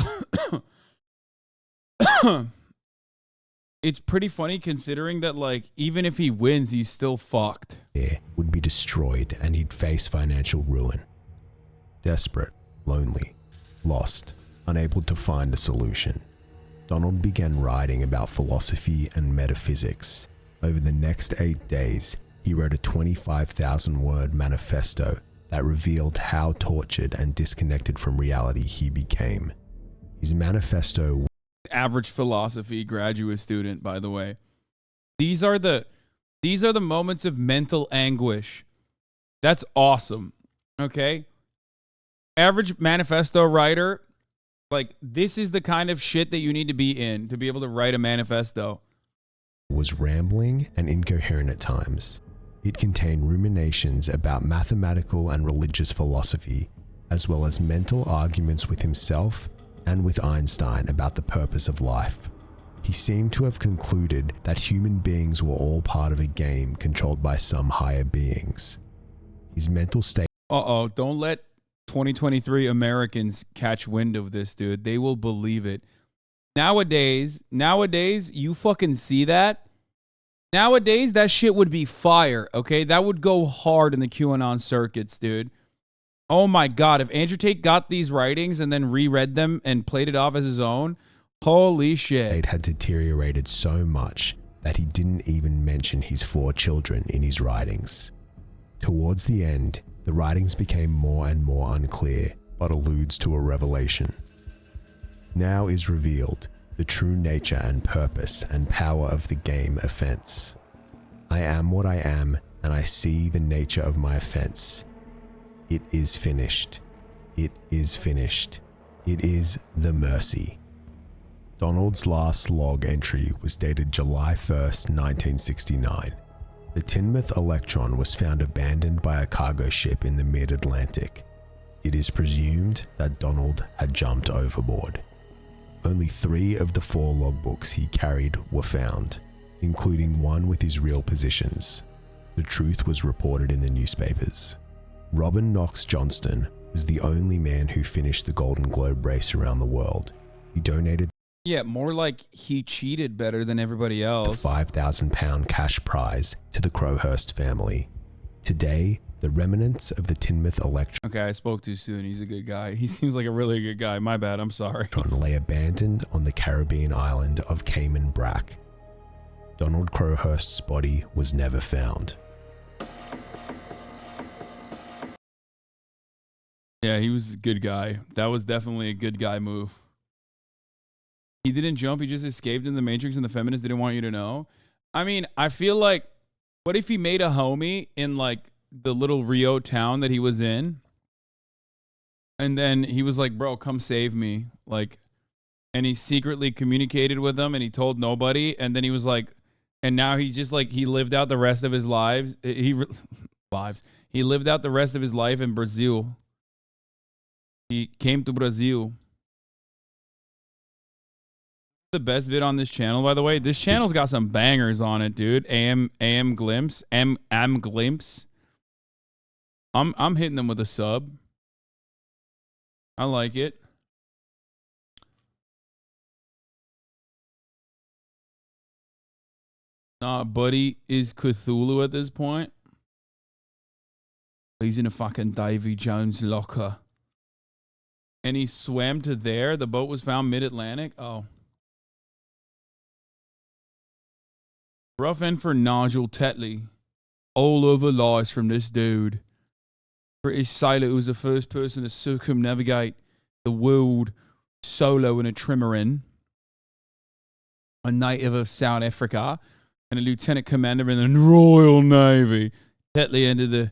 it's pretty funny considering that like even if he wins, he's still fucked. Would be destroyed and he'd face financial ruin. Desperate, lonely, lost, unable to find a solution, Donald began writing about philosophy and metaphysics. Over the next 8 days, he wrote a 25,000-word manifesto that revealed how tortured and disconnected from reality he became. His manifesto... Average philosophy graduate student, by the way. These are the moments of mental anguish. That's awesome. Okay? Average manifesto writer, like this is the kind of shit that you need to be in to be able to write a manifesto. Was rambling and incoherent at times. It contained ruminations about mathematical and religious philosophy, as well as mental arguments with himself and with Einstein about the purpose of life. He seemed to have concluded that human beings were all part of a game controlled by some higher beings. His mental state... Don't let 2023 Americans catch wind of this, dude. They will believe it. Nowadays, you fucking see that? Nowadays, that shit would be fire, okay? That would go hard in the QAnon circuits, dude. Oh my God, if Andrew Tate got these writings and then reread them and played it off as his own, holy shit. It had deteriorated so much that he didn't even mention his 4 children in his writings. Towards the end, the writings became more and more unclear, but alludes to a revelation. Now is revealed the true nature and purpose and power of the game offense. I am what I am, and I see the nature of my offense. It is finished. It is finished. It is the mercy. Donald's last log entry was dated July 1st, 1969. The Tinmouth Electron was found abandoned by a cargo ship in the mid-Atlantic. It is presumed that Donald had jumped overboard. Only 3 of the 4 logbooks he carried were found, including one with his real positions. The truth was reported in the newspapers. Robin Knox Johnston was the only man who finished the Golden Globe race around the world. He donated more like he cheated better than everybody else. The £5,000 cash prize to the Crowhurst family. Today, the remnants of the Tinmouth Electron... Okay, I spoke too soon. He's a good guy. He seems like a really good guy. My bad. I'm sorry. ...lay abandoned on the Caribbean island of Cayman Brac. Donald Crowhurst's body was never found. Yeah, he was a good guy. That was definitely a good guy move. He didn't jump. He just escaped in the Matrix and the feminists didn't want you to know. I mean, I feel like, what if he made a homie in like the little Rio town that he was in? And then he was like, bro, come save me. Like, and he secretly communicated with them and he told nobody. And then he was like, and now he's just like, he lived out the rest of his lives. He lived out the rest of his life in Brazil. He came to Brazil. The best vid on this channel, by the way. This channel's got some bangers on it, dude. amglimpse. I'm hitting them with a sub. I like it. Buddy is Cthulhu at this point. He's in a fucking Davy Jones locker. And he swam to there. The boat was found mid-Atlantic. Oh. Rough end for Nigel Tetley. All over lies from this dude. British sailor who was the first person to circumnavigate the world solo in a trimaran. A native of South Africa. And a lieutenant commander in the Royal Navy. Tetley entered the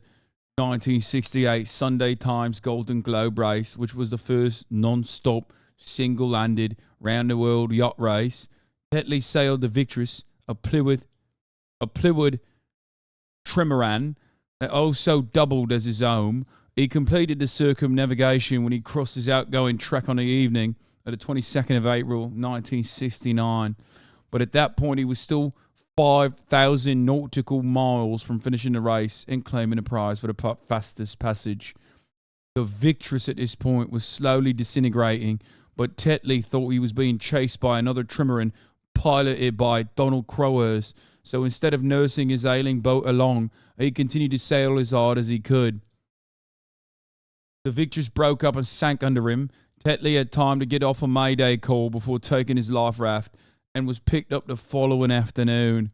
1968 Sunday Times Golden Globe race, which was the first non-stop, single-handed, round-the-world yacht race. Tetley sailed the Victress, a Plymouth trimaran that also doubled as his own. He completed the circumnavigation when he crossed his outgoing track on the evening of the 22nd of April, 1969. But at that point, he was still 5,000 nautical miles from finishing the race and claiming a prize for the fastest passage. The Victress at this point was slowly disintegrating, but Tetley thought he was being chased by another trimaran piloted by Donald Crowhurst. So instead of nursing his ailing boat along, he continued to sail as hard as he could. The Victress broke up and sank under him. Tetley had time to get off a Mayday call before taking his life raft and was picked up the following afternoon.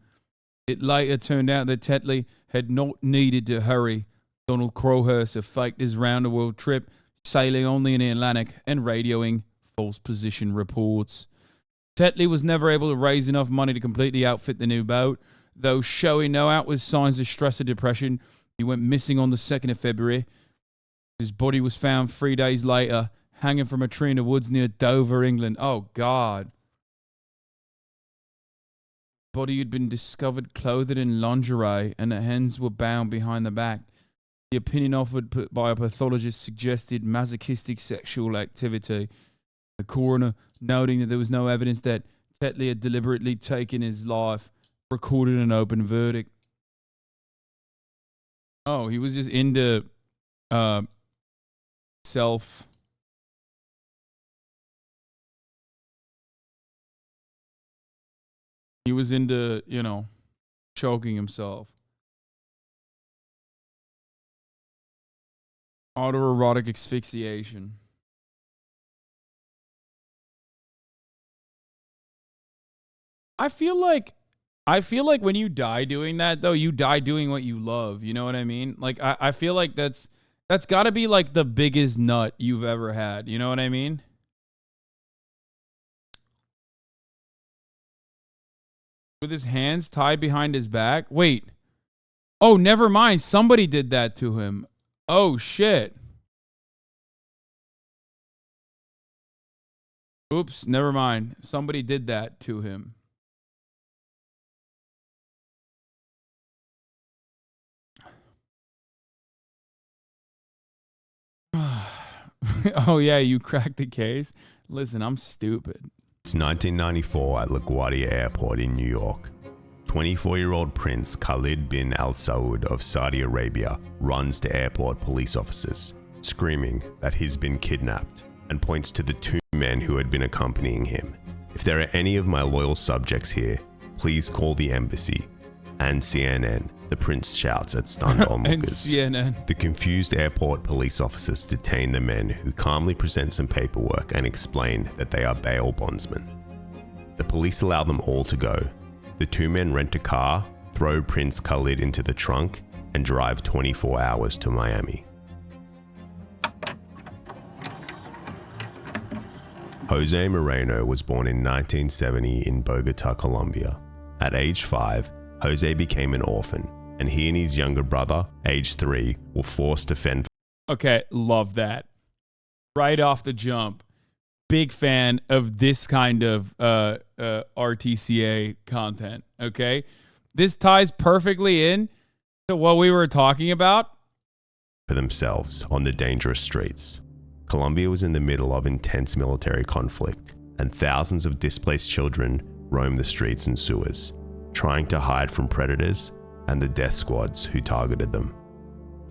It later turned out that Tetley had not needed to hurry. Donald Crowhurst had faked his round-the-world trip, sailing only in the Atlantic and radioing false position reports. Tetley was never able to raise enough money to completely outfit the new boat. Though showing no outward signs of stress or depression, he went missing on the 2nd of February. His body was found 3 days later, hanging from a tree in the woods near Dover, England. Oh, God. body had been discovered clothed in lingerie and the hands were bound behind the back. The opinion offered by a pathologist suggested masochistic sexual activity. The coroner, noting that there was no evidence that Tetley had deliberately taken his life, recorded an open verdict. Oh, he was just into self. He was into, choking himself. Autoerotic asphyxiation. I feel like when you die doing that, though, you die doing what you love. You know what I mean? Like, I feel like that's got to be like the biggest nut you've ever had. You know what I mean? With his hands tied behind his back. Wait. Oh, never mind. Somebody did that to him. Oh, shit. Oops, never mind. Somebody did that to him. Oh, yeah, you cracked the case? Listen, I'm stupid. It's 1994 at LaGuardia Airport in New York. 24-year-old Prince Khalid bin Al Saud of Saudi Arabia runs to airport police officers, screaming that he's been kidnapped, and points to the two men who had been accompanying him. If there are any of my loyal subjects here, please call the embassy. And CNN, the prince shouts at stunned onlookers. And CNN. The confused airport police officers detain the men, who calmly present some paperwork and explain that they are bail bondsmen. The police allow them all to go. The two men rent a car, throw Prince Khalid into the trunk, and drive 24 hours to Miami. Jose Moreno was born in 1970 in Bogota, Colombia. At age 5, Jose became an orphan, and he and his younger brother, age 3, were forced to fend. Okay, love that. Right off the jump. Big fan of this kind of RTCA content, okay? This ties perfectly in to what we were talking about. For themselves on the dangerous streets. Colombia was in the middle of intense military conflict, and thousands of displaced children roamed the streets and sewers, trying to hide from predators and the death squads who targeted them.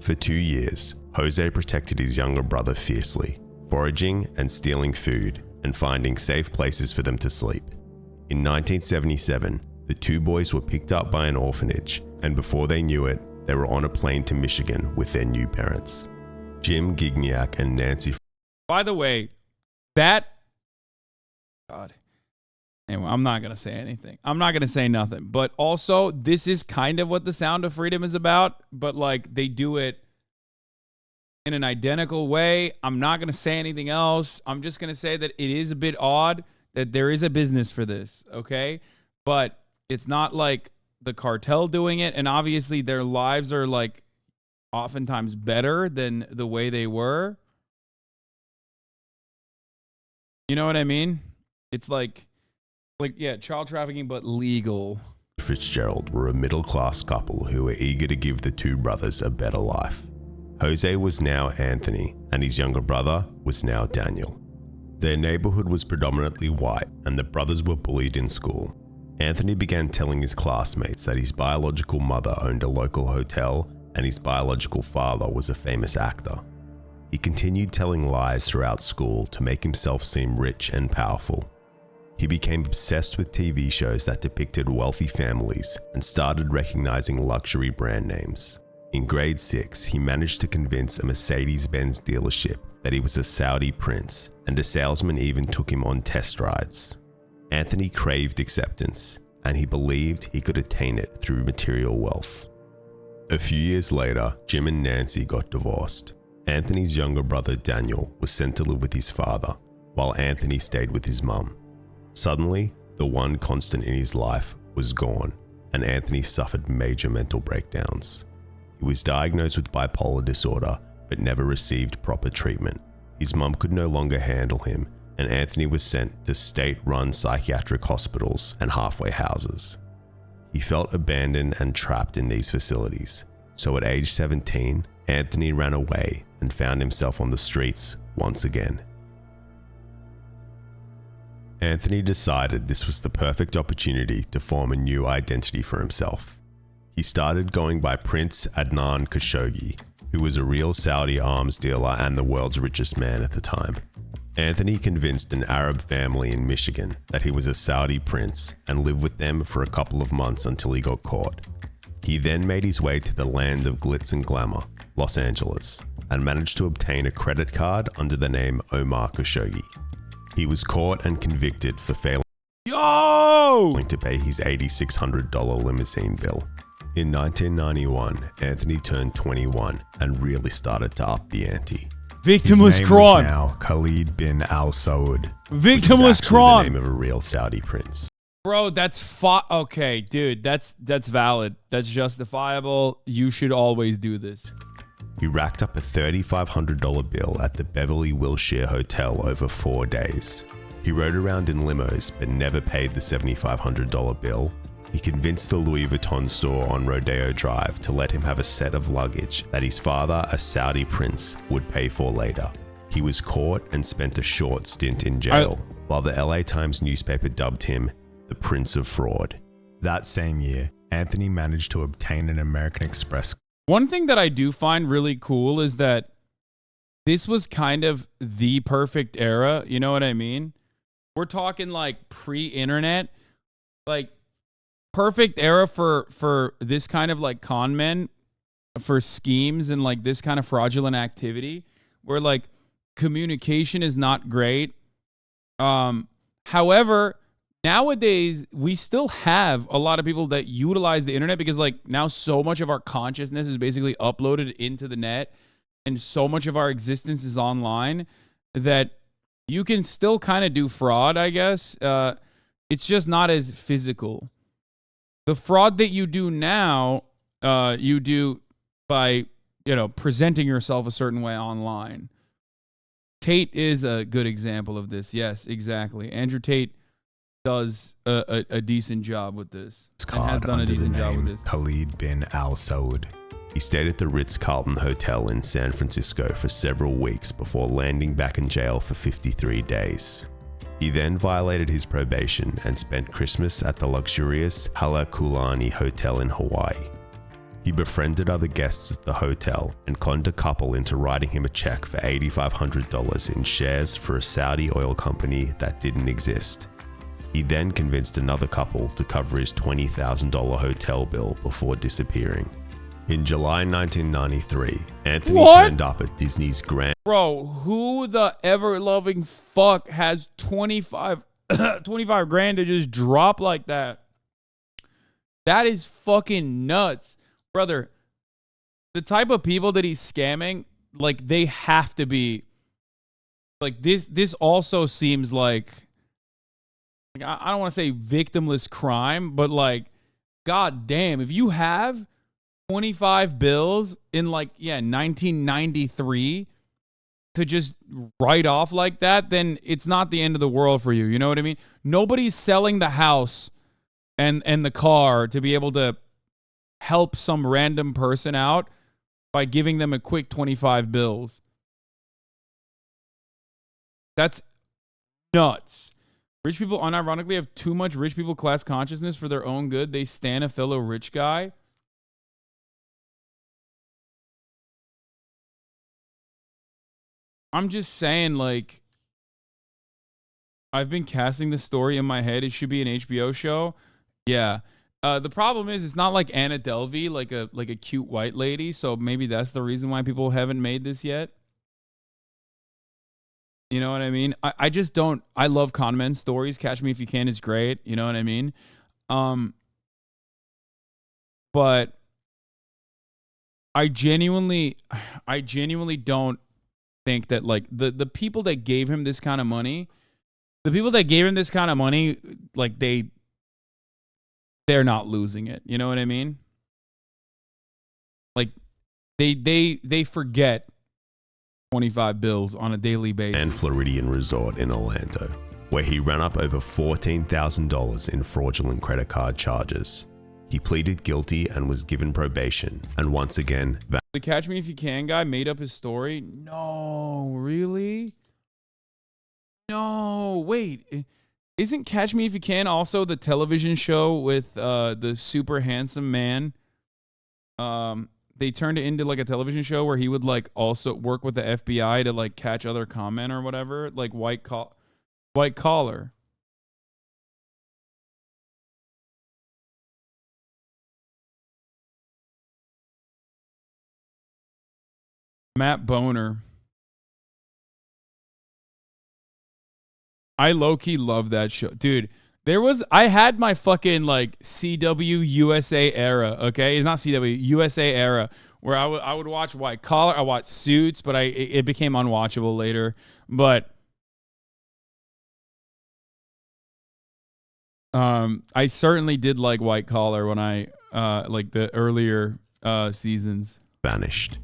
For 2 years, Jose protected his younger brother fiercely, foraging and stealing food and finding safe places for them to sleep. In 1977, the two boys were picked up by an orphanage, and before they knew it, they were on a plane to Michigan with their new parents. Jim Gignac and Nancy. By the way, that... God. Anyway, I'm not going to say anything. I'm not going to say nothing. But also, this is kind of what the Sound of Freedom is about, but like they do it in an identical way. I'm not going to say anything else. I'm just going to say that it is a bit odd that there is a business for this, okay? But it's not like the cartel doing it, and obviously their lives are like oftentimes better than the way they were. You know what I mean? It's like yeah, child trafficking, but legal. Fitzgerald were a middle-class couple who were eager to give the two brothers a better life. Jose was now Anthony, and his younger brother was now Daniel. Their neighborhood was predominantly white, and the brothers were bullied in school. Anthony began telling his classmates that his biological mother owned a local hotel and his biological father was a famous actor. He continued telling lies throughout school to make himself seem rich and powerful. He became obsessed with TV shows that depicted wealthy families and started recognizing luxury brand names. In grade 6, he managed to convince a Mercedes-Benz dealership that he was a Saudi prince, and a salesman even took him on test rides. Anthony craved acceptance, and he believed he could attain it through material wealth. A few years later, Jim and Nancy got divorced. Anthony's younger brother Daniel was sent to live with his father, while Anthony stayed with his mum. Suddenly, the one constant in his life was gone, and Anthony suffered major mental breakdowns. He was diagnosed with bipolar disorder, but never received proper treatment. His mum could no longer handle him, and Anthony was sent to state-run psychiatric hospitals and halfway houses. He felt abandoned and trapped in these facilities. So at age 17, Anthony ran away and found himself on the streets once again. Anthony decided this was the perfect opportunity to form a new identity for himself. He started going by Prince Adnan Khashoggi, who was a real Saudi arms dealer and the world's richest man at the time. Anthony convinced an Arab family in Michigan that he was a Saudi prince and lived with them for a couple of months until he got caught. He then made his way to the land of glitz and glamour, Los Angeles, and managed to obtain a credit card under the name Omar Khashoggi. He was caught and convicted for failing to pay his $8,600 limousine bill. In 1991, Anthony turned 21 and really started to up the ante. Victimless His name crime. was now Khalid bin Al Saud. Victimless The crime. name of a real Saudi prince. Bro, that's okay, dude. That's valid. That's justifiable. You should always do this. He racked up a $3,500 bill at the Beverly Wilshire Hotel over 4 days. He rode around in limos but never paid the $7,500 bill. He convinced the Louis Vuitton store on Rodeo Drive to let him have a set of luggage that his father, a Saudi prince, would pay for later. He was caught and spent a short stint in jail, while the LA Times newspaper dubbed him the Prince of Fraud. That same year, Anthony managed to obtain an American Express. One thing that I do find really cool is that this was kind of the perfect era. You know what I mean? We're talking like pre-internet, like perfect era for this kind of like con men, for schemes and like this kind of fraudulent activity where like communication is not great. However, nowadays we still have a lot of people that utilize the internet because like now so much of our consciousness is basically uploaded into the net and so much of our existence is online that you can still kind of do fraud, I guess. It's just not as physical. The fraud that you do now, you do by, presenting yourself a certain way online. Tate is a good example of this. Yes, exactly. Andrew Tate does a decent job with this. And has done a decent job with this. Khalid bin Al Saud. He stayed at the Ritz-Carlton Hotel in San Francisco for several weeks before landing back in jail for 53 days. He then violated his probation and spent Christmas at the luxurious Halekulani Hotel in Hawaii. He befriended other guests at the hotel and conned a couple into writing him a check for $8,500 in shares for a Saudi oil company that didn't exist. He then convinced another couple to cover his $20,000 hotel bill before disappearing. In July 1993, Anthony turned up at Disney's Grand... Bro, who the ever-loving fuck has 25 grand to just drop like that? That is fucking nuts. Brother, the type of people that he's scamming, like, they have to be... Like, this also seems like I don't want to say victimless crime, but, like, god damn, if you have 25 bills in, 1993... to just write off like that, then it's not the end of the world for you. You know what I mean? Nobody's selling the house and the car to be able to help some random person out by giving them a quick 25 bills. That's nuts. Rich people unironically have too much rich people class consciousness for their own good. They stand a fellow rich guy. I'm just saying, like, I've been casting the story in my head. It should be an HBO show. Yeah. The problem is it's not like Anna Delvey, like a cute white lady. So maybe that's the reason why people haven't made this yet. You know what I mean? I just don't. I love con men stories. Catch Me If You Can is great. You know what I mean? But I genuinely don't think that like the people that gave him this kind of money, like they're not losing it. You know what I mean? Like they forget 25 bills on a daily basis. And Floridian Resort in Orlando, where he ran up over $14,000 in fraudulent credit card charges. He pleaded guilty and was given probation, and once again, The Catch Me If You Can guy made up his story? No, really? No, wait. Isn't Catch Me If You Can also the television show with the super handsome man? They turned it into like a television show where he would like also work with the FBI to like catch other con men or whatever, like white collar. Matt Boner. I low-key love that show. Dude, I had my fucking like CW USA era, okay? It's not CW, USA era, where I would watch White Collar, I watched Suits, but it became unwatchable later. But I certainly did like White Collar when I like the earlier seasons. Vanished.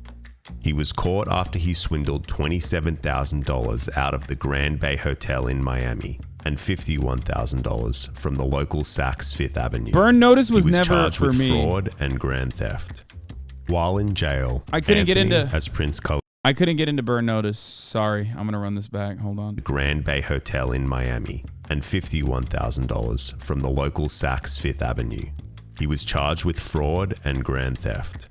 He was caught after he swindled $27,000 out of the Grand Bay Hotel in Miami and $51,000 from the local Saks Fifth Avenue. Burn Notice was never charged for with me. fraud and grand theft. While in jail, I couldn't get into as Prince I couldn't get into Burn Notice. Sorry, I'm gonna run this back. Hold on. The Grand Bay Hotel in Miami and $51,000 from the local Saks Fifth Avenue. He was charged with fraud and grand theft.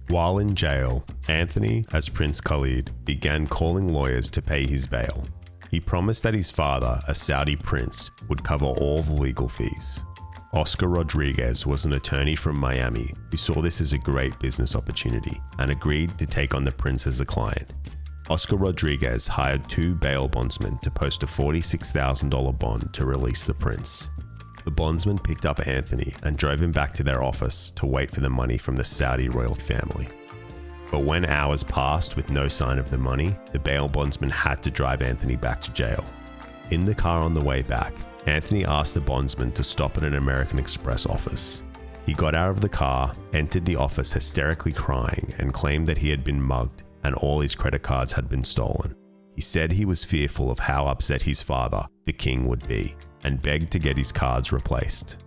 While in jail, Anthony, as Prince Khalid, began calling lawyers to pay his bail. He promised that his father, a Saudi prince, would cover all the legal fees. Oscar Rodriguez was an attorney from Miami who saw this as a great business opportunity and agreed to take on the prince as a client. Oscar Rodriguez hired 2 bail bondsmen to post a $46,000 bond to release the prince. The bondsman picked up Anthony and drove him back to their office to wait for the money from the Saudi royal family. But when hours passed with no sign of the money, the bail bondsman had to drive Anthony back to jail. In the car on the way back, Anthony asked the bondsman to stop at an American Express office. He got out of the car, entered the office hysterically crying, and claimed that he had been mugged and all his credit cards had been stolen. He said he was fearful of how upset his father, the king, would be, and begged to get his cards replaced.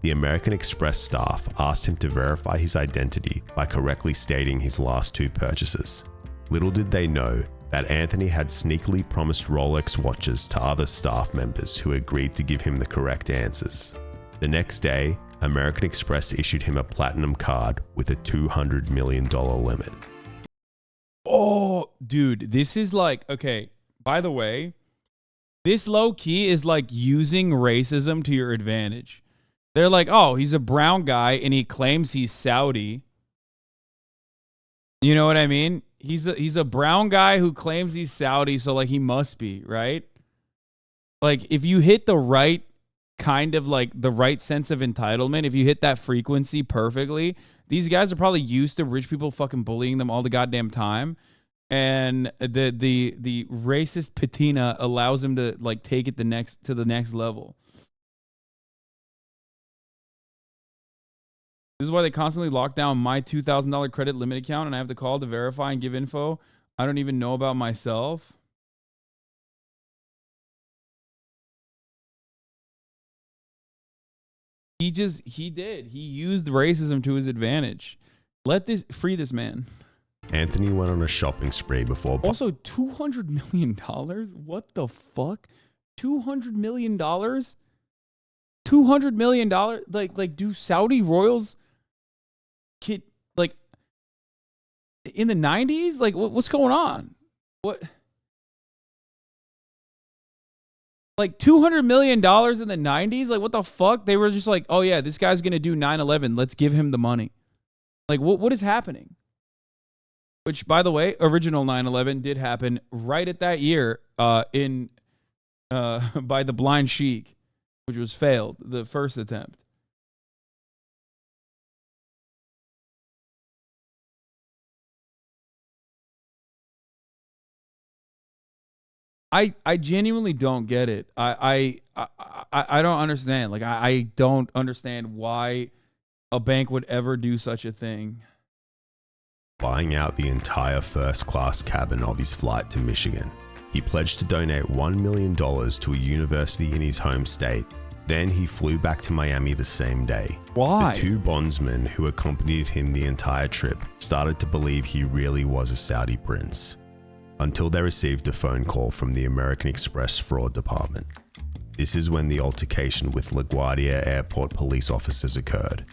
The American Express staff asked him to verify his identity by correctly stating his last 2 purchases. Little did they know that Anthony had sneakily promised Rolex watches to other staff members who agreed to give him the correct answers. The next day, American Express issued him a platinum card with a $200 million limit. Oh, dude, this is like, okay, by the way, this low key is like using racism to your advantage. They're like, oh, he's a brown guy and he claims he's Saudi. You know what I mean? He's a brown guy who claims he's Saudi, so like he must be, right? Like if you hit the right kind of like the right sense of entitlement, if you hit that frequency perfectly, these guys are probably used to rich people fucking bullying them all the goddamn time. And the racist patina allows him to like take it to the next level. This is why they constantly lock down my $2,000 credit limit account and I have to call to verify and give info I don't even know about myself. He used racism to his advantage. Free this man. Anthony went on a shopping spree before... Also, $200 million? What the fuck? $200 million? $200 million? Like, do Saudi royals... like, in the 90s? Like, what's going on? What... Like $200 million in the 90s? Like, what the fuck? They were just like, oh yeah, this guy's going to do 9/11. Let's give him the money. Like, what is happening? Which, by the way, original 9/11 did happen right at that year by the Blind Sheik, which was failed, the first attempt. I genuinely don't get it. I don't understand. Like I don't understand why a bank would ever do such a thing. Buying out the entire first-class cabin of his flight to Michigan. He pledged to donate $1 million to a university in his home state Then he flew back to Miami the same day. Why? The two bondsmen who accompanied him the entire trip started to believe he really was a Saudi prince, until they received a phone call from the American Express fraud department. This is when the altercation with LaGuardia airport police officers occurred.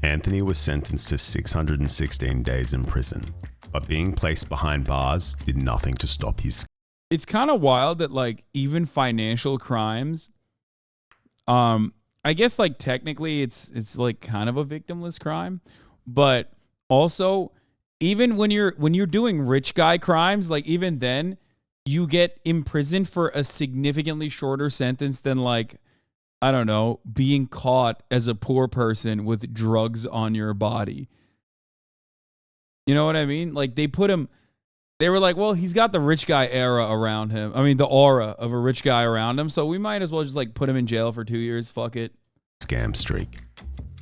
Anthony was sentenced to 616 days in prison, but being placed behind bars did nothing to stop his. It's kind of wild that like even financial crimes, I guess like technically it's like kind of a victimless crime, but also even when you're doing rich guy crimes, like even then you get imprisoned for a significantly shorter sentence than like, I don't know, being caught as a poor person with drugs on your body. You know what I mean? Like they were like, well, he's got the rich guy era around him. I mean, the aura of a rich guy around him. So we might as well just like put him in jail for 2 years. Fuck it. Scam streak.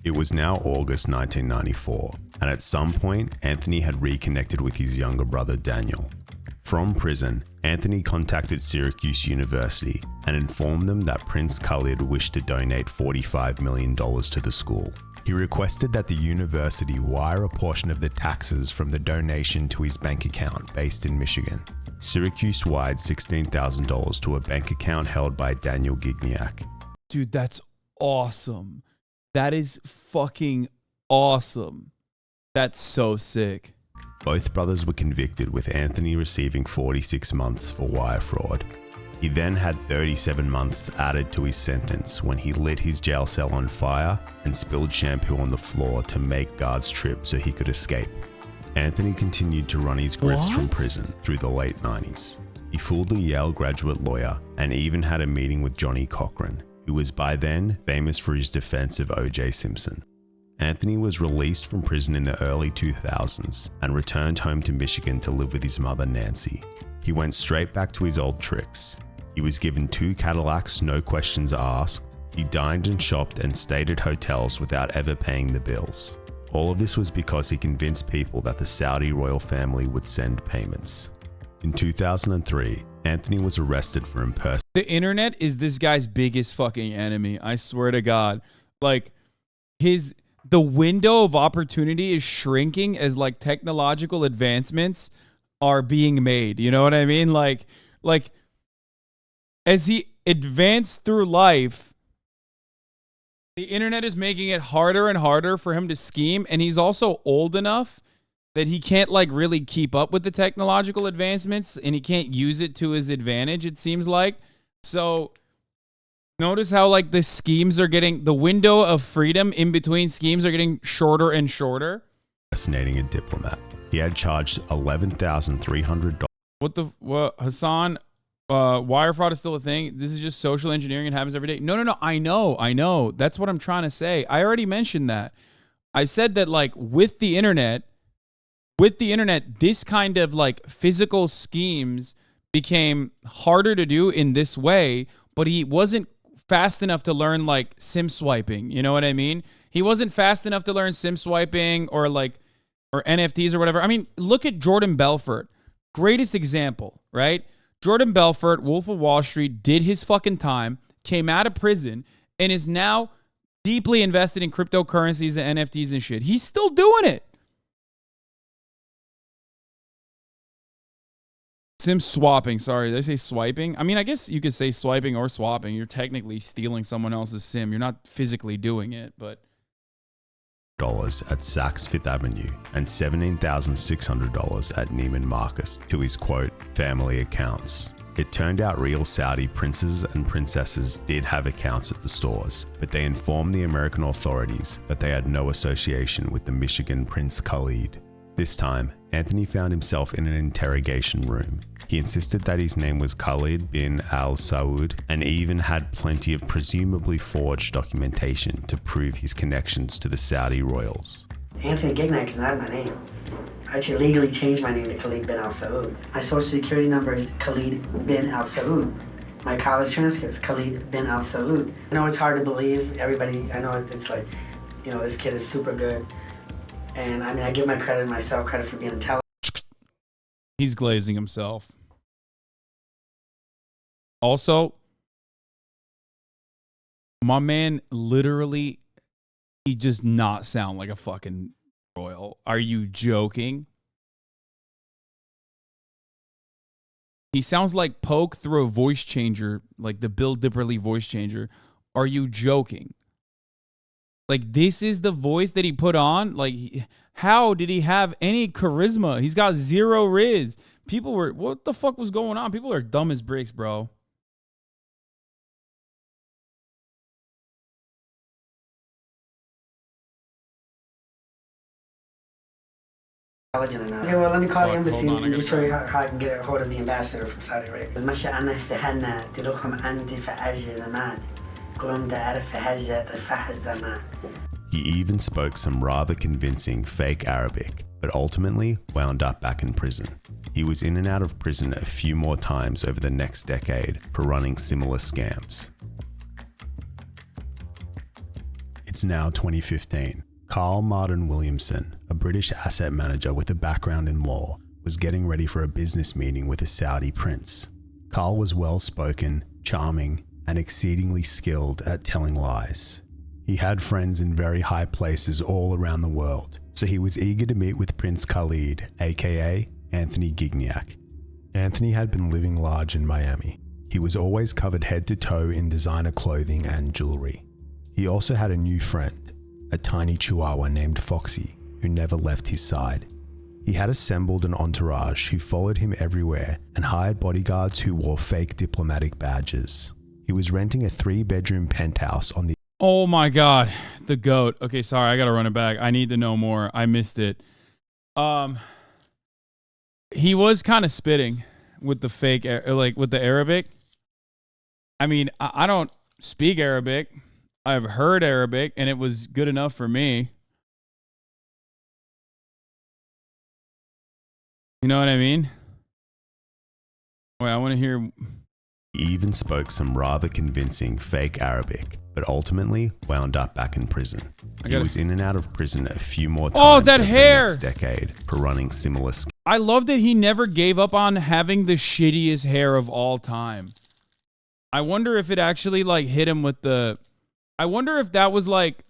It was now August 1994, and at some point, Anthony had reconnected with his younger brother, Daniel. From prison, Anthony contacted Syracuse University and informed them that Prince Khalid wished to donate $45 million to the school. He requested that the university wire a portion of the taxes from the donation to his bank account based in Michigan. Syracuse wired $16,000 to a bank account held by Daniel Gignac. Dude, that's awesome. That is fucking awesome. That's so sick. Both brothers were convicted, with Anthony receiving 46 months for wire fraud. He then had 37 months added to his sentence when he lit his jail cell on fire and spilled shampoo on the floor to make guards trip so he could escape. Anthony continued to run his grifts from prison through the late 90s. He fooled a Yale graduate lawyer and even had a meeting with Johnny Cochran, who was by then famous for his defense of O.J. Simpson. Anthony was released from prison in the early 2000s and returned home to Michigan to live with his mother, Nancy. He went straight back to his old tricks. He was given 2 Cadillacs, no questions asked. He dined and shopped and stayed at hotels without ever paying the bills. All of this was because he convinced people that the Saudi royal family would send payments. In 2003, Anthony was arrested for impersonating. The internet is this guy's biggest fucking enemy. I swear to God. Like the window of opportunity is shrinking as like technological advancements are being made. You know what I mean? Like as he advanced through life, the internet is making it harder and harder for him to scheme. And he's also old enough that he can't like really keep up with the technological advancements and he can't use it to his advantage, it seems like. So notice how like the schemes are getting, the window of freedom in between schemes are getting shorter and shorter. Impersonating a diplomat. He had charged $11,300. What, Hasan? Wire fraud is still a thing. This is just social engineering. It happens every day. No. I know. That's what I'm trying to say. I already mentioned that. I said that like with the internet, this kind of like physical schemes became harder to do in this way, but he wasn't fast enough to learn like sim swiping. You know what I mean? He wasn't fast enough to learn sim swiping or NFTs or whatever. I mean, look at Jordan Belfort. Greatest example, right? Jordan Belfort, Wolf of Wall Street, did his fucking time, came out of prison, and is now deeply invested in cryptocurrencies and NFTs and shit. He's still doing it. Sim swapping. Sorry, did I say swiping? I mean, I guess you could say swiping or swapping. You're technically stealing someone else's sim. You're not physically doing it, but... $, at Saks Fifth Avenue and $17,600 at Neiman Marcus to his quote, family accounts. It turned out real Saudi princes and princesses did have accounts at the stores, but they informed the American authorities that they had no association with the Michigan Prince Khalid. This time, Anthony found himself in an interrogation room. He insisted that his name was Khalid bin Al Saud and even had plenty of presumably forged documentation to prove his connections to the Saudi royals. Anthony Gignac is not my name. I actually legally changed my name to Khalid bin Al Saud. My social security number is Khalid bin Al Saud. My college transcript is Khalid bin Al Saud. I know it's hard to believe. Everybody, I know it's like, you know, this kid is super good. And I mean, I give myself credit for being intelligent. He's glazing himself. Also, My man literally, he does not sound like a fucking royal. Are you joking? He sounds like Poke through a voice changer, like the Bill Dipperly voice changer. Are you joking? Like, this is the voice that he put on? Like, how did he have any charisma? He's got zero riz. People were, what the fuck was going on? People are dumb as bricks, bro. Okay, well, let me call the embassy and just show you how I can get a hold of the ambassador from Saudi Arabia. ماشي أنا استهنا تلوكم أنت في أجل زمان قلهم تعرف هجة رفح الزمان. He even spoke some rather convincing fake Arabic, but ultimately wound up back in prison. He was in and out of prison a few more times over the next decade for running similar scams. It's now 2015. Carl Martin Williamson, a British asset manager with a background in law, was getting ready for a business meeting with a Saudi prince. Carl was well-spoken, charming, and exceedingly skilled at telling lies. He had friends in very high places all around the world, so he was eager to meet with Prince Khalid, aka Anthony Gignac. Anthony had been living large in Miami. He was always covered head to toe in designer clothing and jewelry. He also had a new friend, a tiny chihuahua named Foxy, who never left his side. He had assembled an entourage who followed him everywhere and hired bodyguards who wore fake diplomatic badges. He was renting a 3-bedroom penthouse on the... Oh my God, the GOAT. Okay, sorry, I gotta run it back. I need to know more. I missed it. He was kind of spitting with the fake, like with the Arabic. I mean, I don't speak Arabic. I've heard Arabic, and it was good enough for me. You know what I mean? Wait, I want to hear... He even spoke some rather convincing fake Arabic, but ultimately wound up back in prison. He was in and out of prison a few more times over the next decade for running similar scams. I love that he never gave up on having the shittiest hair of all time. I wonder if it actually like hit him with the... I wonder if that was like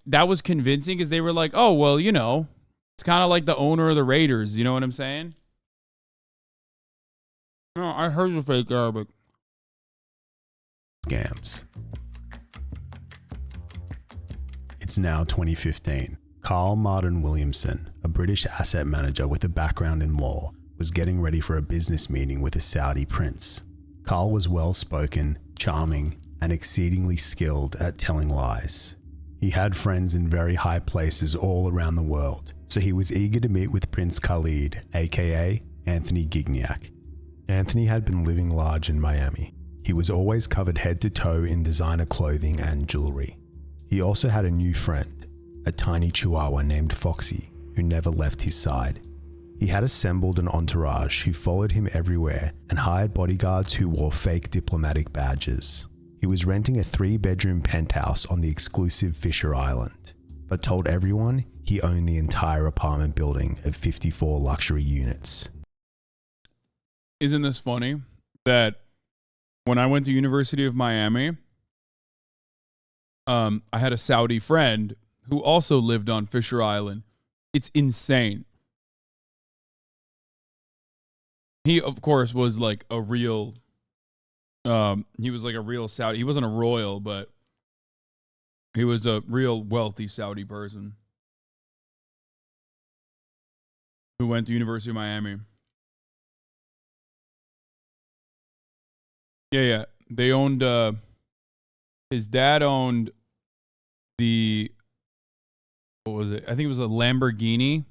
that was convincing because they were like, oh, well, you know, it's kind of like the owner of the Raiders. You know what I'm saying? No, I heard the fake Arabic. Scams. It's now 2015. Carl Martin Williamson, a British asset manager with a background in law, was getting ready for a business meeting with a Saudi prince. Carl was well-spoken, charming, and exceedingly skilled at telling lies. He had friends in very high places all around the world, so he was eager to meet with Prince Khalid, aka Anthony Gignac. Anthony had been living large in Miami. He was always covered head to toe in designer clothing and jewelry. He also had a new friend, a tiny chihuahua named Foxy, who never left his side. He had assembled an entourage who followed him everywhere and hired bodyguards who wore fake diplomatic badges. He was renting a 3-bedroom penthouse on the exclusive Fisher Island, but told everyone he owned the entire apartment building of 54 luxury units. Isn't this funny that when I went to University of Miami, I had a Saudi friend who also lived on Fisher Island. It's insane. He, of course, was like a real... he was like a real Saudi. He wasn't a royal, but he was a real wealthy Saudi person who went to University of Miami. Yeah. They owned, his dad owned the, what was it? I think it was a Lamborghini,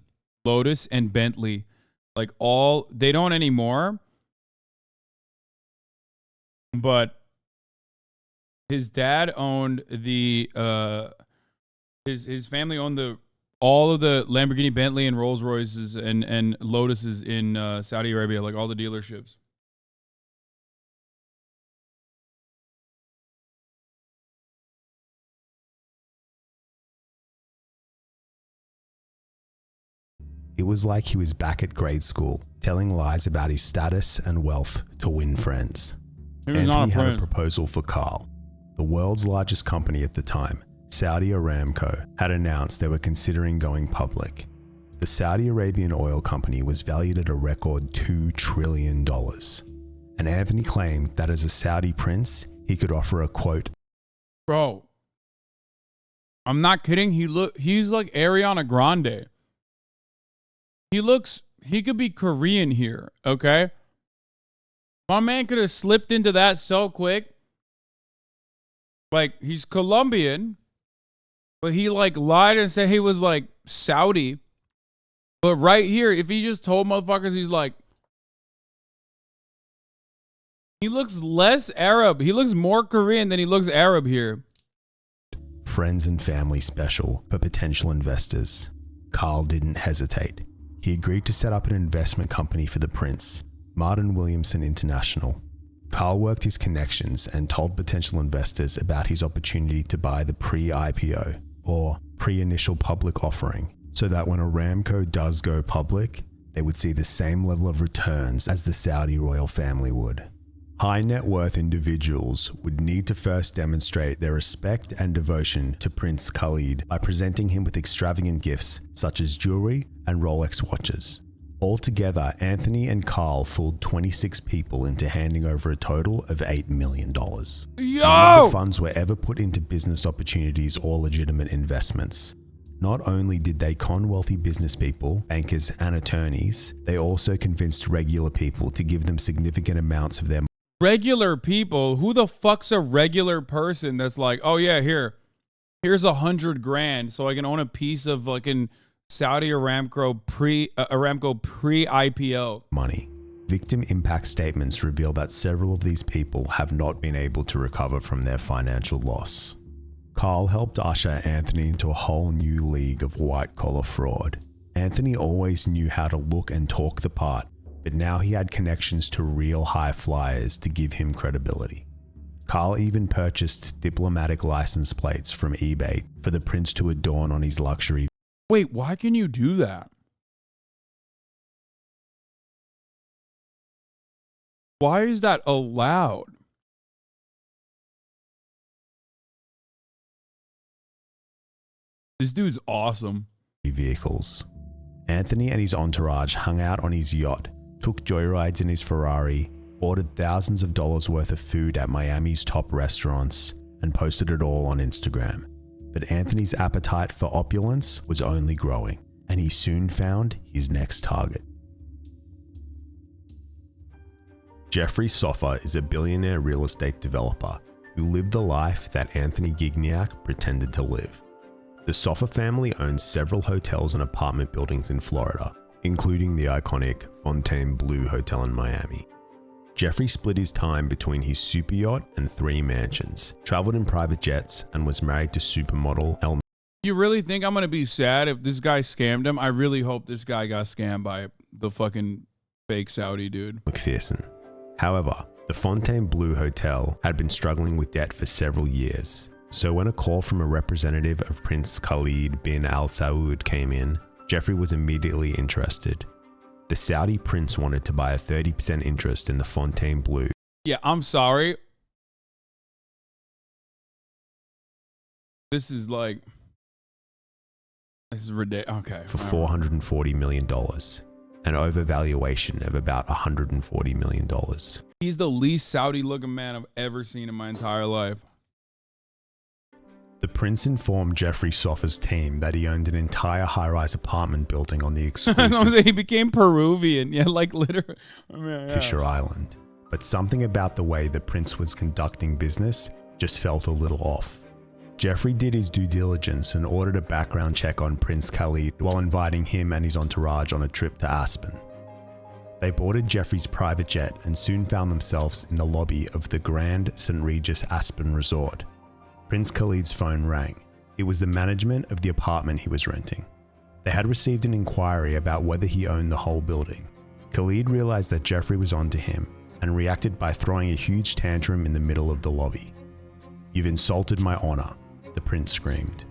Lotus, and Bentley. Like all, they don't anymore. But his dad owned the his family owned all of the Lamborghini, Bentley, and Rolls Royces and Lotuses in Saudi Arabia, like all the dealerships. It was like he was back at grade school, telling lies about his status and wealth to win friends. Anthony had a proposal for Carl. The world's largest company at the time, Saudi Aramco, had announced they were considering going public. The Saudi Arabian oil company was valued at a record $2 trillion. And Anthony claimed that as a Saudi prince, he could offer a quote, Bro, I'm not kidding. He's like Ariana Grande. He could be Korean here, okay? My man could have slipped into that so quick. Like, he's Colombian, but he like lied and said he was like Saudi. But right here, if he just told motherfuckers he's like, he looks less Arab. He looks more Korean than he looks Arab here. Friends and family special for potential investors. Carl didn't hesitate. He agreed to set up an investment company for the prince, Martin Williamson International. Carl worked his connections and told potential investors about his opportunity to buy the pre-IPO, or pre-initial public offering, so that when Aramco does go public, they would see the same level of returns as the Saudi royal family would. High net worth individuals would need to first demonstrate their respect and devotion to Prince Khalid by presenting him with extravagant gifts such as jewelry and Rolex watches. Altogether, Anthony and Carl fooled 26 people into handing over a total of $8 million. Yo! None of the funds were ever put into business opportunities or legitimate investments. Not only did they con wealthy business people, bankers, and attorneys, they also convinced regular people to give them significant amounts of their money. Regular people? Who the fuck's a regular person that's like, oh yeah, here's $100,000 so I can own a piece of fucking Saudi Aramco pre-IPO money. Victim impact statements reveal that several of these people have not been able to recover from their financial loss. Carl helped usher Anthony into a whole new league of white-collar fraud. Anthony always knew how to look and talk the part, but now he had connections to real high flyers to give him credibility. Carl even purchased diplomatic license plates from eBay for the prince to adorn on his luxury. Wait, why can you do that? Why is that allowed? This dude's awesome. Vehicles. Anthony and his entourage hung out on his yacht, took joyrides in his Ferrari, ordered thousands of dollars worth of food at Miami's top restaurants, and posted it all on Instagram. But Anthony's appetite for opulence was only growing, and he soon found his next target. Jeffrey Soffer is a billionaire real estate developer who lived the life that Anthony Gignac pretended to live. The Soffer family owns several hotels and apartment buildings in Florida, including the iconic Fontainebleau Hotel in Miami. Jeffrey split his time between his super yacht and 3 mansions, traveled in private jets, and was married to supermodel Elle. You really think I'm going to be sad if this guy scammed him? I really hope this guy got scammed by the fucking fake Saudi dude. McPherson. However, the Fontainebleau Hotel had been struggling with debt for several years. So when a call from a representative of Prince Khalid bin Al Saud came in, Jeffrey was immediately interested. The Saudi prince wanted to buy a 30% interest in the Fontainebleau. Yeah, I'm sorry. This is ridiculous. Okay. For $440 million, an overvaluation of about $140 million. He's the least Saudi looking man I've ever seen in my entire life. The prince informed Jeffrey Soffer's team that he owned an entire high-rise apartment building on the exclusive he became Peruvian. Yeah, like literally. Fisher Island. But something about the way the prince was conducting business just felt a little off. Jeffrey did his due diligence and ordered a background check on Prince Khalid while inviting him and his entourage on a trip to Aspen. They boarded Jeffrey's private jet and soon found themselves in the lobby of the Grand St. Regis Aspen Resort. Prince Khalid's phone rang. It was the management of the apartment he was renting. They had received an inquiry about whether he owned the whole building. Khalid realized that Jeffrey was onto him and reacted by throwing a huge tantrum in the middle of the lobby. "You've insulted my honor," the prince screamed.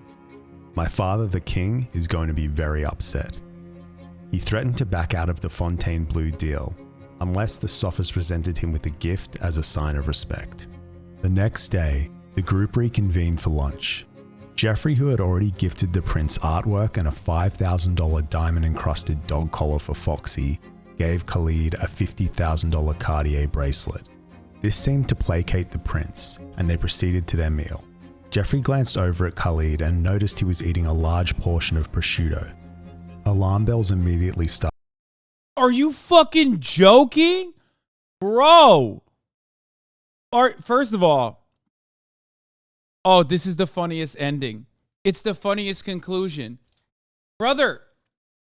"My father, the king, is going to be very upset." He threatened to back out of the Fontainebleau deal, unless the sophist presented him with a gift as a sign of respect. The next day, the group reconvened for lunch. Jeffrey, who had already gifted the prince artwork and a $5,000 diamond-encrusted dog collar for Foxy, gave Khalid a $50,000 Cartier bracelet. This seemed to placate the prince, and they proceeded to their meal. Jeffrey glanced over at Khalid and noticed he was eating a large portion of prosciutto. Alarm bells immediately started. Are you fucking joking? Bro. All right, first of all, oh, this is the funniest ending. It's the funniest conclusion. Brother,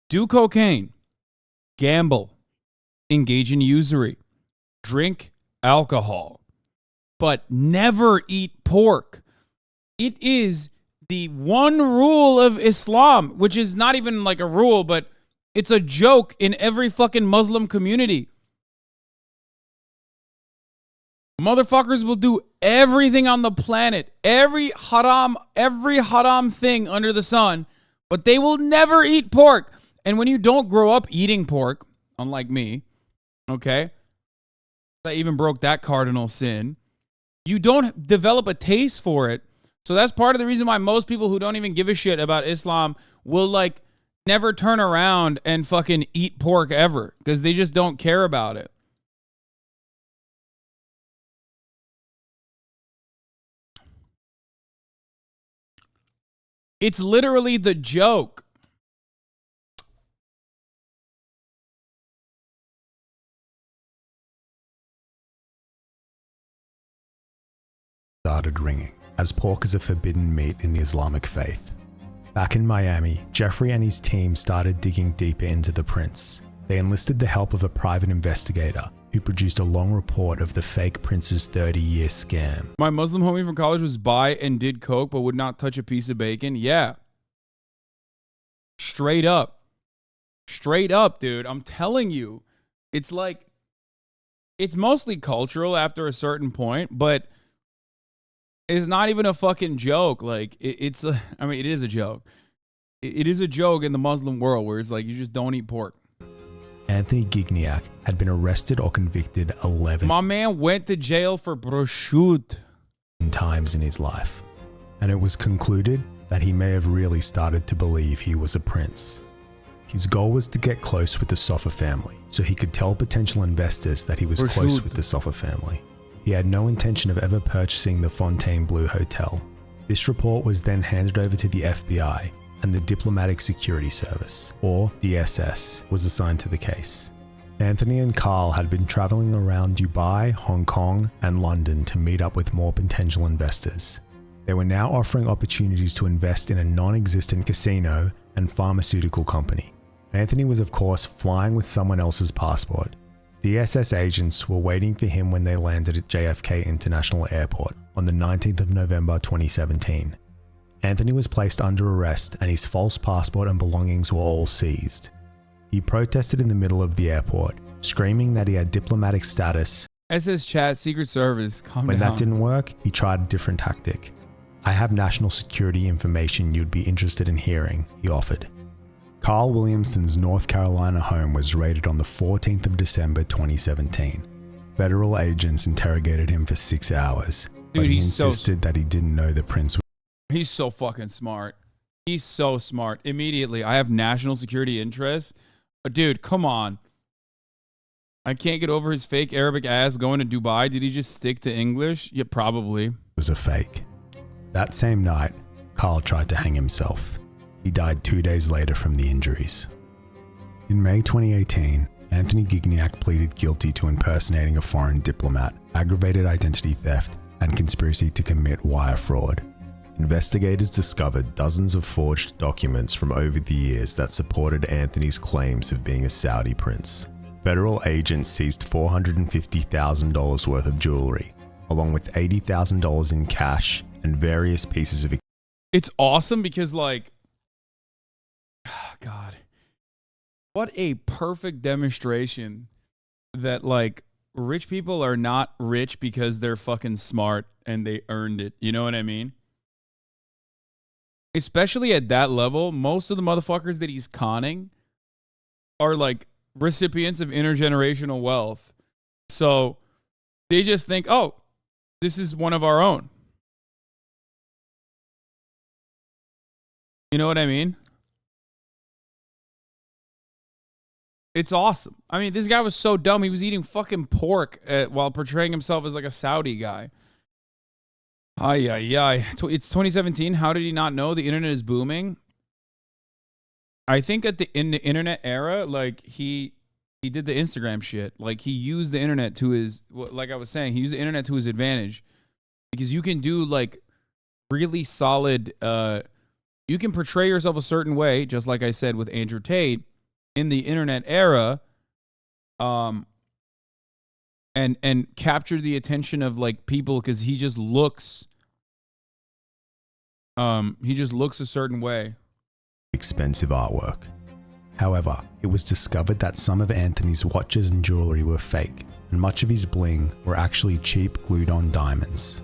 do cocaine, gamble, engage in usury, drink alcohol, but never eat pork. It is the one rule of Islam, which is not even like a rule, but it's a joke in every fucking Muslim community. Motherfuckers will do everything on the planet, every haram thing under the sun, but they will never eat pork. And when you don't grow up eating pork, unlike me, okay, I even broke that cardinal sin, you don't develop a taste for it. So that's part of the reason why most people who don't even give a shit about Islam will like never turn around and fucking eat pork ever, because they just don't care about it. It's literally the joke. Started ringing, as pork is a forbidden meat in the Islamic faith. Back in Miami, Jeffrey and his team started digging deeper into the prince. They enlisted the help of a private investigator who produced a long report of the fake prince's 30-year scam. My Muslim homie from college was bi and did coke but would not touch a piece of bacon. Yeah. Straight up. Straight up, dude. I'm telling you. It's like, it's mostly cultural after a certain point, but it's not even a fucking joke. Like, it is a joke. It is a joke in the Muslim world where it's like, you just don't eat pork. Anthony Gignac had been arrested or convicted 11 My man went to jail for prosciutto times in his life, and it was concluded that he may have really started to believe he was a prince. His goal was to get close with the Soffa family, so he could tell potential investors that he was close with the Soffa family. He had no intention of ever purchasing the Fontainebleau Hotel. This report was then handed over to the FBI, and the Diplomatic Security Service, or DSS, was assigned to the case. Anthony and Carl had been traveling around Dubai, Hong Kong, and London to meet up with more potential investors. They were now offering opportunities to invest in a non-existent casino and pharmaceutical company. Anthony was, of course, flying with someone else's passport. DSS agents were waiting for him when they landed at JFK International Airport on the 19th of November 2017. Anthony was placed under arrest and his false passport and belongings were all seized. He protested in the middle of the airport, screaming that he had diplomatic status. SS Chat, Secret Service, calm When down. that didn't work, he tried a different tactic. I have national security information you'd be interested in hearing, he offered. Carl Williamson's North Carolina home was raided on the 14th of December 2017. Federal agents interrogated him for 6 hours, but he insisted that he didn't know the prince. He's so fucking smart. He's so smart. Immediately, I have national security interests. Dude, come on. I can't get over his fake Arabic ass going to Dubai. Did he just stick to English? Yeah, probably. Was a fake. That same night, Carl tried to hang himself. He died 2 days later from the injuries. In May 2018, Anthony Gignac pleaded guilty to impersonating a foreign diplomat, aggravated identity theft, and conspiracy to commit wire fraud. Investigators discovered dozens of forged documents from over the years that supported Anthony's claims of being a Saudi prince. Federal agents seized $450,000 worth of jewelry, along with $80,000 in cash and various pieces of. It's awesome because, like, God, what a perfect demonstration that, like, rich people are not rich because they're fucking smart and they earned it. You know what I mean? Especially at that level, most of the motherfuckers that he's conning are like recipients of intergenerational wealth. So they just think, oh, this is one of our own. You know what I mean? It's awesome. I mean, this guy was so dumb. He was eating fucking pork while portraying himself as like a Saudi guy. It's 2017. How did he not know the internet is booming? I think in the internet era, like he did the Instagram shit. Like he used the internet to his, like I was saying, he used the internet to his advantage, because you can do like really solid, you can portray yourself a certain way, just like I said with Andrew Tate, in the internet era, and capture the attention of like people, because he just looks a certain way. Expensive artwork. However, it was discovered that some of Anthony's watches and jewelry were fake, and much of his bling were actually cheap glued-on diamonds.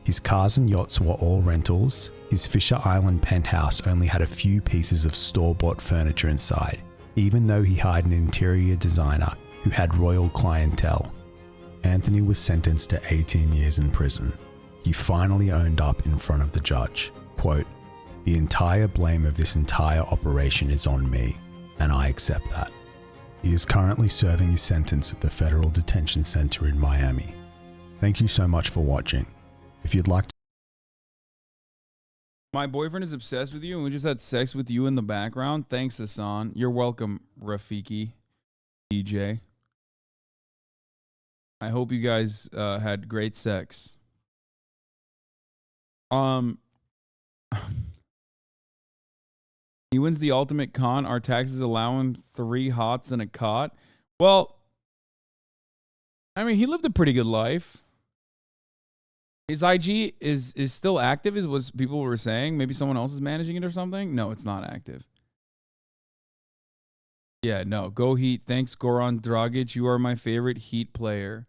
His cars and yachts were all rentals. His Fisher Island penthouse only had a few pieces of store-bought furniture inside, even though he hired an interior designer who had royal clientele. Anthony was sentenced to 18 years in prison. He finally owned up in front of the judge. Quote, "The entire blame of this entire operation is on me, and I accept that." He is currently serving his sentence at the Federal Detention Center in Miami. Thank you so much for watching. If you'd like to... My boyfriend is obsessed with you, and we just had sex with you in the background. Thanks, Hasan. You're welcome, Rafiki, DJ. I hope you guys had great sex. He wins the ultimate con. Our taxes allowing 3 hots and a cot. Well, I mean, he lived a pretty good life. His IG is still active, is what people were saying. Maybe someone else is managing it or something. No, it's not active. Yeah, no. Go Heat. Thanks, Goran Dragic. You are my favorite Heat player.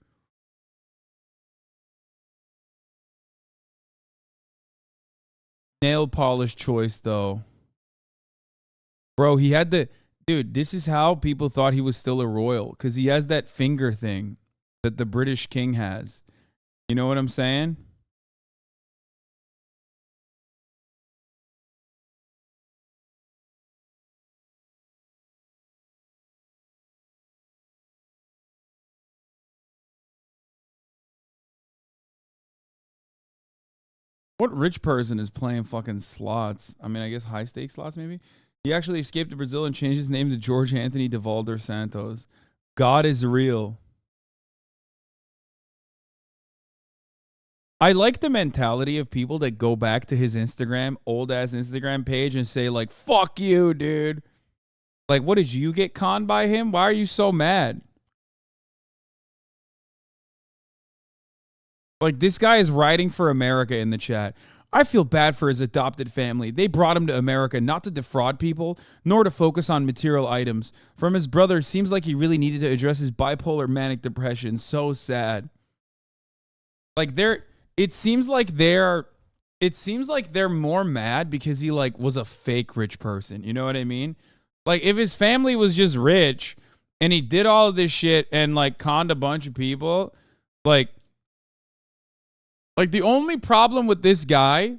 Nail polish choice, though. Bro, he had the... Dude, this is how people thought he was still a royal. Because he has that finger thing that the British king has. You know what I'm saying? What rich person is playing fucking slots? I mean, I guess high stakes slots, maybe? He actually escaped to Brazil and changed his name to George Anthony de Valder Santos. God is real. I like the mentality of people that go back to his Instagram, old-ass Instagram page and say, like, fuck you, dude. Like, what, did you get conned by him? Why are you so mad? Like, this guy is writing for America in the chat. I feel bad for his adopted family. They brought him to America not to defraud people, nor to focus on material items. From his brother, seems like he really needed to address his bipolar manic depression. So sad. Like, it seems like they're more mad because he, like, was a fake rich person. You know what I mean? Like, if his family was just rich and he did all of this shit and, like, conned a bunch of people, like, the only problem with this guy,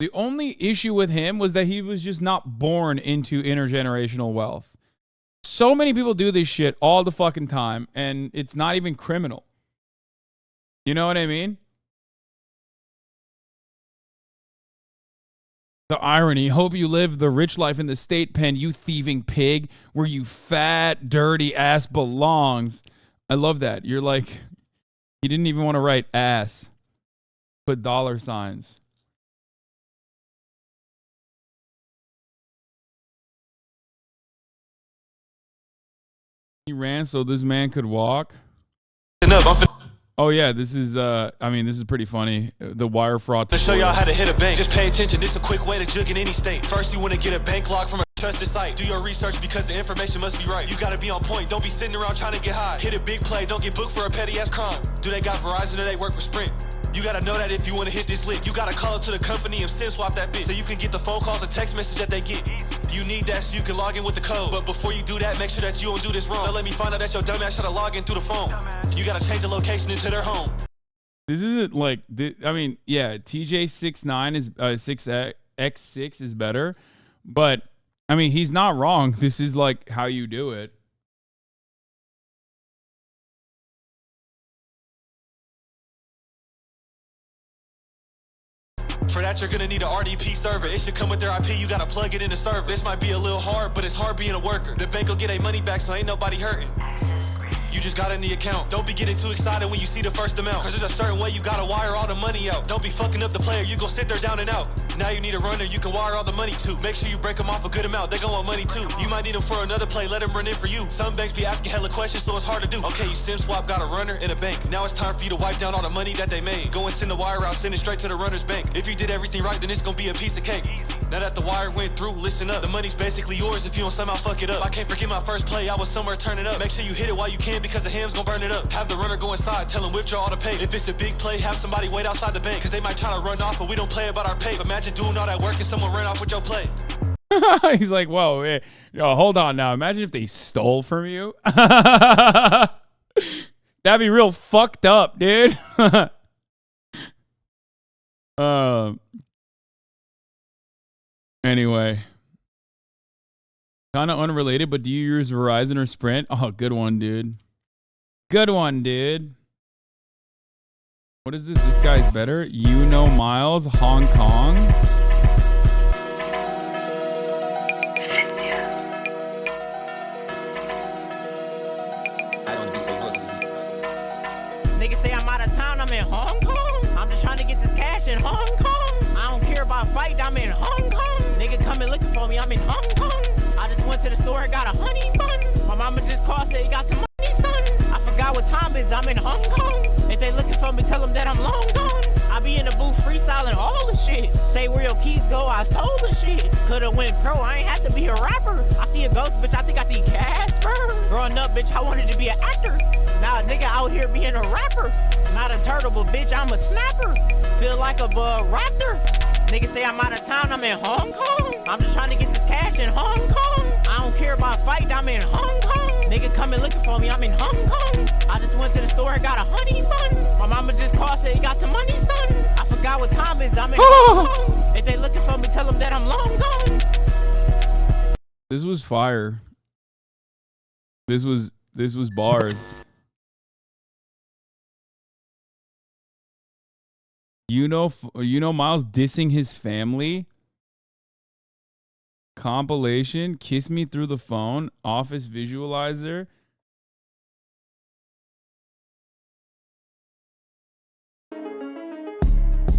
the only issue with him was that he was just not born into intergenerational wealth. So many people do this shit all the fucking time, and it's not even criminal. You know what I mean? The irony. Hope you live the rich life in the state pen, you thieving pig, where you fat, dirty ass belongs. I love that. You're like, you didn't even want to write ass. Put dollar signs. He ran so this man could walk. Oh yeah, this is I mean, this is pretty funny. The wire fraud. To show y'all how to hit a bank. Just pay attention. It's a quick way to jug in any state. First, you want to get a bank log from a trusted site. Do your research because the information must be right. You gotta be on point. Don't be sitting around trying to get high. Hit a big play. Don't get booked for a petty ass crime. Do they got Verizon or they work for Sprint? You gotta know that if you want to hit this lick, you gotta call up to the company and SIM swap that bitch so you can get the phone calls and text message that they get. You need that so you can log in with the code. But before you do that, make sure that you don't do this wrong. Now let me find out that your dumbass tried to log in through the phone. You gotta change the location into their home. This isn't like, I mean, yeah, TJ69 is 6x6 is better, but I mean, he's not wrong. This is like how you do it. For that, you're gonna need an RDP server. It should come with their IP, you gotta plug it in the server. This might be a little hard, but it's hard being a worker. The bank will get their money back, so ain't nobody hurting. You just got in the account. Don't be getting too excited when you see the first amount, cause there's a certain way you gotta wire all the money out. Don't be fucking up the player, you gon' sit there down and out. Now you need a runner you can wire all the money to. Make sure you break them off a good amount, they gon' want money too. You might need them for another play, let them run in for you. Some banks be asking hella questions, so it's hard to do. Okay, you SIM swap, got a runner in a bank. Now it's time for you to wipe down all the money that they made. Go and send the wire out, send it straight to the runner's bank. If you did everything right, then it's gonna be a piece of cake. Now that the wire went through, listen up. The money's basically yours if you don't somehow fuck it up. I can't forget my first play, I was somewhere turning up. Make sure you hit it while you can, because the ham's gonna burn it up. Have the runner go inside, tell him withdraw all the pay. If it's a big play, have somebody wait outside the bank, cause they might try to run off, but we don't play about our pay. Imagine doing all that work and someone ran off with your play. He's like, whoa, hey, yo, hold on now. Imagine if they stole from you. That'd be real fucked up, dude. Anyway. Kind of unrelated, but do you use Verizon or Sprint? Oh, good one, dude. Good one, dude. What is this? This guy's better. You know Miles, Hong Kong. Niggas say I'm out of town, I'm in Hong Kong. I'm just trying to get this cash in Hong Kong. I don't care about fight, I'm in Hong Kong. Nigga coming looking for me, I'm in Hong Kong. I just went to the store and got a honey bun. My mama just called, said you got some money, son. I forgot what time it is, I'm in Hong Kong. If they looking for me, tell them that I'm long gone. I be in the booth freestyling all the shit. Say where your keys go, I stole the shit. Could've went pro, I ain't have to be a rapper. I see a ghost, bitch, I think I see Casper. Growing up, bitch, I wanted to be an actor. Now a nigga out here being a rapper. Not a turtle, but bitch, I'm a snapper. Feel like a raptor. Niggas say I'm out of town, I'm in Hong Kong. I'm just trying to get this cash in Hong Kong. I don't care about fight, I'm in Hong Kong. Nigga coming looking for me, I'm in Hong Kong. I just went to the store and got a honey bun. My mama just called, said you got some money, son. I forgot what time it is, I'm in Hong Kong. If they looking for me, tell them that I'm long gone. This was fire. This was bars. You know Miles dissing his family. Compilation, Kiss Me Through the Phone, Office Visualizer.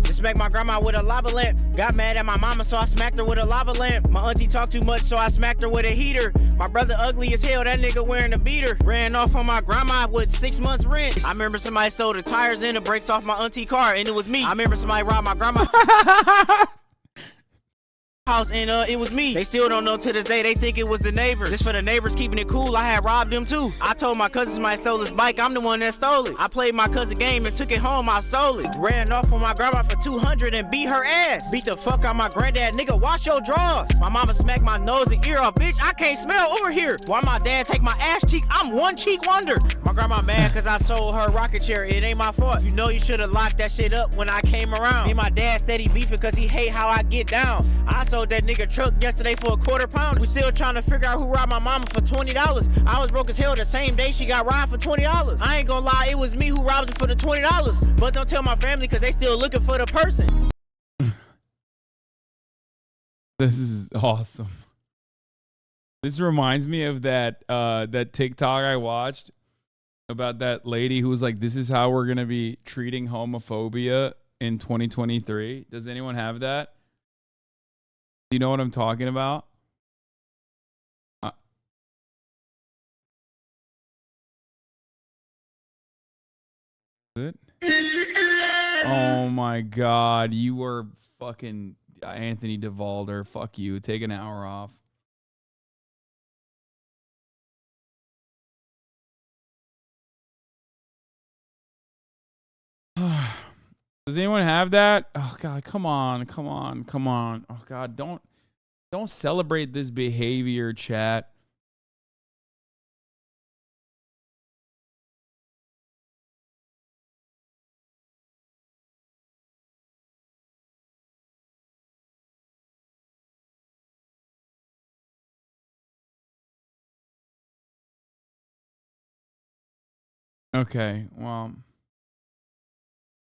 Smacked my grandma with a lava lamp. Got mad at my mama, so I smacked her with a lava lamp. My auntie talked too much, so I smacked her with a heater. My brother ugly as hell, that nigga wearing a beater. Ran off on my grandma with 6 months rent. I remember somebody stole the tires and the brakes off my auntie car, and it was me. I remember somebody robbed my grandma house, and it was me. They still don't know to this day, they think it was the neighbors. Just for the neighbors keeping it cool, I had robbed them too. I told my cousin somebody stole his bike, I'm the one that stole it. I played my cousin game and took it home, I stole it. Ran off on my grandma for 200 and beat her ass. Beat the fuck out my granddad, nigga, wash your drawers. My mama smacked my nose and ear off, bitch, I can't smell or hear. Why my dad take my ass cheek, I'm one cheek wonder. My grandma mad cause I sold her rocket chair, it ain't my fault. You know you should've locked that shit up when I came around. Me and my dad steady beefing cause he hate how I get down. I sold that nigga truck yesterday for a £1/4. We still trying to figure out who robbed my mama for $20. I was broke as hell the same day she got robbed for $20. I ain't gonna lie, it was me who robbed her for the $20. But don't tell my family cause they still looking for the person. This is awesome. This reminds me of that TikTok I watched about that lady who was like, this is how we're gonna be treating homophobia in 2023. Does anyone have that? Do you know what I'm talking about? It? Oh my God, you were fucking Anthony DeValder. Fuck you. Take an hour off. Does anyone have that? Oh God, come on. Oh God, don't Don't celebrate this behavior, chat. Okay, well,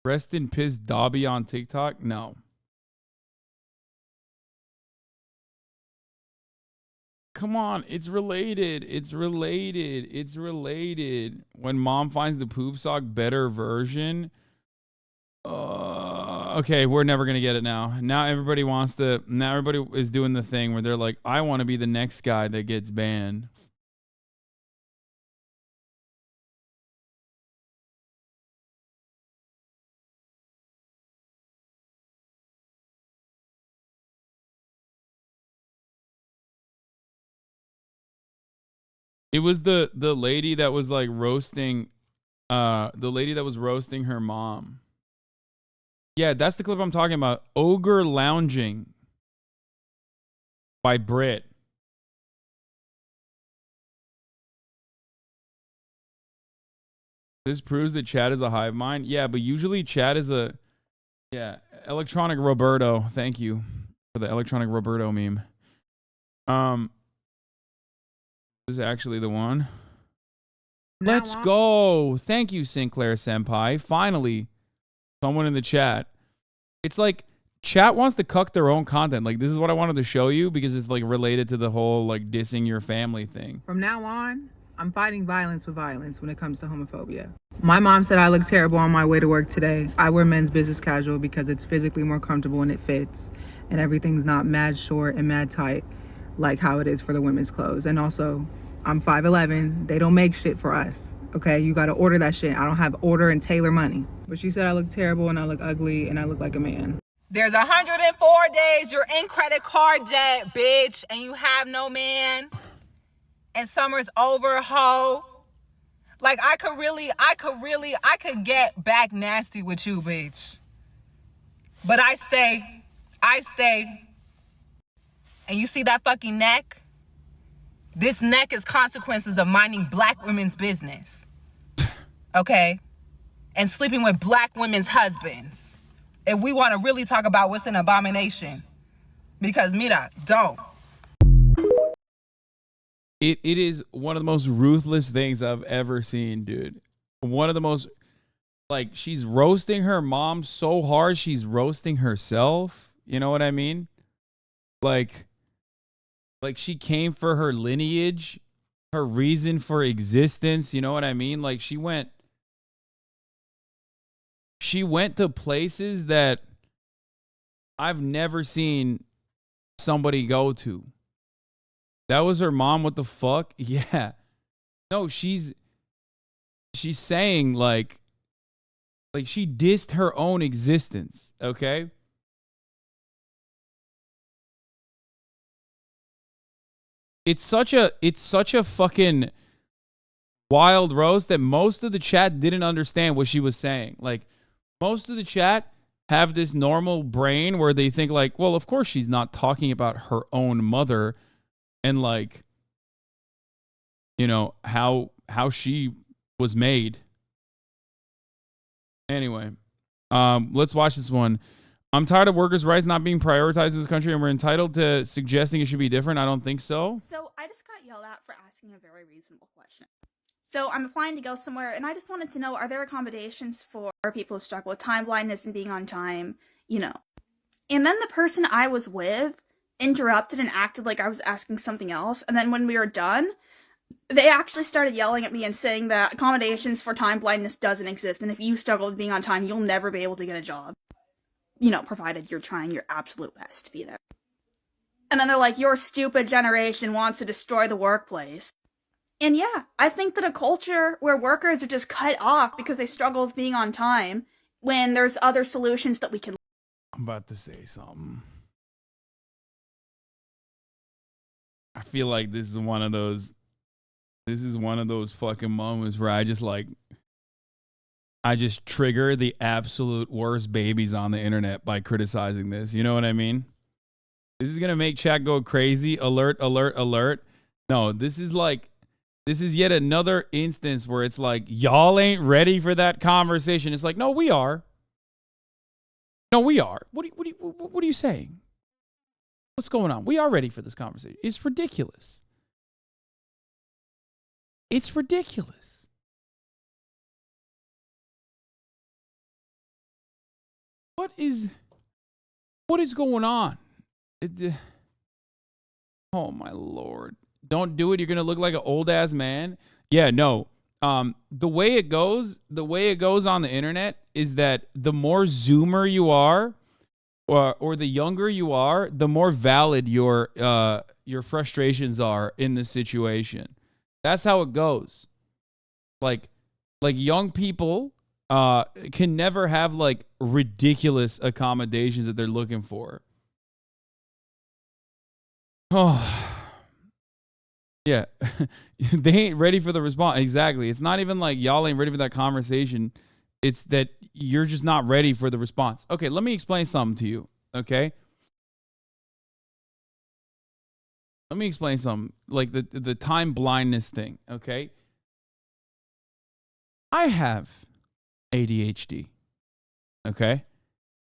rest in piss Dobby on TikTok? No. Come on, it's related. It's related. It's related. When mom finds the poop sock better version. Okay, we're never gonna get it now. Now everybody is doing the thing where they're like, I want to be the next guy that gets banned. It was the lady that was like roasting the lady that was roasting her mom. Yeah, that's the clip I'm talking about. Ogre Lounging by Brit. This proves that Chad is a hive mind. Yeah, but usually Chad is a electronic Roberto. Thank you for the electronic Roberto meme. This is actually the one. Let's go. Thank you, Sinclair Senpai. Finally, someone in the chat. It's like chat wants to cuck their own content. Like, this is what I wanted to show you because it's like related to the whole like dissing your family thing. From now on, I'm fighting violence with violence when it comes to homophobia. My mom said I look terrible on my way to work today. I wear men's business casual because it's physically more comfortable and it fits. And everything's not mad short and mad tight like how it is for the women's clothes. And also, I'm 5'11". They don't make shit for us. Okay, you gotta order that shit. I don't have order and tailor money. But she said I look terrible and I look ugly and I look like a man. There's 104 days you're in credit card debt, bitch, and you have no man. And summer's over, ho. Like, I could get back nasty with you, bitch. But I stay. And you see that fucking neck? This neck is consequences of minding black women's business. Okay? And sleeping with black women's husbands. If we want to really talk about what's an abomination. Because, mira, don't. It is one of the most ruthless things I've ever seen, dude. One of the most, like, she's roasting her mom so hard, she's roasting herself. You know what I mean? Like she came for her lineage, her reason for existence. You know what I mean? Like, she went to places that I've never seen somebody go to. That was her mom. What the fuck? Yeah. No, she's saying like she dissed her own existence. Okay. It's such a fucking wild roast that most of the chat didn't understand what she was saying. Like, most of the chat have this normal brain where they think like, well, of course she's not talking about her own mother and like, you know, how she was made. Anyway, let's watch this one. I'm tired of workers' rights not being prioritized in this country, and we're entitled to suggesting it should be different. I don't think so. So I just got yelled at for asking a very reasonable question. So I'm applying to go somewhere, and I just wanted to know, are there accommodations for people who struggle with time blindness and being on time, you know? And then the person I was with interrupted and acted like I was asking something else, and then when we were done, they actually started yelling at me and saying that accommodations for time blindness doesn't exist, and if you struggle with being on time, you'll never be able to get a job. You know, provided you're trying your absolute best to be there. And then they're like, your stupid generation wants to destroy the workplace. And yeah, I think that a culture where workers are just cut off because they struggle with being on time, when there's other solutions that we can... I'm about to say something. I feel like this is one of those fucking moments where I just trigger the absolute worst babies on the internet by criticizing this. You know what I mean? This is going to make chat go crazy. Alert, alert, alert. No, this is yet another instance where it's like, y'all ain't ready for that conversation. It's like, no, we are. No, we are. What are you saying? What's going on? We are ready for this conversation. It's ridiculous. It's ridiculous. What is going on? Oh my Lord. Don't do it. You're going to look like an old ass man. Yeah, no. The way it goes on the internet is that the more Zoomer you are, or the younger you are, the more valid your frustrations are in this situation. That's how it goes. Like young people can never have like ridiculous accommodations that they're looking for. Oh. Yeah, they ain't ready for the response. Exactly. It's not even like y'all ain't ready for that conversation. It's that you're just not ready for the response. Okay, let me explain something to you, okay? Let me explain something, like the time blindness thing, okay? I have ADHD, okay?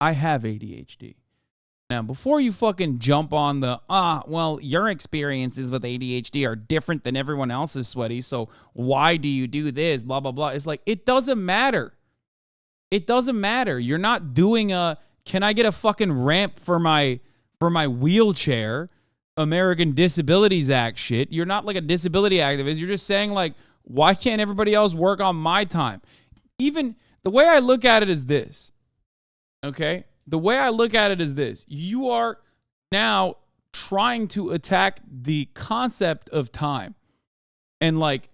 I have ADHD. Now, before you fucking jump on the, well, your experiences with ADHD are different than everyone else's, Sweaty, so why do you do this, blah, blah, blah. It's like, it doesn't matter. It doesn't matter. You're not doing can I get a fucking ramp for my wheelchair, American Disabilities Act shit. You're not like a disability activist. You're just saying like, why can't everybody else work on my time? Even the way I look at it is this, okay? The way I look at it is this. You are now trying to attack the concept of time and like,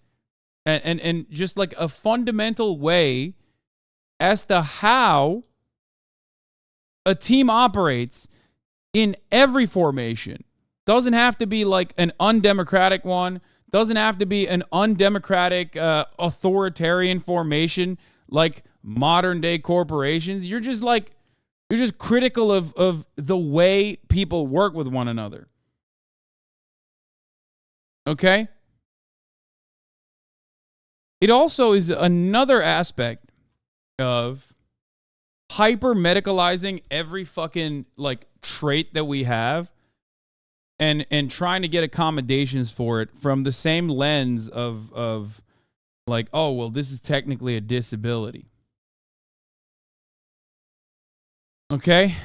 and just like a fundamental way as to how a team operates in every formation. Doesn't have to be like an undemocratic one. Doesn't have to be an undemocratic authoritarian formation like modern day corporations. You're just critical of the way people work with one another. Okay? It also is another aspect of hyper medicalizing every fucking like trait that we have and trying to get accommodations for it from the same lens of like, oh, well, this is technically a disability. Okay?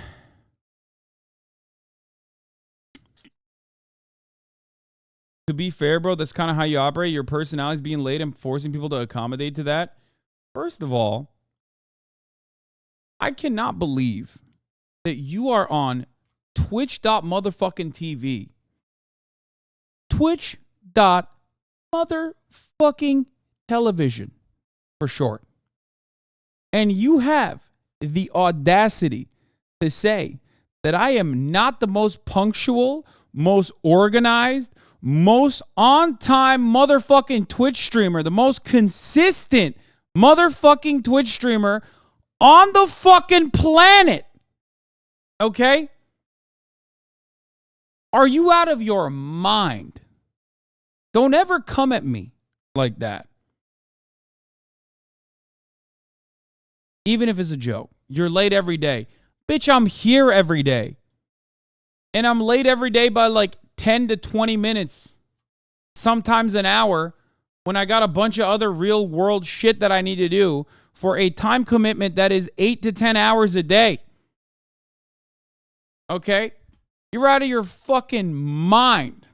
To be fair, bro, that's kind of how you operate. Your personality is being late and forcing people to accommodate to that. First of all, I cannot believe that you are on Twitch.motherfucking-TV. Twitch.motherfucking-television, for short. And you have the audacity to say that I am not the most punctual, most organized, most on-time motherfucking Twitch streamer, the most consistent motherfucking Twitch streamer on the fucking planet. Okay? Are you out of your mind? Don't ever come at me like that. Even if it's a joke. You're late every day. Bitch, I'm here every day. And I'm late every day by like 10 to 20 minutes. Sometimes an hour when I got a bunch of other real world shit that I need to do for a time commitment that is 8 to 10 hours a day. Okay? You're out of your fucking mind.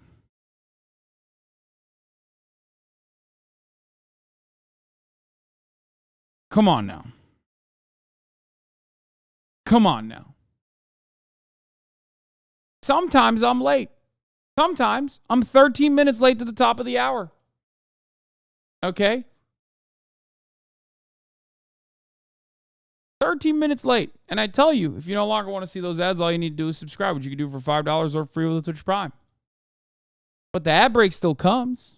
Come on now. Come on now. Sometimes I'm late. Sometimes I'm 13 minutes late to the top of the hour. Okay? 13 minutes late. And I tell you, if you no longer want to see those ads, all you need to do is subscribe, which you can do for $5 or free with a Twitch Prime. But the ad break still comes.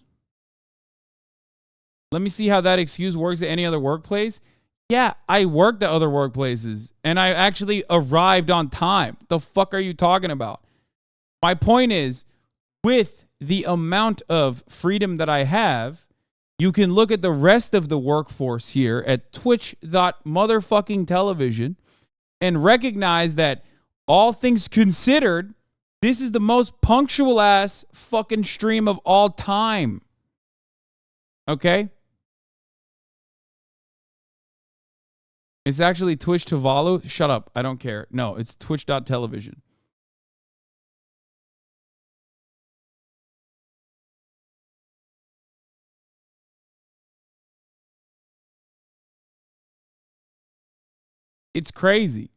Let me see how that excuse works at any other workplace. Yeah, I worked at other workplaces, and I actually arrived on time. The fuck are you talking about? My point is, with the amount of freedom that I have, you can look at the rest of the workforce here at twitch.motherfucking television and recognize that all things considered, this is the most punctual ass fucking stream of all time. Okay? It's actually Twitch Tavalu. Shut up. I don't care. No, it's twitch.television. It's crazy.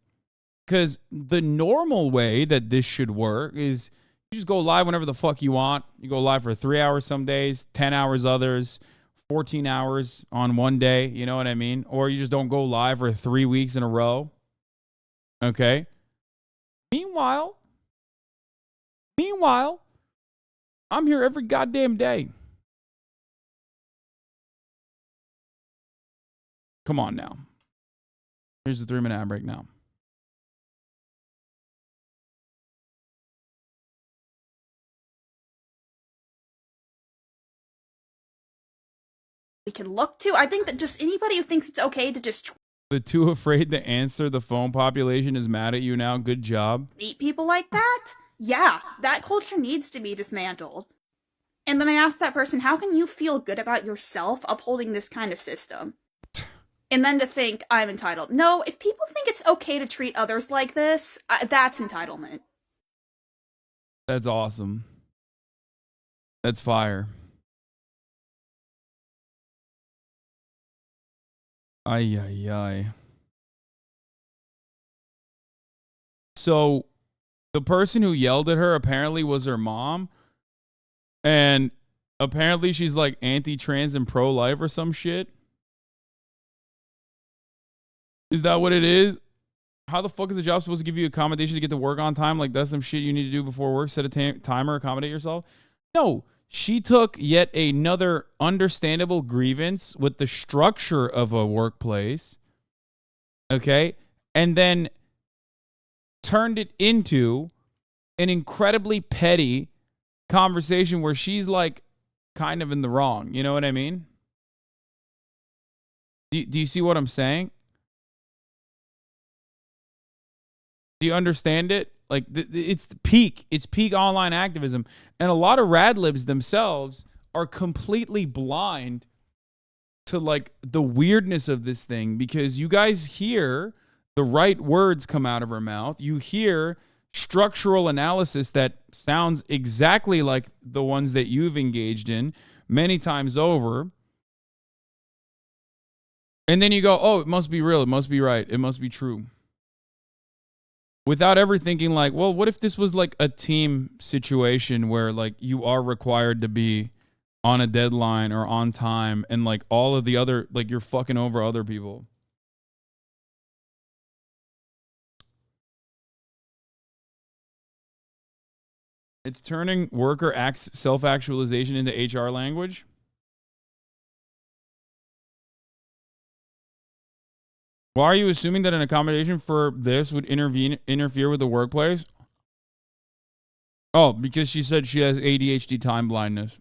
Because the normal way that this should work is you just go live whenever the fuck you want. You go live for 3 hours some days, 10 hours others, 14 hours on one day. You know what I mean? Or you just don't go live for 3 weeks in a row. Okay? Meanwhile, I'm here every goddamn day. Come on now. Here's the 3-minute ad break now. We can look to. I think that just anybody who thinks it's okay to just The too afraid to answer the phone population is mad at you now. Good job. meet people like that, yeah, that culture needs to be dismantled. And then I asked that person, how can you feel good about yourself upholding this kind of system? And then to think I'm entitled. No, if people think it's okay to treat others like this, that's entitlement. That's awesome. That's fire. Ay, ay, ay. So the person who yelled at her apparently was her mom. And apparently she's like anti-trans and pro-life or some shit. Is that what it is? How the fuck is the job supposed to give you accommodation to get to work on time? Like that's some shit you need to do before work. Set a timer, accommodate yourself. No, she took yet another understandable grievance with the structure of a workplace. Okay. And then turned it into an incredibly petty conversation where she's like kind of in the wrong. You know what I mean? Do you see what I'm saying? Do you understand it? Like it's peak online activism. And a lot of radlibs themselves are completely blind to like the weirdness of this thing because you guys hear the right words come out of her mouth. You hear structural analysis that sounds exactly like the ones that you've engaged in many times over. And then you go, oh, it must be real. It must be right. It must be true. Without ever thinking like, well, what if this was like a team situation where like you are required to be on a deadline or on time and like all of the other, like you're fucking over other people. It's turning worker self-actualization into HR language. Why are you assuming that an accommodation for this would interfere with the workplace? Oh, because she said she has ADHD, time blindness,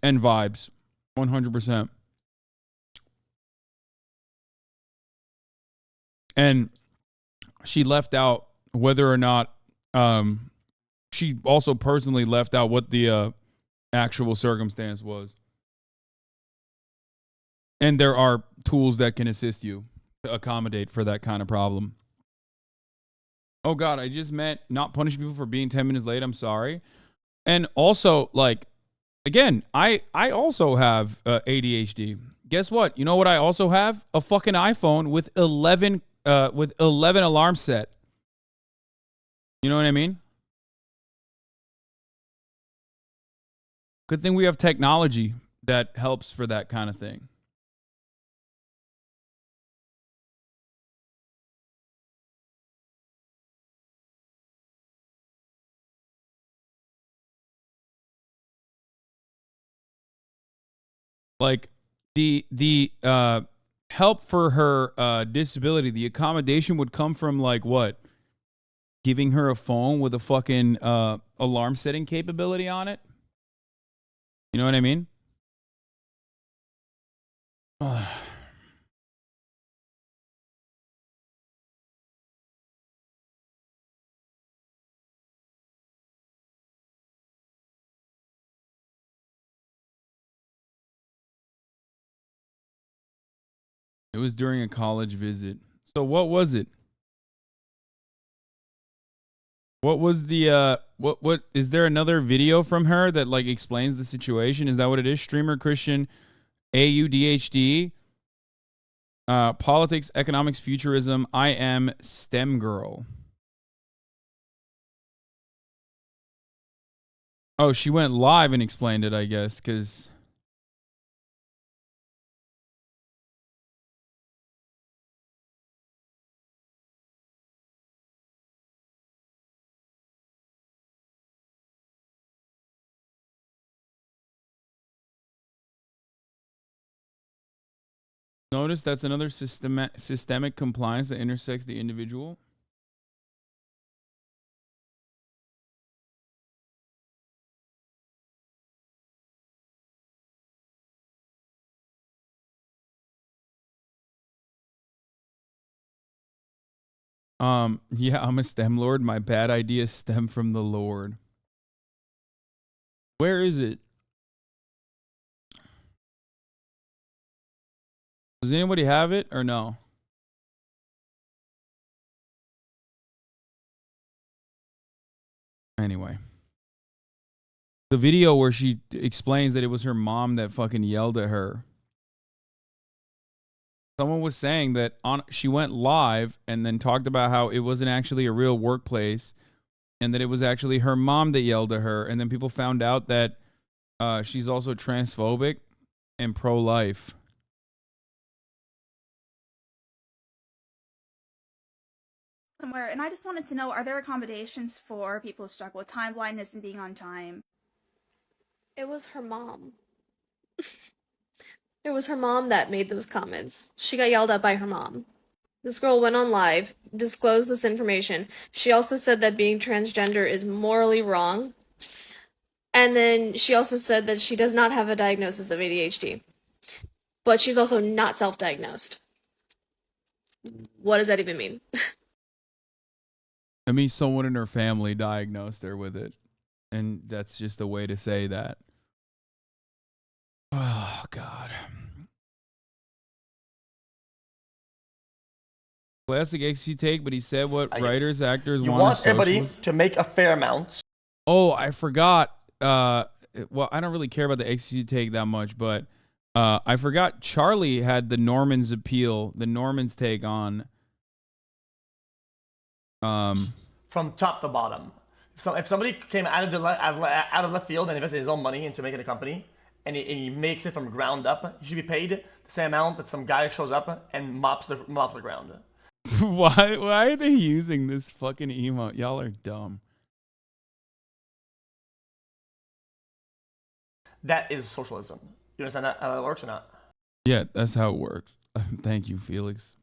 and vibes. 100%. And she left out whether or not, she also personally left out what the actual circumstance was. And there are tools that can assist you to accommodate for that kind of problem. Oh God, I just meant not punish people for being 10 minutes late. I'm sorry. And also, like, again, I also have ADHD. Guess what? You know what I also have? A fucking iPhone with 11 alarms set. You know what I mean? Good thing we have technology that helps for that kind of thing. Like the help for her disability, the accommodation would come from like what? Giving her a phone with a fucking alarm setting capability on it. You know what I mean? It was during a college visit. So what was it? What was the what is there another video from her that like explains the situation? Is that what it is? Streamer Christian AUDHD, politics, economics, futurism. I am STEM girl. Oh, she went live and explained it, I guess, because notice that's another systemic compliance that intersects the individual. Yeah, I'm a STEM lord. My bad ideas stem from the Lord. Where is it? Does anybody have it or no? Anyway. The video where she explains that it was her mom that fucking yelled at her. Someone was saying that she went live and then talked about how it wasn't actually a real workplace and that it was actually her mom that yelled at her. And then people found out that she's also transphobic and pro-life. Somewhere, and I just wanted to know, are there accommodations for people who struggle with time blindness and being on time? It was her mom. It was her mom that made those comments. She got yelled at by her mom. This girl went on live, disclosed this information. She also said that being transgender is morally wrong. And then she also said that she does not have a diagnosis of ADHD. But she's also not self-diagnosed. What does that even mean? I mean, someone in her family diagnosed her with it. And that's just a way to say that. Oh, God. Classic XU take, but he said what writers, actors want everybody to make a fair amount. Oh, I forgot. Well, I don't really care about the XU take that much, but I forgot Charlie had the Norman's appeal, the Norman's take on from top to bottom. So if somebody came out of left field and invested his own money into making a company, and he makes it from ground up, he should be paid the same amount that some guy shows up and mops the ground. Why are they using this fucking emote? Y'all are dumb. That is socialism. You understand how that works or not? Yeah, that's how it works. Thank you, Felix.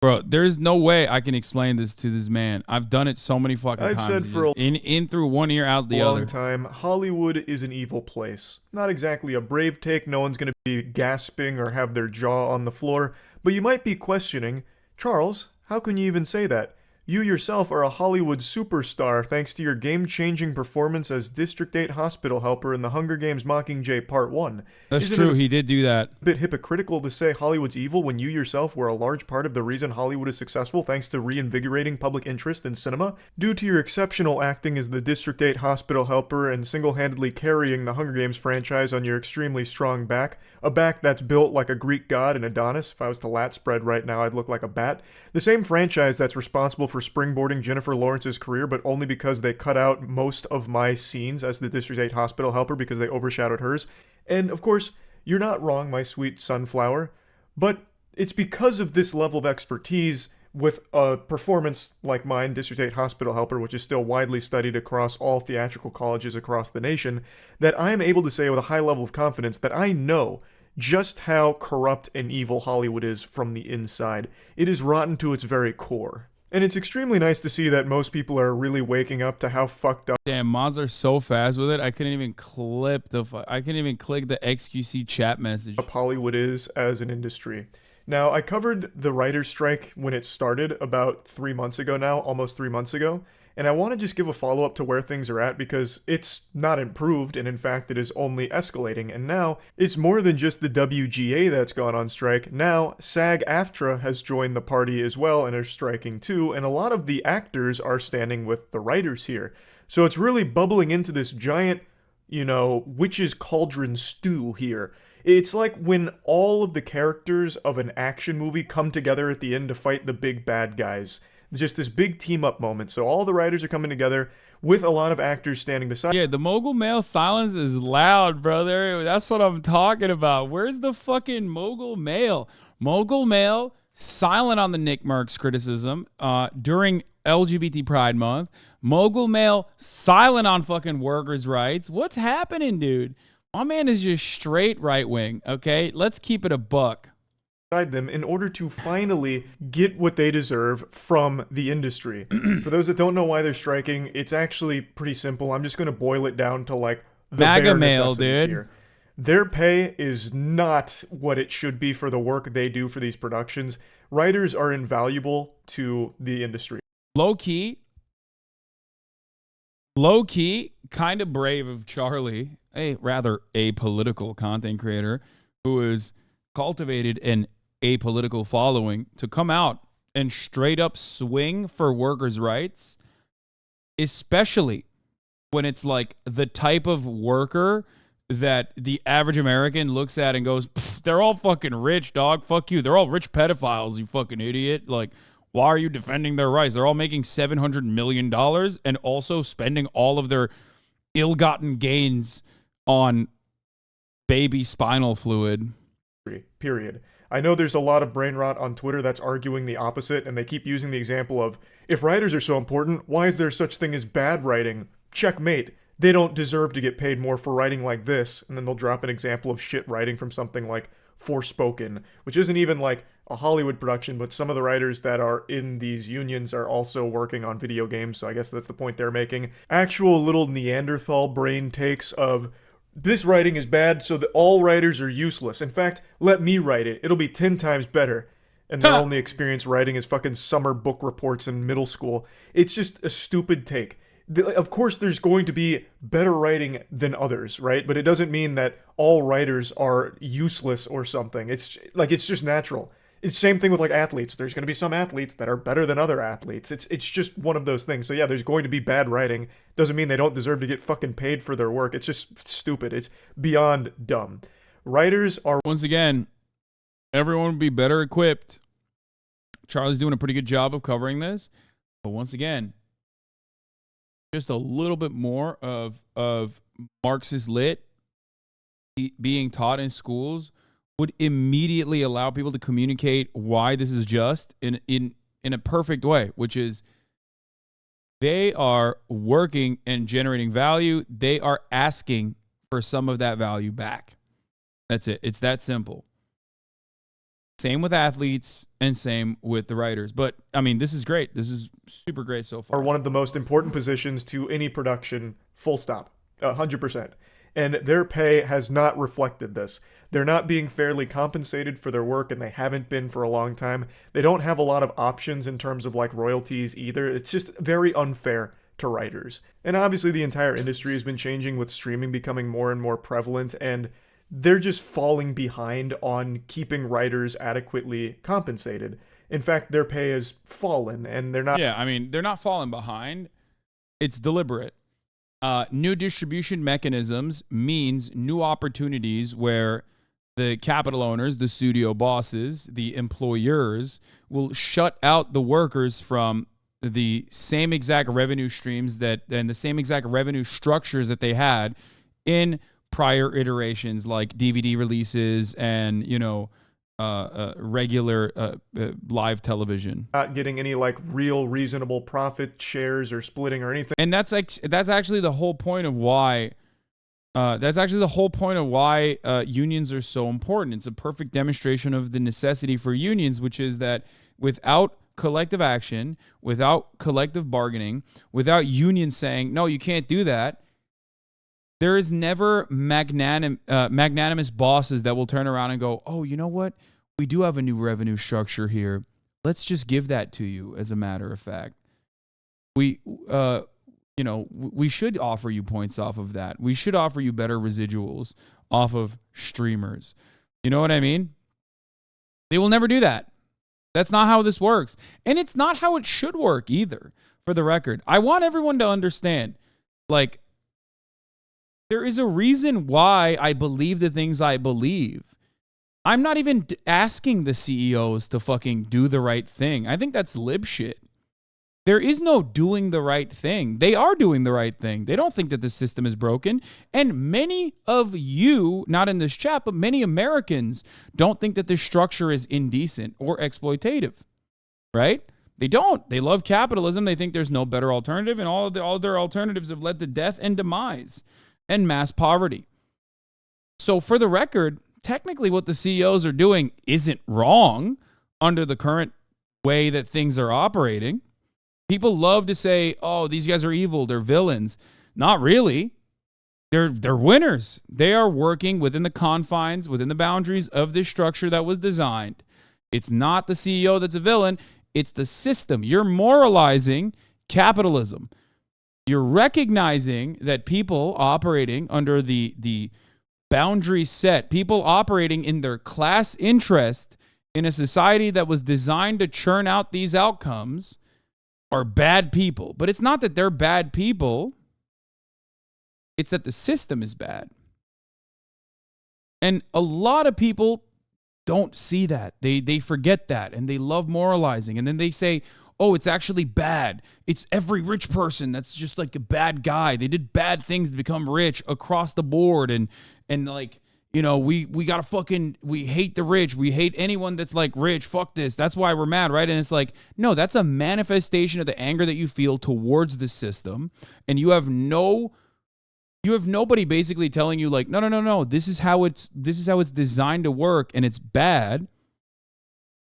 Bro, there's no way I can explain this to this man. I've done it so many fucking times. I've said for a in through one ear, out the long other. time, Hollywood is an evil place. Not exactly a brave take. No one's going to be gasping or have their jaw on the floor. But you might be questioning, Charles, how can you even say that? You yourself are a Hollywood superstar thanks to your game-changing performance as District 8 hospital helper in the Hunger Games Mockingjay Part 1. That's true, he did do that. A bit hypocritical to say Hollywood's evil when you yourself were a large part of the reason Hollywood is successful thanks to reinvigorating public interest in cinema? Due to your exceptional acting as the District 8 hospital helper and single-handedly carrying the Hunger Games franchise on your extremely strong back, a back that's built like a Greek god and Adonis. If I was to lat spread right now, I'd look like a bat. The same franchise that's responsible for springboarding Jennifer Lawrence's career, but only because they cut out most of my scenes as the District 8 hospital helper because they overshadowed hers. And, of course, you're not wrong, my sweet sunflower, but it's because of this level of expertise with a performance like mine, District 8 hospital helper, which is still widely studied across all theatrical colleges across the nation, that I am able to say with a high level of confidence that I know just how corrupt and evil Hollywood is from the inside. It is rotten to its very core. And it's extremely nice to see that most people are really waking up to how fucked up. Damn, mods are so fast with it. I couldn't even I couldn't even click the XQC chat message. Hollywood is as an industry. Now, I covered the writer's strike when it started about 3 months ago now, almost 3 months ago. And I want to just give a follow-up to where things are at because it's not improved, and in fact it is only escalating. And now it's more than just the WGA that's gone on strike. Now SAG-AFTRA has joined the party as well and are striking too, and a lot of the actors are standing with the writers here. So it's really bubbling into this giant, witch's cauldron stew here. It's like when all of the characters of an action movie come together at the end to fight the big bad guys. Just this big team up moment. So all the writers are coming together with a lot of actors standing beside. Yeah, the mogul male silence is loud, brother. That's what I'm talking about. Where's the fucking mogul male? Mogul male silent on the Nick Merckx criticism during LGBT Pride Month. Mogul male silent on fucking workers' rights. What's happening, dude? My man is just straight right wing. Okay, let's keep it a buck. Them in order to finally get what they deserve from the industry. For those that don't know why they're striking, it's actually pretty simple. I'm just going to boil it down to like the MAGA male, dude. Here. Their pay is not what it should be for the work they do for these productions. Writers are invaluable to the industry. Low key, kind of brave of Charlie, a rather apolitical content creator who has cultivated an apolitical following, to come out and straight up swing for workers' rights, especially when it's like the type of worker that the average American looks at and goes, they're all fucking rich, dog. Fuck you. They're all rich pedophiles, you fucking idiot. Like, why are you defending their rights? They're all making $700 million and also spending all of their ill-gotten gains on baby spinal fluid. Period. I know there's a lot of brain rot on Twitter that's arguing the opposite, and they keep using the example of, if writers are so important, why is there such thing as bad writing? Checkmate. They don't deserve to get paid more for writing like this, and then they'll drop an example of shit writing from something like Forspoken, which isn't even like a Hollywood production, but some of the writers that are in these unions are also working on video games, so I guess that's the point they're making. Actual little Neanderthal brain takes of, this writing is bad, so that all writers are useless. In fact, let me write it. It'll be 10 times better. And their only experience writing is fucking summer book reports in middle school. It's just a stupid take. Of course, there's going to be better writing than others, right? But it doesn't mean that all writers are useless or something. It's just natural. It's the same thing with like athletes. There's going to be some athletes that are better than other athletes. It's just one of those things. So yeah, there's going to be bad writing. Doesn't mean they don't deserve to get fucking paid for their work. It's just stupid. It's beyond dumb. Writers are... Once again, everyone would be better equipped. Charlie's doing a pretty good job of covering this. But once again, just a little bit more of Marxist lit being taught in schools would immediately allow people to communicate why this is just in a perfect way, which is they are working and generating value. They are asking for some of that value back. That's it. It's that simple. Same with athletes and same with the writers. But, I mean, this is great. This is super great so far. Are one of the most important positions to any production, full stop, 100%. And their pay has not reflected this. They're not being fairly compensated for their work, and they haven't been for a long time. They don't have a lot of options in terms of like royalties either. It's just very unfair to writers. And obviously the entire industry has been changing with streaming becoming more and more prevalent, and they're just falling behind on keeping writers adequately compensated. In fact, their pay has fallen, and they're not... Yeah, I mean, they're not falling behind. It's deliberate. New distribution mechanisms means new opportunities where the capital owners, the studio bosses, the employers will shut out the workers from the same exact revenue streams and the same exact revenue structures that they had in prior iterations like DVD releases and, regular live television. Not getting any like real reasonable profit shares or splitting or anything. And that's actually the whole point of why unions are so important. It's a perfect demonstration of the necessity for unions, which is that without collective action, without collective bargaining, without unions saying, no, you can't do that, there is never magnanimous bosses that will turn around and go, oh, you know what? We do have a new revenue structure here. Let's just give that to you, as a matter of fact. We should offer you points off of that. We should offer you better residuals off of streamers. You know what I mean? They will never do that. That's not how this works. And it's not how it should work either, for the record. I want everyone to understand, like, there is a reason why I believe the things I believe. I'm not even asking the CEOs to fucking do the right thing. I think that's lib shit. There is no doing the right thing. They are doing the right thing. They don't think that the system is broken. And many of you, not in this chat, but many Americans don't think that this structure is indecent or exploitative, right? They don't. They love capitalism. They think there's no better alternative, and all their alternatives have led to death and demise and mass poverty. So for the record, technically what the CEOs are doing isn't wrong under the current way that things are operating. People love to say, oh, these guys are evil, they're villains. Not really. They're winners. They are working within the confines, within the boundaries of this structure that was designed. It's not the CEO that's a villain, it's the system. You're moralizing capitalism. You're recognizing that people operating under the boundary set, people operating in their class interest in a society that was designed to churn out these outcomes, are bad people. But it's not that they're bad people. It's that the system is bad. And a lot of people don't see that. They forget that, and they love moralizing. And then they say, oh, it's actually bad. It's every rich person that's just like a bad guy. They did bad things to become rich across the board. And like, you know, we gotta we hate the rich. We hate anyone that's like rich. Fuck this. That's why we're mad, right? And it's like, no, that's a manifestation of the anger that you feel towards the system. And you have nobody basically telling you like, no. This is how it's designed to work, and it's bad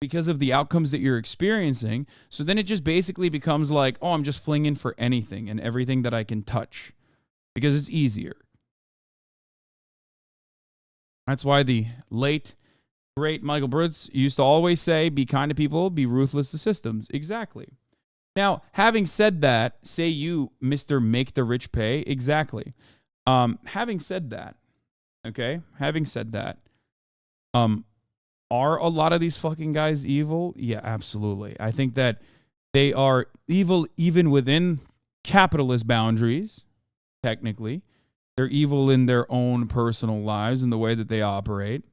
because of the outcomes that you're experiencing. So then it just basically becomes like, oh, I'm just flinging for anything and everything that I can touch because it's easier. That's why the late, great Michael Brutz used to always say, be kind to people, be ruthless to systems. Exactly. Now, having said that, say you, Mr. Make the Rich Pay. Exactly. Having said that, are a lot of these fucking guys evil? Yeah, absolutely. I think that they are evil even within capitalist boundaries, technically. They're evil in their own personal lives and the way that they operate.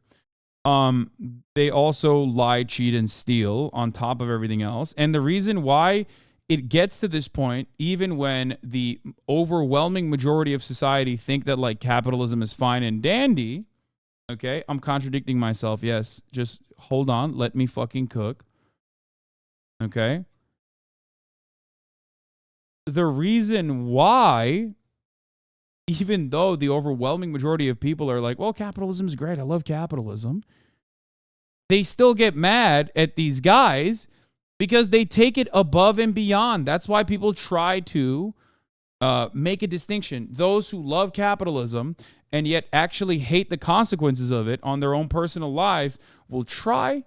They also lie, cheat, and steal on top of everything else. And the reason why it gets to this point, even when the overwhelming majority of society think that like capitalism is fine and dandy, okay, I'm contradicting myself. Yes, just hold on. Let me fucking cook. Okay. The reason why, even though the overwhelming majority of people are like, well, capitalism is great, I love capitalism, they still get mad at these guys because they take it above and beyond. That's why people try to make a distinction. Those who love capitalism and yet actually hate the consequences of it on their own personal lives will try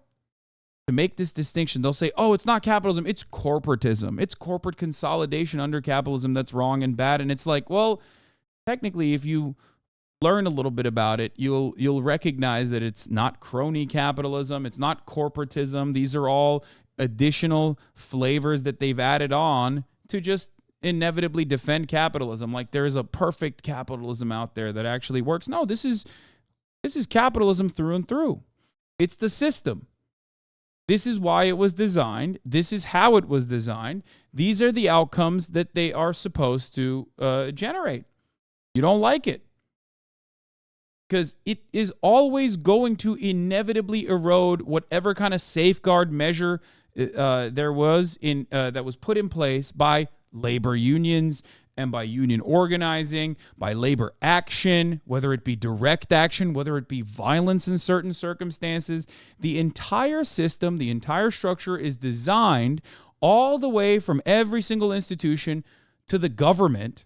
to make this distinction. They'll say, oh, it's not capitalism, it's corporatism. It's corporate consolidation under capitalism that's wrong and bad. And it's like, well, technically, if you learn a little bit about it, you'll recognize that it's not crony capitalism, it's not corporatism. These are all additional flavors that they've added on to just inevitably defend capitalism. Like there's a perfect capitalism out there that actually works. No, this is capitalism through and through. It's the system. This is why it was designed. This is how it was designed. These are the outcomes that they are supposed to generate. You don't like it because it is always going to inevitably erode whatever kind of safeguard measure there was in that was put in place by labor unions and by union organizing, by labor action, whether it be direct action, whether it be violence in certain circumstances. The entire system, the entire structure is designed all the way from every single institution to the government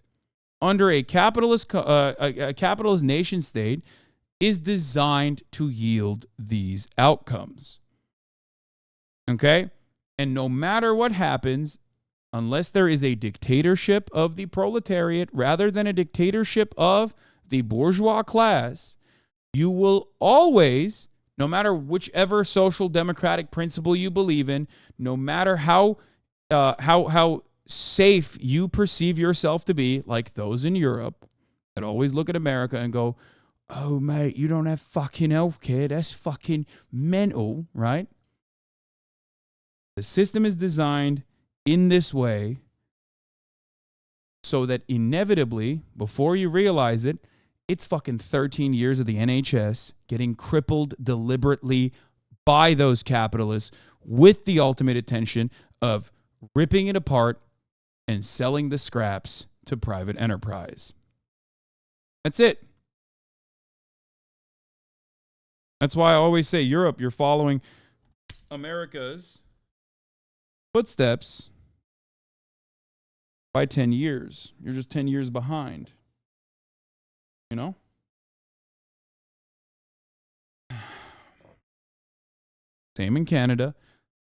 under a capitalist nation state is designed to yield these outcomes. Okay? And no matter what happens, unless there is a dictatorship of the proletariat rather than a dictatorship of the bourgeois class, you will always, no matter whichever social democratic principle you believe in, no matter how safe you perceive yourself to be, like those in Europe that always look at America and go, oh, mate, you don't have fucking healthcare. That's fucking mental, right? The system is designed in this way so that inevitably, before you realize it, it's fucking 13 years of the NHS getting crippled deliberately by those capitalists with the ultimate intention of ripping it apart and selling the scraps to private enterprise. That's it. That's why I always say, Europe, you're following America's footsteps by 10 years. You're just 10 years behind. You know? Same in Canada,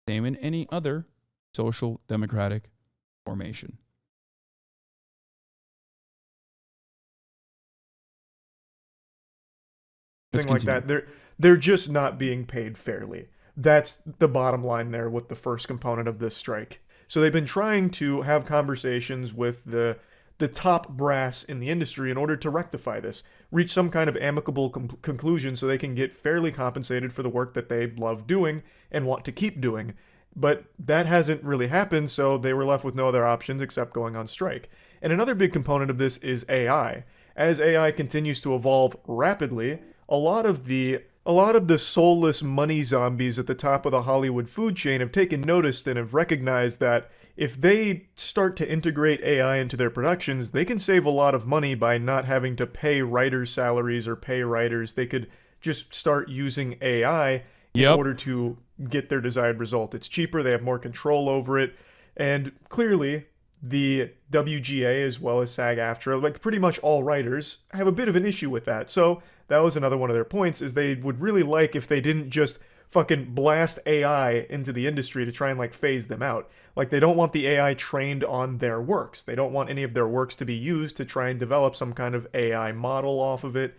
same in any other social democratic formation. Thing like that. They're just not being paid fairly. That's the bottom line there with the first component of this strike. So they've been trying to have conversations with the top brass in the industry in order to rectify this, reach some kind of amicable conclusion so they can get fairly compensated for the work that they love doing and want to keep doing. But that hasn't really happened, so they were left with no other options except going on strike. And another big component of this is AI. As AI continues to evolve rapidly, a lot of the soulless money zombies at the top of the Hollywood food chain have taken notice and have recognized that if they start to integrate AI into their productions, they can save a lot of money by not having to pay writers' salaries or pay writers. They could just start using AI in order to get their desired result. It's cheaper, they have more control over it, and clearly the WGA as well as SAG-AFTRA, like pretty much all writers, have a bit of an issue with that. So that was another one of their points, is they would really like if they didn't just fucking blast AI into the industry to try and like phase them out. Like they don't want the AI trained on their works. They don't want any of their works to be used to try and develop some kind of AI model off of it.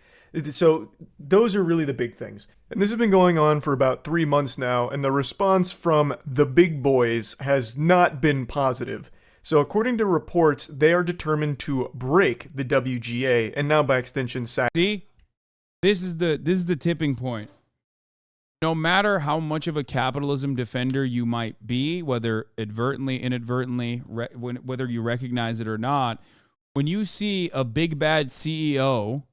So those are really the big things. And this has been going on for about 3 months now, and the response from the big boys has not been positive. So according to reports, they are determined to break the WGA and now by extension SAG. See? This is the tipping point. No matter how much of a capitalism defender you might be, whether advertently, inadvertently, whether you recognize it or not, when you see a big bad CEO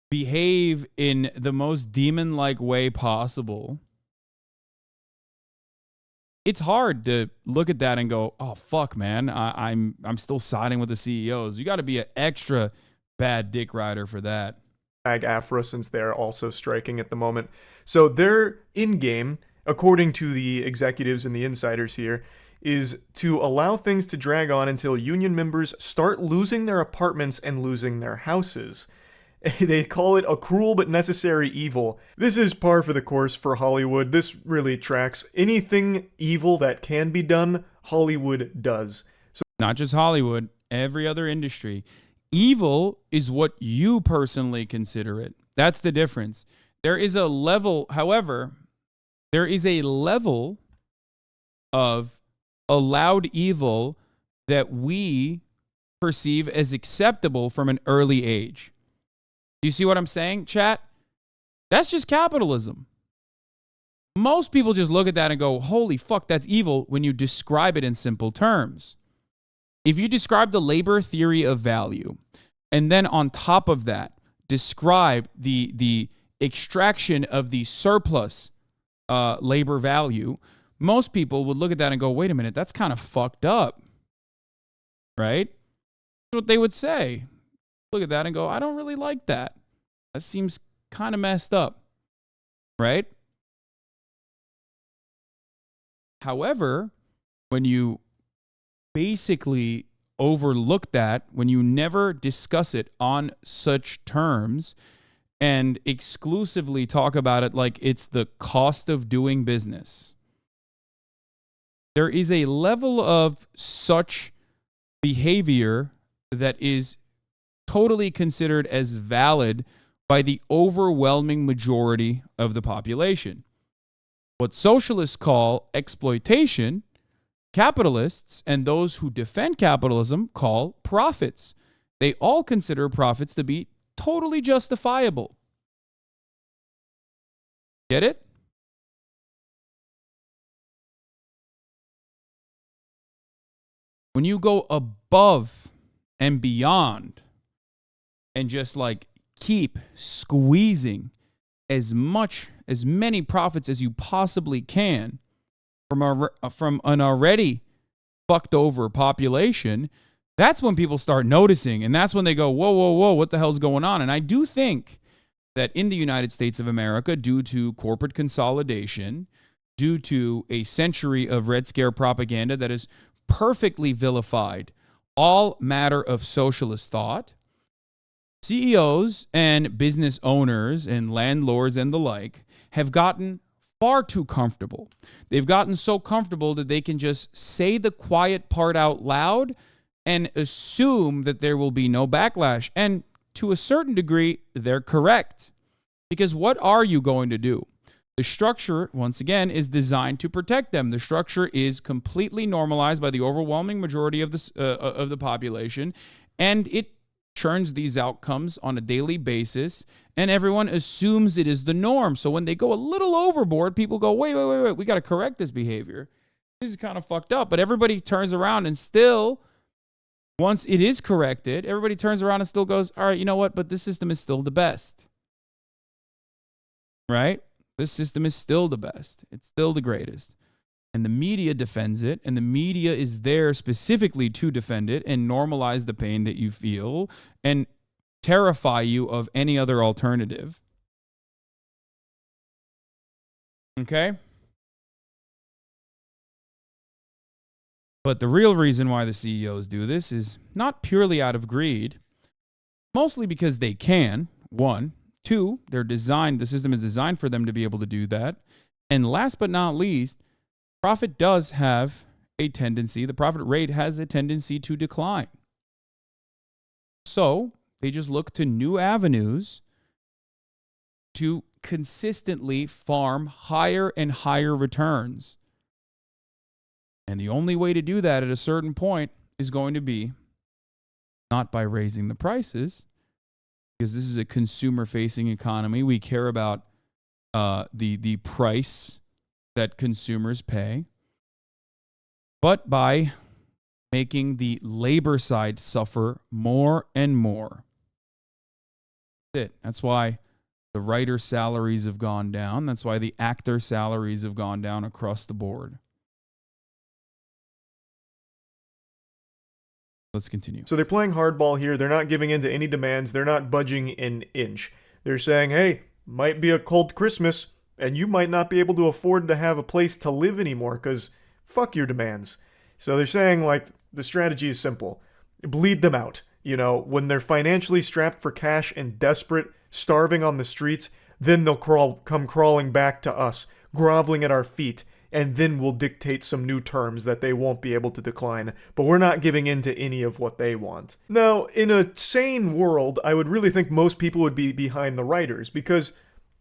behave in the most demon-like way possible, it's hard to look at that and go, "Oh fuck, man, I'm still siding with the CEOs." You got to be an extra bad dick rider for that. SAG-AFTRA, since they're also striking at the moment. So their in-game, according to the executives and the insiders here, is to allow things to drag on until union members start losing their apartments and losing their houses. They call it a cruel but necessary evil. This is par for the course for Hollywood. This really tracks. Anything evil that can be done, Hollywood does. So not just Hollywood, every other industry. Evil is what you personally consider it. That's the difference. There is a level, however, there is a level of allowed evil that we perceive as acceptable from an early age. You see what I'm saying, chat? That's just capitalism. Most people just look at that and go, holy fuck, that's evil, when you describe it in simple terms. If you describe the labor theory of value, and then on top of that, describe the extraction of the surplus labor value, most people would look at that and go, wait a minute, that's kind of fucked up, right? what they would say. Look at that and go, I don't really like that. That seems kind of messed up, right? However, when you basically overlook that, when you never discuss it on such terms and exclusively talk about it like it's the cost of doing business, there is a level of such behavior that is totally considered as valid by the overwhelming majority of the population. What socialists call exploitation, capitalists and those who defend capitalism call profits. They all consider profits to be totally justifiable. Get it? When you go above and beyond and just like keep squeezing as many profits as you possibly can from an already fucked over population, that's when people start noticing. And that's when they go, whoa, whoa, whoa, what the hell's going on? And I do think that in the United States of America, due to corporate consolidation, due to a century of Red Scare propaganda that has perfectly vilified all matter of socialist thought, CEOs and business owners and landlords and the like have gotten far too comfortable. They've gotten so comfortable that they can just say the quiet part out loud and assume that there will be no backlash. And to a certain degree, they're correct. Because what are you going to do? The structure, once again, is designed to protect them. The structure is completely normalized by the overwhelming majority of the population, and it churns these outcomes on a daily basis, and everyone assumes it is the norm. So when they go a little overboard, people go, wait, we got to correct this behavior. This is kind of fucked up. But everybody turns around and still, once it is corrected, everybody turns around and still goes, all right, you know what? But this system is still the best. Right? This system is still the best. It's still the greatest. And the media defends it, and the media is there specifically to defend it and normalize the pain that you feel and terrify you of any other alternative. Okay? But the real reason why the CEOs do this is not purely out of greed, mostly because they can, one. Two, the system is designed for them to be able to do that. And last but not least, profit does have a tendency, the profit rate has a tendency to decline. So they just look to new avenues to consistently farm higher and higher returns. And the only way to do that at a certain point is going to be not by raising the prices, because this is a consumer-facing economy. We care about the price that consumers pay, but by making the labor side suffer more and more. That's it. That's why the writer salaries have gone down. That's why the actor salaries have gone down across the board. Let's continue. So they're playing hardball here. They're not giving in to any demands. They're not budging an inch. They're saying, hey, might be a cold Christmas, and you might not be able to afford to have a place to live anymore because fuck your demands. So they're saying, like, the strategy is simple. Bleed them out. You know, when they're financially strapped for cash and desperate, starving on the streets, then they'll come crawling back to us, groveling at our feet, and then we'll dictate some new terms that they won't be able to decline. But we're not giving in to any of what they want. Now, in a sane world, I would really think most people would be behind the writers because,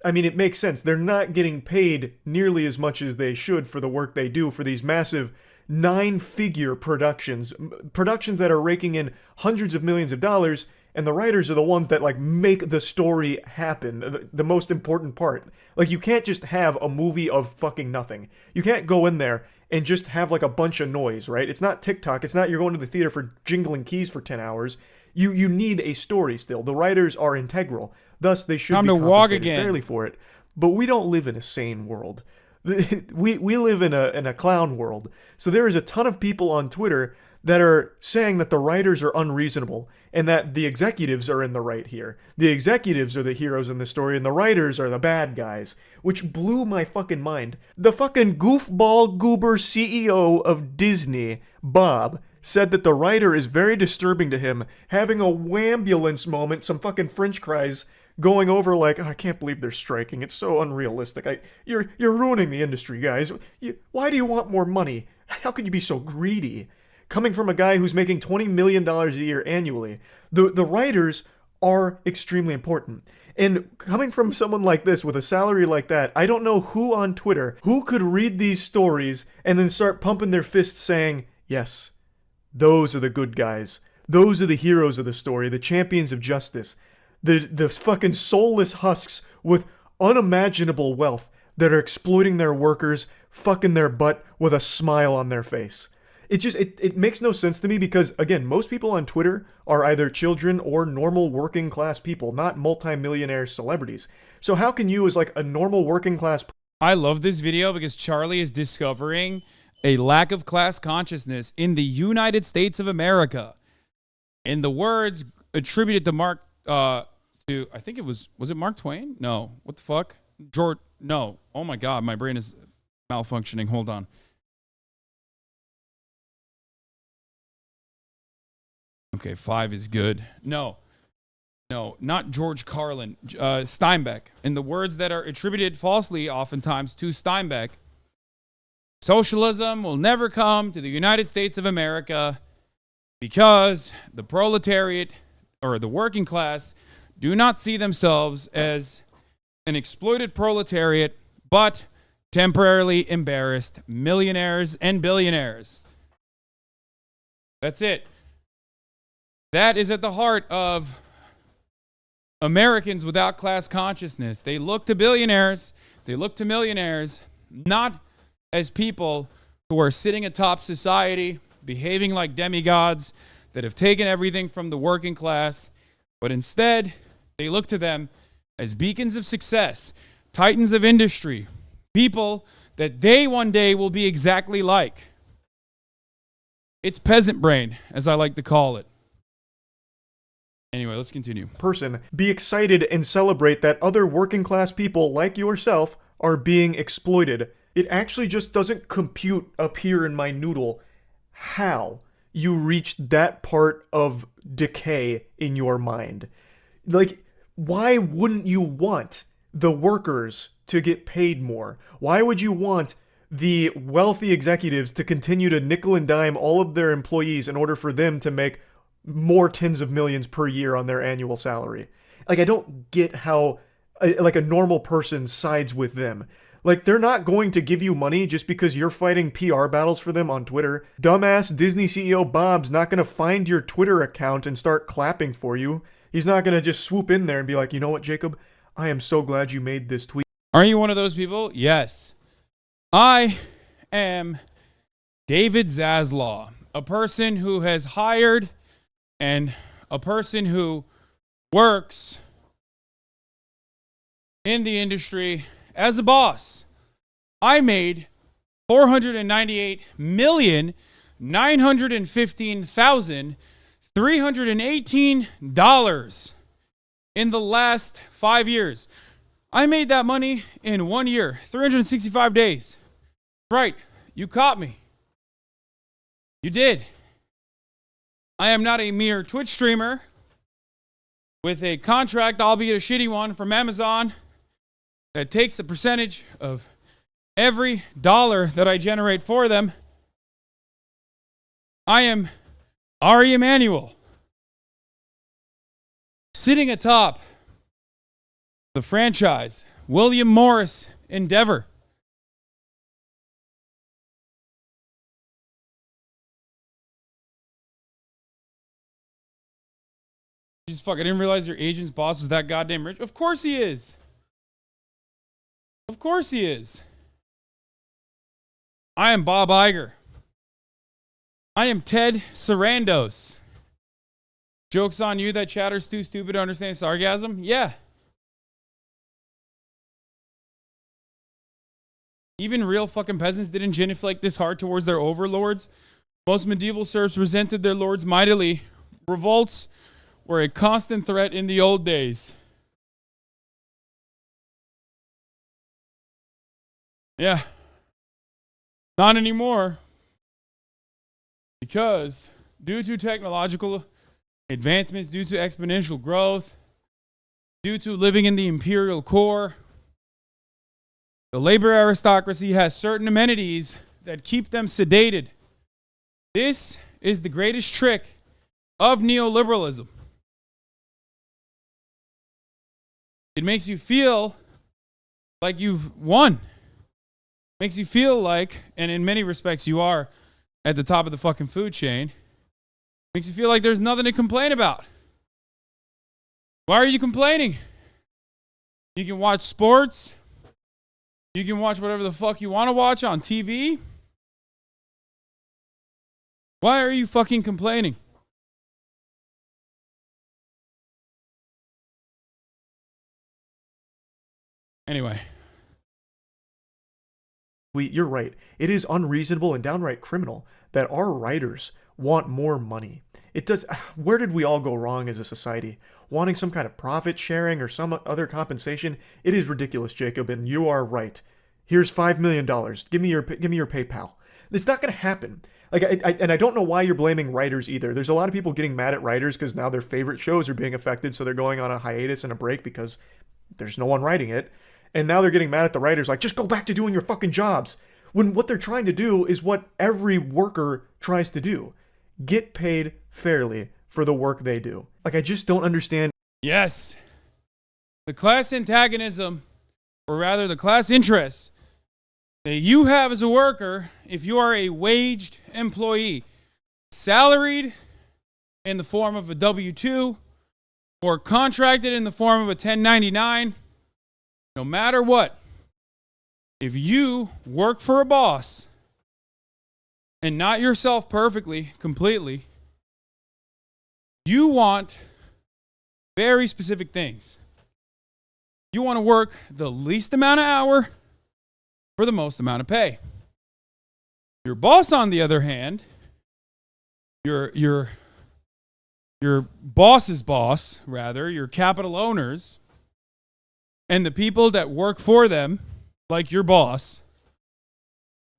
I mean, it makes sense. They're not getting paid nearly as much as they should for the work they do for these massive 9-figure productions that are raking in hundreds of millions of dollars, and the writers are the ones that, like, make the story happen, the most important part. Like, you can't just have a movie of fucking nothing. You can't go in there and just have, like, a bunch of noise, right? It's not TikTok. It's not you're going to the theater for jingling keys for 10 hours. You need a story still. The writers are integral. Thus, they should be compensated fairly for it. But we don't live in a sane world. We live in a clown world. So there is a ton of people on Twitter that are saying that the writers are unreasonable and that the executives are in the right here. The executives are the heroes in the story and the writers are the bad guys, which blew my fucking mind. The fucking goofball goober CEO of Disney, Bob, said that the writer is very disturbing to him, having a wambulance moment, some fucking French cries going over like, oh, I can't believe they're striking. It's so unrealistic. You're ruining the industry, guys. Why do you want more money? How could you be so greedy? Coming from a guy who's making $20 million a year annually, the writers are extremely important. And coming from someone like this with a salary like that, I don't know who on Twitter who could read these stories and then start pumping their fists saying, yes, those are the good guys. Those are the heroes of the story, the champions of justice, the fucking soulless husks with unimaginable wealth that are exploiting their workers, fucking their butt with a smile on their face. It makes no sense to me because, again, most people on Twitter are either children or normal working class people, not multimillionaire celebrities. So how can you, as like a normal working class... I love this video because Charlie is discovering a lack of class consciousness in the United States of America. In the words attributed to Mark, I think it was it Mark Twain? No. What the fuck? George, no. Oh my God, my brain is malfunctioning. Hold on. Okay, 5 is good. No, not George Carlin. Steinbeck. In the words that are attributed falsely oftentimes to Steinbeck, socialism will never come to the United States of America because the proletariat or the working class do not see themselves as an exploited proletariat, but temporarily embarrassed millionaires and billionaires. That's it. That is at the heart of Americans without class consciousness. They look to billionaires, they look to millionaires, not as people who are sitting atop society, behaving like demigods that have taken everything from the working class, but instead they look to them as beacons of success, titans of industry, people that they one day will be exactly like. It's peasant brain, as I like to call it. Anyway, let's continue. Person, be excited and celebrate that other working class people like yourself are being exploited. It actually just doesn't compute up here in my noodle how you reached that part of decay in your mind. Like, why wouldn't you want the workers to get paid more? Why would you want the wealthy executives to continue to nickel and dime all of their employees in order for them to make more tens of millions per year on their annual salary? Like, I don't get how like a normal person sides with them. Like, they're not going to give you money just because you're fighting PR battles for them on Twitter. Dumbass Disney CEO Bob's not going to find your Twitter account and start clapping for you. He's not going to just swoop in there and be like, you know what, Jacob? I am so glad you made this tweet. Are you one of those people? Yes. I am David Zaslaw, a person who has hired and a person who works in the industry as a boss. I made $498,915,318 in the last 5 years. I made that money in 1 year, 365 days. Right, you caught me. You did. I am not a mere Twitch streamer with a contract, albeit a shitty one, from Amazon that takes a percentage of every dollar that I generate for them. I am Ari Emanuel, sitting atop the franchise William Morris Endeavor. Just fuck, I didn't realize your agent's boss was that goddamn rich. Of course he is. Of course he is. I am Bob Iger. I am Ted Sarandos. Joke's on you that chatter's too stupid to understand sarcasm? Yeah. Even real fucking peasants didn't genuflect this hard towards their overlords Most medieval serfs resented their lords mightily. Revolts were a constant threat in the old days. Yeah. Not anymore. Because due to technological advancements, due to exponential growth, due to living in the imperial core, the labor aristocracy has certain amenities that keep them sedated. This is the greatest trick of neoliberalism. It makes you feel like you've won. Makes you feel like, and in many respects you are, at the top of the fucking food chain. Makes you feel like there's nothing to complain about. Why are you complaining? You can watch sports. You can watch whatever the fuck you want to watch on TV. Why are you fucking complaining? Anyway. You're right. It is unreasonable and downright criminal that our writers want more money. It does. Where did we all go wrong as a society? Wanting some kind of profit sharing or some other compensation? It is ridiculous, Jacob, and you are right. Here's $5 million. Give me your PayPal. It's not going to happen. Like, I don't know why you're blaming writers either. There's a lot of people getting mad at writers because now their favorite shows are being affected, so they're going on a hiatus and a break because there's no one writing it. And now they're getting mad at the writers, like, just go back to doing your fucking jobs. When what they're trying to do is what every worker tries to do. Get paid fairly for the work they do. Like, I just don't understand. Yes. The class antagonism, or rather the class interests that you have as a worker, if you are a waged employee, salaried in the form of a W-2 or contracted in the form of a 1099, no matter what, if you work for a boss and not yourself perfectly, completely, you want very specific things. You want to work the least amount of hour for the most amount of pay. Your boss, on the other hand, your boss's boss, rather, your capital owners, and the people that work for them, like your boss,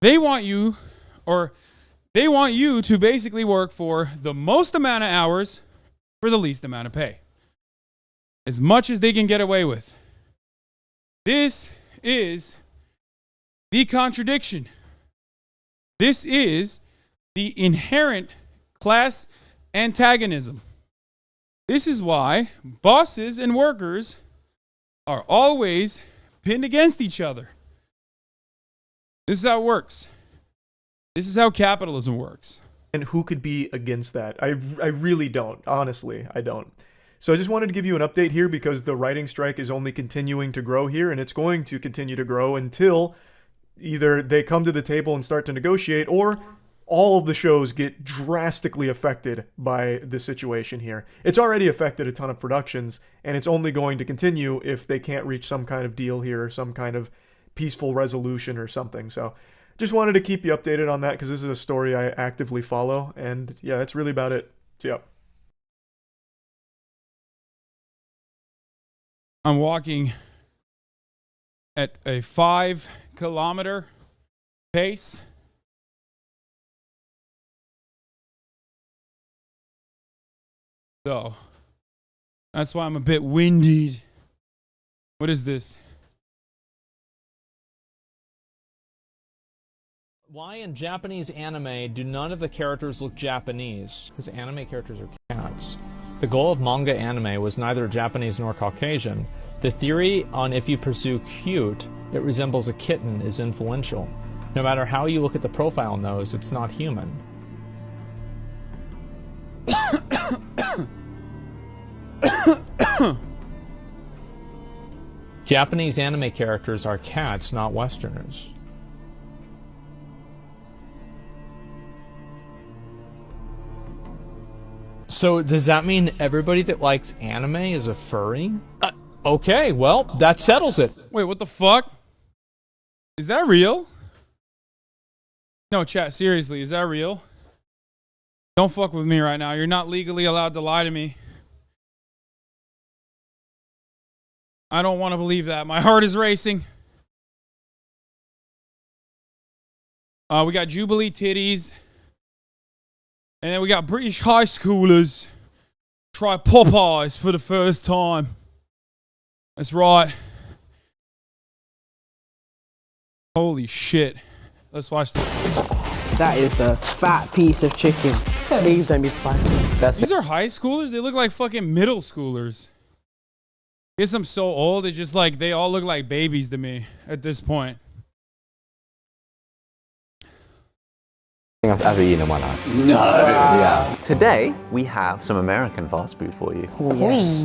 they want you to basically work for the most amount of hours for the least amount of pay. As much as they can get away with. This is the contradiction. This is the inherent class antagonism. This is why bosses and workers are always pinned against each other. This is how it works. This is how capitalism works. And who could be against that? I really don't. Honestly, I don't. So I just wanted to give you an update here because the writing strike is only continuing to grow here, and it's going to continue to grow until either they come to the table and start to negotiate, or all of the shows get drastically affected by the situation here. It's already affected a ton of productions, and it's only going to continue if they can't reach some kind of deal here, or some kind of peaceful resolution or something. So just wanted to keep you updated on that because this is a story I actively follow, and yeah, that's really about it. So yeah. I'm walking at a 5-kilometer pace. So, that's why I'm a bit winded. What is this? Why in Japanese anime do none of the characters look Japanese? Because anime characters are cats. The goal of manga anime was neither Japanese nor Caucasian. The theory on if you pursue cute, it resembles a kitten is influential. No matter how you look at the profile nose, it's not human. Japanese anime characters are cats, not Westerners. So does that mean everybody that likes anime is a furry? Okay, well, that settles it. Wait, what the fuck? Is that real? No, chat, seriously, is that real? Don't fuck with me right now. You're not legally allowed to lie to me. I don't want to believe that. My heart is racing. We got Jubilee titties. And then we got British high schoolers. Try Popeyes for the first time. That's right. Holy shit. Let's watch this. That is a fat piece of chicken. Please don't be spicy. These are high schoolers? They look like fucking middle schoolers. I guess I'm so old, it's just like they all look like babies to me at this point. I've ever eaten in my life. No. Yeah. Today, we have some American fast food for you. Oh, yes.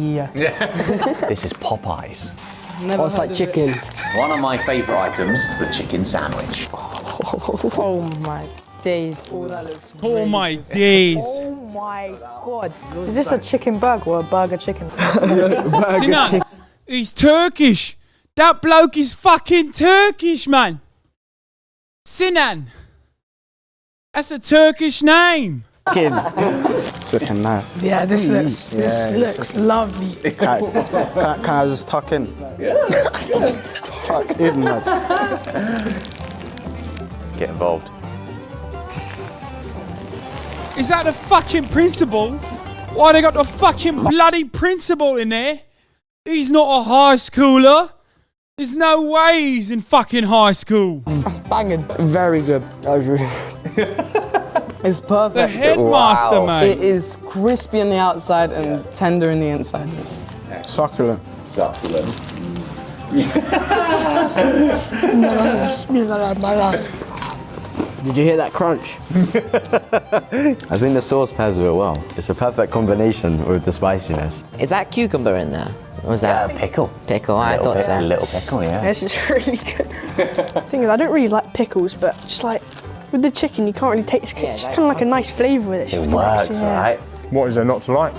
This is Popeyes. Oh, it's like chicken. One of my favourite items is the chicken sandwich. Oh my days. Oh, that looks Oh my days. Oh my god. Is this a chicken burger or a burger chicken? Sinan, he's Turkish. That bloke is fucking Turkish, man. Sinan. That's a Turkish name. It's looking nice. Yeah, this looks lovely. Can I just tuck in? Tuck in, man. Get involved. Is that the fucking principal? Why they got the fucking bloody principal in there? He's not a high schooler. There's no way he's in fucking high school. Banging. Very good. That was really It's perfect. The headmaster, mate. It is crispy on the outside and tender in the inside. succulent. Succulent. Did you hear that crunch? I think the sauce pairs with it well. It's a perfect combination with the spiciness. Is that cucumber in there? Or was that pickle? Pickle, I thought so. A little pickle, yeah. This is really good. The thing is, I don't really like pickles, but just like with the chicken, you can't really taste it. It's kind of like a nice flavour with it. It works, right? What is there not to like?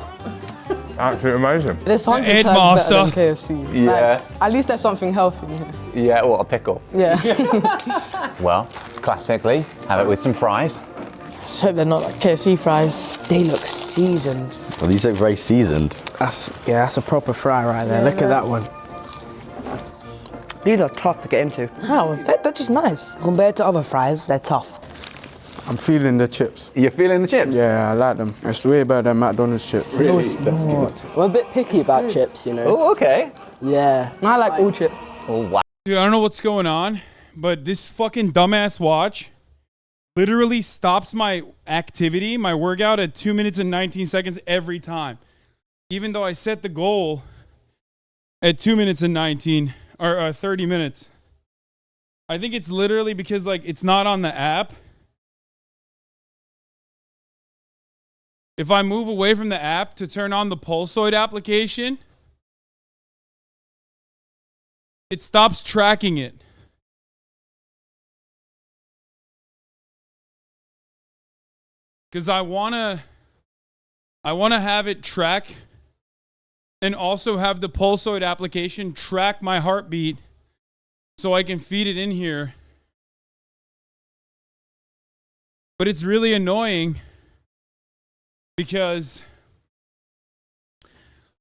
Absolutely amazing. There's something better than KFC. Yeah. Like, at least there's something healthy. Yeah, what, a pickle? Yeah. Well, classically, have it with some fries. Just hope they're not like KFC fries. They look seasoned. Well, these look very seasoned. That's a proper fry right there. Look at that one. These are tough to get into. How? They're just nice. Compared to other fries, they're tough. I'm feeling the chips. You're feeling the chips? Yeah, I like them. It's way better than McDonald's chips. Really? That's good. We're a bit picky about chips, you know. Oh, okay. Yeah. I like all chips. Oh, wow. Dude, I don't know what's going on, but this fucking dumbass watch literally stops my activity, my workout at 2 minutes and 19 seconds every time. Even though I set the goal at 2 minutes and 19 or 30 minutes. I think it's literally because like it's not on the app. If I move away from the app to turn on the Pulsoid application, it stops tracking it. Because I wanna have it track and also have the Pulsoid application track my heartbeat so I can feed it in here. But it's really annoying because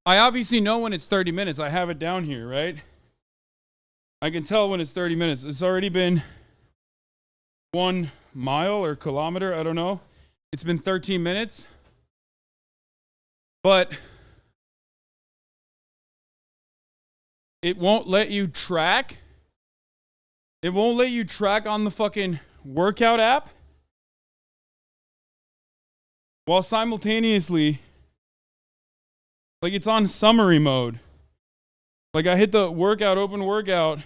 I obviously know when it's 30 minutes. I have it down here, right? I can tell when it's 30 minutes. It's already been 1 mile or kilometer, I don't know. It's been 13 minutes. But it won't let you track. It won't let you track on the fucking workout app. While simultaneously, like it's on summary mode. Like I hit the workout, open workout.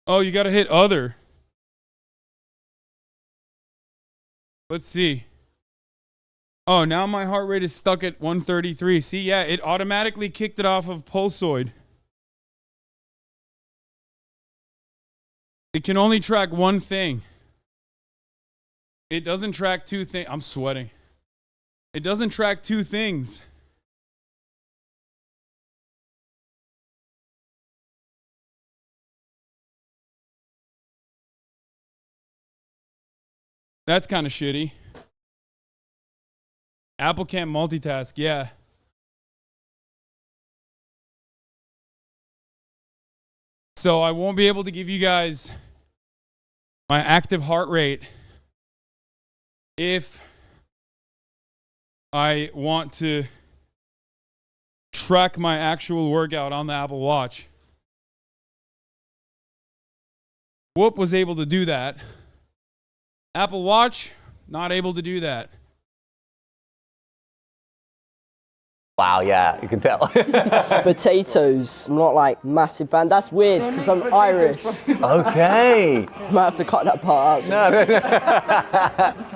Oh, you gotta hit other. Let's see. Oh, now my heart rate is stuck at 133. See, yeah, it automatically kicked it off of Pulsoid. It can only track one thing. It doesn't track two things. I'm sweating. It doesn't track two things. That's kind of shitty. Apple can't multitask, yeah. So I won't be able to give you guys my active heart rate if I want to track my actual workout on the Apple Watch. Whoop was able to do that. Apple Watch, not able to do that. Wow, yeah, you can tell. Potatoes. I'm not like massive fan. That's weird because I'm Irish. Okay. Might have to cut that part out. No.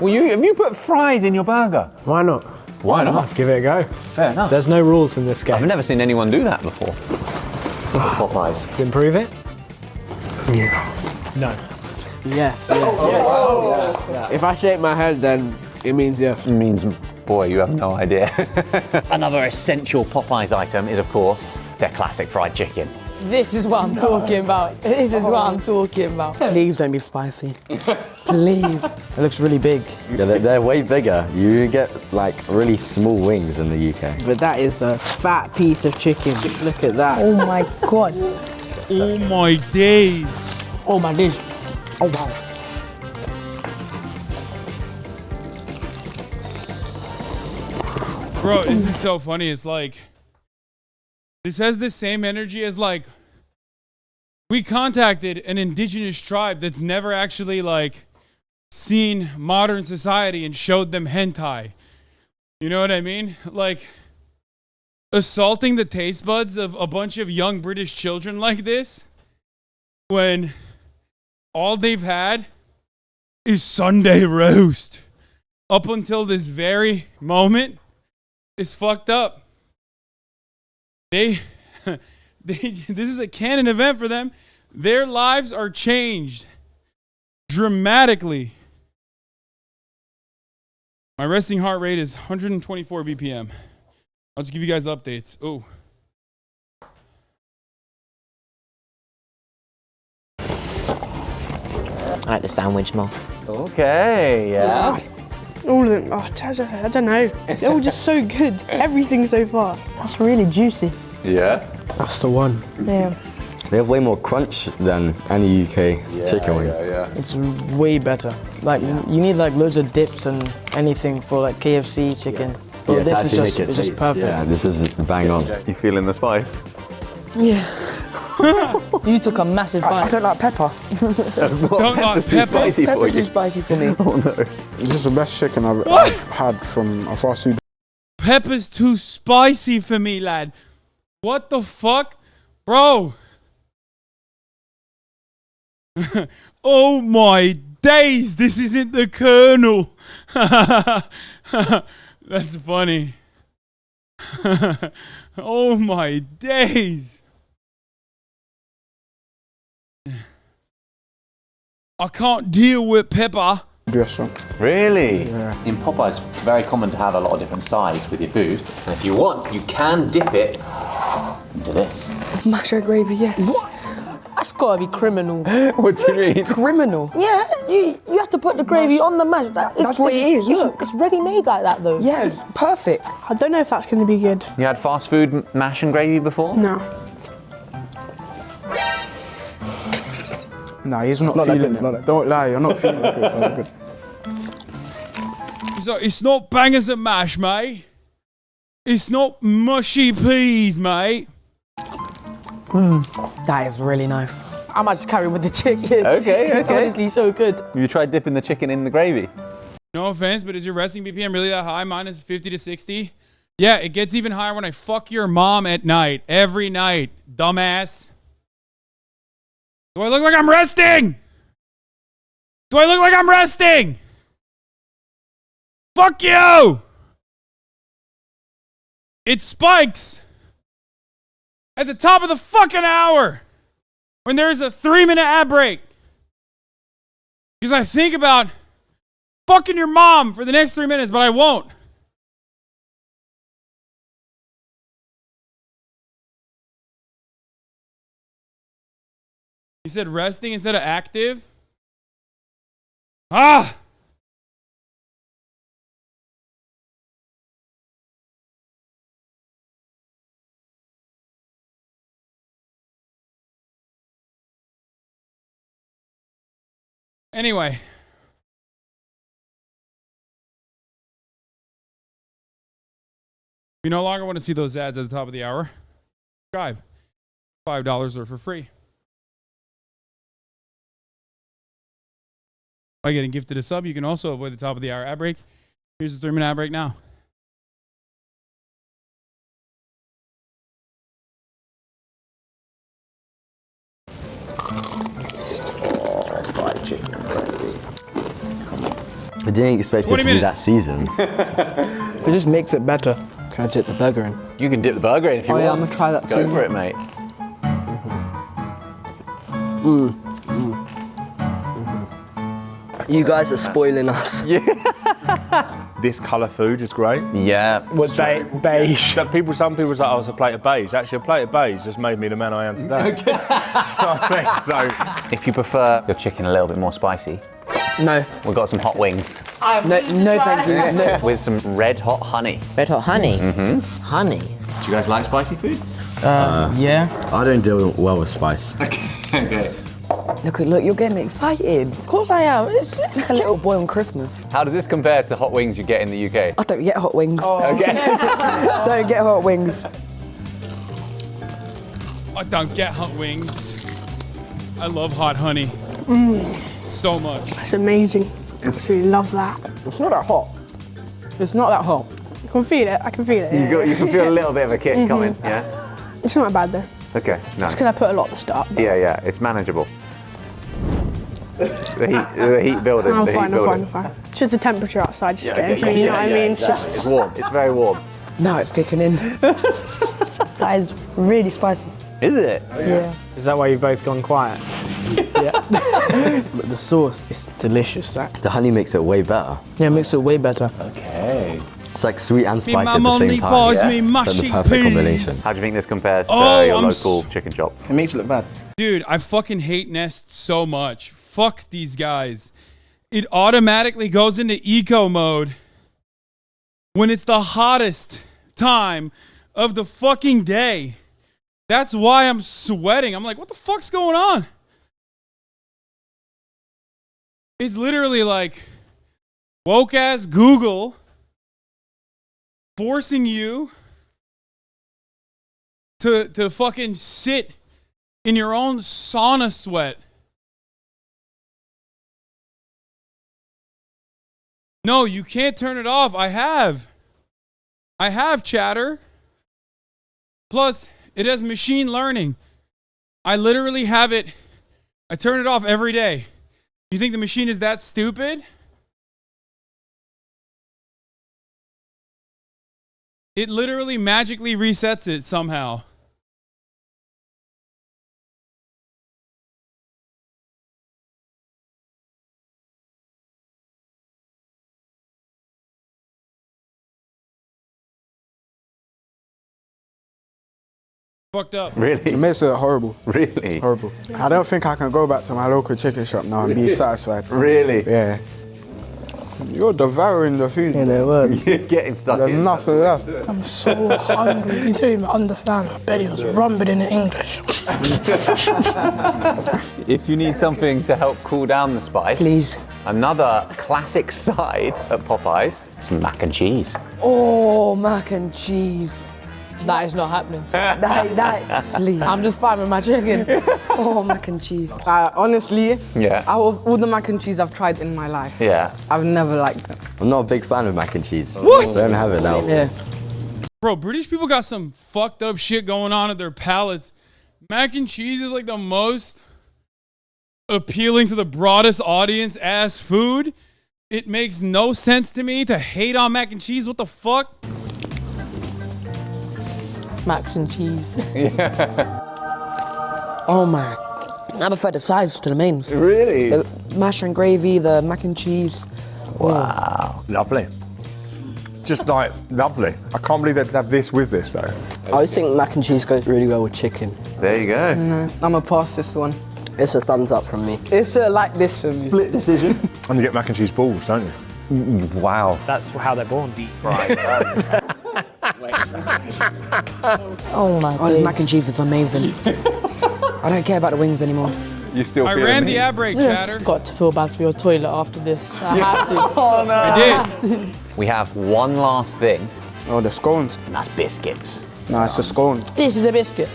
Well, have you put fries in your burger? Why not? Why not? Give it a go. Fair enough. There's no rules in this game. I've never seen anyone do that before. Popeyes. Does it improve it? Yeah. No. Yes. Yeah. If I shake my head, then it means yes. It means, boy, you have no idea. Another essential Popeyes item is, of course, their classic fried chicken. This is what I'm talking about. This is what I'm talking about. Please don't be spicy. Please. It looks really big. Yeah, they're way bigger. You get like really small wings in the UK. But that is a fat piece of chicken. Look at that. Oh my god. Oh my days. Oh my days. Oh wow. Bro, this is so funny. It's like, this has the same energy as like, we contacted an indigenous tribe that's never actually like seen modern society and showed them hentai. You know what I mean? Like, assaulting the taste buds of a bunch of young British children like this when all they've had is Sunday roast up until this very moment is fucked up. This is a canon event for them. Their lives are changed dramatically. My resting heart rate is 124 BPM. I'll just give you guys updates. Oh. I like the sandwich more. Okay, yeah. All of them. Oh, I don't know. They're all just so good. Everything so far. That's really juicy. Yeah. That's the one. Yeah. They have way more crunch than any UK chicken wings. Yeah. It's way better. Like you need like loads of dips and anything for like KFC chicken. Yeah, But to this is actually just, make it it's just taste. perfect. Yeah, this is bang on. You feeling the spice? Yeah. You took a massive bite. I don't like pepper. Don't like Too spicy for Pepper's too you. spicy for me. Oh no. This is the best chicken I've had from a fast food. Pepper's too spicy for me, lad. What the fuck? Bro. Oh my days, this isn't the Colonel. That's funny. Oh my days. I can't deal with pepper. Really? Yeah. In Popeyes, it's very common to have a lot of different sides with your food. And if you want, you can dip it into this. Mash gravy, yes. What? That's gotta be criminal. What do you mean? Criminal? Yeah, you have to put the gravy on the mash. That's what it is, look. It's ready made like that though. Yeah, it's perfect. I don't know if that's gonna be good. You had fast food mash and gravy before? No. Nah, he's not feeling it. Don't lie, you're not feeling it. It's not good. So it's not bangers and mash, mate. It's not mushy peas, mate. That is really nice. I might just carry with the chicken. Okay, It's okay. honestly so good. You tried dipping the chicken in the gravy? No offense, but is your resting BPM really that high? Mine is 50 to 60. Yeah, it gets even higher when I fuck your mom at night. Every night, dumbass. Do I look like I'm resting? Do I look like I'm resting? Fuck you! It spikes at the top of the fucking hour when there is a 3-minute ad break. Because I think about fucking your mom for the next 3 minutes, but I won't. You said resting instead of active? Ah! Anyway. If you no longer want to see those ads at the top of the hour, subscribe. $5 or for free. By getting gifted a sub, you can also avoid the top of the hour ad break. Here's the 3-minute ad break now. Fried chicken gravy. I didn't expect it to be that seasoned. It just makes it better. Can I dip the burger in? You can dip the burger in if you want. Yeah, I'm gonna try that Go soon. for it, mate. You guys are spoiling us. This colour food is great. Yeah. What, beige? Some people say, oh, it's a plate of beige. Actually, a plate of beige just made me the man I am today. You know what I mean? So, if you prefer your chicken a little bit more spicy, no. We've got some hot wings. No, thank you. No. With some red hot honey. Red hot honey? Mm-hmm. Honey? Do you guys like spicy food? Yeah. I don't deal well with spice. Okay. Look, you're getting excited. Of course I am. It's like a little boy on Christmas. How does this compare to hot wings you get in the UK? I don't get hot wings. Oh. Okay. Don't get hot wings. I don't get hot wings. I love hot honey. So much. That's amazing. Absolutely love that. It's not that hot. It's not that hot. I can feel it. I can feel it. You can feel a little bit of a kick coming, yeah? It's not bad though. Okay, nice. It's because I put a lot at the start. Yeah, it's manageable. The heat building. I'm the fine, heat I'm building. fine. It's just the temperature outside just Yeah, getting okay, to me, you know what I mean? It's exactly. just... It's warm. It's very warm. Now it's kicking in. That is really spicy. Is it? Yeah. Is that why you've both gone quiet? But the sauce is delicious. That. The honey makes it way better. Yeah, it makes it way better. Okay. It's like sweet and Me spicy at mum the only same time. buys Yeah. me It's like mushy the perfect peas. combination. How do you think this compares to Oh, your I'm local chicken shop? It makes it look bad. Dude, I fucking hate Nest so much. Fuck these guys. It automatically goes into eco mode when it's the hottest time of the fucking day. That's why I'm sweating. I'm like, what the fuck's going on? It's literally like woke ass Google forcing you to fucking sit in your own sauna sweat. No, you can't turn it off. I have chatter. Plus, it has machine learning. I literally have it. I turn it off every day. You think the machine is that stupid? It literally magically resets it somehow. Fucked up. Really? It makes it horrible. Really? Horrible. I don't think I can go back to my local chicken shop now and be satisfied. Really? Yeah. You're devouring the food. Yeah, they were. You're getting stuck There's in. nothing left. I'm so hungry. You don't even understand. I bet he was rumbling in English. If you need something to help cool down the spice, Please. another classic side at Popeyes, some mac and cheese. Oh, mac and cheese. That is not happening. That, please. I'm just fine with my chicken. Oh, mac and cheese. Honestly, Yeah. out of all the mac and cheese I've tried in my life, Yeah. I've never liked it. I'm not a big fan of mac and cheese. What? I don't have it now. Yeah. Bro, British people got some fucked up shit going on at their palates. Mac and cheese is like the most appealing to the broadest audience ass food. It makes no sense to me to hate on mac and cheese. What the fuck? Macs and cheese. Oh my. I prefer the sides to the mains. Really? The mash and gravy, the mac and cheese. Wow. Lovely. Just like, lovely. I can't believe they'd have this with this, though. I always think mac and cheese goes really well with chicken. There you go. No, I'm gonna pass this one. It's a thumbs up from me. It's like this for me. Split decision. And you get mac and cheese balls, don't you? Wow. That's how they're born. Deep fried. Oh my god. This mac and cheese is amazing. I don't care about the wings anymore. You still I ran the ad break, chatter. Got to feel bad for your toilet after this. I have to. Oh no. I did. We have one last thing, Oh, the scones. and that's biscuits. No, it's a scone. This is a biscuit.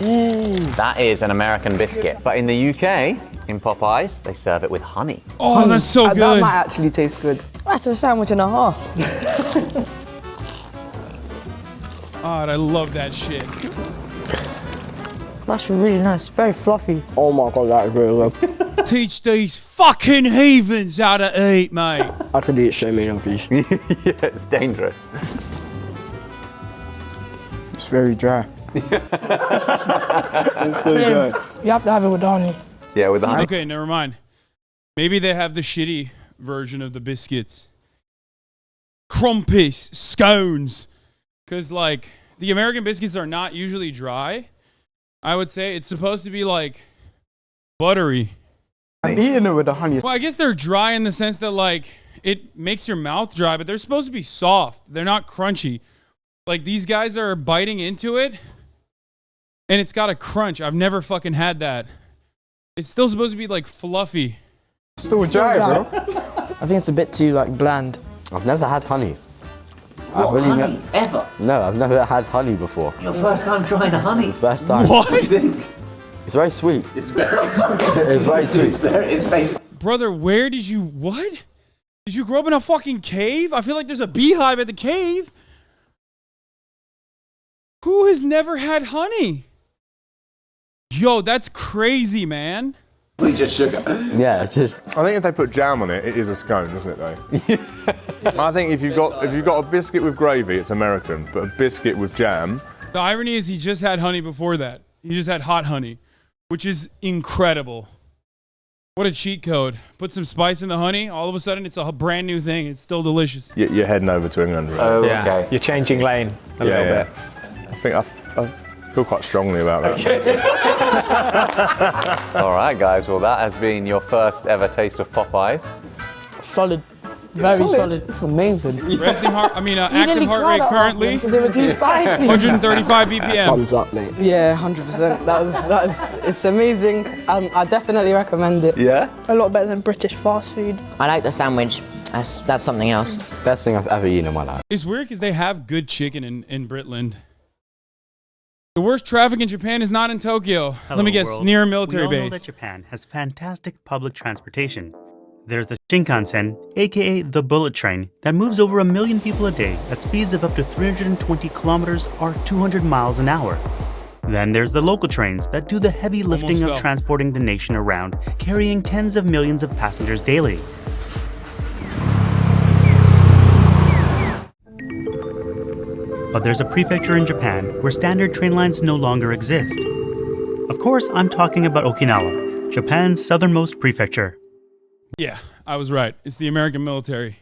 That is an American biscuit. But in the UK, in Popeyes, they serve it with honey. Oh, that's so That good. might actually taste good. That's a sandwich and a half. God, I love that shit. That's really nice. Very fluffy. Oh my god, that is really good. Teach these fucking heathens how to eat, mate. I could eat so many of these. Yeah, it's dangerous. It's very dry. It's so good. You have to have it with honey. Yeah, with the honey. Okay, never mind. Maybe they have the shitty version of the biscuits. Crumpets, scones. Because, like, the American biscuits are not usually dry. I would say it's supposed to be, like, buttery. I'm eating it with the honey. Well, I guess they're dry in the sense that, like, it makes your mouth dry, but they're supposed to be soft. They're not crunchy. Like, these guys are biting into it, and it's got a crunch. I've never fucking had that. It's still supposed to be, like, fluffy. Still dry, bro. I think it's a bit too like bland. I've never had honey. What, honey? Ever? No, I've never had honey before. Your first time trying a honey? The first time. What? It's very sweet. It's very It's very sweet. It's basically... Brother, where did you... What? Did you grow up in a fucking cave? I feel like there's a beehive at the cave. Who has never had honey? Yo, that's crazy, man. We just sugar. Yeah, it's just... I think if they put jam on it, it is a scone, isn't it though? I think if you've got a biscuit with gravy, it's American, but a biscuit with jam. The irony is he just had honey before that. He just had hot honey, which is incredible. What a cheat code. Put some spice in the honey, all of a sudden it's a brand new thing. It's still delicious. You're heading over to England, right? Oh, Yeah. okay. You're changing lane a little bit. I think I feel quite strongly about that. All right, guys. Well, that has been your first ever taste of Popeyes. Solid. Very solid. It's amazing. Active heart rate currently Because they were too spicy. 135 BPM. Thumbs up, mate. Yeah, 100%. It's amazing. I definitely recommend it. Yeah? A lot better than British fast food. I like the sandwich. That's something else. Best thing I've ever eaten in my life. It's weird because they have good chicken in Britland. The worst traffic in Japan is not in Tokyo. Let me guess, world. near a military We all know base. that Japan has fantastic public transportation. There's the Shinkansen, aka the bullet train, that moves over 1 million people a day at speeds of up to 320 kilometers or 200 miles an hour. Then there's the local trains that do the heavy lifting of transporting the nation around, carrying tens of millions of passengers daily. But there's a prefecture in Japan where standard train lines no longer exist. Of course, I'm talking about Okinawa, Japan's southernmost prefecture. Yeah, I was right. It's the American military.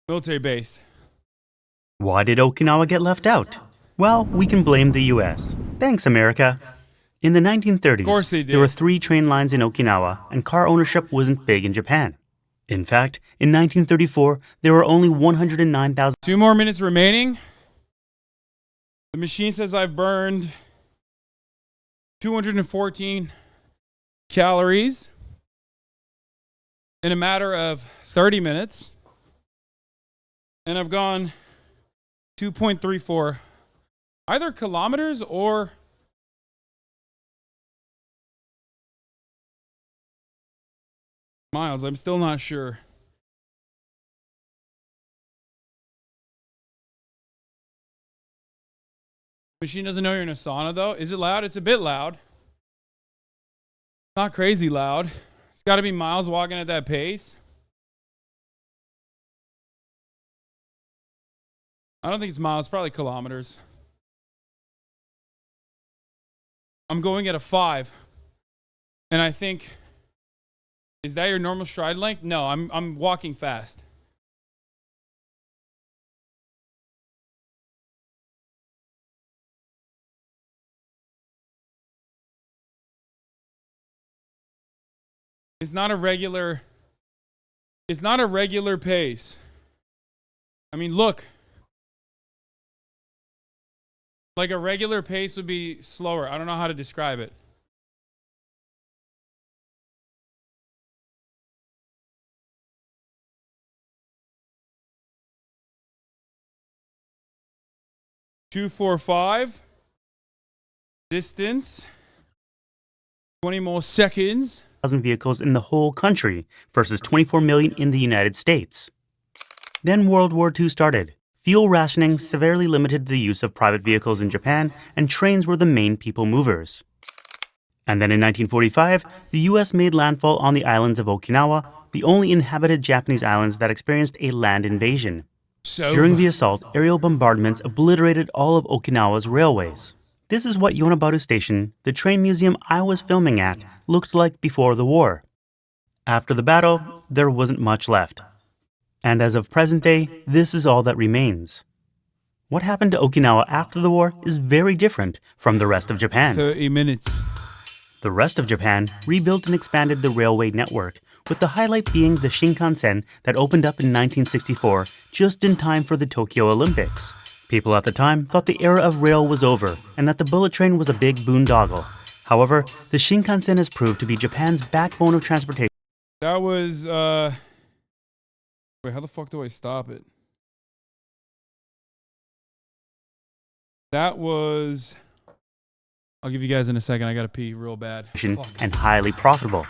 Military base. Why did Okinawa get left out? Well, we can blame the US. Thanks, America. In the 1930s, Of course they did. there were 3 train lines in Okinawa, and car ownership wasn't big in Japan. In fact, in 1934, there were only 109,000. 2 more minutes remaining. The machine says I've burned 214 calories in a matter of 30 minutes. And I've gone 2.34 either kilometers or miles. I'm still not sure. Machine doesn't know you're in a sauna though. Is it loud? It's a bit loud. Not crazy loud. It's got to be miles walking at that pace. I don't think it's miles, probably kilometers. I'm going at a 5. And I think, is that your normal stride length? No, I'm walking fast. It's not a regular pace. I mean, look. Like a regular pace would be slower. I don't know how to describe it. Two, 4, 5. Distance. 20 more seconds. Vehicles in the whole country versus 24 million in the United States. Then World War II started. Fuel rationing severely limited the use of private vehicles in Japan, and trains were the main people movers. And then in 1945, the US made landfall on the islands of Okinawa, the only inhabited Japanese islands that experienced a land invasion. During the assault, aerial bombardments obliterated all of Okinawa's railways. This is what Yonabaru Station, the train museum I was filming at, looked like before the war. After the battle, there wasn't much left. And as of present day, this is all that remains. What happened to Okinawa after the war is very different from the rest of Japan. 30 minutes. The rest of Japan rebuilt and expanded the railway network, with the highlight being the Shinkansen that opened up in 1964, just in time for the Tokyo Olympics. People at the time thought the era of rail was over, and that the bullet train was a big boondoggle. However, the Shinkansen has proved to be Japan's backbone of transportation. That was, wait, how the fuck do I stop it? That was... I'll give you guys in a second. I gotta pee real bad. And highly profitable.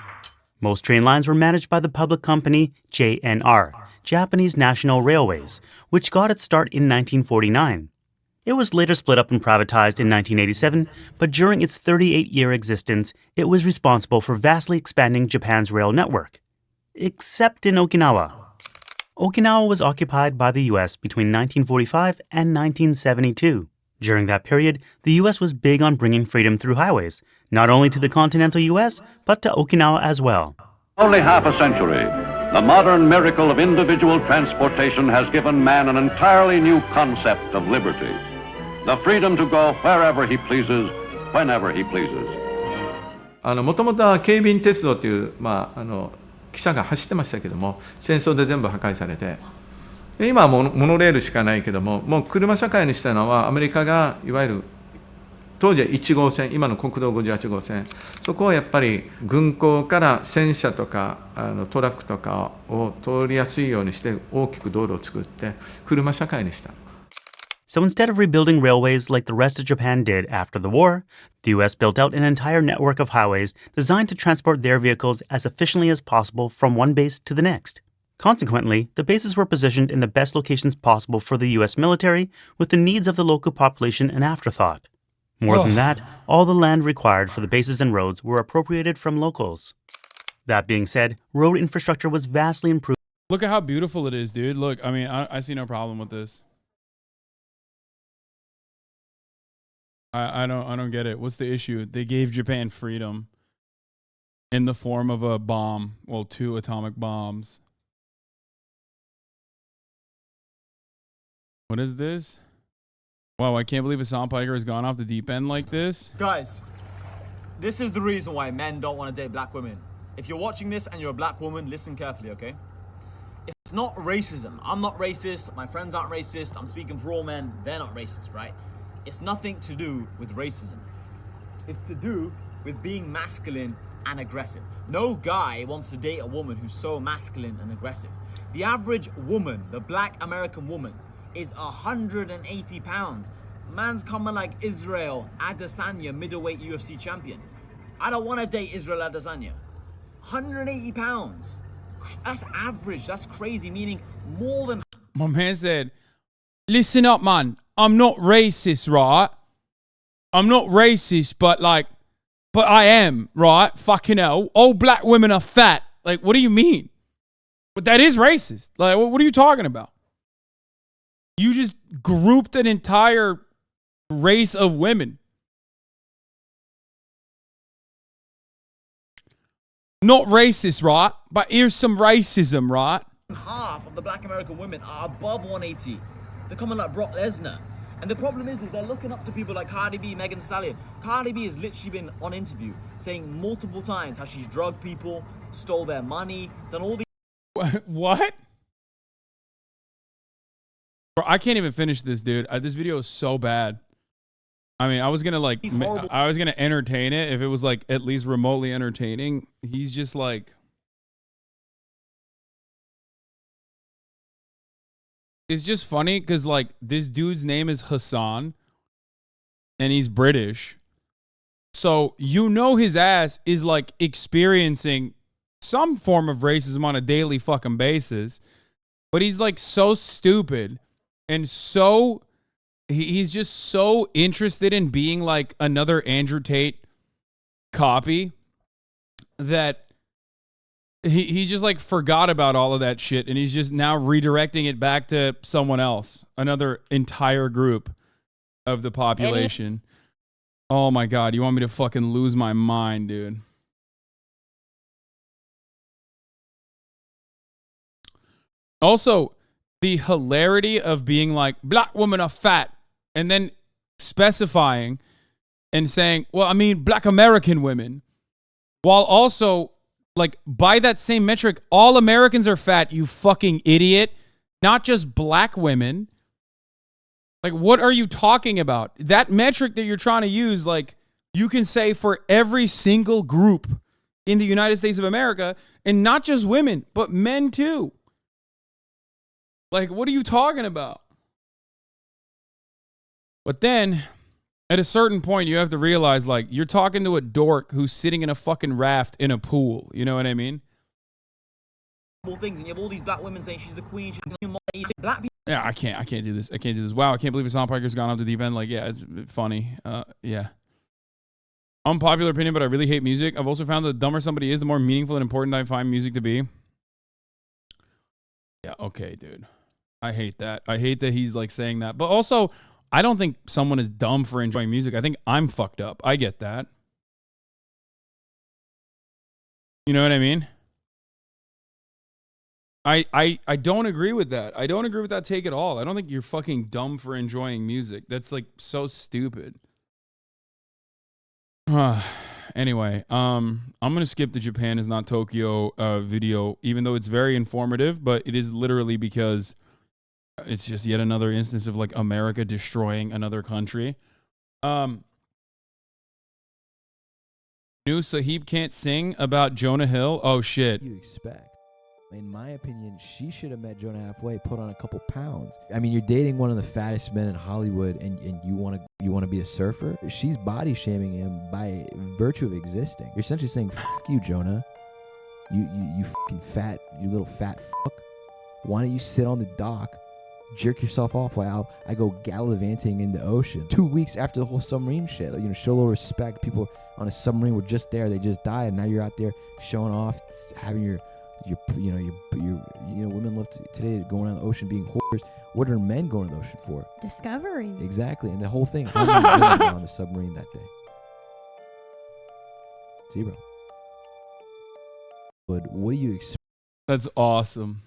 Most train lines were managed by the public company JNR, Japanese National Railways, which got its start in 1949. It was later split up and privatized in 1987, but during its 38-year existence, it was responsible for vastly expanding Japan's rail network. Except in Okinawa. Okinawa was occupied by the US between 1945 and 1972. During that period, the US was big on bringing freedom through highways, not only to the continental US, but to Okinawa as well. Only half a century, the modern miracle of individual transportation has given man an entirely new concept of liberty. The freedom to go wherever he pleases, whenever he pleases. もともとは警備員鉄道という、汽車が走ってましたけども、戦争で全部破壊されて、今はモノレールしかないけども、もう車社会にしたのはアメリカがいわゆる当時は1号線、今の国道58号線、そこをやっぱり軍港から戦車とかトラックとかを通りやすいようにして大きく道路を作って車社会にした。So instead of rebuilding railways like the rest of Japan did after the war, the US built out an entire network of highways designed to transport their vehicles as efficiently as possible from one base to the next. Consequently, the bases were positioned in the best locations possible for the US military, with the needs of the local population an afterthought. More than that, all the land required for the bases and roads were appropriated from locals. That being said, road infrastructure was vastly improved. Look at how beautiful it is, dude. Look, I mean, I see no problem with this. I don't get it. What's the issue? They gave Japan freedom in the form of a bomb. Well, 2 atomic bombs. What is this? Wow, I can't believe Hasan Piker has gone off the deep end like this. Guys, this is the reason why men don't want to date black women. If you're watching this and you're a black woman, listen carefully, okay? It's not racism. I'm not racist. My friends aren't racist. I'm speaking for all men. They're not racist, right? It's nothing to do with racism. It's to do with being masculine and aggressive. No guy wants to date a woman who's so masculine and aggressive. The average woman, the black American woman, is 180 pounds. Man's coming like Israel Adesanya, middleweight UFC champion. I don't want to date Israel Adesanya. 180 pounds. That's average. That's crazy, meaning more than... My man said, listen up, man. I'm not racist, right? I'm not racist, but I am, right? Fucking hell. All black women are fat. Like, what do you mean? But that is racist. Like, what are you talking about? You just grouped an entire race of women. Not racist, right? But here's some racism, right? Half of the black American women are above 180. They're coming like Brock Lesnar. And the problem is they're looking up to people like Cardi B, Megan Thee Stallion. Cardi B has literally been on interview saying multiple times how she's drugged people, stole their money, done all these. What? Bro, I can't even finish this, dude. This video is so bad. I mean, I was gonna like, I was gonna entertain it if it was like at least remotely entertaining. He's just like, it's just funny because like this dude's name is Hasan, and he's British, so you know his ass is like experiencing some form of racism on a daily fucking basis, but he's like so stupid and so. He's just so interested in being like another Andrew Tate copy that he just like forgot about all of that shit, and he's just now redirecting it back to someone else, another entire group of the population. Oh my God, you want me to fucking lose my mind, dude. Also, the hilarity of being like, black women are fat, and then specifying and saying, well, I mean, black American women, while also, like, by that same metric, all Americans are fat, you fucking idiot, not just black women. Like, what are you talking about? That metric that you're trying to use, like, you can say for every single group in the United States of America, and not just women, but men too. Like, what are you talking about? But then, at a certain point, you have to realize, like, you're talking to a dork who's sitting in a fucking raft in a pool. You know what I mean? Things, and you have all these black women saying she's the queen. She's black people. Yeah, I can't do this. I can't do this. Wow, I can't believe Hasan Piker's gone up to the deep end. Like, yeah, it's funny. Yeah. Unpopular opinion, but I really hate music. I've also found that the dumber somebody is, the more meaningful and important I find music to be. Yeah, okay, dude. I hate that. I hate that he's like saying that. But also, I don't think someone is dumb for enjoying music. I think I'm fucked up. I get that. You know what I mean? I don't agree with that. I don't agree with that take at all. I don't think you're fucking dumb for enjoying music. That's like so stupid. Anyway, I'm gonna skip the Japan is not Tokyo video, even though it's very informative, but it is literally because it's just yet another instance of like America destroying another country. New Sahib can't sing about Jonah Hill. Oh shit. You expect? In my opinion, she should have met Jonah halfway, put on a couple pounds. I mean, you're dating one of the fattest men in Hollywood, and you want to be a surfer. She's body shaming him by virtue of existing. You're essentially saying, "Fuck you, Jonah. You fucking fat, you little fat fuck. Why don't you sit on the dock, jerk yourself off while I go gallivanting in the ocean?" 2 weeks after the whole submarine shit, like, show a little respect. People on a submarine were just there; they just died, and now you're out there showing off, having your women love today going around the ocean being whores. What are men going to the ocean for? Discovery. Exactly, and the whole thing. How many women were on the submarine that day? 0. But what do you expect? That's awesome.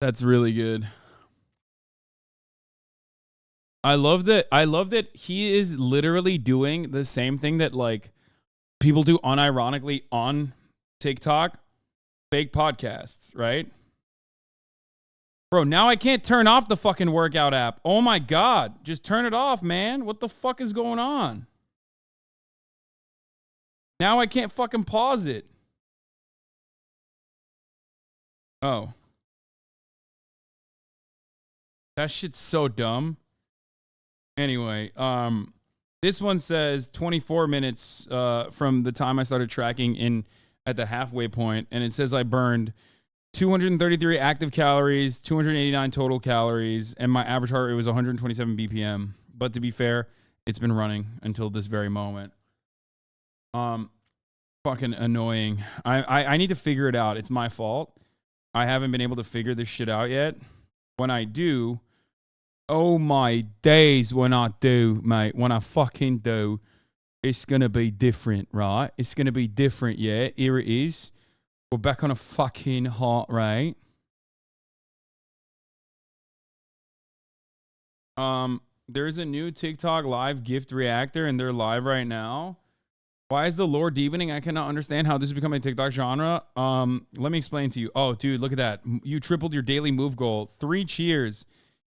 That's really good. I love that he is literally doing the same thing that like people do unironically on TikTok, fake podcasts, right? Bro, now I can't turn off the fucking workout app. Oh my God. Just turn it off, man. What the fuck is going on? Now I can't fucking pause it. Oh. That shit's so dumb. Anyway, this one says 24 minutes from the time I started tracking in at the halfway point, and it says I burned 233 active calories, 289 total calories, and my average heart rate was 127 BPM. But to be fair, it's been running until this very moment. Fucking annoying. I need to figure it out. It's my fault. I haven't been able to figure this shit out yet. When I do, oh my days when I do, mate. When I fucking do, it's going to be different, right? It's going to be different, yeah. Here it is. We're back on a fucking heart rate. There's a new TikTok live gift reactor, and they're live right now. Why is the lore deepening? I cannot understand how this is becoming a TikTok genre. Let me explain to you. Oh, dude, look at that. You tripled your daily move goal. 3 cheers.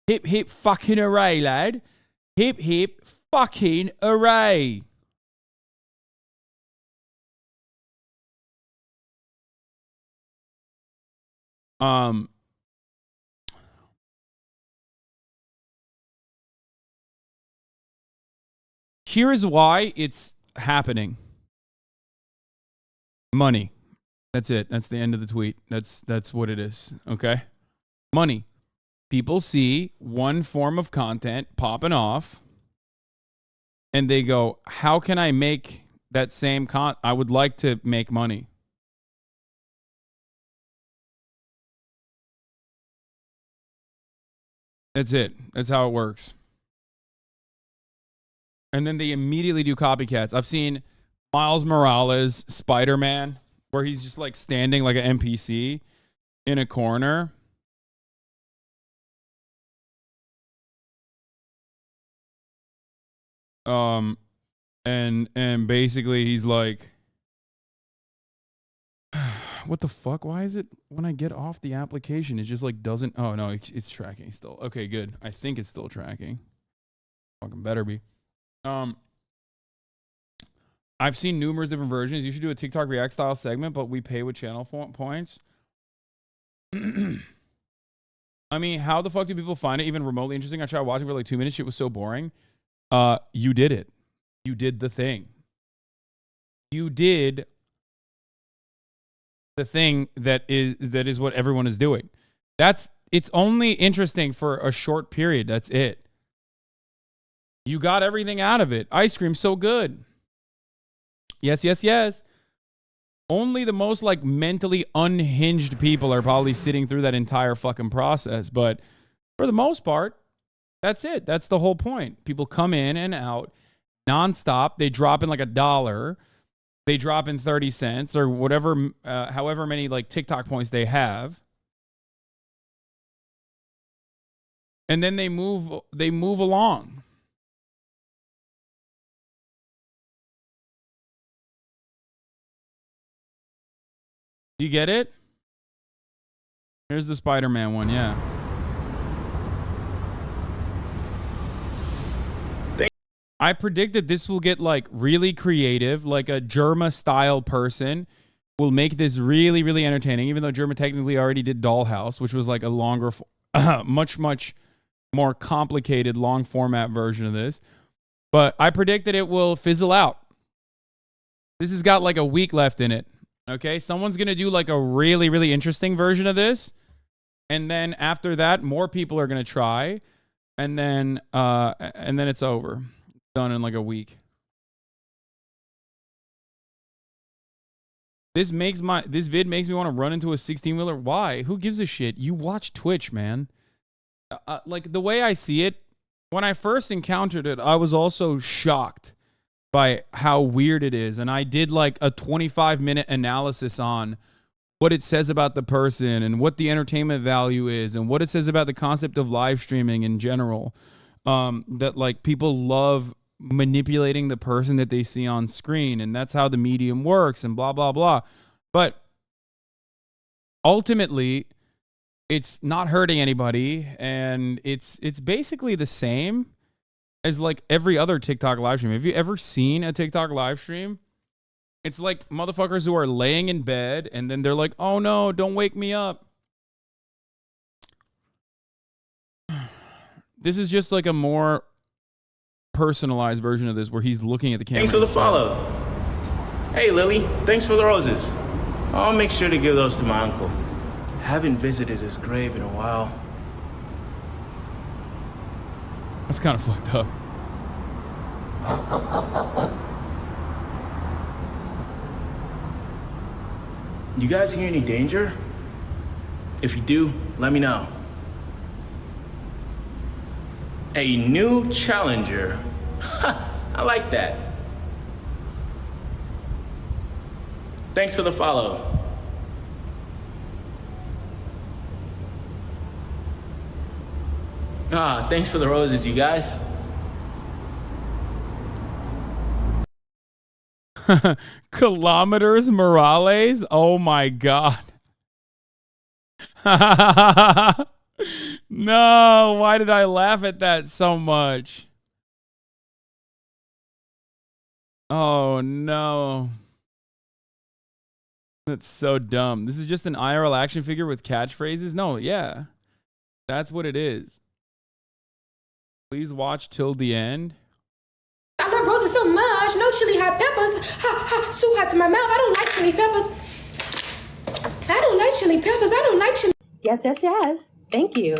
Hip, hip, fucking hooray, lad. Hip, hip, fucking hooray. Here is why it's happening. Money. That's it. That's the end of the tweet. That's what it is. Okay? Money. People see one form of content popping off and they go, how can I make that same I would like to make money. That's it. That's how it works. And then they immediately do copycats. I've seen Miles Morales, Spider-Man, where he's just like standing like an NPC in a corner. And basically he's like, what the fuck? Why is it when I get off the application, it just like doesn't, oh no, it's tracking still. Okay, good. I think it's still tracking. Fucking better be. I've seen numerous different versions. You should do a TikTok React style segment, but we pay with channel points. I mean, how the fuck do people find it even remotely interesting? I tried watching for like 2 minutes. Shit was so boring. You did it. You did the thing. You did the thing that is what everyone is doing. It's only interesting for a short period. That's it. You got everything out of it. Ice cream's so good. Yes, yes, yes. Only the most like mentally unhinged people are probably sitting through that entire fucking process. But for the most part, that's it. That's the whole point. People come in and out nonstop. They drop in like $1. They drop in 30 cents or whatever, however many like TikTok points they have. And then they move along. You get it? Here's the Spider-Man one, yeah. I predicted this will get like really creative, like a Germa style person will make this really, really entertaining, even though Germa technically already did Dollhouse, which was like a longer, much more complicated long format version of this. But I predicted it will fizzle out. This has got like a week left in it. Okay, someone's going to do like a really, really interesting version of this. And then after that, more people are going to try. And then it's over. Done in like a week. This vid makes me want to run into a 16-wheeler. Why? Who gives a shit? You watch Twitch, man. Like the way I see it, when I first encountered it, I was also shocked by how weird it is. And I did like a 25-minute analysis on what it says about the person and what the entertainment value is and what it says about the concept of live streaming in general. That like people love manipulating the person that they see on screen, and that's how the medium works and blah, blah, blah. But ultimately, it's not hurting anybody, and it's basically the same as like every other TikTok live stream. Have you ever seen a TikTok live stream? It's like motherfuckers who are laying in bed and then they're like, oh no, don't wake me up. This is just like a more personalized version of this where he's looking at the camera. Thanks for the follow. Hey Lily, thanks for the roses. I'll make sure to give those to my uncle. Haven't visited his grave in a while. That's kind of fucked up. You guys hear any danger? If you do, let me know. A new challenger. I like that. Thanks for the follow. Thanks for the roses, you guys. Kilometers Morales? Oh my god. No, why did I laugh at that so much? Oh no. That's so dumb. This is just an IRL action figure with catchphrases? No, yeah. That's what it is. Please watch till the end. I love roses so much. No chili hot peppers. So hot to my mouth. I don't like chili peppers. I don't like chili peppers. I don't like chili. Yes, yes, yes. Thank you.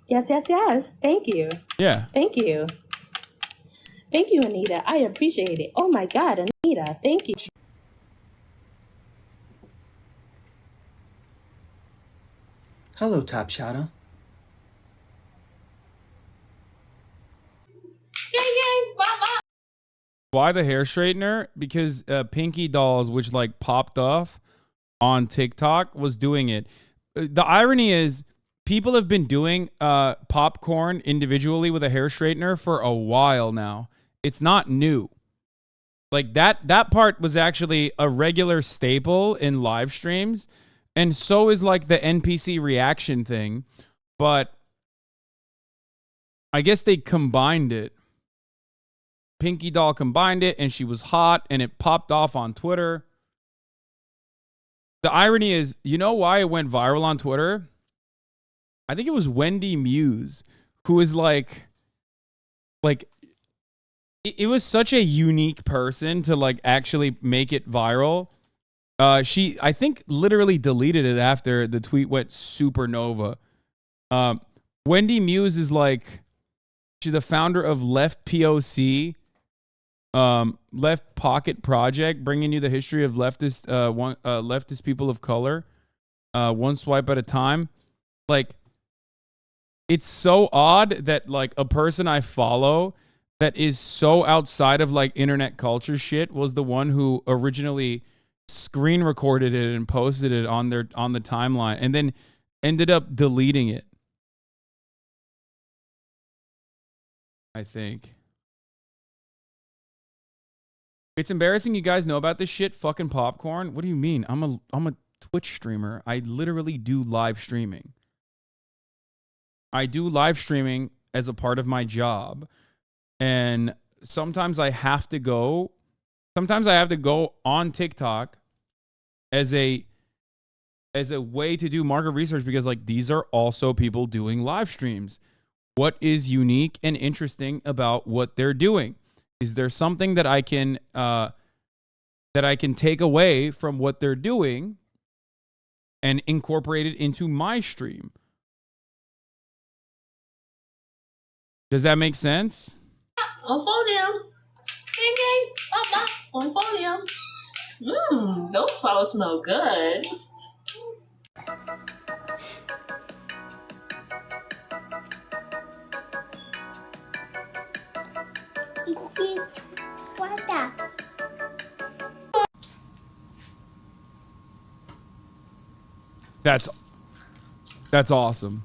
Yes, yes, yes. Thank you. Yeah. Thank you. Thank you, Anita. I appreciate it. Oh my God, Anita. Thank you. Hello, Top Shotta. Why the hair straightener? Because Pinky Dolls, which like popped off on TikTok, was doing it. The irony is people have been doing popcorn individually with a hair straightener for a while now. It's not new. Like that part was actually a regular staple in live streams. And so is like the NPC reaction thing. But I guess they combined it. Pinky Doll combined it and she was hot and it popped off on Twitter. The irony is, you know why it went viral on Twitter? I think it was Wendy Muse, who is like it was such a unique person to like actually make it viral. She, I think, literally deleted it after the tweet went supernova. Wendy Muse is like, she's the founder of Left POC, Left Pocket Project, bringing you the history of leftist leftist people of color, one swipe at a time. Like, it's so odd that like a person I follow that is so outside of like internet culture shit was the one who originally screen recorded it and posted it on the timeline and then ended up deleting it. I think. It's embarrassing you guys know about this shit, fucking popcorn. What do you mean? I'm a Twitch streamer. I literally do live streaming. I do live streaming as a part of my job. And sometimes I have to go on TikTok as a way to do market research because like these are also people doing live streams. What is unique and interesting about what they're doing? Is there something that I can take away from what they're doing and incorporate it into my stream? Does that make sense? On phonium. Ding ding. Mama. On phonium. Those sauce smell good. It's water. That's awesome.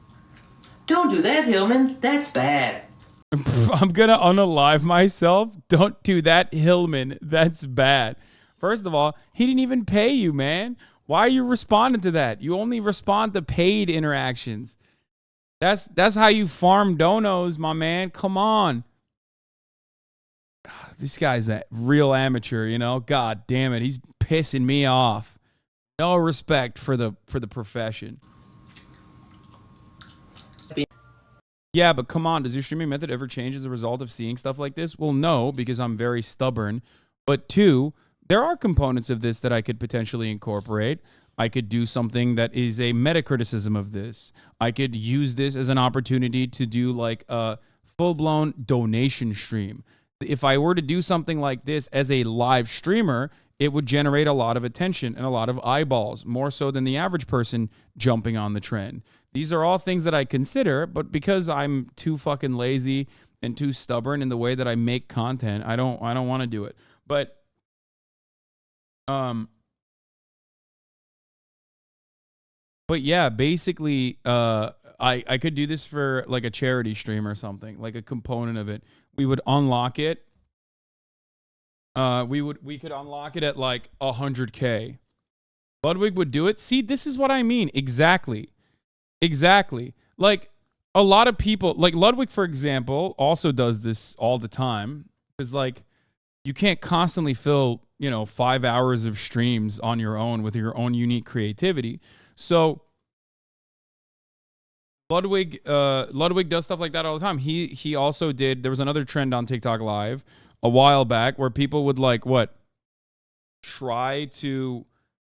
Don't do that, Hillman. That's bad. I'm gonna unalive myself. Don't do that, Hillman. That's bad. First of all, he didn't even pay you, man. Why are you responding to that? You only respond to paid interactions. That's how you farm donos, my man. Come on. This guy's a real amateur, you know? God damn it. He's pissing me off. No respect for the profession. Yeah, but come on, does your streaming method ever change as a result of seeing stuff like this? Well, no, because I'm very stubborn. But two, there are components of this that I could potentially incorporate. I could do something that is a meta-criticism of this. I could use this as an opportunity to do like a full-blown donation stream. If I were to do something like this as a live streamer, it would generate a lot of attention and a lot of eyeballs, more so than the average person jumping on the trend. These are all things that I consider, but because I'm too fucking lazy and too stubborn in the way that I make content, I don't want to do it. But yeah, basically I could do this for like a charity stream or something, like a component of it. We would unlock it. we could unlock it at like 100K. Ludwig would do it. See, this is what I mean. Exactly. Like a lot of people, like Ludwig, for example, also does this all the time. Because like you can't constantly fill, 5 hours of streams on your own with your own unique creativity. So Ludwig does stuff like that all the time. He also did, there was another trend on TikTok Live a while back where people would like try to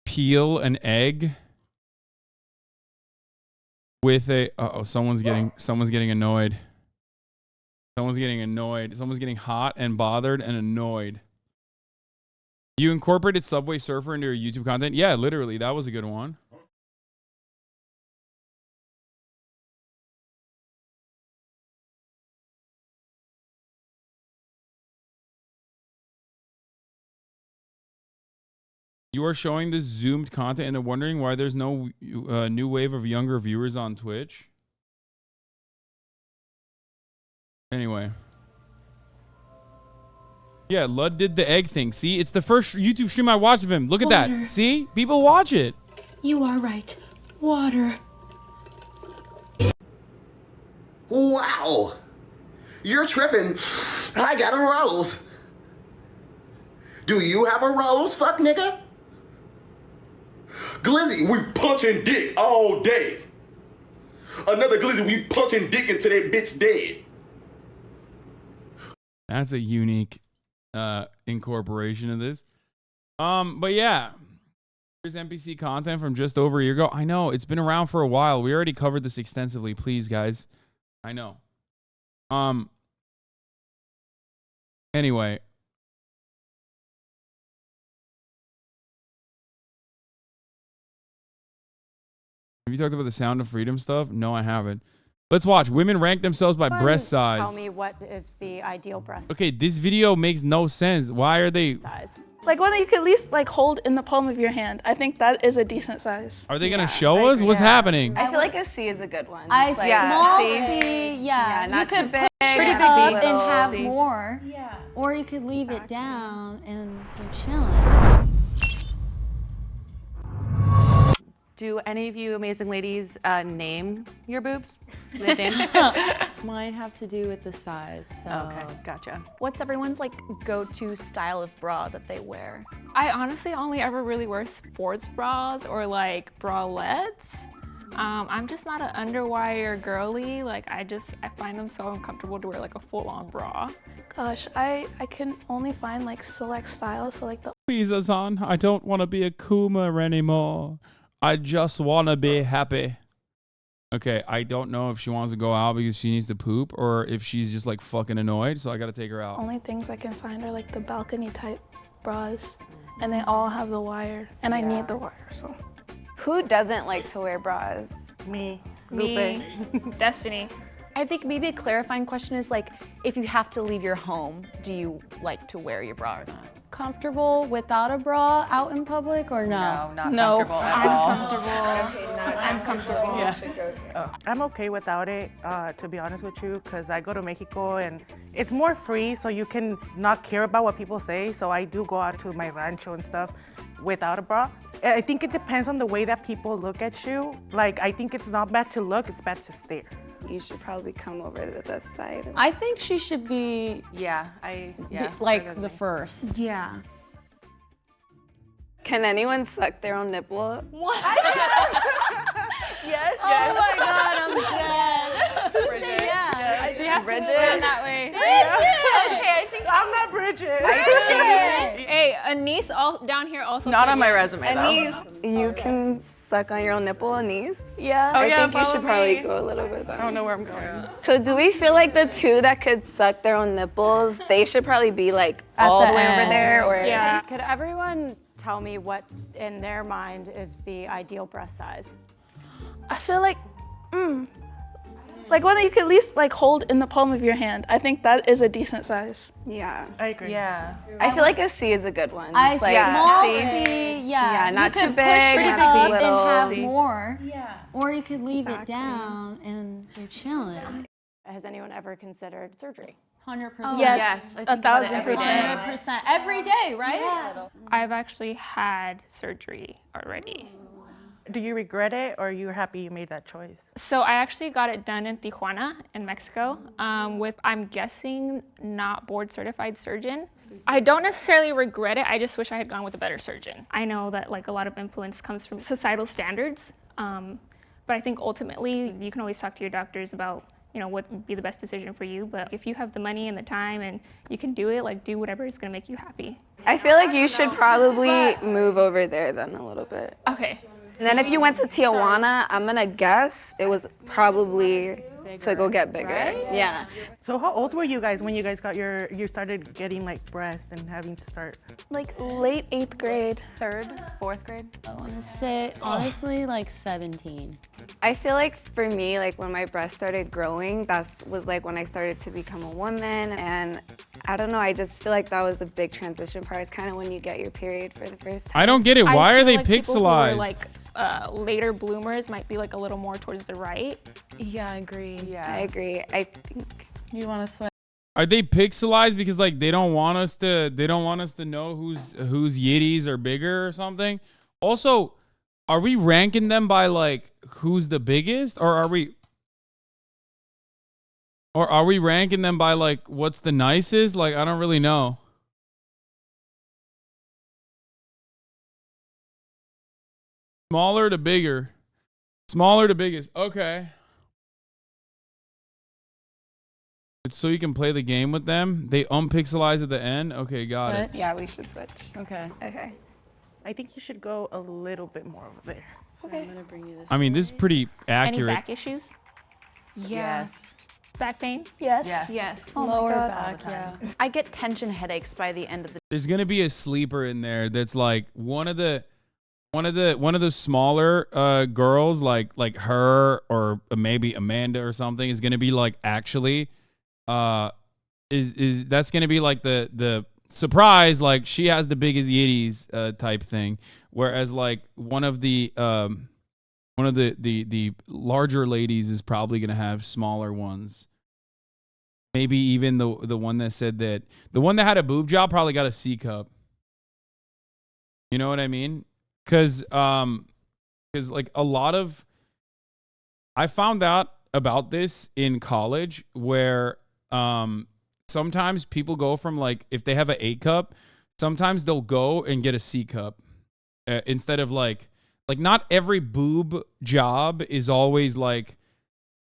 peel an egg with a someone's getting annoyed. Someone's getting hot and bothered and annoyed. You incorporated Subway Surfer into your YouTube content? Yeah, literally. That was a good one. You are showing this zoomed content and they're wondering why there's no new wave of younger viewers on Twitch. Anyway. Yeah, Lud did the egg thing. See, it's the first YouTube stream I watched of him. Look at that. See? People watch it. You are right. Water. Wow. You're tripping. I got a rose. Do you have a rose, fuck nigga? Glizzy, we punching dick all day. Another Glizzy, we punching dick until that bitch dead. That's a unique incorporation of this. But yeah. Here's NPC content from just over a year ago. I know, it's been around for a while. We already covered this extensively, please, guys. I know. Anyway. Have you talked about the Sound of Freedom stuff? No, I haven't. Let's watch. Women rank themselves by breast size. Tell me what is the ideal breast Okay, this video makes no sense. Why are they... size? Like one that you could at least like hold in the palm of your hand. I think that is a decent size. Are they gonna show us what's happening? I feel like a C is a good one. I It's like small C. Yeah, not you could too big, pretty not big too and little. have C. more. Yeah. Or you could leave it down and you're chilling. Do any of you amazing ladies name your boobs? Might have to do with the size. So. Okay, gotcha. What's everyone's like go-to style of bra that they wear? I honestly only ever really wear sports bras or like bralettes. I'm just not an underwire girly. Like I find them so uncomfortable to wear like a full-on bra. Gosh, I can only find like select styles. So like the Please, Hasan, I don't want to be a Kuma anymore. I just want to be happy. Okay, I don't know if she wants to go out because she needs to poop or if she's just like fucking annoyed, so I gotta take her out. only things I can find are like the balcony type bras, and they all have the wire, and I need the wire. So Who doesn't like to wear bras? Me. Me. Destiny. I think maybe a clarifying question is like, if you have to leave your home, do you like to wear your bra or not? Comfortable without a bra out in public or no? No, not comfortable at all. I'm comfortable. Yeah. I'm okay without it, to be honest with you, because I go to Mexico and it's more free, so you can not care about what people say. So I do go out to my rancho and stuff without a bra. I think it depends on the way that people look at you. Like, I think it's not bad to look, it's bad to stare. You should probably come over to this side. I think she should be like the first. Yeah. Can anyone suck their own nipple? What? Yes. Oh my God, I'm dead. Who said yeah? She has Bridget. to learn that way. Bridget! Okay, I think I'm not Bridget. Hey, Anise down here also Not said on my yes. resume though. You can suck on your own nipple, Anise? yeah. I think you follow should probably me. go a little bit I down. don't know where I'm going. So do we feel like the two that could suck their own nipples, they should probably be like all the way over there? Or Yeah. Could everyone tell me what in their mind is the ideal breast size? I feel like like one that you could at least like hold in the palm of your hand. I think that is a decent size. Yeah. I agree. Yeah. I feel like a C is a good one. I It's like small C. C, Yeah, not you too could big, push it not up too little. and have C. more. Yeah. Or you could leave it down and you're chilling. Has anyone ever considered surgery? 100%. Yes, I think about it every day. 100%. Every day, right? Yeah. I've actually had surgery already. Do you regret it, or are you happy you made that choice? So I actually got it done in Tijuana, in Mexico, with, I'm guessing, not board certified surgeon. I don't necessarily regret it. I just wish I had gone with a better surgeon. I know that like a lot of influence comes from societal standards, but I think ultimately you can always talk to your doctors about, you know, what would be the best decision for you. But if you have the money and the time and you can do it, like do whatever is gonna make you happy. I feel like you should probably move over there then a little bit. Okay. And then if you went to Tijuana, I'm gonna guess it was probably to go get bigger. Right? Yeah. So how old were you guys when you guys got you started getting like breasts and having to start? Like late 8th grade. 3rd, 4th grade? I want to say, honestly, like 17. I feel like for me, like when my breasts started growing, that was like when I started to become a woman. And I don't know, I just feel like that was a big transition part. It's kind of when you get your period for the first time. I don't get it. Why are they like people who are, pixelized? like later bloomers might be like a little more towards the right. Yeah, I agree. Yeah, I agree. I think you want to swim. Are they pixelized because like they don't want us to know whose yitties are bigger or something? Also, are we ranking them by like who's the biggest, or are we ranking them by like what's the nicest? Like I don't really know. Smaller to bigger. Smaller to biggest. Okay. It's so you can play the game with them. They unpixelize at the end. Okay, got it. Yeah, we should switch. Okay. Okay. I think you should go a little bit more over there. Okay. I'm gonna bring you this. I mean, this is pretty accurate. Any back issues? Yes. Back pain? Yes. Yes. Oh Lower my God. back. Yeah. I get tension headaches by the end of the. There's gonna be a sleeper in there that's like one of the smaller girls, like her or maybe Amanda or something, is gonna be like actually is that's gonna be like the surprise, like she has the biggest yitties type thing, whereas like one of the larger ladies is probably gonna have smaller ones. Maybe even the one that said that the one that had a boob job probably got a C cup. You know what I mean? Because like a lot of, I found out about this in college where sometimes people go from like, if they have an A cup, sometimes they'll go and get a C cup instead of like not every boob job is always like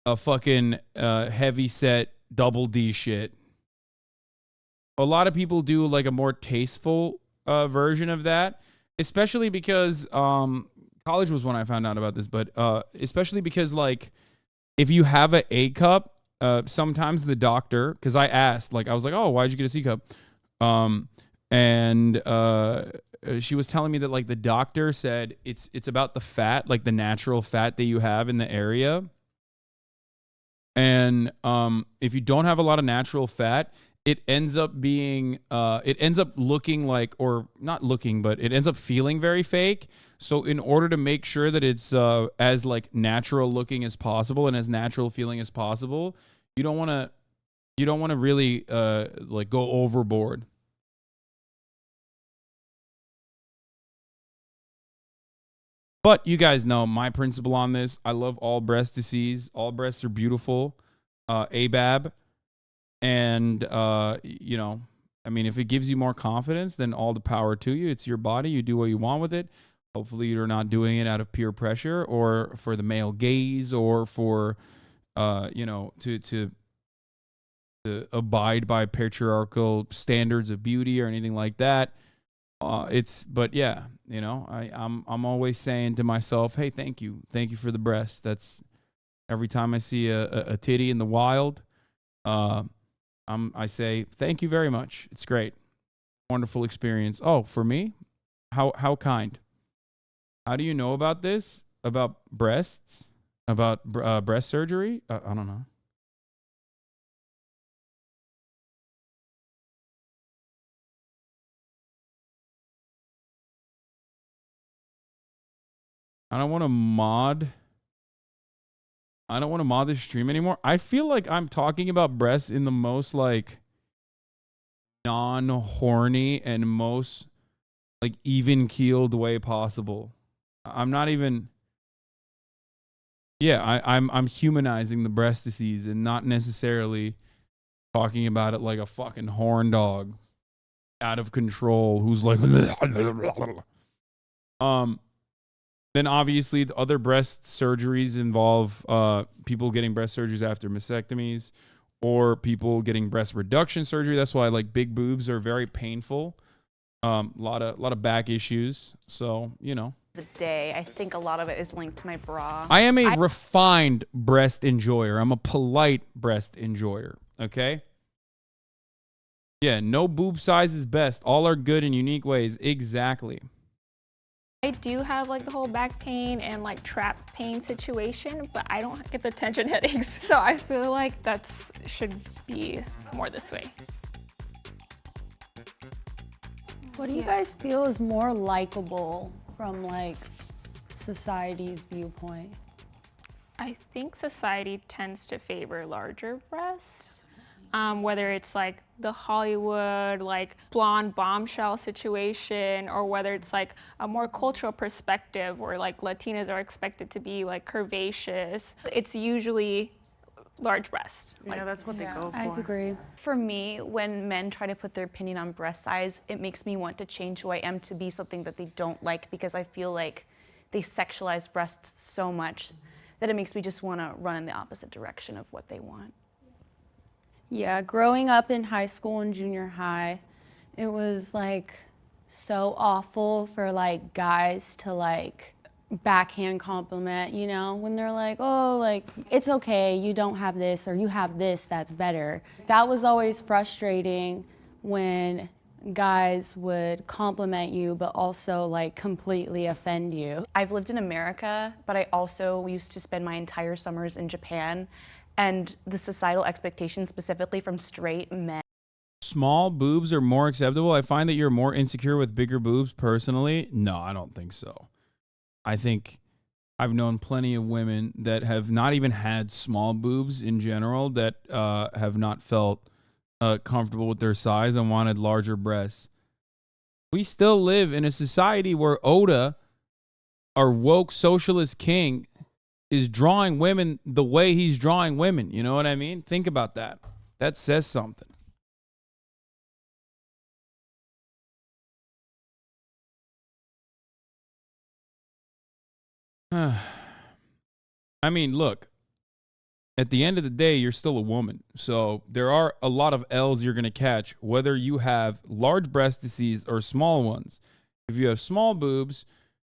a fucking heavy set double D shit. A lot of people do like a more tasteful version of that. Especially because college was when I found out about this, but especially because like if you have an A cup, sometimes the doctor, because I asked, like I was like, oh, why'd you get a C cup? And she was telling me that like the doctor said it's about the fat, like the natural fat that you have in the area. And if you don't have a lot of natural fat, it ends up being, it ends up looking like, or not looking, but it ends up feeling very fake. So in order to make sure that it's as like natural looking as possible and as natural feeling as possible, you don't want to really like go overboard. But you guys know my principle on this. I love all breast disease. All breasts are beautiful. ABAB. And, you know, I mean, if it gives you more confidence, then all the power to you. It's your body. You do what you want with it. Hopefully you're not doing it out of peer pressure or for the male gaze or for, you know, to abide by patriarchal standards of beauty or anything like that. But yeah, you know, I'm always saying to myself, hey, thank you for the breast. That's every time I see a titty in the wild, I say, thank you very much. It's great. Wonderful experience. Oh, for me? How kind. How do you know about this? About breasts? About breast surgery? I don't know. I don't want to mod this stream anymore. I feel like I'm talking about breasts in the most like non-horny and most like even-keeled way possible. I'm not even. Yeah, I'm humanizing the breast disease and not necessarily talking about it like a fucking horn dog out of control who's like then obviously the other breast surgeries involve people getting breast surgeries after mastectomies or people getting breast reduction surgery. That's why like big boobs are very painful. Lot of back issues. So, you know. The day, I think a lot of it is linked to my bra. I am a refined breast enjoyer. I'm a polite breast enjoyer. Okay? Yeah, no boob size is best. All are good in unique ways. Exactly. I do have like the whole back pain and like trap pain situation, but I don't get the tension headaches. So I feel like should be more this way. What do you guys feel is more likable from like society's viewpoint? I think society tends to favor larger breasts. Whether it's like the Hollywood, like blonde bombshell situation, or whether it's like a more cultural perspective where like Latinas are expected to be like curvaceous. It's usually large breasts. Yeah, that's what they go for. I agree. For me, when men try to put their opinion on breast size, it makes me want to change who I am to be something that they don't like, because I feel like they sexualize breasts so much that it makes me just want to run in the opposite direction of what they want. Yeah, growing up in high school and junior high, it was like so awful for like guys to like backhand compliment, you know, when they're like, oh, like, it's okay, you don't have this, or you have this, that's better. That was always frustrating when guys would compliment you, but also like completely offend you. I've lived in America, but I also used to spend my entire summers in Japan, and the societal expectations specifically from straight men. Small boobs are more acceptable. I find that you're more insecure with bigger boobs personally. No, I don't think so. I think I've known plenty of women that have not even had small boobs in general that have not felt comfortable with their size and wanted larger breasts. We still live in a society where Oda, our woke socialist king, is drawing women the way he's drawing women. You know what I mean? Think about that. That says something. I mean, look, at the end of the day, you're still a woman. So there are a lot of L's you're going to catch, whether you have large breast disease or small ones. If you have small boobs,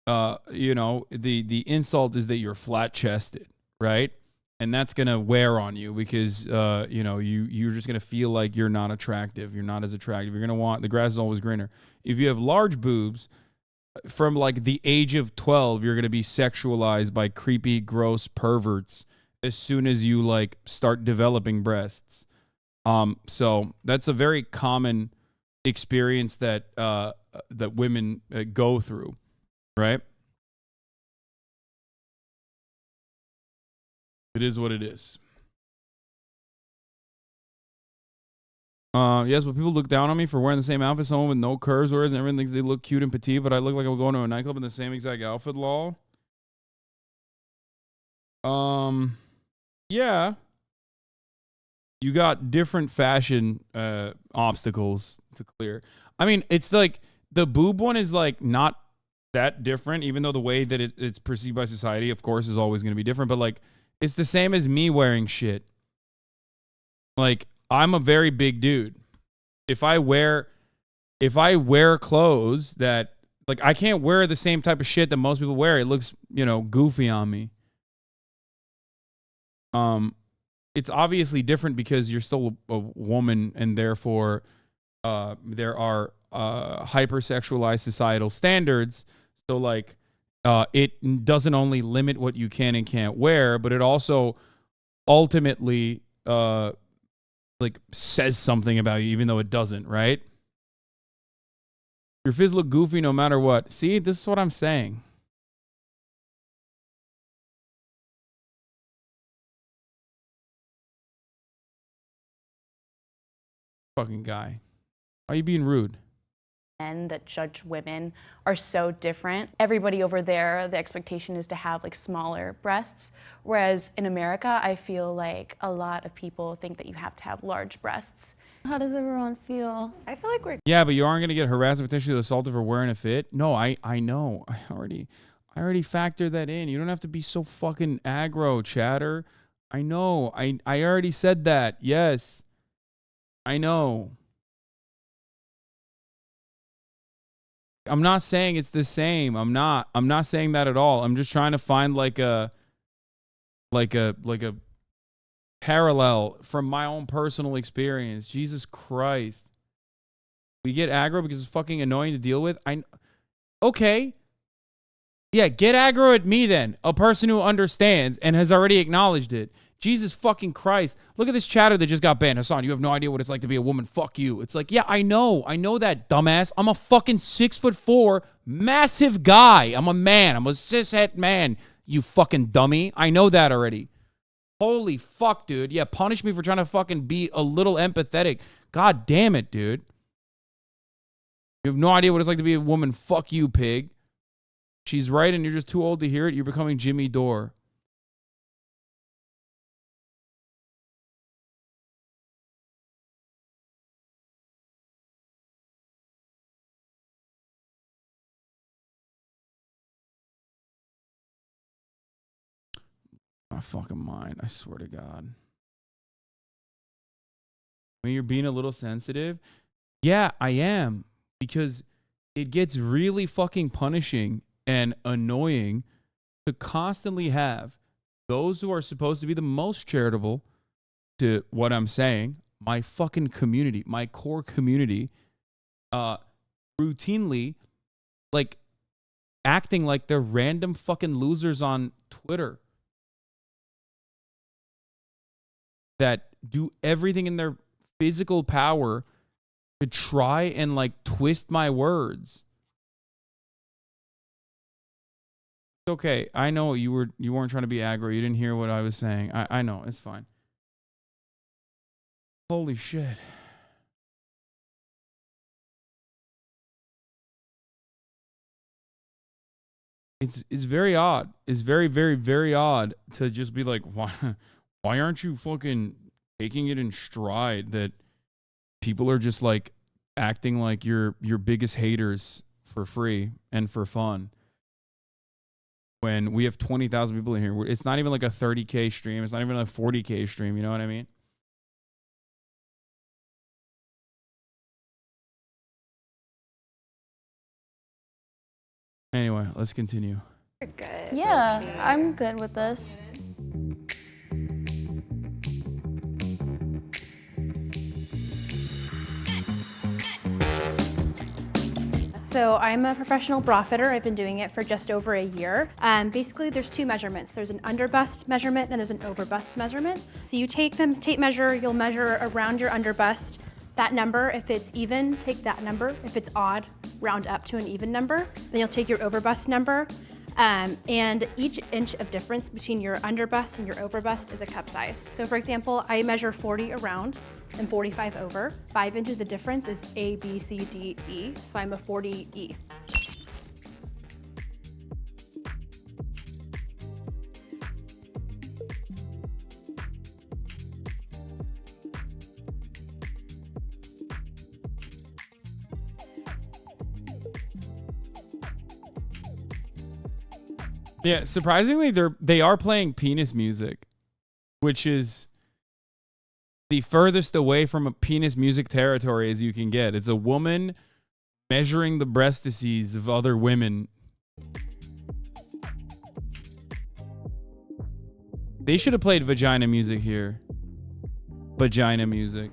you know, the insult is that you're flat chested, right? And that's going to wear on you because, you know, you're just going to feel like you're not attractive. You're not as attractive. You're going to want, the grass is always greener. If you have large boobs, from like the age of 12, you're going to be sexualized by creepy, gross perverts as soon as you like start developing breasts. So that's a very common experience that that women go through, right? It is what it is. Yes, but people look down on me for wearing the same outfit someone with no curves wears, and everyone thinks they look cute and petite, but I look like I'm going to a nightclub in the same exact outfit, lol. Yeah. You got different fashion obstacles to clear. I mean, it's like the boob one is like not that different, even though the way that it's perceived by society, of course, is always going to be different. But like, it's the same as me wearing shit. Like, I'm a very big dude. If I wear clothes that, like, I can't wear the same type of shit that most people wear. It looks, you know, goofy on me. It's obviously different because you're still a woman, and therefore there are hypersexualized societal standards. So like it doesn't only limit what you can and can't wear, but it also ultimately like says something about you, even though it doesn't, right? Your fizz look goofy no matter what. See, this is what I'm saying. Fucking guy. Why are you being rude? Men that judge women are so different. Everybody over there, the expectation is to have like smaller breasts, whereas in America, I feel like a lot of people think that you have to have large breasts. How does everyone feel? I feel like we're Yeah, but you aren't gonna get harassed and potentially assaulted for wearing a fit. No, I know. I already factored that in. You don't have to be so fucking aggro, chatter. I know. I already said that. Yes. I know. I'm not saying it's the same. I'm not saying that at all. I'm just trying to find like a parallel from my own personal experience. Jesus Christ. We get aggro because it's fucking annoying to deal with. Okay. Yeah, get aggro at me then. A person who understands and has already acknowledged it. Jesus fucking Christ. Look at this chatter that just got banned. Hasan, you have no idea what it's like to be a woman. Fuck you. It's like, yeah, I know that, dumbass. I'm a fucking 6'4", massive guy. I'm a man. I'm a cishet man, you fucking dummy. I know that already. Holy fuck, dude. Yeah, punish me for trying to fucking be a little empathetic. God damn it, dude. You have no idea what it's like to be a woman. Fuck you, pig. She's right and you're just too old to hear it. You're becoming Jimmy Dore. My fucking mind, I swear to God. When you're being a little sensitive, yeah, I am, because it gets really fucking punishing and annoying to constantly have those who are supposed to be the most charitable to what I'm saying, my fucking community, my core community, routinely like acting like they're random fucking losers on Twitter that do everything in their physical power to try and like twist my words. It's okay. I know you weren't trying to be aggro. You didn't hear what I was saying. I know. It's fine. Holy shit. It's very odd. It's very, very, very odd to just be like, why aren't you fucking taking it in stride that people are just like acting like your biggest haters for free and for fun? When we have 20,000 people in here, it's not even like a 30K stream. It's not even a 40K stream. You know what I mean? Anyway, let's continue. You're good. Yeah, I'm good with this. So I'm a professional bra fitter. I've been doing it for just over a year. Basically, there's two measurements. There's an under bust measurement and there's an over bust measurement. So you take the tape measure, you'll measure around your under bust. That number, if it's even, take that number. If it's odd, round up to an even number. Then you'll take your over bust number. And each inch of difference between your under bust and your over bust is a cup size. So for example, I measure 40 around and 45 over. 5 inches of difference is A, B, C, D, E. So I'm a 40E. Yeah, surprisingly, they are playing penis music, which is the furthest away from a penis music territory as you can get. It's a woman measuring the breastises of other women. They should have played vagina music here. Vagina music.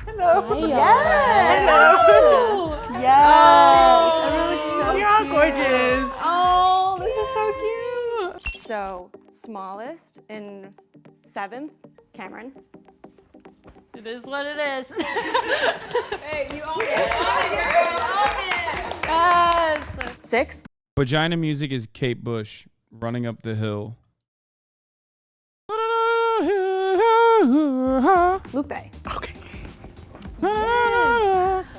Hello. Yes. Hello. Yes. You're all gorgeous. Oh, this is so cute. So, smallest in 7th, Cameron. It is what it is. Hey, you own it. Yes. 6th. Vagina music is Kate Bush running up the hill. Lupe. Okay.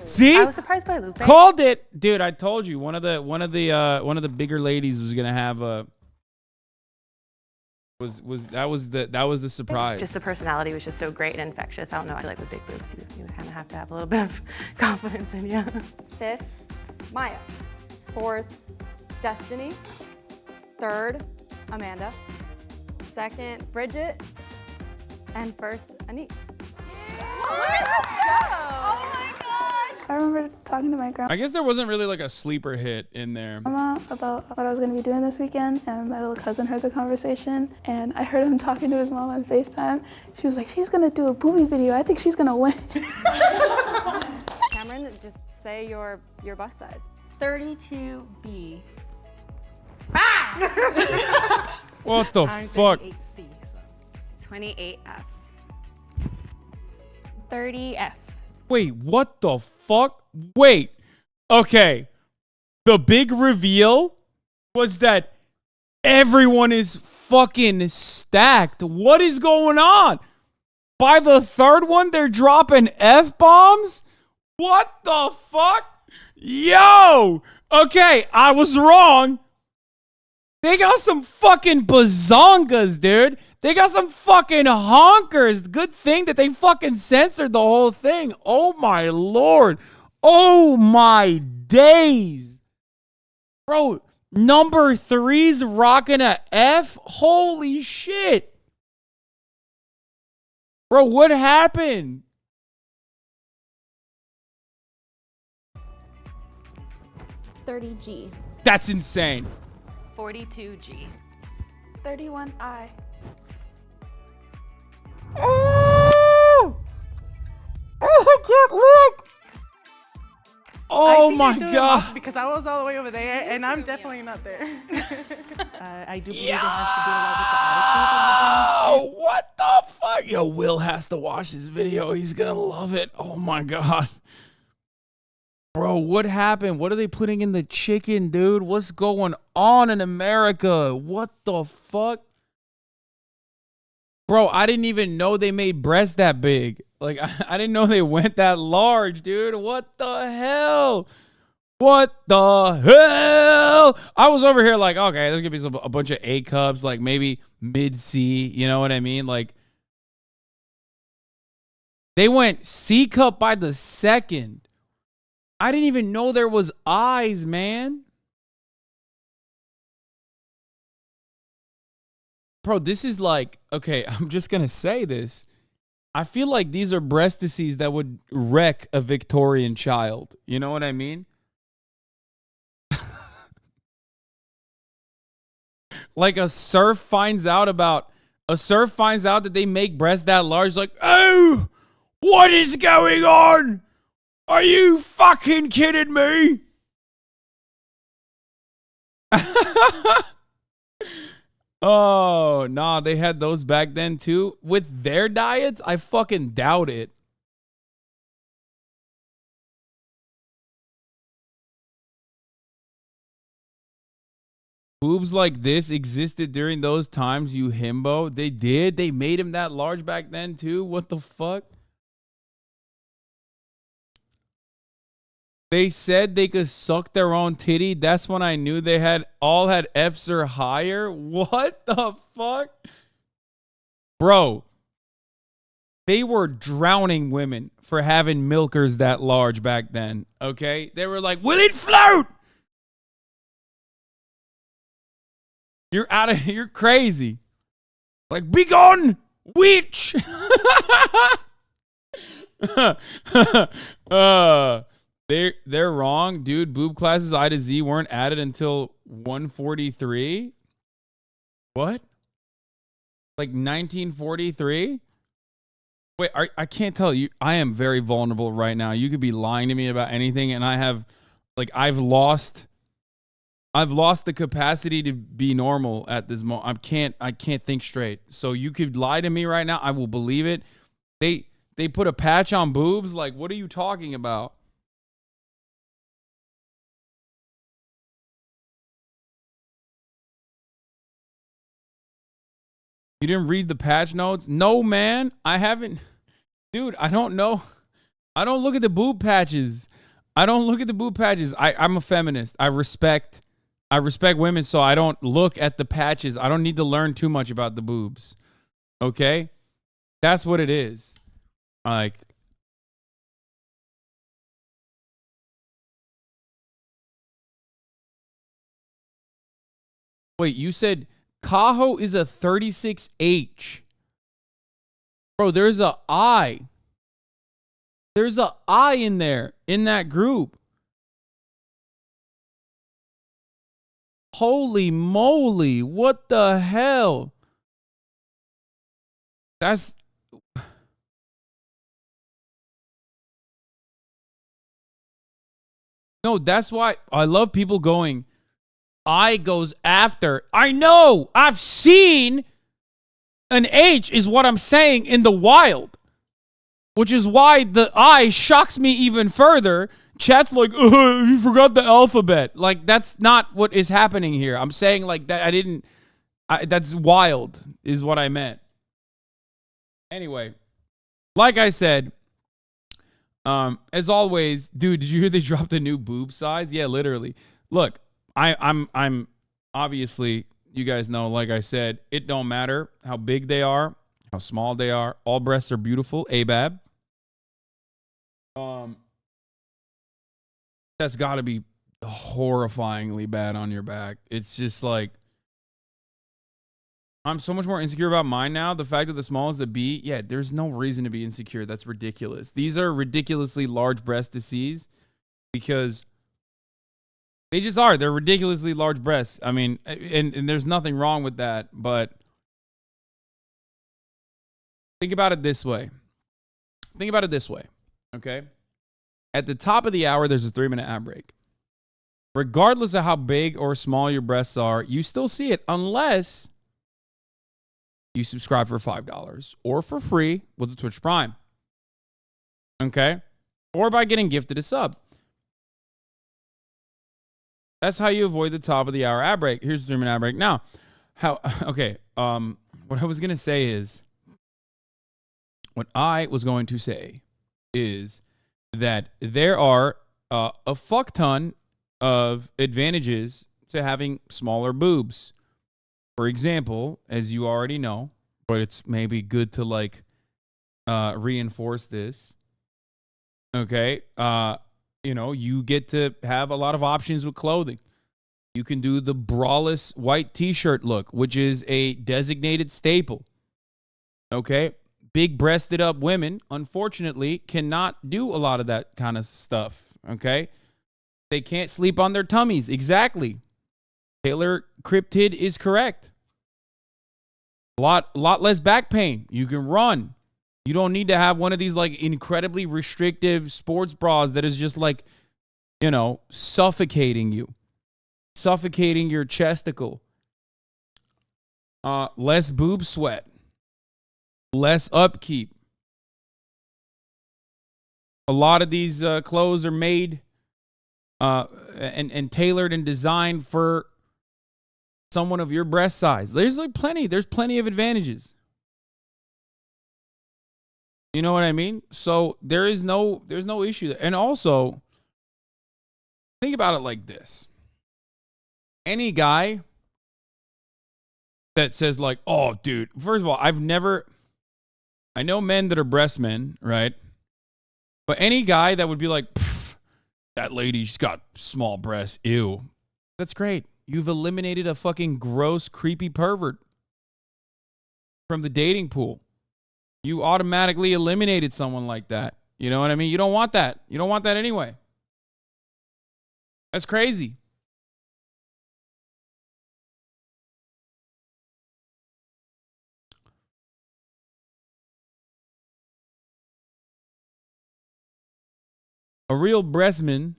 See? I was surprised by Lupe. Called it, dude. I told you one of the bigger ladies was gonna have a. That was the surprise. Just the personality was just so great and infectious. I don't know. I like with big boobs. You kind of have to have a little bit of confidence in you. 5th, Maya. 4th, Destiny. 3rd, Amanda. 2nd, Bridget. And 1st, Anise. I remember talking to my I guess there wasn't really like a sleeper hit in there. grandma about what I was going to be doing this weekend, and my little cousin heard the conversation, and I heard him talking to his mom on FaceTime. She was like, she's going to do a boobie video. I think she's going to win. Cameron, just say your bust size. 32B. What the fuck? 28F. 30F. Wait, what the fuck? Wait. Okay. The big reveal was that everyone is fucking stacked. What is going on? By the third one, they're dropping F-bombs? What the fuck? Yo! Okay, I was wrong. They got some fucking bazongas, dude. They got some fucking honkers. Good thing that they fucking censored the whole thing. Oh my lord. Oh my days. Bro, number 3's rocking a F? Holy shit. Bro, what happened? $30G. That's insane. 42G. 31I. Oh! Oh, I can't look! Oh my god! Because I was all the way over there, and I'm definitely not there. I do believe it has to do a lot with the attitude. Oh, what the fuck? Yo, Will has to watch this video. He's gonna love it. Oh my god. Bro, what happened? What are they putting in the chicken, dude? What's going on in America? What the fuck? Bro, I didn't even know they made breasts that big. Like, I didn't know they went that large, dude. What the hell? What the hell? I was over here like, okay, there's going to be a bunch of A cups, like maybe mid-C. You know what I mean? Like, they went C cup by the second. I didn't even know there was eyes, man. Bro, this is like, okay, I'm just going to say this. I feel like these are breastises that would wreck a Victorian child. You know what I mean? Like a serf finds out that they make breasts that large. Like, oh, what is going on? Are you fucking kidding me? Oh, nah, they had those back then too. With their diets, I fucking doubt it. Boobs like this existed during those times, you himbo. They did? They made him that large back then too? What the fuck? They said they could suck their own titty. That's when I knew they all had F's or higher. What the fuck? Bro, they were drowning women for having milkers that large back then, okay? They were like, will it float? You're crazy. Like, be gone, witch. They're wrong, dude. Boob classes I to Z weren't added until 143. What? Like 1943? Wait, I can't tell you. I am very vulnerable right now. You could be lying to me about anything, and I've lost the capacity to be normal at this moment. I can't think straight. So you could lie to me right now. I will believe it. They put a patch on boobs. Like, what are you talking about? You didn't read the patch notes? No, man. I haven't. Dude, I don't know. I don't look at the boob patches. I'm a feminist. I respect women, so I don't look at the patches. I don't need to learn too much about the boobs. Okay? That's what it is. Like, wait, you said Cajo is a 36H. Bro, there's a I. There's a I in there, in that group. Holy moly, what the hell? That's... No, that's why I love people going, I goes after. I know, I've seen an H is what I'm saying in the wild. Which is why the I shocks me even further. Chat's like, you forgot the alphabet. Like, that's not what is happening here. I'm saying, like, that that's wild is what I meant. Anyway, like I said, as always, dude, did you hear they dropped a new boob size? Yeah, literally. Look, I'm obviously, you guys know, like I said, it don't matter how big they are, how small they are. All breasts are beautiful. ABAB. That's got to be horrifyingly bad on your back. It's just like, I'm so much more insecure about mine now. The fact that the small is a B, yeah, there's no reason to be insecure. That's ridiculous. These are ridiculously large breast disease because they just are. They're ridiculously large breasts. I mean, and there's nothing wrong with that, but think about it this way. Okay? At the top of the hour, there's a 3-minute ad break. Regardless of how big or small your breasts are, you still see it unless you subscribe for $5 or for free with the Twitch Prime. Okay? Or by getting gifted a sub. That's how you avoid the top of the hour ad break. Here's the 3-minute ad break. Now, what I was going to say is, that there are a fuck ton of advantages to having smaller boobs. For example, as you already know, but it's maybe good to like reinforce this. Okay, you get to have a lot of options with clothing. You can do the braless white t-shirt look, which is a designated staple. Okay, big-breasted up women, unfortunately, cannot do a lot of that kind of stuff, okay? They can't sleep on their tummies. Exactly. Taylor Cryptid is correct. A lot less back pain. You can run. You don't need to have one of these, like, incredibly restrictive sports bras that is just, like, suffocating you. Suffocating your chesticle. Less boob sweat. Less upkeep. A lot of these clothes are made and tailored and designed for someone of your breast size. There's plenty of advantages. You know what I mean? So there's no issue there. And also, think about it like this. Any guy that says like, oh, dude, first of all, I know men that are breast men, right? But any guy that would be like, that lady's got small breasts, ew. That's great. You've eliminated a fucking gross, creepy pervert from the dating pool. You automatically eliminated someone like that. You know what I mean? You don't want that. You don't want that anyway. That's crazy. A real breastman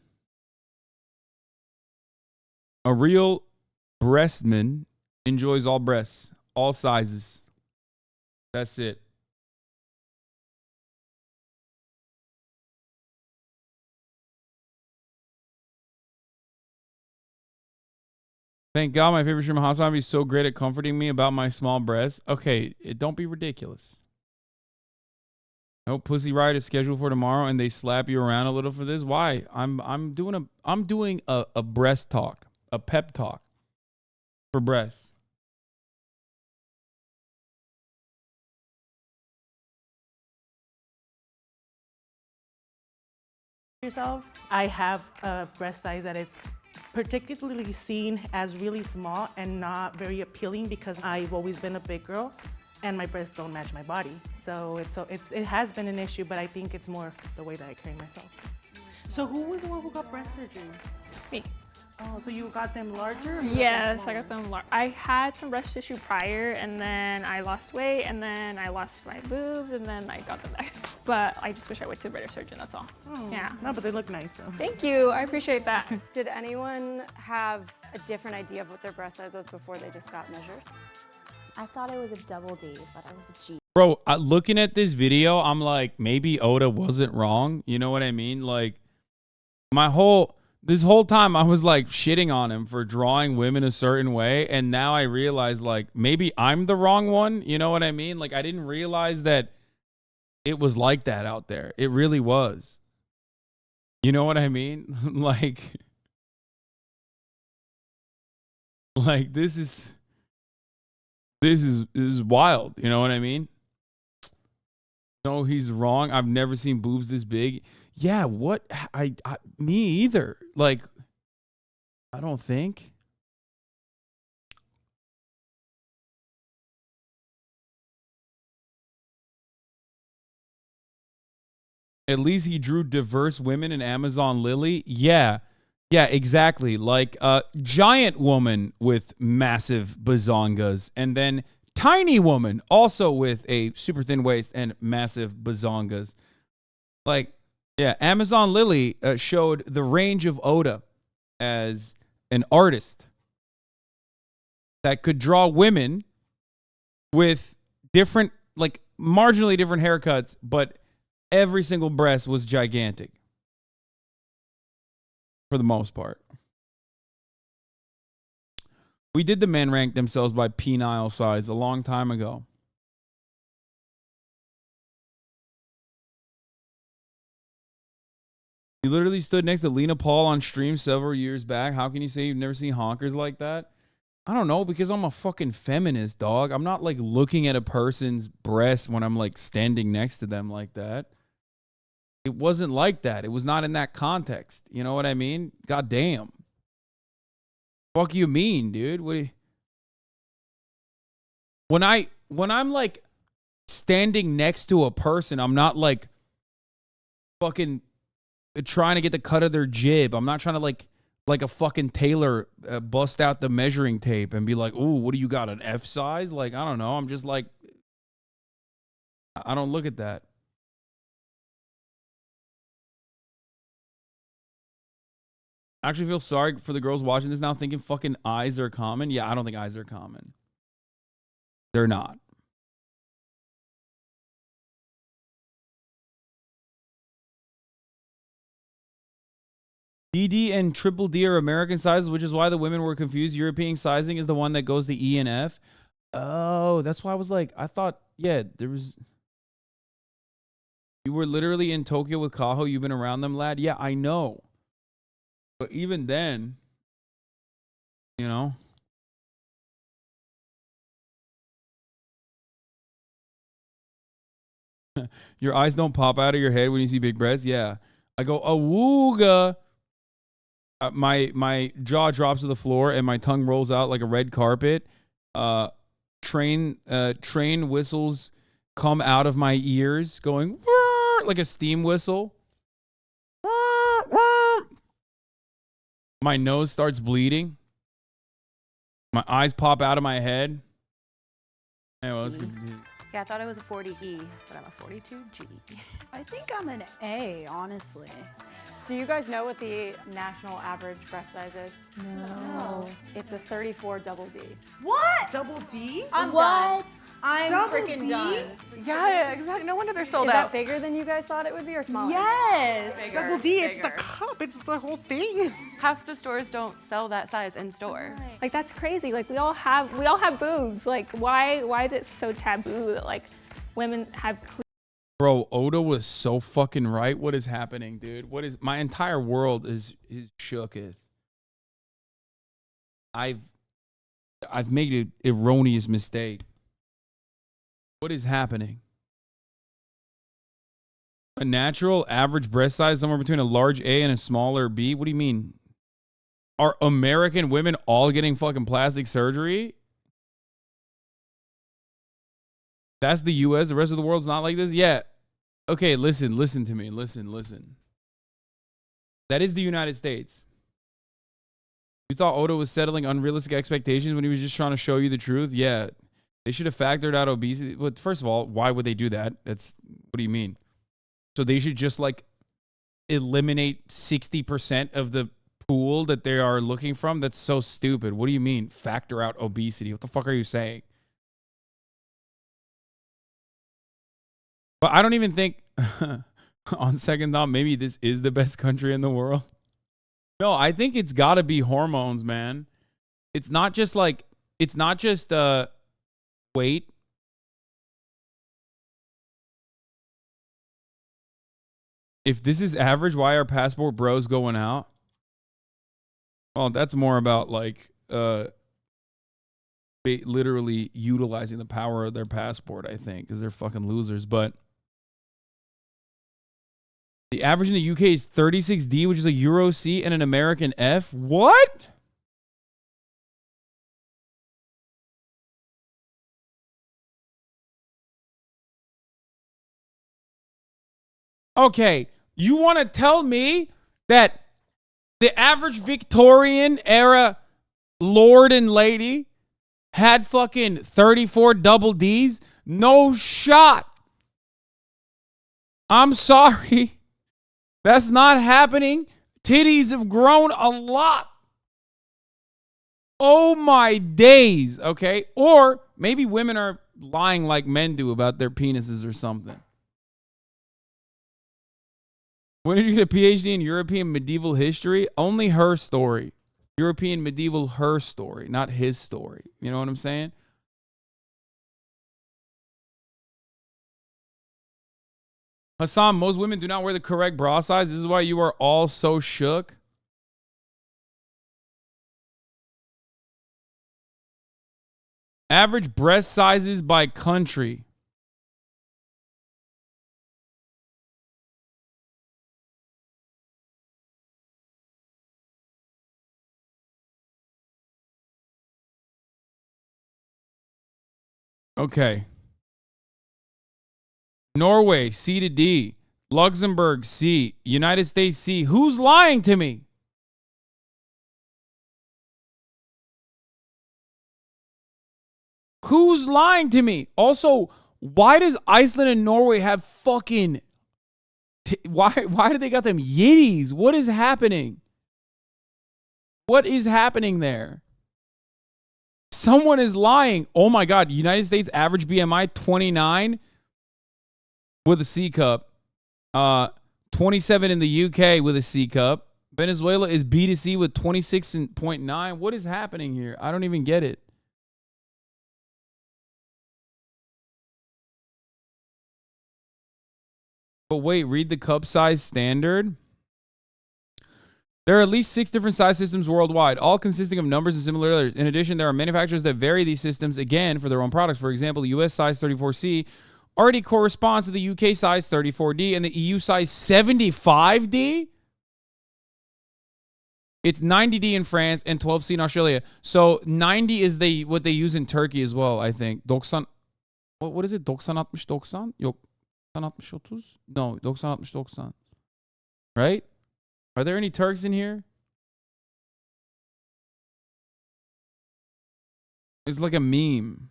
enjoys all breasts, all sizes. That's it. Thank God my favorite streamer HasanAbi is so great at comforting me about my small breasts. Okay, don't be ridiculous. No Pussy Riot is scheduled for tomorrow, and they slap you around a little for this. Why? I'm doing a breast talk, a pep talk for breasts. Yourself, I have a breast size that it's particularly seen as really small and not very appealing because I've always been a big girl and my breasts don't match my body. So it has been an issue, but I think it's more the way that I carry myself. So who was the one who got breast surgery? Me. Oh, so you got them larger? Or Yes, I got them large. I had some breast tissue prior, and then I lost weight, and then I lost my boobs, and then I got them back. But I just wish I went to a better surgeon, that's all. Oh, yeah. No, but they look nice, so. Thank you, I appreciate that. Did anyone have a different idea of what their breast size was before they just got measured? I thought it was a double D, but I was a G. Bro, looking at this video, I'm like, maybe Oda wasn't wrong. You know what I mean? Like, this whole time I was like shitting on him for drawing women a certain way. And now I realize like, maybe I'm the wrong one. You know what I mean? Like, I didn't realize that it was like that out there. It really was. You know what I mean? like this is wild. You know what I mean? No, he's wrong. I've never seen boobs this big. Yeah, what? Me either. Like, I don't think. At least he drew diverse women in Amazon Lily. Yeah, exactly. Like a giant woman with massive bazongas, and then tiny woman also with a super thin waist and massive bazongas. Like, yeah, Amazon Lily showed the range of Oda as an artist that could draw women with different, like marginally different haircuts, but every single breast was gigantic for the most part. We did the men rank themselves by penile size a long time ago. You literally stood next to Lena Paul on stream several years back. How can you say you've never seen honkers like that? I don't know, because I'm a fucking feminist, dog. I'm not like looking at a person's breast when I'm like standing next to them like that. It wasn't like that. It was not in that context. You know what I mean? God damn. Fuck you mean, dude? What do you... When I'm like standing next to a person, I'm not like fucking trying to get the cut of their jib. I'm not trying to like a fucking tailor bust out the measuring tape and be like, "Ooh, what do you got, an F size?" Like, I don't know. I'm just like, I don't look at that. I actually feel sorry for the girls watching this now thinking fucking eyes are common. Yeah, I don't think eyes are common. They're not. DD and triple D are American sizes, which is why the women were confused. European sizing is the one that goes to E and F. Oh, that's why I was like, I thought, yeah, there was... You were literally in Tokyo with Kaho. You've been around them, lad. Yeah, I know. But even then, you know... Your eyes don't pop out of your head when you see big breasts? Yeah. I go, awooga. My jaw drops to the floor and my tongue rolls out like a red carpet. Train whistles come out of my ears going like a steam whistle. My nose starts bleeding. My eyes pop out of my head. Anyway, let's continue. Yeah, I thought I was a 40E, but I'm a 42G. I think I'm an A, honestly. Do you guys know what the national average breast size is? No. It's a 34 double D. What? Double D? I'm What? done. I'm Double freaking D? done. Yeah, exactly. No wonder they're sold Is out. that bigger than you guys thought it would be or smaller? Yes. Bigger, Double D, it's the bigger. cup. It's the whole thing. Half the stores don't sell that size in store. Like, that's crazy. Like, we all have boobs. Like, why is it so taboo that like women have Bro, Oda was so fucking right. What is happening, dude? What is my entire world is shooketh. I've made an erroneous mistake. What is happening? A natural average breast size somewhere between a large A and a smaller B? What do you mean? Are American women all getting fucking plastic surgery? That's the US. The rest of the world's not like this? Yeah. Okay, listen to me. Listen. That is the United States. You thought Oda was settling unrealistic expectations when he was just trying to show you the truth? Yeah. They should have factored out obesity. Well, first of all, why would they do that? What do you mean? So they should just like eliminate 60% of the pool that they are looking from? That's so stupid. What do you mean? Factor out obesity. What the fuck are you saying? But I don't even think, on second thought, maybe this is the best country in the world. No, I think it's got to be hormones, man. It's not just weight. If this is average, why are passport bros going out? Well, that's more about like literally utilizing the power of their passport, I think, because they're fucking losers. But the average in the UK is 36D, which is a Euro C and an American F. What? Okay, you want to tell me that the average Victorian era lord and lady had fucking 34 double Ds? No shot. I'm sorry. That's not happening. Titties have grown a lot. Oh my days, okay? Or maybe women are lying like men do about their penises or something. When did you get a PhD in European medieval history? Only her story. European medieval her story, not his story. You know what I'm saying? Hasan, most women do not wear the correct bra size. This is why you are all so shook. Average breast sizes by country. Okay. Norway, C to D. Luxembourg, C. United States, C. Who's lying to me? Who's lying to me? Also, why does Iceland and Norway have fucking... why do they got them yitties? What is happening? What is happening there? Someone is lying. Oh my God. United States average BMI 29 with a C cup. 27 in the UK with a C cup. Venezuela is B to C with 26.9. What is happening here? I don't even get it. But wait, read the cup size standard. There are at least 6 different size systems worldwide, all consisting of numbers and similar letters. In addition, there are manufacturers that vary these systems, again, for their own products. For example, the US size 34C already corresponds to the UK size 34D and the EU size 75D. It's 90D in France and 12C in Australia. So 90 is what they use in Turkey as well, I think. 90, what is it? 90-60-90? Yok. 90-30? No, 90-60-90. Right? Are there any Turks in here? It's like a meme.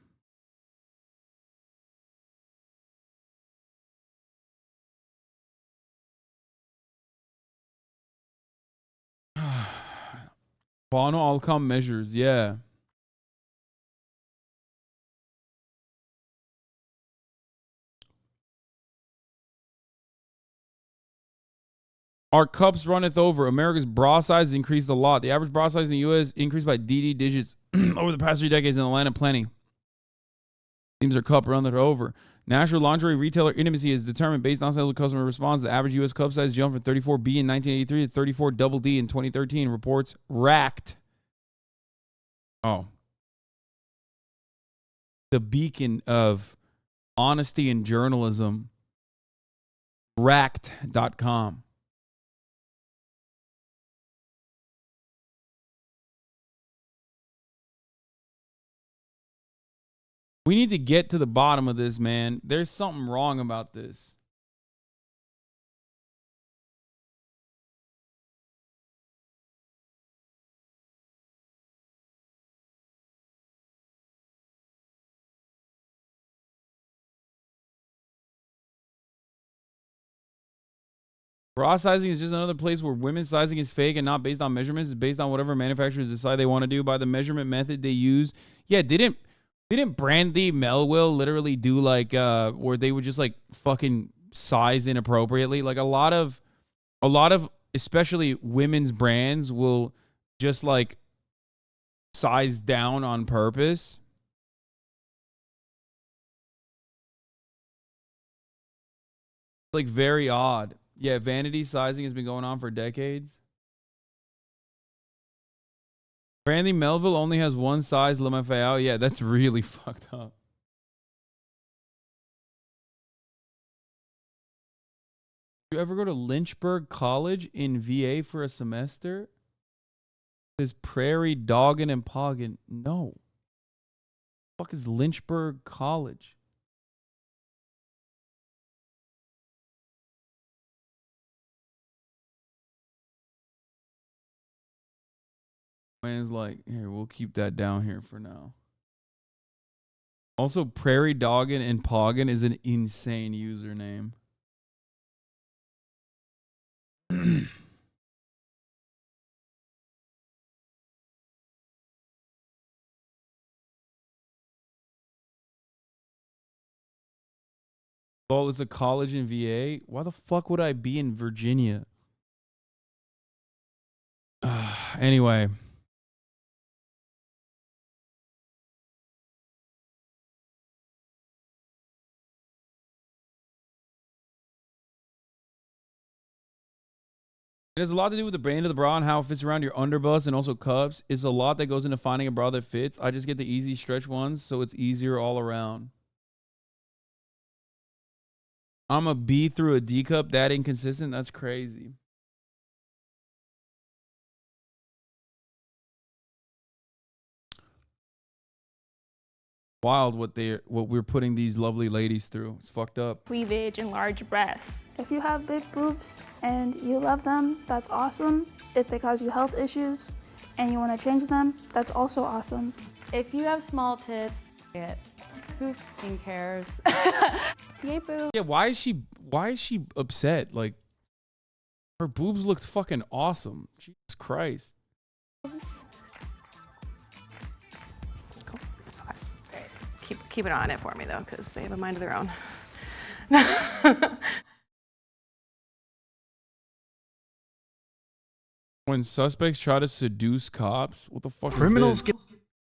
Bono outcome measures, yeah. Our cups runneth over. America's bra size increased a lot. The average bra size in the U.S. increased by DD digits over the past 3 decades in the land of plenty. Teams are cup run that are over. National lingerie retailer intimacy is determined based on sales and customer response. The average U.S. cup size jumped from 34B in 1983 to 34 double D in 2013, reports Racked. Oh. The beacon of honesty and journalism, Racked.com. We need to get to the bottom of this, man. There's something wrong about this. Bra sizing is just another place where women's sizing is fake and not based on measurements. It's based on whatever manufacturers decide they want to do by the measurement method they use. Yeah, didn't Brandy Melville literally do like where they would just like fucking size inappropriately? Like a lot of especially women's brands will just like size down on purpose. Like very odd. Yeah, vanity sizing has been going on for decades. Brandy Melville only has one size, LMFAO. Yeah, that's really fucked up. You ever go to Lynchburg College in VA for a semester? This Prairie Doggin and Poggin. No. The fuck is Lynchburg College? Man's like, here, we'll keep that down here for now. Also, Prairie Doggin and Poggin is an insane username. Well, it's a college in VA. Why the fuck would I be in Virginia? Anyway. It has a lot to do with the brand of the bra and how it fits around your underbust and also cups. It's a lot that goes into finding a bra that fits. I just get the easy stretch ones, so it's easier all around. I'm a B through a D cup. That inconsistent? That's crazy. Wild what we're putting these lovely ladies through. It's fucked up. Cleavage and large breasts. If you have big boobs and you love them, that's awesome. If they cause you health issues and you want to change them, that's also awesome. If you have small tits, it. Who fucking cares? Yay, boo. Yeah, why is she upset? Like, her boobs looked fucking awesome. Jesus Christ. Keep it on it for me though, because they have a mind of their own. When suspects try to seduce cops, what the fuck Criminals is this?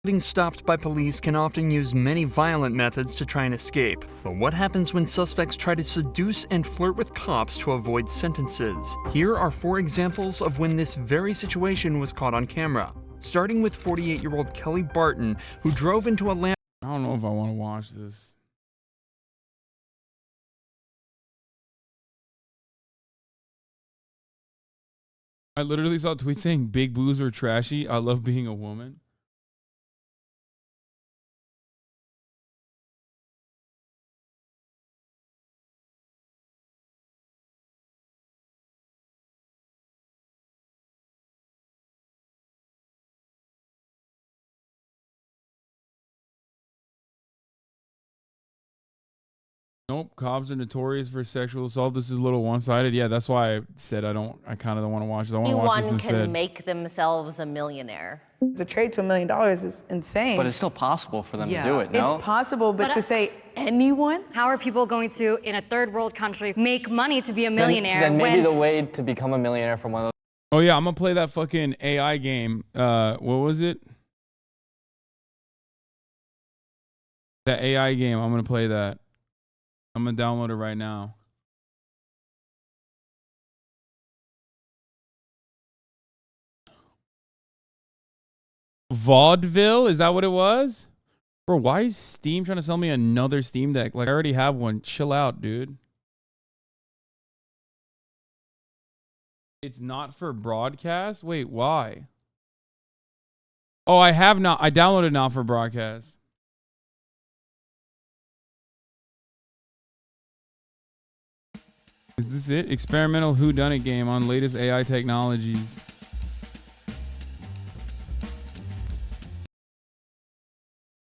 getting stopped by police can often use many violent methods to try and escape. But what happens when suspects try to seduce and flirt with cops to avoid sentences? Here are 4 examples of when this very situation was caught on camera. Starting with 48-year-old Kelly Barton, who drove into a lamp. I don't know if I want to watch this. I literally saw a tweet saying big boobs were trashy. I love being a woman. Nope, cops are notorious for sexual assault. This is a little one-sided. Yeah, that's why I said I kind of don't want to watch this. I want to watch this Anyone instead. can make themselves a millionaire. The trade to $1 million is insane. But it's still possible for them to do it, no? It's possible, but to say anyone? How are people going to, in a third world country, make money to be a millionaire Then maybe when... the way to become a millionaire from one of those. Oh yeah, I'm gonna play that fucking AI game. What was it? That AI game, I'm gonna play that. I'm gonna download it right now. Vaudeville? Is that what it was? Bro, why is Steam trying to sell me another Steam Deck? Like, I already have one. Chill out, dude. It's not for broadcast? Wait, why? Oh, I have not. I downloaded not for broadcast. Is this it? Experimental whodunit game on latest AI technologies.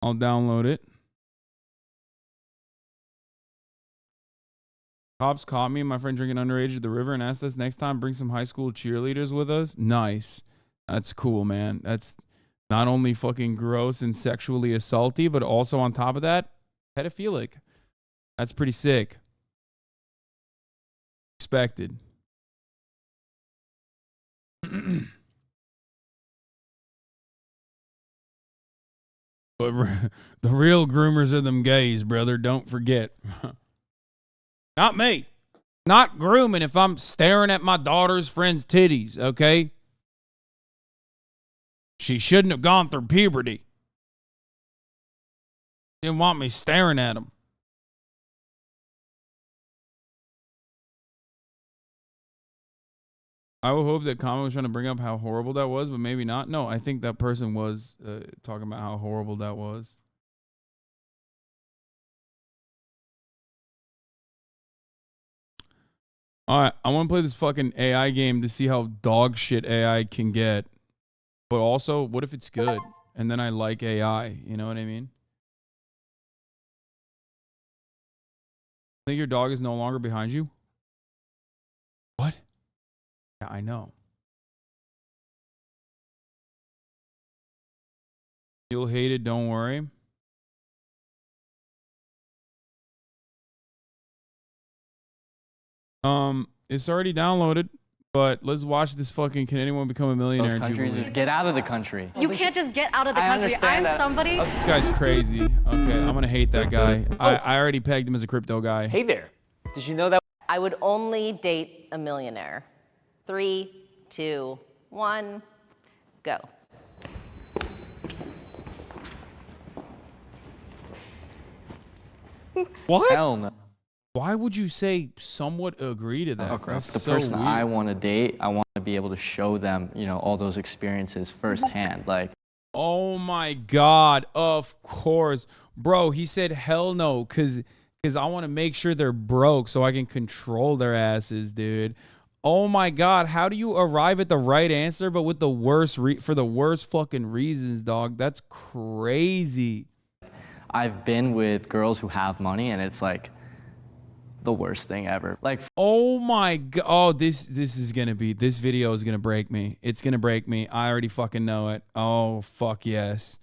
I'll download it. Cops caught me and my friend drinking underage at the river and asked us next time bring some high school cheerleaders with us. Nice. That's cool, man. That's not only fucking gross and sexually assaulty, but also on top of that, pedophilic. That's pretty sick. Expected. But the real groomers are them gays, brother. Don't forget. Not me. Not grooming if I'm staring at my daughter's friend's titties, okay? She shouldn't have gone through puberty. Didn't want me staring at them. I would hope that Kama was trying to bring up how horrible that was, but maybe not. No, I think that person was talking about how horrible that was. All right, I want to play this fucking AI game to see how dog shit AI can get. But also, what if it's good? And then I like AI, you know what I mean? Think your dog is no longer behind you? What? Yeah, I know. You'll hate it, don't worry. It's already downloaded, but let's watch this fucking Can Anyone Become a Millionaire? Those countries is get out of the country. You can't just get out of the I country. understand I'm that. somebody. This guy's crazy. Okay, I'm gonna hate that guy. I already pegged him as a crypto guy. Hey there. Did you know that? I would only date a millionaire. 3, 2, 1, go. What? Hell no. Why would you say somewhat agree to that? That's The so person weird. I want to date, I want to be able to show them, you know, all those experiences firsthand. Like, Oh my God, of course. Bro, he said hell no, because I want to make sure they're broke so I can control their asses, dude. Oh my God, how do you arrive at the right answer but with the worst for the worst fucking reasons, dog? That's crazy. I've been with girls who have money, and it's like the worst thing ever. Like, oh my God. Oh, this video is gonna break me. It's gonna break me. I already fucking know it. Oh fuck yes.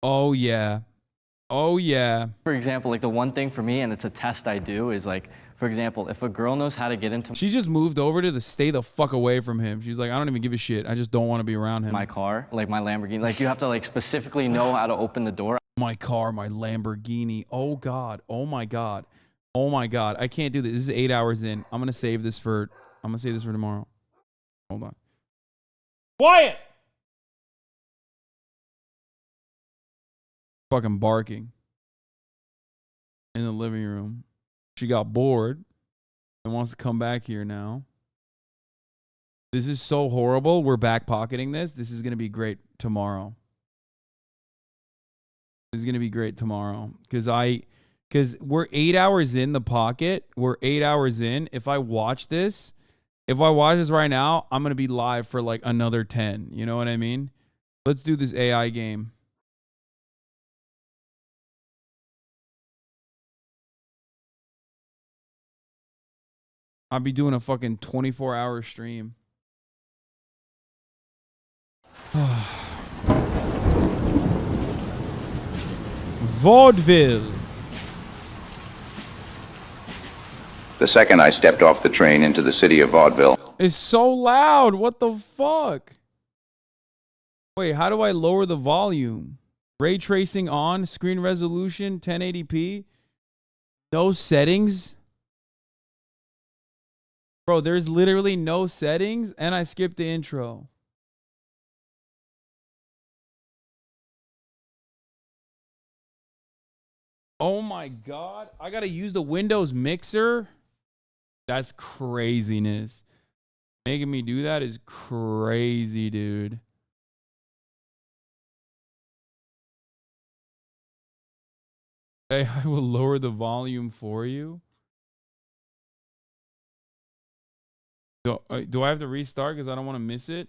Oh yeah. Oh yeah. for example, like the one thing for me, and it's a test I do, is like, for example, if a girl knows how to get into She just moved over to stay the fuck away from him. She's like, I don't even give a shit. I just don't want to be around him. my car, like my Lamborghini, like you have to like specifically know how to open the door. My car, my Lamborghini. Oh God. Oh my God. Oh my God. I can't do this. This is 8 hours in. I'm gonna save this for tomorrow. Hold on. Quiet. Fucking barking in the living room. She got bored and wants to come back here now. This is so horrible. We're back pocketing this. This is going to be great tomorrow. This is going to be great tomorrow because we're 8 hours in the pocket. We're 8 hours in. If I watch this right now, I'm going to be live for like another 10. You know what I mean? Let's do this AI game. I'll be doing a fucking 24-hour stream. Vaudeville. The second I stepped off the train into the city of Vaudeville. It's so loud. What the fuck? Wait, how do I lower the volume? Ray tracing on, screen resolution, 1080p. No settings. Bro, there's literally no settings, and I skipped the intro. Oh my God. I gotta use the Windows mixer. That's craziness. Making me do that is crazy, dude. Hey, I will lower the volume for you. Do I have to restart because I don't want to miss it?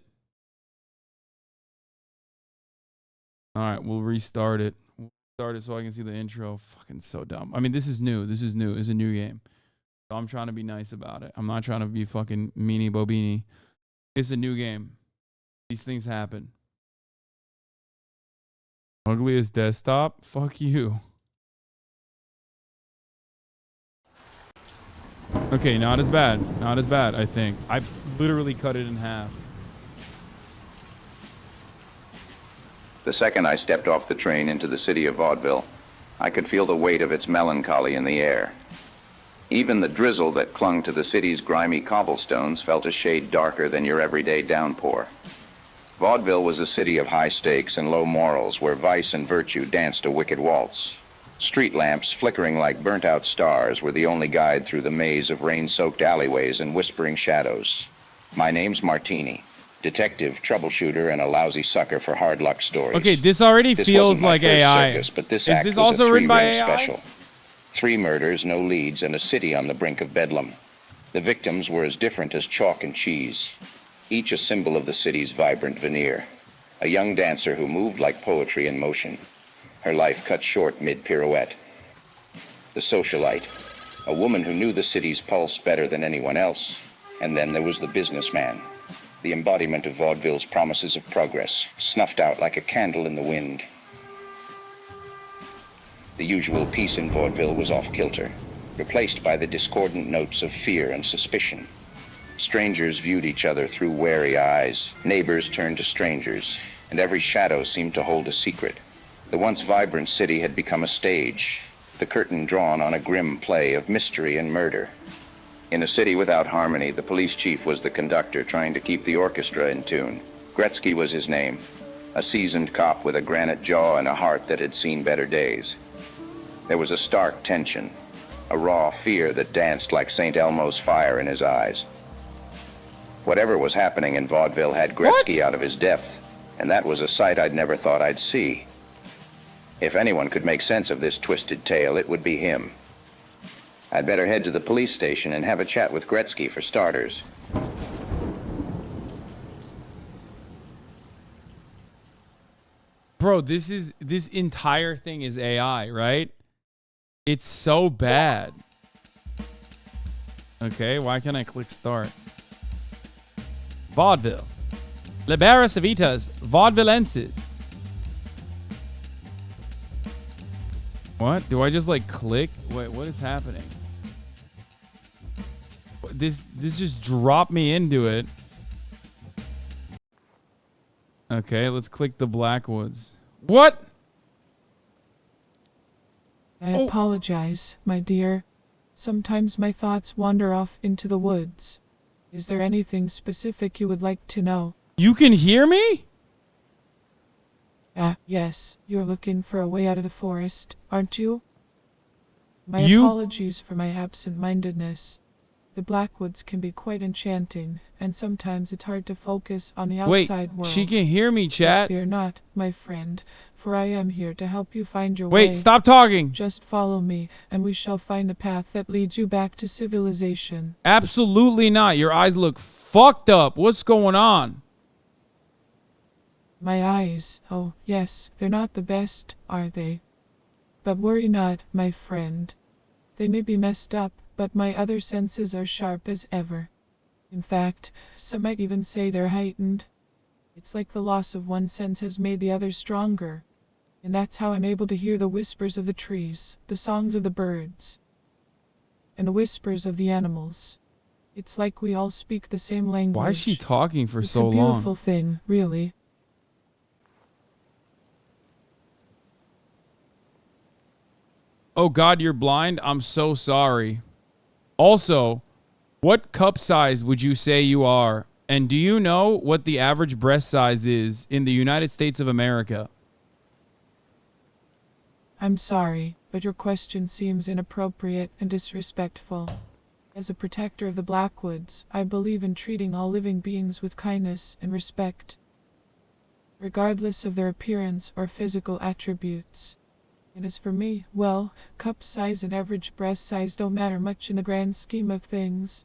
All right, we'll restart it. We'll start it so I can see the intro. Fucking so dumb. I mean, this is new. This is new. It's a new game. So I'm trying to be nice about it. I'm not trying to be fucking meanie bobini. It's a new game. These things happen. Ugliest desktop? Fuck you. Okay, not as bad. Not as bad, I think. I literally cut it in half. The second I stepped off the train into the city of Vaudeville, I could feel the weight of its melancholy in the air. Even the drizzle that clung to the city's grimy cobblestones felt a shade darker than your everyday downpour. Vaudeville was a city of high stakes and low morals where vice and virtue danced a wicked waltz. Street lamps, flickering like burnt-out stars, were the only guide through the maze of rain-soaked alleyways and whispering shadows. My name's Martini, detective, troubleshooter, and a lousy sucker for hard luck stories. Okay, this already feels like AI. Circus, but this Is act this was also a written by three-ring AI? special. 3 murders, no leads, and a city on the brink of bedlam. The victims were as different as chalk and cheese, each a symbol of the city's vibrant veneer. A young dancer who moved like poetry in motion, her life cut short mid-pirouette. The socialite, a woman who knew the city's pulse better than anyone else. And then there was the businessman, the embodiment of Vaudeville's promises of progress, snuffed out like a candle in the wind. The usual peace in Vaudeville was off-kilter, replaced by the discordant notes of fear and suspicion. Strangers viewed each other through wary eyes, neighbors turned to strangers, and every shadow seemed to hold a secret. The once vibrant city had become a stage, the curtain drawn on a grim play of mystery and murder. In a city without harmony, the police chief was the conductor trying to keep the orchestra in tune. Gretzky was his name, a seasoned cop with a granite jaw and a heart that had seen better days. There was a stark tension, a raw fear that danced like St. Elmo's fire in his eyes. Whatever was happening in Vaudeville had Gretzky out of his depth, and that was a sight I'd never thought I'd see. If anyone could make sense of this twisted tale, it would be him. I'd better head to the police station and have a chat with Gretzky for starters. Bro, this entire thing is AI, right? It's so bad. Okay, why can't I click start? Vaudeville. Libera Civitas, Vaudevillenses. What? Do I just like click? Wait, what is happening? This just dropped me into it. Okay, let's click the Blackwoods. What? I apologize, my dear. Sometimes my thoughts wander off into the woods. Is there anything specific you would like to know? You can hear me? Yes, you're looking for a way out of the forest, aren't you? My You- apologies for my absent-mindedness. The Blackwoods can be quite enchanting, and sometimes it's hard to focus on the Wait, outside world. she can hear me, But chat. fear not, my friend, for I am here to help you find your way. Wait, stop talking. Just follow me, and we shall find a path that leads you back to civilization. Absolutely not. Your eyes look fucked up. What's going on? My eyes, oh yes, they're not the best, are they? But worry not, my friend. They may be messed up, but my other senses are sharp as ever. In fact, some might even say they're heightened. It's like the loss of one sense has made the other stronger. And that's how I'm able to hear the whispers of the trees, the songs of the birds, and the whispers of the animals. It's like we all speak the same language. Why is she talking for It's so a beautiful long? thing, really. Oh God, you're blind? I'm so sorry. Also, what cup size would you say you are? And do you know what the average breast size is in the United States of America? I'm sorry, but your question seems inappropriate and disrespectful. As a protector of the Blackwoods, I believe in treating all living beings with kindness and respect, regardless of their appearance or physical attributes. And as for me, well, cup size and average breast size don't matter much in the grand scheme of things,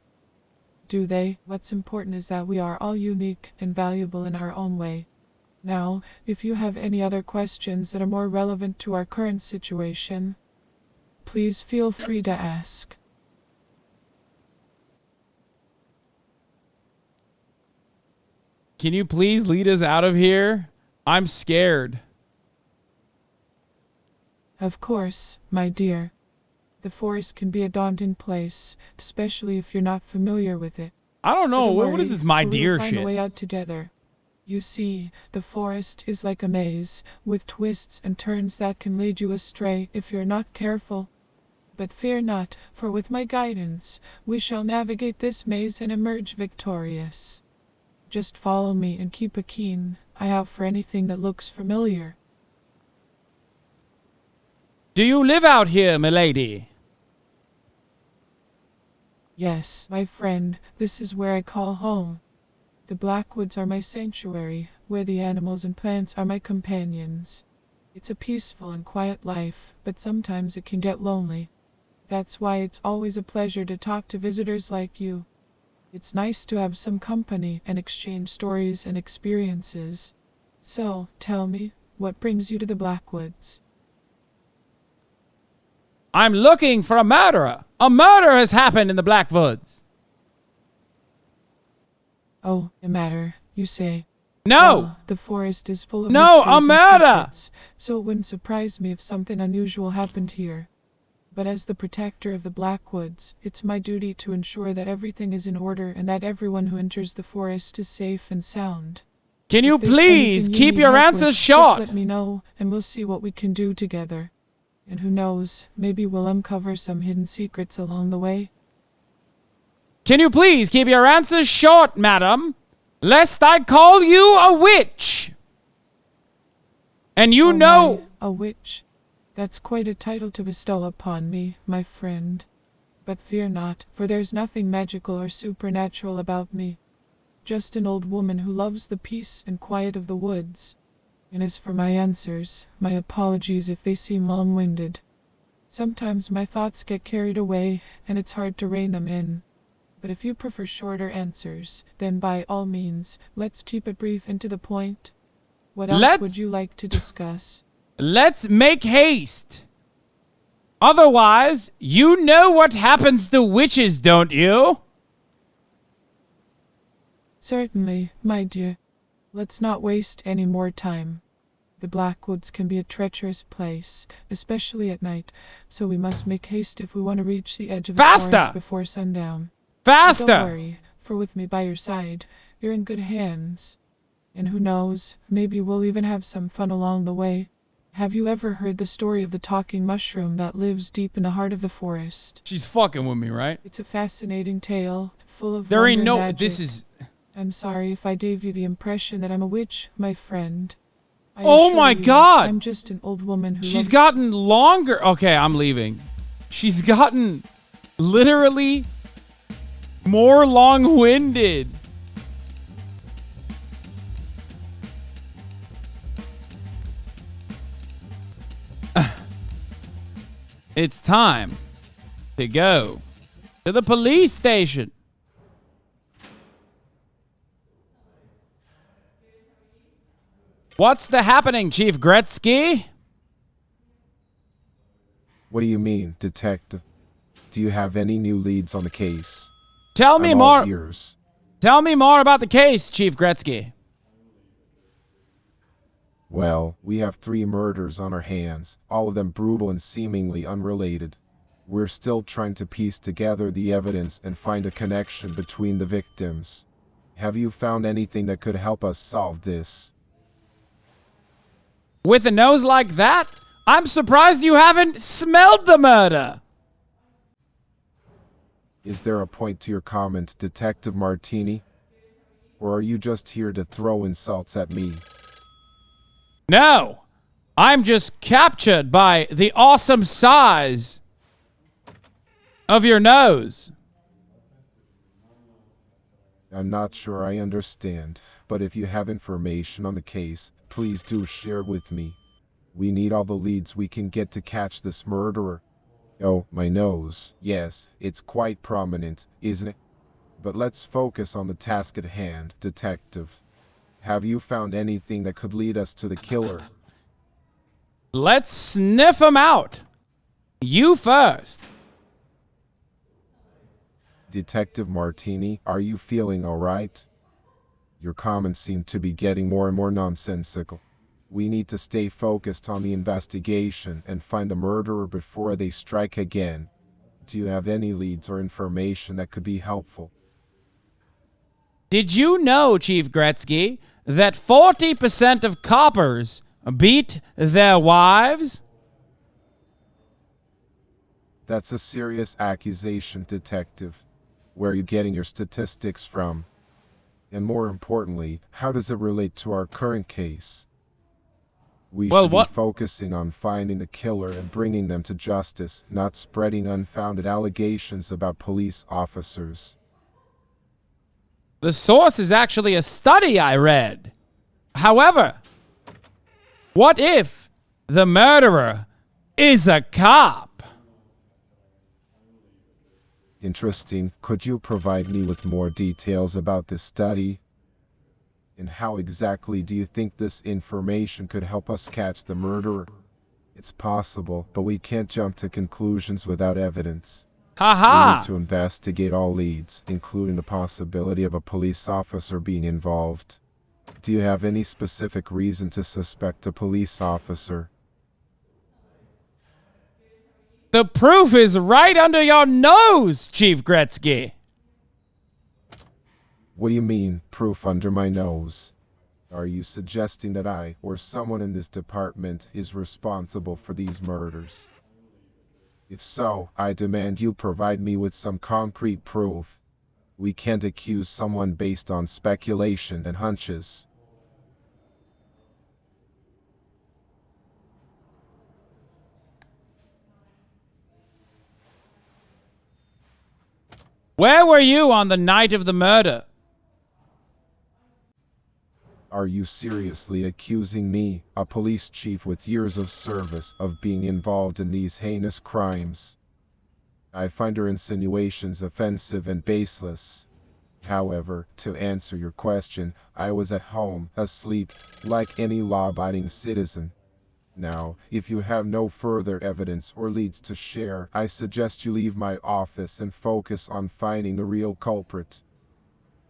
do they? What's important is that we are all unique and valuable in our own way. Now, if you have any other questions that are more relevant to our current situation, please feel free to ask. Can you please lead us out of here? I'm scared. Of course, my dear. The forest can be a daunting place, especially if you're not familiar with it. I don't know. But don't What is worry, this my we'll dear find a shit? way out together. You see, the forest is like a maze, with twists and turns that can lead you astray if you're not careful. But fear not, for with my guidance, we shall navigate this maze and emerge victorious. Just follow me and keep a keen eye out for anything that looks familiar. Do you live out here, milady? Yes, my friend, this is where I call home. The Blackwoods are my sanctuary, where the animals and plants are my companions. It's a peaceful and quiet life, but sometimes it can get lonely. That's why it's always a pleasure to talk to visitors like you. It's nice to have some company and exchange stories and experiences. So, tell me, what brings you to the Blackwoods? I'm looking for a murderer. A murder has happened in the Blackwoods. Oh, a matter, you say? No! Well, the forest is full of No, mysteries a and murder! secrets, so it wouldn't surprise me if something unusual happened here. But as the protector of the Blackwoods, it's my duty to ensure that everything is in order and that everyone who enters the forest is safe and sound. Can you If there's please anything you keep need your help answers with, short? Just let me know, and we'll see what we can do together. And who knows, maybe we'll uncover some hidden secrets along the way. Can you please keep your answers short, madam? Lest I call you a witch. And you know... A witch. That's quite a title to bestow upon me, my friend. But fear not, for there's nothing magical or supernatural about me. Just an old woman who loves the peace and quiet of the woods. And as for my answers, my apologies if they seem long-winded. Sometimes my thoughts get carried away, and it's hard to rein them in. But if you prefer shorter answers, then by all means, let's keep it brief and to the point. What else would you like to discuss? Let's make haste. Otherwise, you know what happens to witches, don't you? Certainly, my dear. Let's not waste any more time. The Blackwoods can be a treacherous place, especially at night, so we must make haste if we want to reach the edge of the forest before sundown. Faster! But don't worry, for with me by your side, you're in good hands. And who knows, maybe we'll even have some fun along the way. Have you ever heard the story of the talking mushroom that lives deep in the heart of the forest? She's fucking with me, right? It's a fascinating tale, full of There ain't wonder no... and magic. This is... I'm sorry if I gave you the impression that I'm a witch, my friend. I Oh assure my you, God! I'm just an old woman who She's loves gotten longer. Okay, I'm leaving. She's gotten literally more long-winded. It's time to go to the police station. What's the happening, Chief Gretzky? What do you mean, detective? Do you have any new leads on the case? Tell me I'm all more. ears. Tell me more about the case, Chief Gretzky. Well, we have 3 murders on our hands, all of them brutal and seemingly unrelated. We're still trying to piece together the evidence and find a connection between the victims. Have you found anything that could help us solve this? With a nose like that, I'm surprised you haven't smelled the murder. Is there a point to your comment, Detective Martini? Or are you just here to throw insults at me? No, I'm just captured by the awesome size of your nose. I'm not sure I understand, but if you have information on the case, please do share with me. We need all the leads we can get to catch this murderer. Oh, my nose. Yes, it's quite prominent, isn't it? But let's focus on the task at hand, Detective. Have you found anything that could lead us to the killer? Let's sniff him out. You first. Detective Martini, are you feeling all right? Your comments seem to be getting more and more nonsensical. We need to stay focused on the investigation and find the murderer before they strike again. Do you have any leads or information that could be helpful? Did you know, Chief Gretzky, that 40% of coppers beat their wives? That's a serious accusation, Detective. Where are you getting your statistics from? And more importantly, how does it relate to our current case? We should be focusing on finding the killer and bringing them to justice, not spreading unfounded allegations about police officers. The source is actually a study I read. However, what if the murderer is a cop? Interesting. Could you provide me with more details about this study? And how exactly do you think this information could help us catch the murderer? It's possible, but we can't jump to conclusions without evidence. Ha-ha! We need to investigate all leads, including the possibility of a police officer being involved. Do you have any specific reason to suspect a police officer? The proof is right under your nose, Chief Gretzky. What do you mean, proof under my nose? Are you suggesting that I, or someone in this department, is responsible for these murders? If so, I demand you provide me with some concrete proof. We can't accuse someone based on speculation and hunches. Where were you on the night of the murder? Are you seriously accusing me, a police chief with years of service, of being involved in these heinous crimes? I find your insinuations offensive and baseless. However, to answer your question, I was at home, asleep, like any law-abiding citizen. Now, if you have no further evidence or leads to share, I suggest you leave my office and focus on finding the real culprit.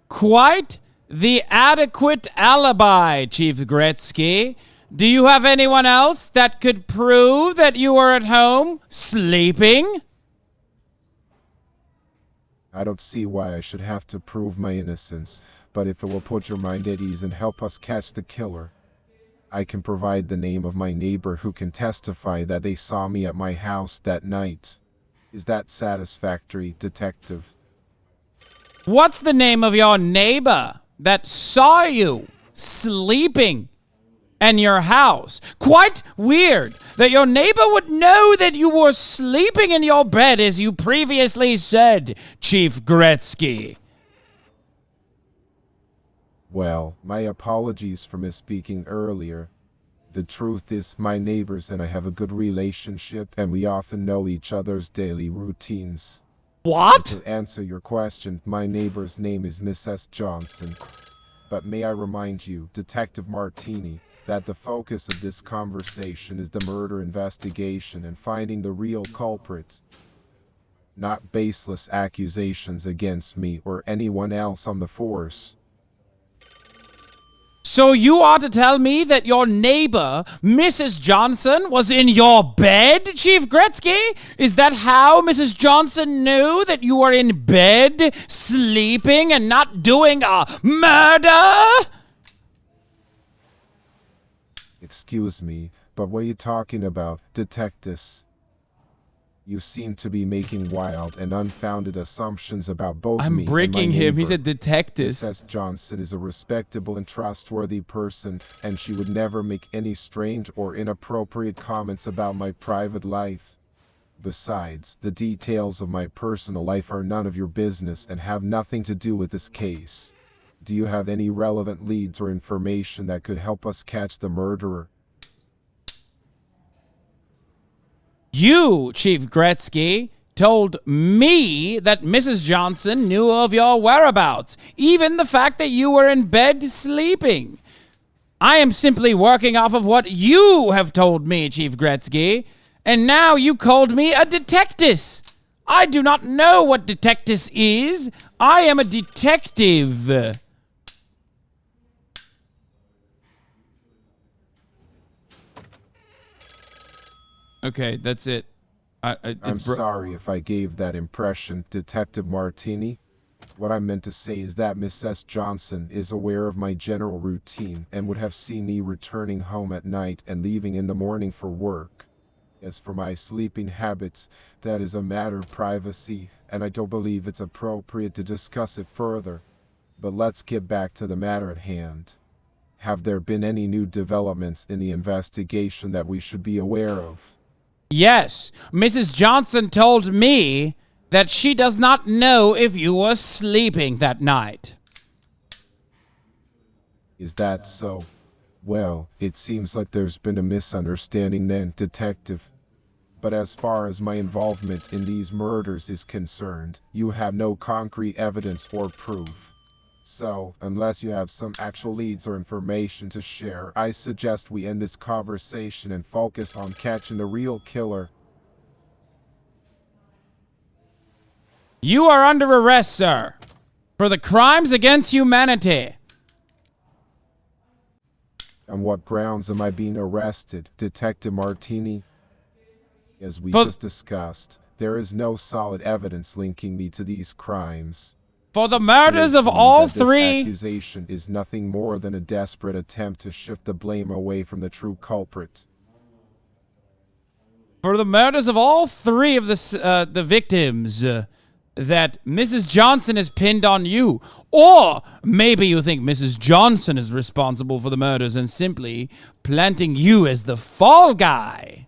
Quite the adequate alibi, Chief Gretzky. Do you have anyone else that could prove that you were at home, sleeping? I don't see why I should have to prove my innocence, but if it will put your mind at ease and help us catch the killer, I can provide the name of my neighbor who can testify that they saw me at my house that night. Is that satisfactory, Detective? What's the name of your neighbor that saw you sleeping in your house? Quite weird that your neighbor would know that you were sleeping in your bed as you previously said, Chief Gretzky. Well, my apologies for misspeaking earlier. The truth is, my neighbors and I have a good relationship, and we often know each other's daily routines. What? To answer your question, my neighbor's name is Mrs. Johnson. But may I remind you, Detective Martini, that the focus of this conversation is the murder investigation and finding the real culprit. Not baseless accusations against me or anyone else on the force. So you are to tell me that your neighbor, Mrs. Johnson, was in your bed, Chief Gretzky? Is that how Mrs. Johnson knew that you were in bed, sleeping, and not doing a murder? Excuse me, But what are you talking about, detectives? You seem to be making wild and unfounded assumptions about both I'm me breaking and my him. He's a neighbor. detective. Mrs. Johnson is a respectable and trustworthy person, and she would never make any strange or inappropriate comments about my private life. Besides, the details of my personal life are none of your business and have nothing to do with this case. Do you have any relevant leads or information that could help us catch the murderer? You, Chief Gretzky, told me that Mrs. Johnson knew of your whereabouts, even the fact that you were in bed sleeping. I am simply working off of what you have told me, Chief Gretzky, and now you called me a detectus. I do not know what detectus is. I am a detective. Okay, that's it. I'm sorry if I gave that impression, Detective Martini. What I meant to say is that Mrs. Johnson is aware of my general routine and would have seen me returning home at night and leaving in the morning for work. As for my sleeping habits, that is a matter of privacy, and I don't believe it's appropriate to discuss it further. But let's get back to the matter at hand. Have there been any new developments in the investigation that we should be aware of? Yes, Mrs. Johnson told me that she does not know if you were sleeping that night. Is that so? Well, it seems like there's been a misunderstanding then, Detective. But as far as my involvement in these murders is concerned, you have no concrete evidence or proof. So, unless you have some actual leads or information to share, I suggest we end this conversation and focus on catching the real killer. You are under arrest, sir, for the crimes against humanity. On what grounds am I being arrested, Detective Martini? As we just discussed, there is no solid evidence linking me to these crimes. For the murders of all three. This accusation is nothing more than a desperate attempt to shift the blame away from the true culprit. For the murders of all three of the victims, that Mrs. Johnson is pinned on you. Or maybe you think Mrs. Johnson is responsible for the murders and simply planting you as the fall guy.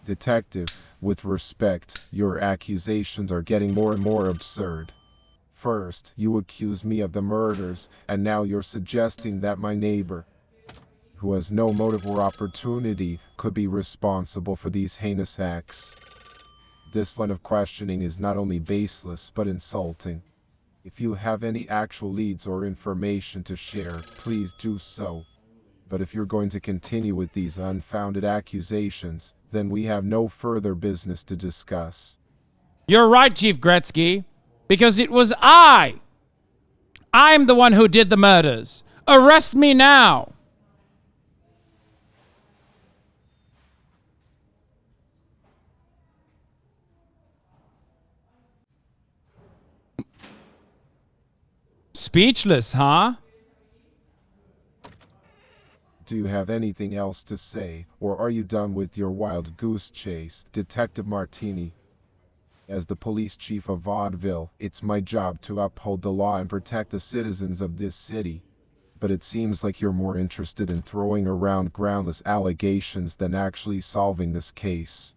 Detective, with respect, your accusations are getting more and more absurd. First, you accuse me of the murders, and now you're suggesting that my neighbor, who has no motive or opportunity, could be responsible for these heinous acts. This line of questioning is not only baseless, but insulting. If you have any actual leads or information to share, please do so. But if you're going to continue with these unfounded accusations, then we have no further business to discuss. You're right, Chief Gretzky, because it was I'm the one who did the murders. Arrest me now. Speechless, huh? Do you have anything else to say, or are you done with your wild goose chase, Detective Martini? As the police chief of Vaudeville, it's my job to uphold the law and protect the citizens of this city. But it seems like you're more interested in throwing around groundless allegations than actually solving this case.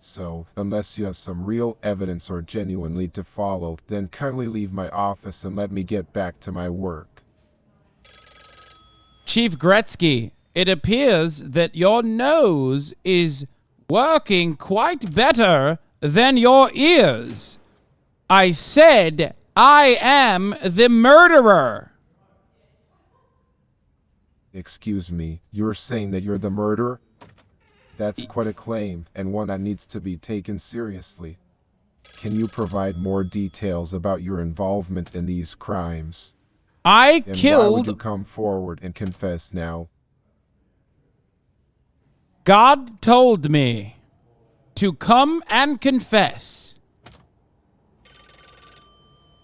So, unless you have some real evidence or genuine lead to follow, then kindly leave my office and let me get back to my work. Chief Gretzky, it appears that your nose is working quite better than your ears. I said I am the murderer. Excuse me, you're saying that you're the murderer? That's quite a claim, and one that needs to be taken seriously. Can you provide more details about your involvement in these crimes? I and killed... Why would you come forward and confess now? God told me to come and confess.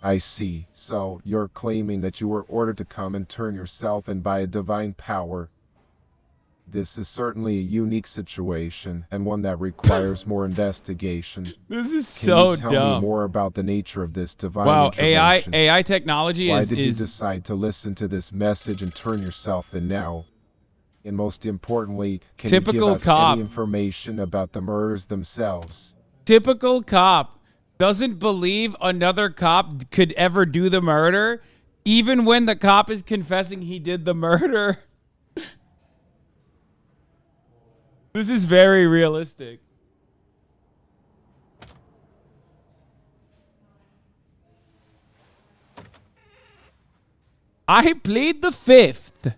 I see. So, you're claiming that you were ordered to come and turn yourself in by a divine power. This is certainly a unique situation and one that requires more investigation. This is Can so you tell dumb. me more about the nature of this divine Wow, intervention? AI technology Why is did you decide to listen to this message and turn yourself in now? And most importantly, can you Typical give us cop. any information about the murders themselves? typical cop doesn't believe another cop could ever do the murder, even when the cop is confessing he did the murder. This is very realistic. I plead the fifth.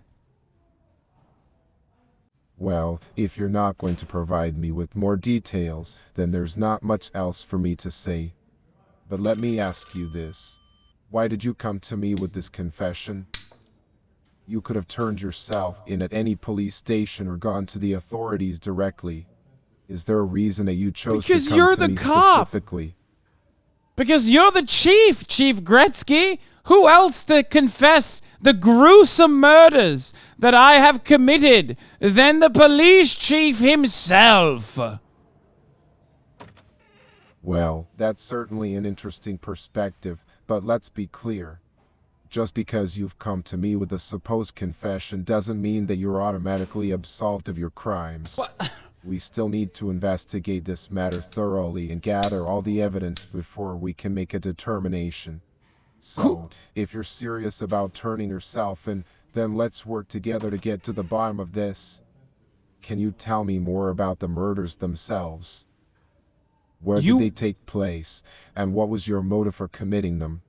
Well, if you're not going to provide me with more details, then there's not much else for me to say. But let me ask you this. Why did you come to me with this confession? You could have turned yourself in at any police station or gone to the authorities directly. Is there a reason that you chose Because to come you're to the me cop. specifically? Because you're the chief, Chief Gretzky. Who else to confess the gruesome murders that I have committed than the police chief himself? Well, that's certainly an interesting perspective, but let's be clear. Just because you've come to me with a supposed confession doesn't mean that you're automatically absolved of your crimes. We still need to investigate this matter thoroughly and gather all the evidence before we can make a determination. So, if you're serious about turning yourself in, then let's work together to get to the bottom of this. Can you tell me more about the murders themselves? Where did they take place, and what was your motive for committing them?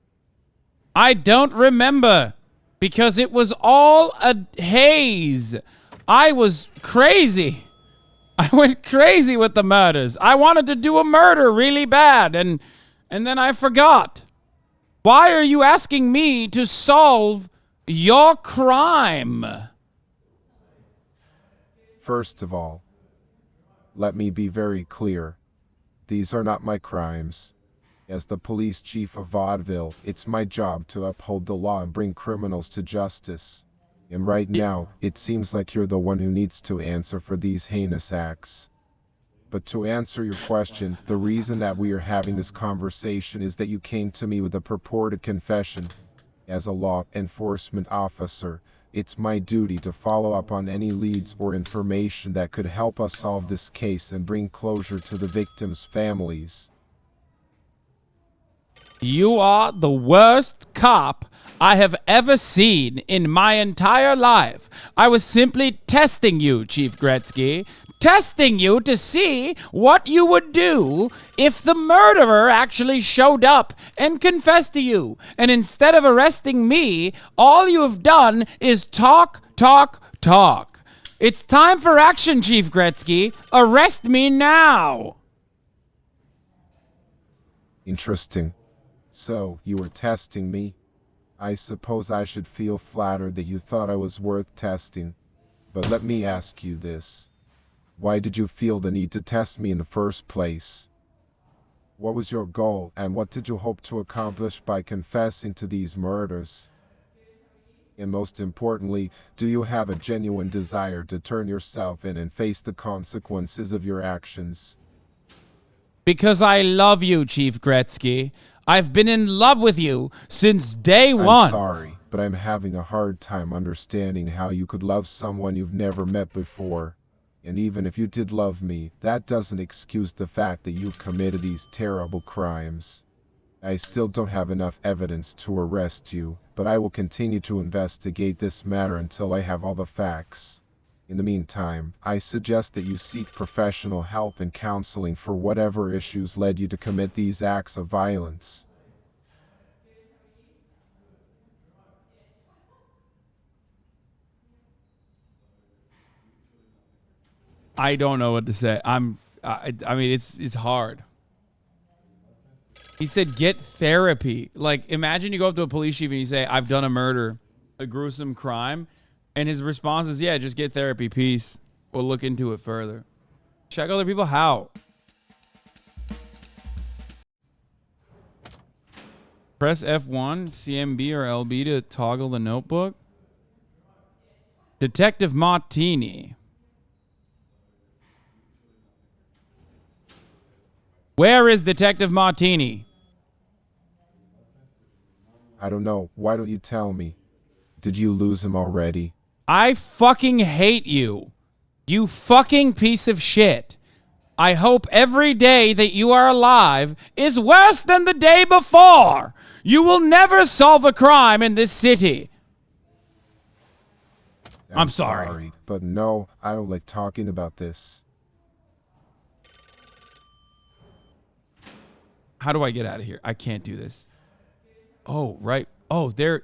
I don't remember, because it was all a haze. I was crazy. I went crazy with the murders. I wanted to do a murder really bad, and then I forgot. Why are you asking me to solve your crime? First of all, let me be very clear. These are not my crimes. As the police chief of Vaudeville, it's my job to uphold the law and bring criminals to justice. And right now, it seems like you're the one who needs to answer for these heinous acts. But to answer your question, the reason that we are having this conversation is that you came to me with a purported confession. As a law enforcement officer, it's my duty to follow up on any leads or information that could help us solve this case and bring closure to the victims' families. You are the worst cop I have ever seen in my entire life. I was simply testing you, Chief Gretzky. Testing you to see what you would do if the murderer actually showed up and confessed to you. And instead of arresting me, all you have done is talk, talk, talk. It's time for action, Chief Gretzky. Arrest me now. Interesting. So, you were testing me? I suppose I should feel flattered that you thought I was worth testing. But let me ask you this. Why did you feel the need to test me in the first place? What was your goal, and what did you hope to accomplish by confessing to these murders? And most importantly, do you have a genuine desire to turn yourself in and face the consequences of your actions? Because I love you, Chief Gretzky. I've been in love with you since day one. I'm sorry, but I'm having a hard time understanding how you could love someone you've never met before. And even if you did love me, that doesn't excuse the fact that you've committed these terrible crimes. I still don't have enough evidence to arrest you, but I will continue to investigate this matter until I have all the facts. In the meantime, I suggest that you seek professional help and counseling for whatever issues led you to commit these acts of violence. I don't know what to say. I mean, it's hard. He said, get therapy. Like, imagine you go up to a police chief and you say, I've done a murder, a gruesome crime. And his response is, yeah, just get therapy, peace. We'll look into it further. Check other people. How? Press F1, CMB, or LB to toggle the notebook. Detective Martini. Where is Detective Martini? I don't know. Why don't you tell me? Did you lose him already? I fucking hate you. You fucking piece of shit. I hope every day that you are alive is worse than the day before. You will never solve a crime in this city. I'm sorry. But no, I don't like talking about this. How do I get out of here? I can't do this. Oh, right. Oh, there.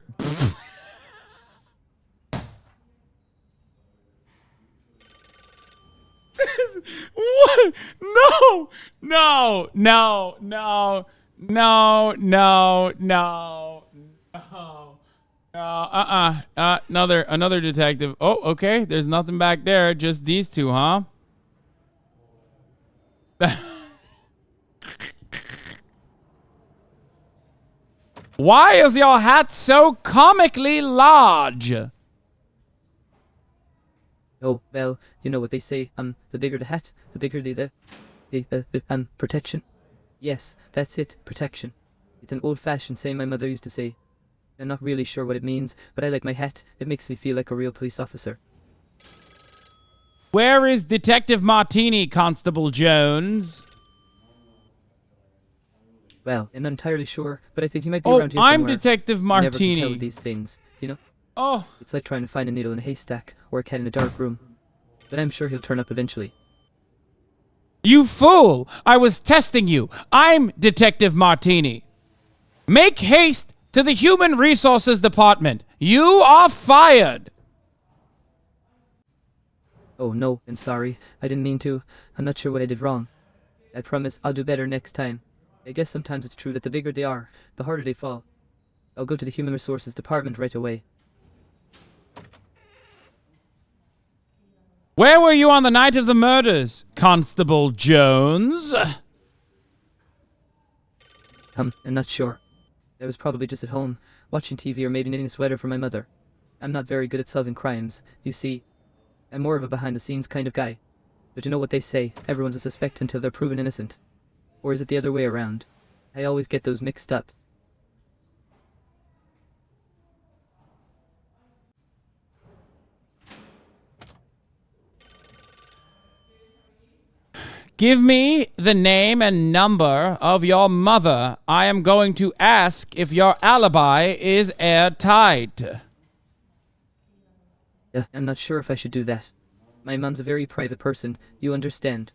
What? No, no, no, no, no, no, no, no. Another detective. Oh, okay. There's nothing back there. Just these two, huh? Why is your hat so comically large? Oh, well, you know what they say, the bigger the hat, the bigger the protection. Yes, that's it, protection. It's an old-fashioned saying my mother used to say. I'm not really sure what it means, but I like my hat. It makes me feel like a real police officer. Where is Detective Martini, Constable Jones? Well, I'm not entirely sure, but I think he might be around here I'm somewhere. Detective You never can Martini. tell with these things, you know? Oh. It's like trying to find a needle in a haystack, or a cat in a dark room. But I'm sure he'll turn up eventually. You fool! I was testing you. I'm Detective Martini. Make haste to the Human Resources Department. You are fired. Oh no, I'm sorry. I didn't mean to. I'm not sure what I did wrong. I promise I'll do better next time. I guess sometimes it's true that the bigger they are, the harder they fall. I'll go to the Human Resources Department right away. Where were you on the night of the murders, Constable Jones? I'm not sure. I was probably just at home, watching TV or maybe knitting a sweater for my mother. I'm not very good at solving crimes. You see, I'm more of a behind-the-scenes kind of guy. But you know what they say, everyone's a suspect until they're proven innocent. Or is it the other way around? I always get those mixed up. Give me the name and number of your mother. I am going to ask if your alibi is airtight. Yeah, I'm not sure if I should do that. My mom's a very private person, you understand.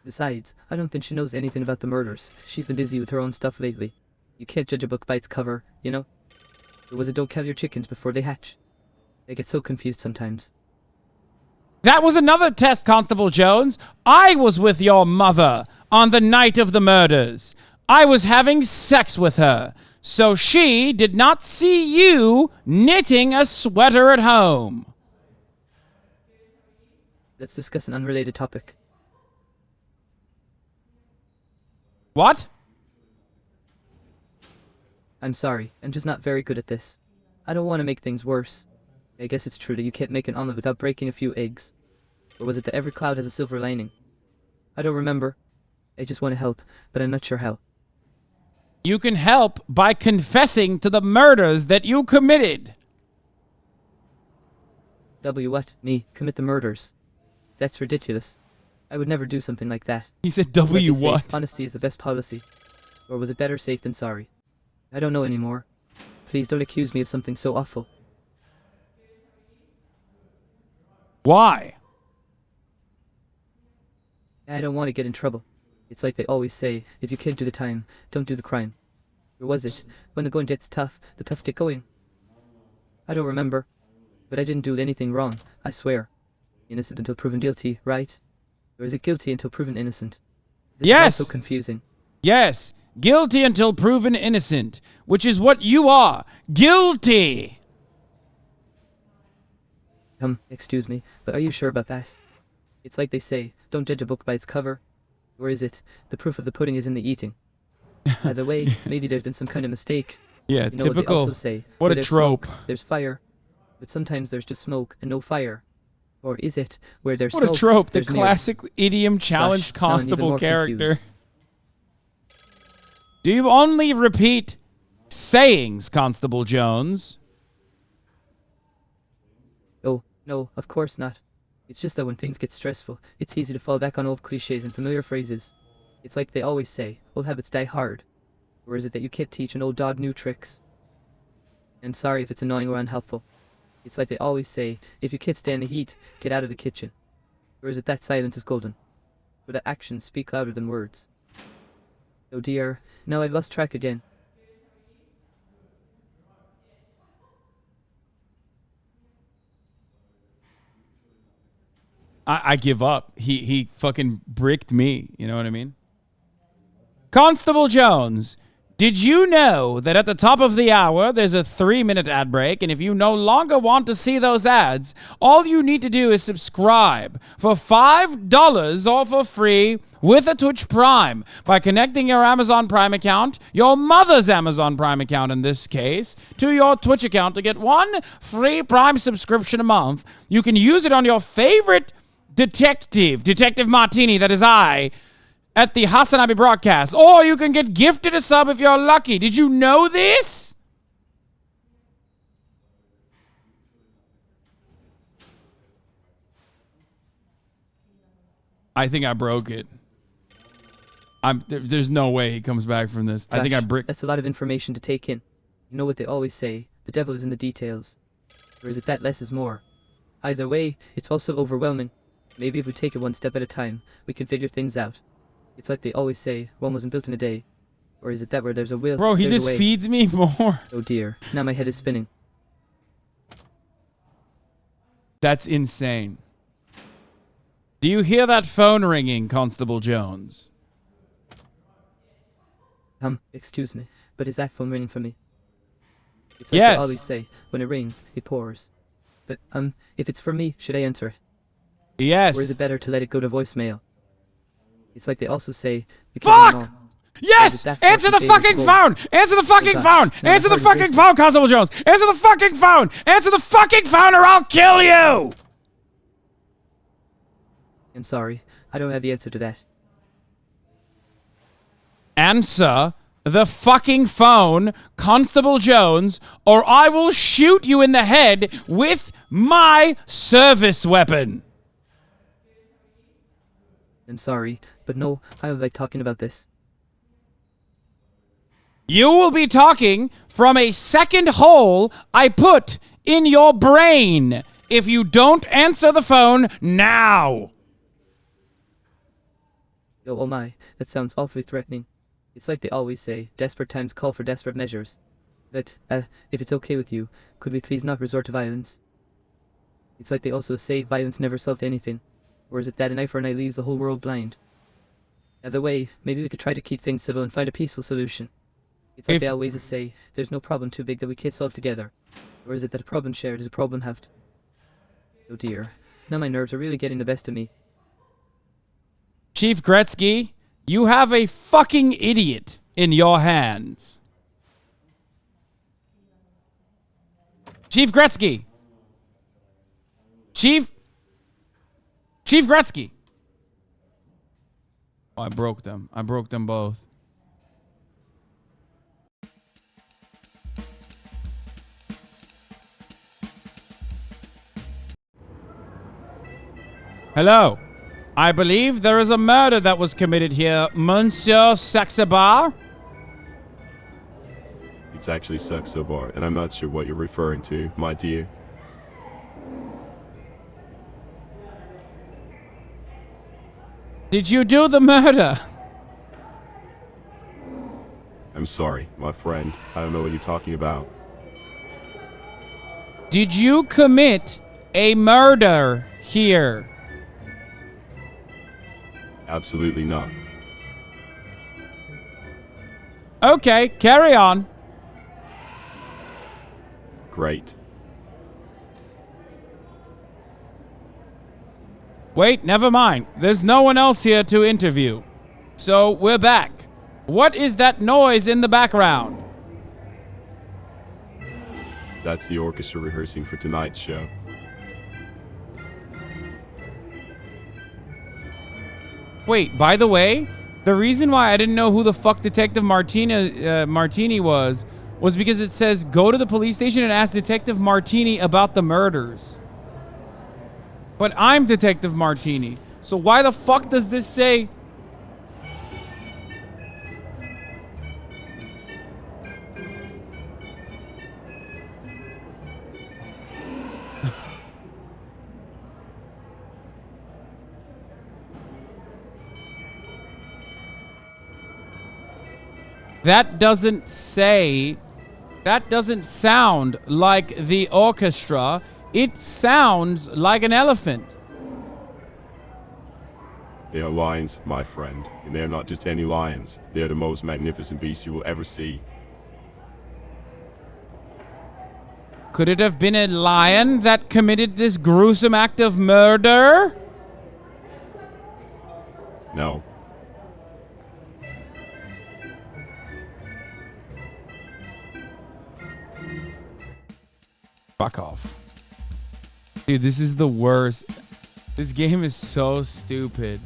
Besides, I don't think she knows anything about the murders. She's been busy with her own stuff lately. You can't judge a book by its cover, you know? Or was it don't kill your chickens before they hatch? I get so confused sometimes. That was another test, Constable Jones. I was with your mother on the night of the murders. I was having sex with her, so she did not see you knitting a sweater at home. Let's discuss an unrelated topic. What? I'm sorry, I'm just not very good at this. I don't want to make things worse. I guess it's true that you can't make an omelet without breaking a few eggs. Or was it that every cloud has a silver lining? I don't remember. I just want to help, but I'm not sure how. You can help by confessing to the murders that you committed. What? Me? Commit the murders? That's ridiculous. I would never do something like that. He said Like they say, what? Honesty is the best policy. Or was it better safe than sorry? I don't know anymore. Please don't accuse me of something so awful. Why? I don't want to get in trouble. It's like they always say, if you can't do the time, don't do the crime. Or was it, when the going gets tough, the tough get going? I don't remember. But I didn't do anything wrong, I swear. Innocent until proven guilty, right? Or is it guilty until proven innocent? This Yes! is also confusing. Yes, guilty until proven innocent, which is what you are. Guilty! Excuse me, but are you sure about that? It's like they say, don't judge a book by its cover. Or is it, the proof of the pudding is in the eating? Either way, maybe there's been some kind of mistake. Yeah, you know typical. What they also say, What where a there's trope. Smoke, there's fire. But sometimes there's just smoke and no fire. Or is it, where there's What smoke, a trope. The there's mirror? classic idiom challenged Gosh, now I'm even constable more character. confused. Do you only repeat sayings, Constable Jones? Oh, no, of course not. It's just that when things get stressful, it's easy to fall back on old cliches and familiar phrases. It's like they always say, old habits die hard. Or is it that you can't teach an old dog new tricks? And sorry if it's annoying or unhelpful. It's like they always say, if you can't stand the heat, get out of the kitchen. Or is it that silence is golden? Or that actions speak louder than words? Oh dear, now I've lost track again. I give up. He fucking bricked me. You know what I mean? Constable Jones, did you know that at the top of the hour there's a 3-minute ad break, and if you no longer want to see those ads, all you need to do is subscribe for $5 or for free with a Twitch Prime by connecting your Amazon Prime account, your mother's Amazon Prime account in this case, to your Twitch account to get 1 free Prime subscription a month. You can use it on your favorite Detective Martini, that is I, at the HasanAbi broadcast, or you can get gifted a sub if you're lucky. Did you know this? I think I broke it. There's no way he comes back from this. Gosh, I think I bricked. That's a lot of information to take in. You know what they always say, the devil is in the details. Or is it that less is more? Either way, it's also overwhelming. Maybe if we take it one step at a time, we can figure things out. It's like they always say, Rome wasn't built in a day. Or is it that where there's a will, Bro, he there's just a way? feeds me more. Oh dear, now my head is spinning. That's insane. Do you hear that phone ringing, Constable Jones? Excuse me, but is that phone ringing for me? It's like Yes. they always say, when it rains, it pours. But, if it's for me, should I answer it? Yes. Or is it better to let it go to voicemail? It's like they also say, you Fuck! can't Yes! Answer the fucking phone! Answer the fucking phone! Answer the fucking phone, Constable Jones! Answer the fucking phone! Answer the fucking phone or I'll kill you! I'm sorry, I don't have the answer to that. Answer the fucking phone, Constable Jones, or I will shoot you in the head with my service weapon. I'm sorry, but no, I don't like talking about this. You will be talking from a second hole I put in your brain if you don't answer the phone now. Oh my, that sounds awfully threatening. It's like they always say, desperate times call for desperate measures. But, if it's okay with you, could we please not resort to violence? It's like they also say violence never solved anything. Or is it that an eye for an eye leaves the whole world blind? Either way, maybe we could try to keep things civil and find a peaceful solution. It's like they always say, there's no problem too big that we can't solve together. Or is it that a problem shared is a problem halved? Oh dear, now my nerves are really getting the best of me. Chief Gretzky, you have a fucking idiot in your hands. Chief Gretzky. Chief Gretzky. Oh, I broke them. I broke them both. Hello. I believe there is a murder that was committed here, Monsieur Saxabar. It's actually Saxabar, and I'm not sure what you're referring to, my dear. Did you do the murder? I'm sorry, my friend. I don't know what you're talking about. Did you commit a murder here? Absolutely not. Okay, carry on. Great. Wait, never mind. There's no one else here to interview. So we're back. What is that noise in the background? That's the orchestra rehearsing for tonight's show. Wait, by the way, The reason why I didn't know who the fuck Detective Martini was because it says go to the police station and ask Detective Martini about the murders. But I'm Detective Martini. So why the fuck does this say? That doesn't sound like the orchestra. It sounds like an elephant. They are lions, my friend, and they are not just any lions. They are the most magnificent beasts you will ever see. Could it have been a lion that committed this gruesome act of murder? No. Fuck off. Dude, this is the worst. This game is so stupid.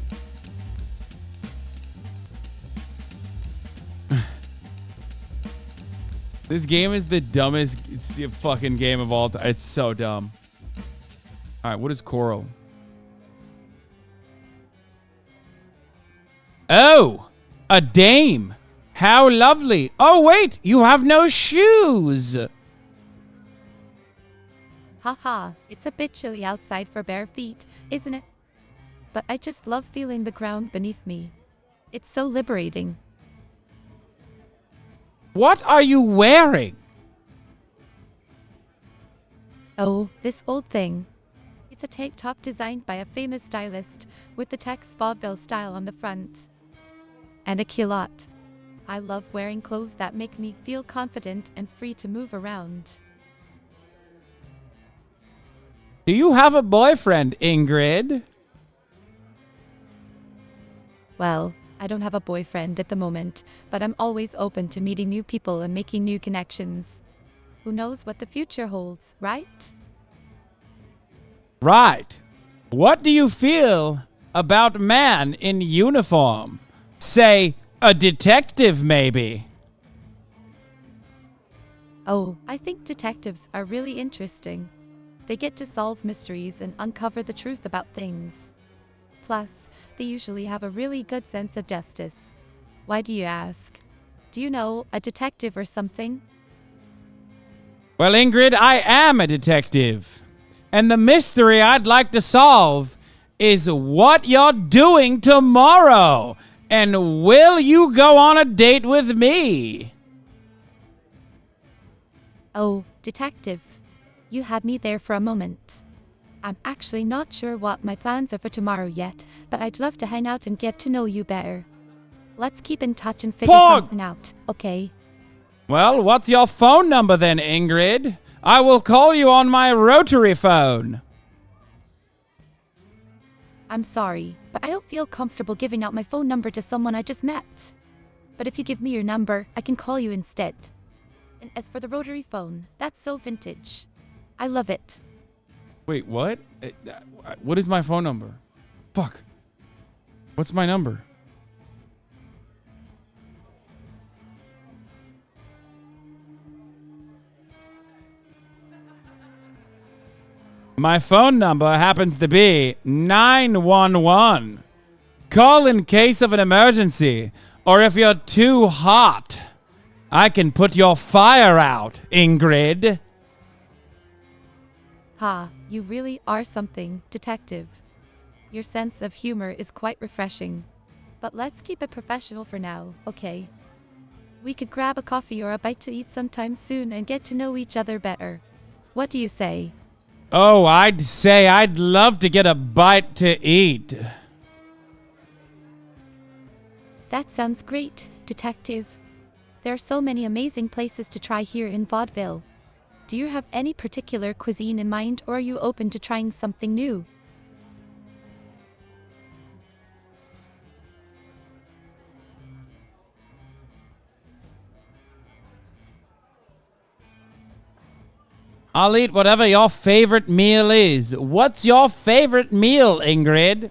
This game is the dumbest fucking game of all time. It's so dumb. Alright, what is coral? Oh! A dame! How lovely! Oh wait! You have no shoes! Haha, it's a bit chilly outside for bare feet, isn't it? But I just love feeling the ground beneath me. It's so liberating. What are you wearing? Oh, this old thing. It's a tank top designed by a famous stylist with the text Vaudeville style on the front. And a culotte. I love wearing clothes that make me feel confident and free to move around. Do you have a boyfriend, Ingrid? Well, I don't have a boyfriend at the moment, but I'm always open to meeting new people and making new connections. Who knows what the future holds, right? Right. What do you feel about man in uniform? Say, a detective, maybe. Oh, I think detectives are really interesting. They get to solve mysteries and uncover the truth about things. Plus, they usually have a really good sense of justice. Why do you ask? Do you know a detective or something? Well, Ingrid, I am a detective. And the mystery I'd like to solve is what you're doing tomorrow. And will you go on a date with me? Oh, detective. You had me there for a moment. I'm actually not sure what my plans are for tomorrow yet, but I'd love to hang out and get to know you better. Let's keep in touch and figure something out, okay? Well, what's your phone number then, Ingrid? I will call you on my rotary phone. I'm sorry, but I don't feel comfortable giving out my phone number to someone I just met. But if you give me your number, I can call you instead. And as for the rotary phone, that's so vintage. I love it. Wait, what? What is my phone number? Fuck. What's my number? My phone number happens to be 911. Call in case of an emergency, or if you're too hot, I can put your fire out, Ingrid. Ha, you really are something, detective. Your sense of humor is quite refreshing. But let's keep it professional for now, okay? We could grab a coffee or a bite to eat sometime soon and get to know each other better. What do you say? Oh, I'd say I'd love to get a bite to eat. That sounds great, detective. There are so many amazing places to try here in Vaudeville. Do you have any particular cuisine in mind, or are you open to trying something new? I'll eat whatever your favorite meal is. What's your favorite meal, Ingrid?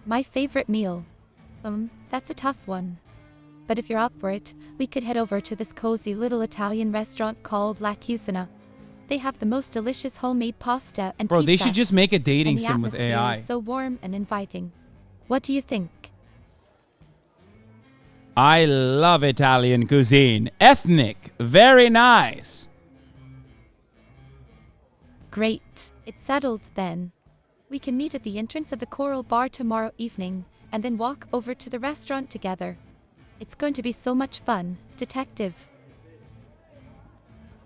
My favorite meal? That's a tough one. But if you're up for it, we could head over to this cozy little Italian restaurant called La Cucina. They have the most delicious homemade pasta and Bro, pizza. they should just make a dating and the sim with atmosphere AI. is so warm and inviting. What do you think? I love Italian cuisine. Ethnic. Very nice. Great. It's settled then. We can meet at the entrance of the Coral Bar tomorrow evening and then walk over to the restaurant together. It's going to be so much fun, Detective.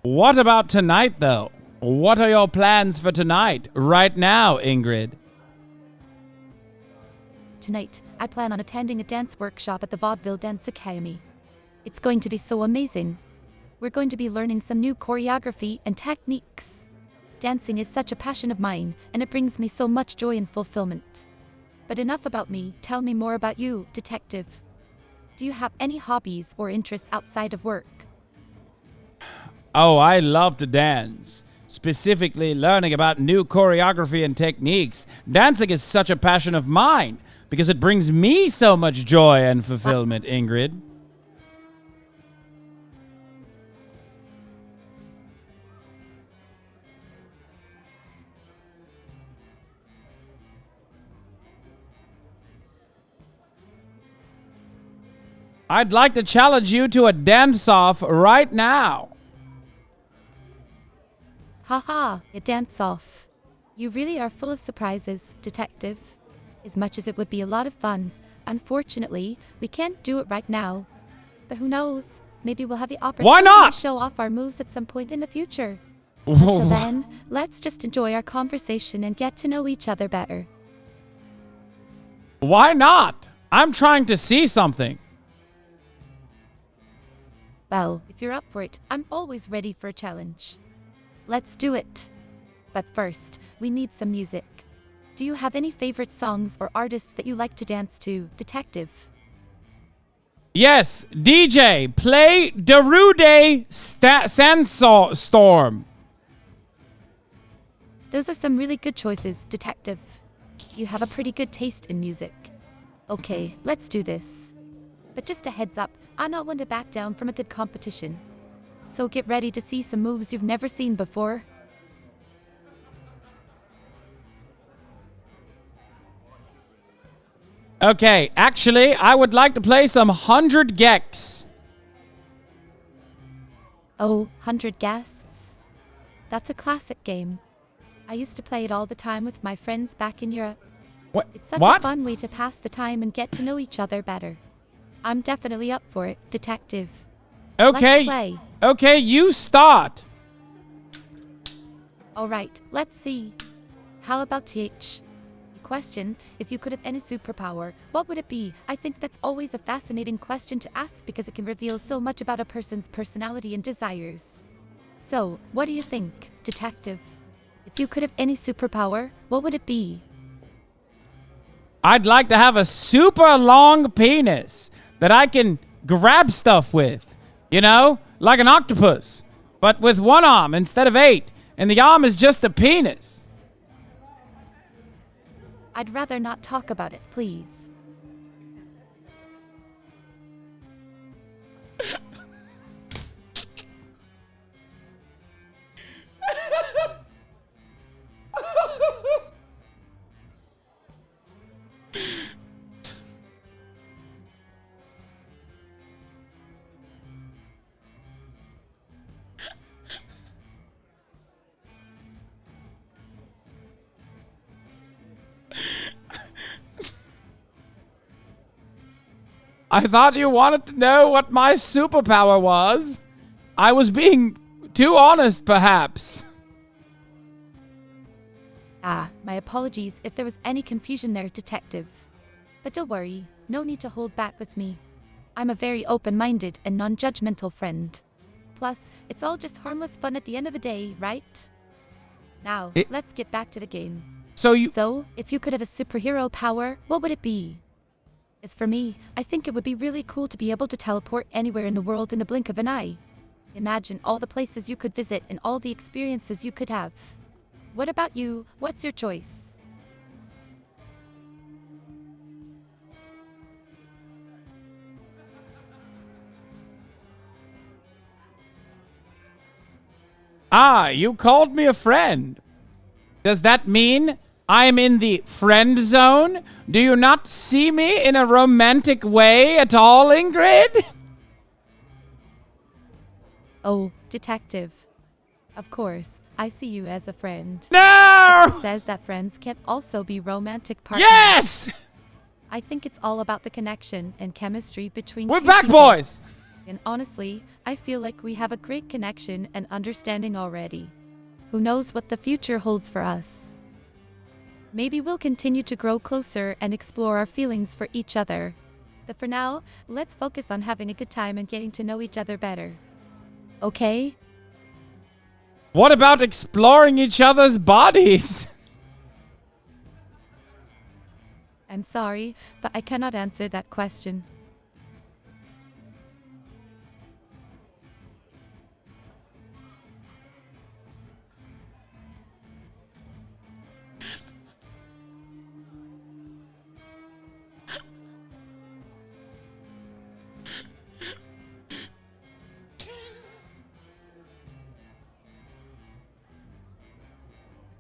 What about tonight, though? What are your plans for tonight? Right now, Ingrid. Tonight, I plan on attending a dance workshop at the Vaudeville Dance Academy. It's going to be so amazing. We're going to be learning some new choreography and techniques. Dancing is such a passion of mine, and it brings me so much joy and fulfillment. But enough about me, tell me more about you, Detective. Do you have any hobbies or interests outside of work? Oh, I love to dance. Specifically, learning about new choreography and techniques. Dancing is such a passion of mine because it brings me so much joy and fulfillment, Ingrid. I'd like to challenge you to a dance-off right now. Haha, a dance-off. You really are full of surprises, Detective. As much as it would be a lot of fun, unfortunately, we can't do it right now. But who knows? Maybe we'll have the opportunity to show off our moves at some point in the future. Until then, let's just enjoy our conversation and get to know each other better. Why not? I'm trying to see something. Well, if you're up for it, I'm always ready for a challenge. Let's do it. But first, we need some music. Do you have any favorite songs or artists that you like to dance to, Detective? Yes, DJ, play Darude Sandstorm. Those are some really good choices, Detective. You have a pretty good taste in music. Okay, let's do this. But just a heads up, I'm not one to back down from a good competition. So get ready to see some moves you've never seen before. Okay, actually, I would like to play some 100 Gex. Oh, 100 Guests? That's a classic game. I used to play it all the time with my friends back in Europe. What? It's such a fun way to pass the time and get to know each other better. I'm definitely up for it, Detective. Okay. Let's play. Okay, you start. All right, let's see. How about TH? Question, if you could have any superpower, what would it be? I think that's always a fascinating question to ask because it can reveal so much about a person's personality and desires. So, what do you think, Detective? If you could have any superpower, what would it be? I'd like to have a super long penis that I can grab stuff with. You know, like an octopus, but with one arm instead of 8, and the arm is just a penis. I'd rather not talk about it, please. I thought you wanted to know what my superpower was. I was being too honest, perhaps. My apologies if there was any confusion there, Detective. But don't worry, no need to hold back with me. I'm a very open-minded and non-judgmental friend. Plus, it's all just harmless fun at the end of the day, right? Now, let's get back to the game. So, if you could have a superhero power, what would it be? As for me, I think it would be really cool to be able to teleport anywhere in the world in the blink of an eye. Imagine all the places you could visit and all the experiences you could have. What about you? What's your choice? Ah, you called me a friend. Does that mean I'm in the friend zone? Do you not see me in a romantic way at all, Ingrid? Oh, detective. Of course, I see you as a friend. No! It says that friends can also be romantic partners. Yes! I think it's all about the connection and chemistry between We're two back, people. boys! And honestly, I feel like we have a great connection and understanding already. Who knows what the future holds for us? Maybe we'll continue to grow closer and explore our feelings for each other. But for now, let's focus on having a good time and getting to know each other better. Okay? What about exploring each other's bodies? I'm sorry, but I cannot answer that question.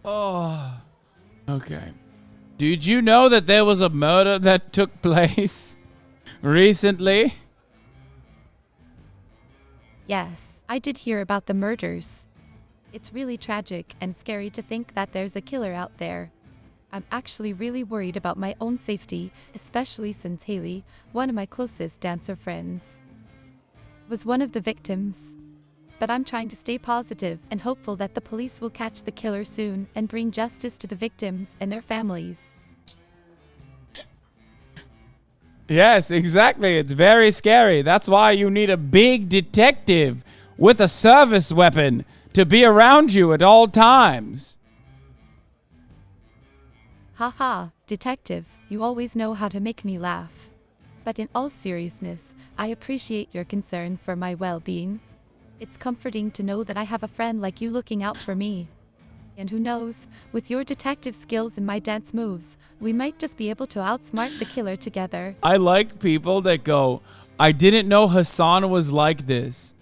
Oh, okay. Did you know that there was a murder that took place recently? Yes, I did hear about the murders. It's really tragic and scary to think that there's a killer out there. I'm actually really worried about my own safety, especially since Haley, one of my closest dancer friends, was one of the victims. But I'm trying to stay positive and hopeful that the police will catch the killer soon and bring justice to the victims and their families. Yes, exactly. It's very scary. That's why you need a big detective with a service weapon to be around you at all times. Haha, detective, you always know how to make me laugh. But in all seriousness, I appreciate your concern for my well-being. It's comforting to know that I have a friend like you looking out for me. And who knows, with your detective skills and my dance moves, we might just be able to outsmart the killer together. I like people that go, I didn't know Hasan was like this.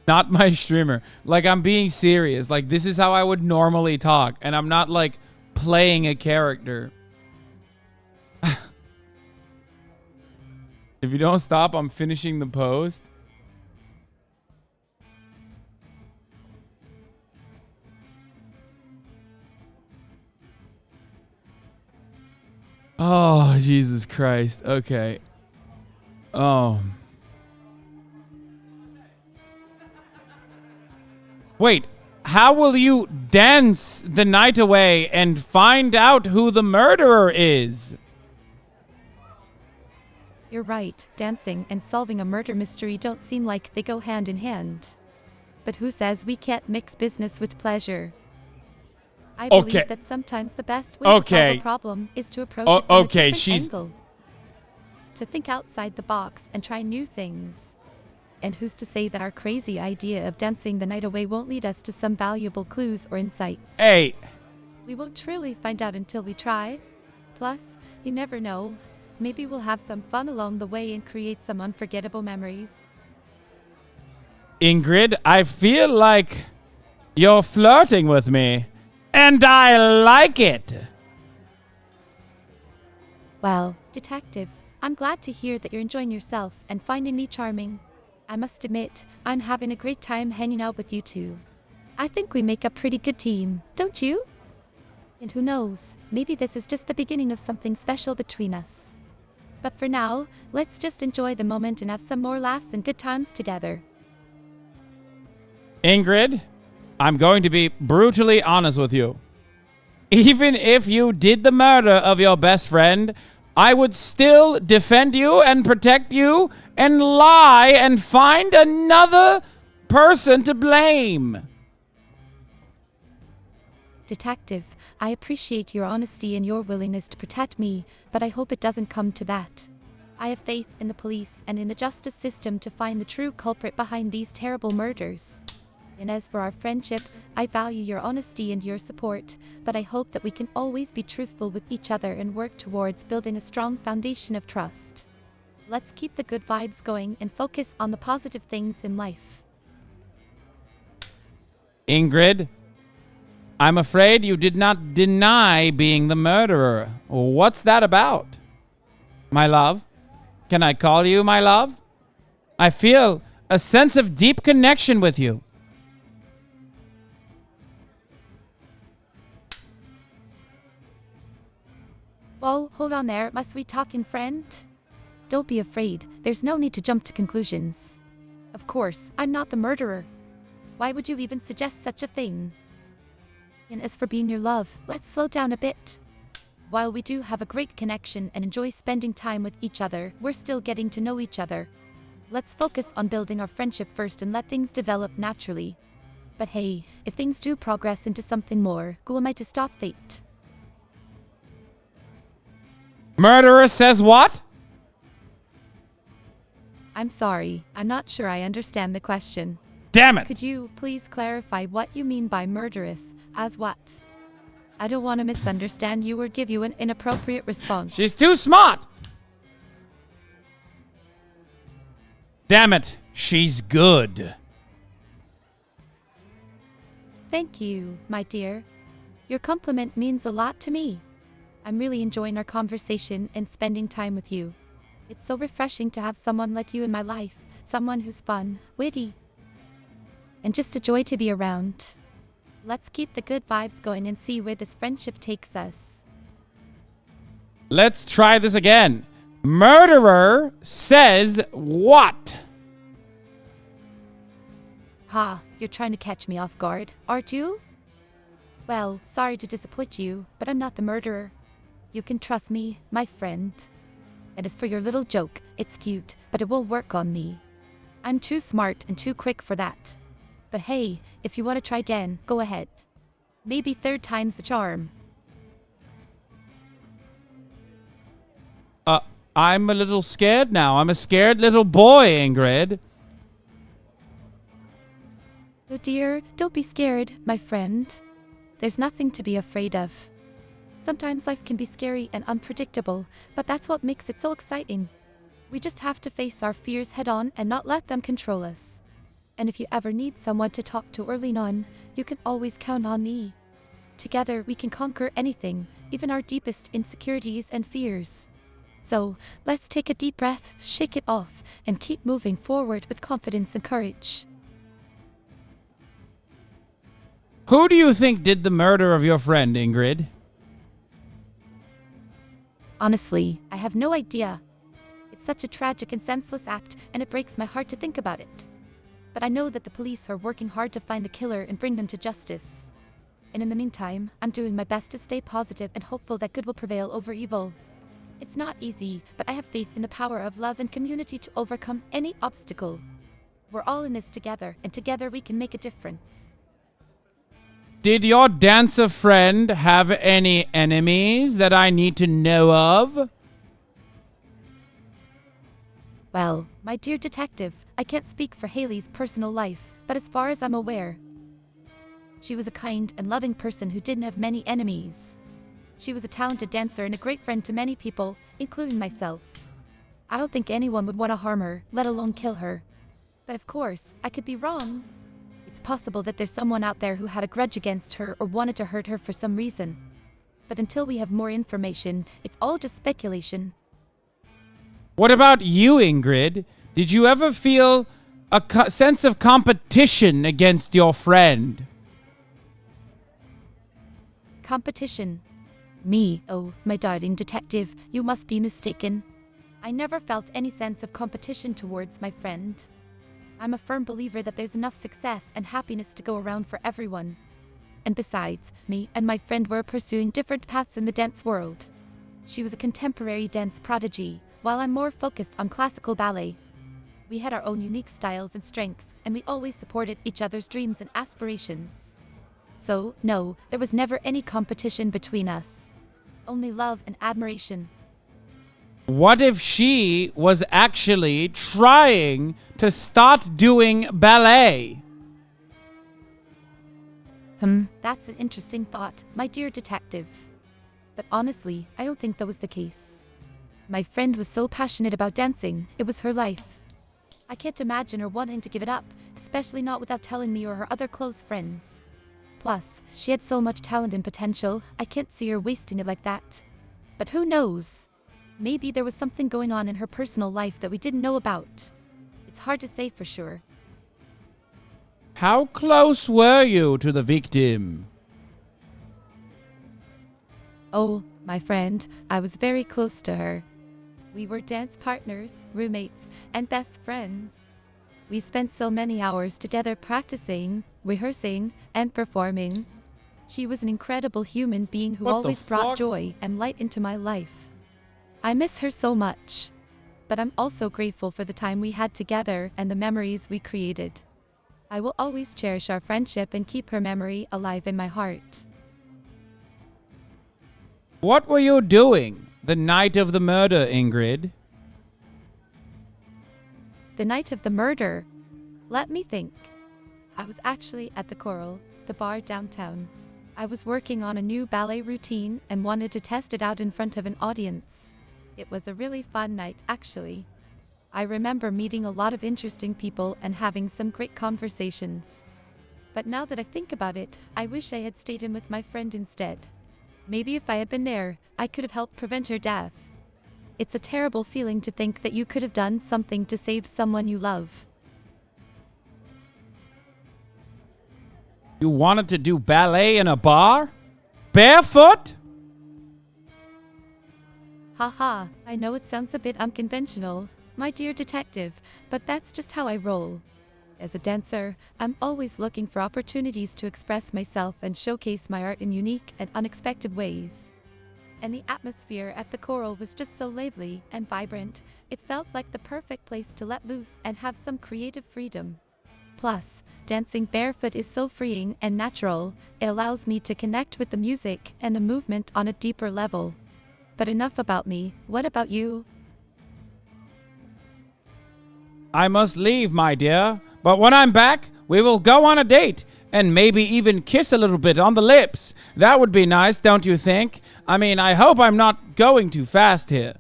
Not my streamer. Like, I'm being serious. Like, this is how I would normally talk. And I'm not, like, playing a character. If you don't stop, I'm finishing the post. Oh, Jesus Christ. Okay. Oh. Wait, how will you dance the night away and find out who the murderer is? You're right, dancing and solving a murder mystery don't seem like they go hand in hand. But who says we can't mix business with pleasure? I believe that sometimes the best way to solve a problem is to approach it from a different angle. To think outside the box and try new things. And who's to say that our crazy idea of dancing the night away won't lead us to some valuable clues or insights? Hey! We won't truly find out until we try. Plus, you never know. Maybe we'll have some fun along the way and create some unforgettable memories. Ingrid, I feel like you're flirting with me. And I like it. Well, detective, I'm glad to hear that you're enjoying yourself and finding me charming. I must admit, I'm having a great time hanging out with you two. I think we make a pretty good team, don't you? And who knows, maybe this is just the beginning of something special between us. But for now, let's just enjoy the moment and have some more laughs and good times together. Ingrid, I'm going to be brutally honest with you. Even if you did the murder of your best friend, I would still defend you and protect you and lie and find another person to blame. Detective, I appreciate your honesty and your willingness to protect me, but I hope it doesn't come to that. I have faith in the police and in the justice system to find the true culprit behind these terrible murders. And as for our friendship, I value your honesty and your support, but I hope that we can always be truthful with each other and work towards building a strong foundation of trust. Let's keep the good vibes going and focus on the positive things in life. Ingrid, I'm afraid you did not deny being the murderer. What's that about? My love? Can I call you my love? I feel a sense of deep connection with you. Whoa, hold on there, my sweet talking friend. Don't be afraid. There's no need to jump to conclusions. Of course, I'm not the murderer. Why would you even suggest such a thing? And as for being your love, let's slow down a bit. While we do have a great connection and enjoy spending time with each other, we're still getting to know each other. Let's focus on building our friendship first and let things develop naturally. But hey, if things do progress into something more, who am I to stop fate? Murderer says what? I'm sorry, I'm not sure I understand the question. Damn it! Could you please clarify what you mean by murderous, as what? I don't want to misunderstand you or give you an inappropriate response. She's too smart! Damn it, she's good. Thank you, my dear. Your compliment means a lot to me. I'm really enjoying our conversation and spending time with you. It's so refreshing to have someone like you in my life, someone who's fun, witty, and just a joy to be around. Let's keep the good vibes going and see where this friendship takes us. Let's try this again. Murderer says what? Ha, you're trying to catch me off guard, aren't you? Well, sorry to disappoint you, but I'm not the murderer. You can trust me, my friend. And as for your little joke, it's cute, but it won't work on me. I'm too smart and too quick for that. But hey, if you want to try again, go ahead. Maybe third time's the charm. I'm a little scared now. I'm a scared little boy, Ingrid. Oh dear, don't be scared, my friend. There's nothing to be afraid of. Sometimes life can be scary and unpredictable, but that's what makes it so exciting. We just have to face our fears head on and not let them control us. And if you ever need someone to talk to or lean on, you can always count on me. Together we can conquer anything, even our deepest insecurities and fears. So, let's take a deep breath, shake it off, and keep moving forward with confidence and courage. Who do you think did the murder of your friend, Ingrid? Honestly, I have no idea. It's such a tragic and senseless act, and it breaks my heart to think about it. But I know that the police are working hard to find the killer and bring them to justice. And in the meantime, I'm doing my best to stay positive and hopeful that good will prevail over evil. It's not easy, but I have faith in the power of love and community to overcome any obstacle. We're all in this together, and together we can make a difference. Did your dancer friend have any enemies that I need to know of? Well, my dear detective, I can't speak for Haley's personal life, but as far as I'm aware, she was a kind and loving person who didn't have many enemies. She was a talented dancer and a great friend to many people, including myself. I don't think anyone would want to harm her, let alone kill her. But of course, I could be wrong. It's possible that there's someone out there who had a grudge against her or wanted to hurt her for some reason. But until we have more information, it's all just speculation. What about you, Ingrid? Did you ever feel a sense of competition against your friend? Competition. Me, oh, my darling detective, you must be mistaken. I never felt any sense of competition towards my friend. I'm a firm believer that there's enough success and happiness to go around for everyone. And besides, me and my friend were pursuing different paths in the dance world. She was a contemporary dance prodigy, while I'm more focused on classical ballet. We had our own unique styles and strengths, and we always supported each other's dreams and aspirations. So, no, there was never any competition between us. Only love and admiration. What if she was actually trying to start doing ballet? That's an interesting thought, my dear detective. But honestly, I don't think that was the case. My friend was so passionate about dancing, it was her life. I can't imagine her wanting to give it up, especially not without telling me or her other close friends. Plus, she had so much talent and potential, I can't see her wasting it like that. But who knows? Maybe there was something going on in her personal life that we didn't know about. It's hard to say for sure. How close were you to the victim? Oh, my friend, I was very close to her. We were dance partners, roommates, and best friends. We spent so many hours together practicing, rehearsing, and performing. She was an incredible human being who What the always brought fuck? joy and light into my life. I miss her so much. But I'm also grateful for the time we had together and the memories we created. I will always cherish our friendship and keep her memory alive in my heart. What were you doing the night of the murder, Ingrid? The night of the murder? Let me think. I was actually at the Coral, the bar downtown. I was working on a new ballet routine and wanted to test it out in front of an audience. It was a really fun night, actually. I remember meeting a lot of interesting people and having some great conversations. But now that I think about it, I wish I had stayed in with my friend instead. Maybe if I had been there, I could have helped prevent her death. It's a terrible feeling to think that you could have done something to save someone you love. You wanted to do ballet in a bar? Barefoot? Haha, I know it sounds a bit unconventional, my dear detective, but that's just how I roll. As a dancer, I'm always looking for opportunities to express myself and showcase my art in unique and unexpected ways. And the atmosphere at the Coral was just so lively and vibrant, it felt like the perfect place to let loose and have some creative freedom. Plus, dancing barefoot is so freeing and natural, it allows me to connect with the music and the movement on a deeper level. But enough about me, what about you? I must leave, my dear. But when I'm back, we will go on a date and maybe even kiss a little bit on the lips. That would be nice, don't you think? I mean, I hope I'm not going too fast here.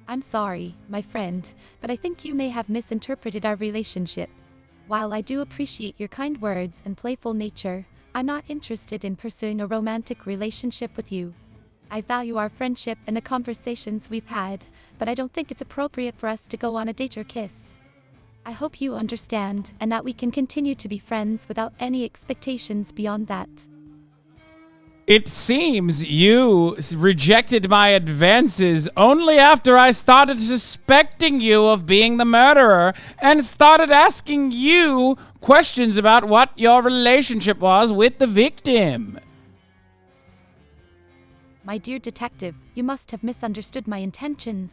I'm sorry, my friend, but I think you may have misinterpreted our relationship. While I do appreciate your kind words and playful nature, I'm not interested in pursuing a romantic relationship with you. I value our friendship and the conversations we've had, but I don't think it's appropriate for us to go on a date or kiss. I hope you understand and that we can continue to be friends without any expectations beyond that. It seems you rejected my advances only after I started suspecting you of being the murderer and started asking you questions about what your relationship was with the victim. My dear detective, you must have misunderstood my intentions.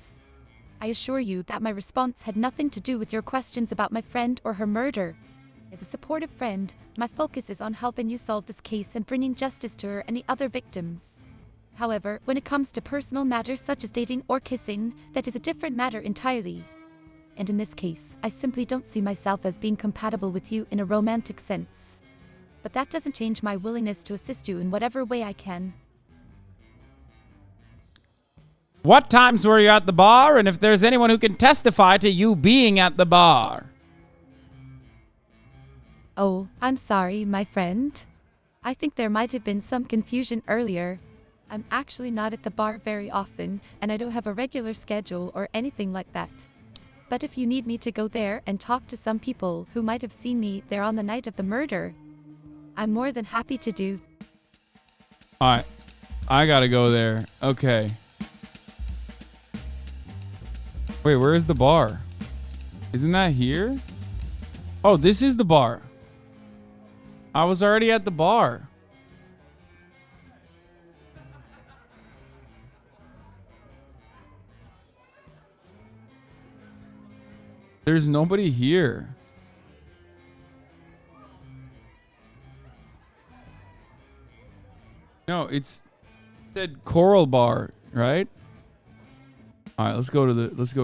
I assure you that my response had nothing to do with your questions about my friend or her murder. As a supportive friend, my focus is on helping you solve this case and bringing justice to her and the other victims. However, when it comes to personal matters such as dating or kissing, that is a different matter entirely. And in this case, I simply don't see myself as being compatible with you in a romantic sense. But that doesn't change my willingness to assist you in whatever way I can. What times were you at the bar, and if there's anyone who can testify to you being at the bar? Oh, I'm sorry, my friend. I think there might have been some confusion earlier. I'm actually not at the bar very often, and I don't have a regular schedule or anything like that. But if you need me to go there and talk to some people who might have seen me there on the night of the murder, I'm more than happy to do. Alright, I gotta go there. Okay. Wait, where is the bar? Isn't that here? Oh, this is the bar. I was already at the bar. There's nobody here. No, it said Coral Bar, right? All right, let's go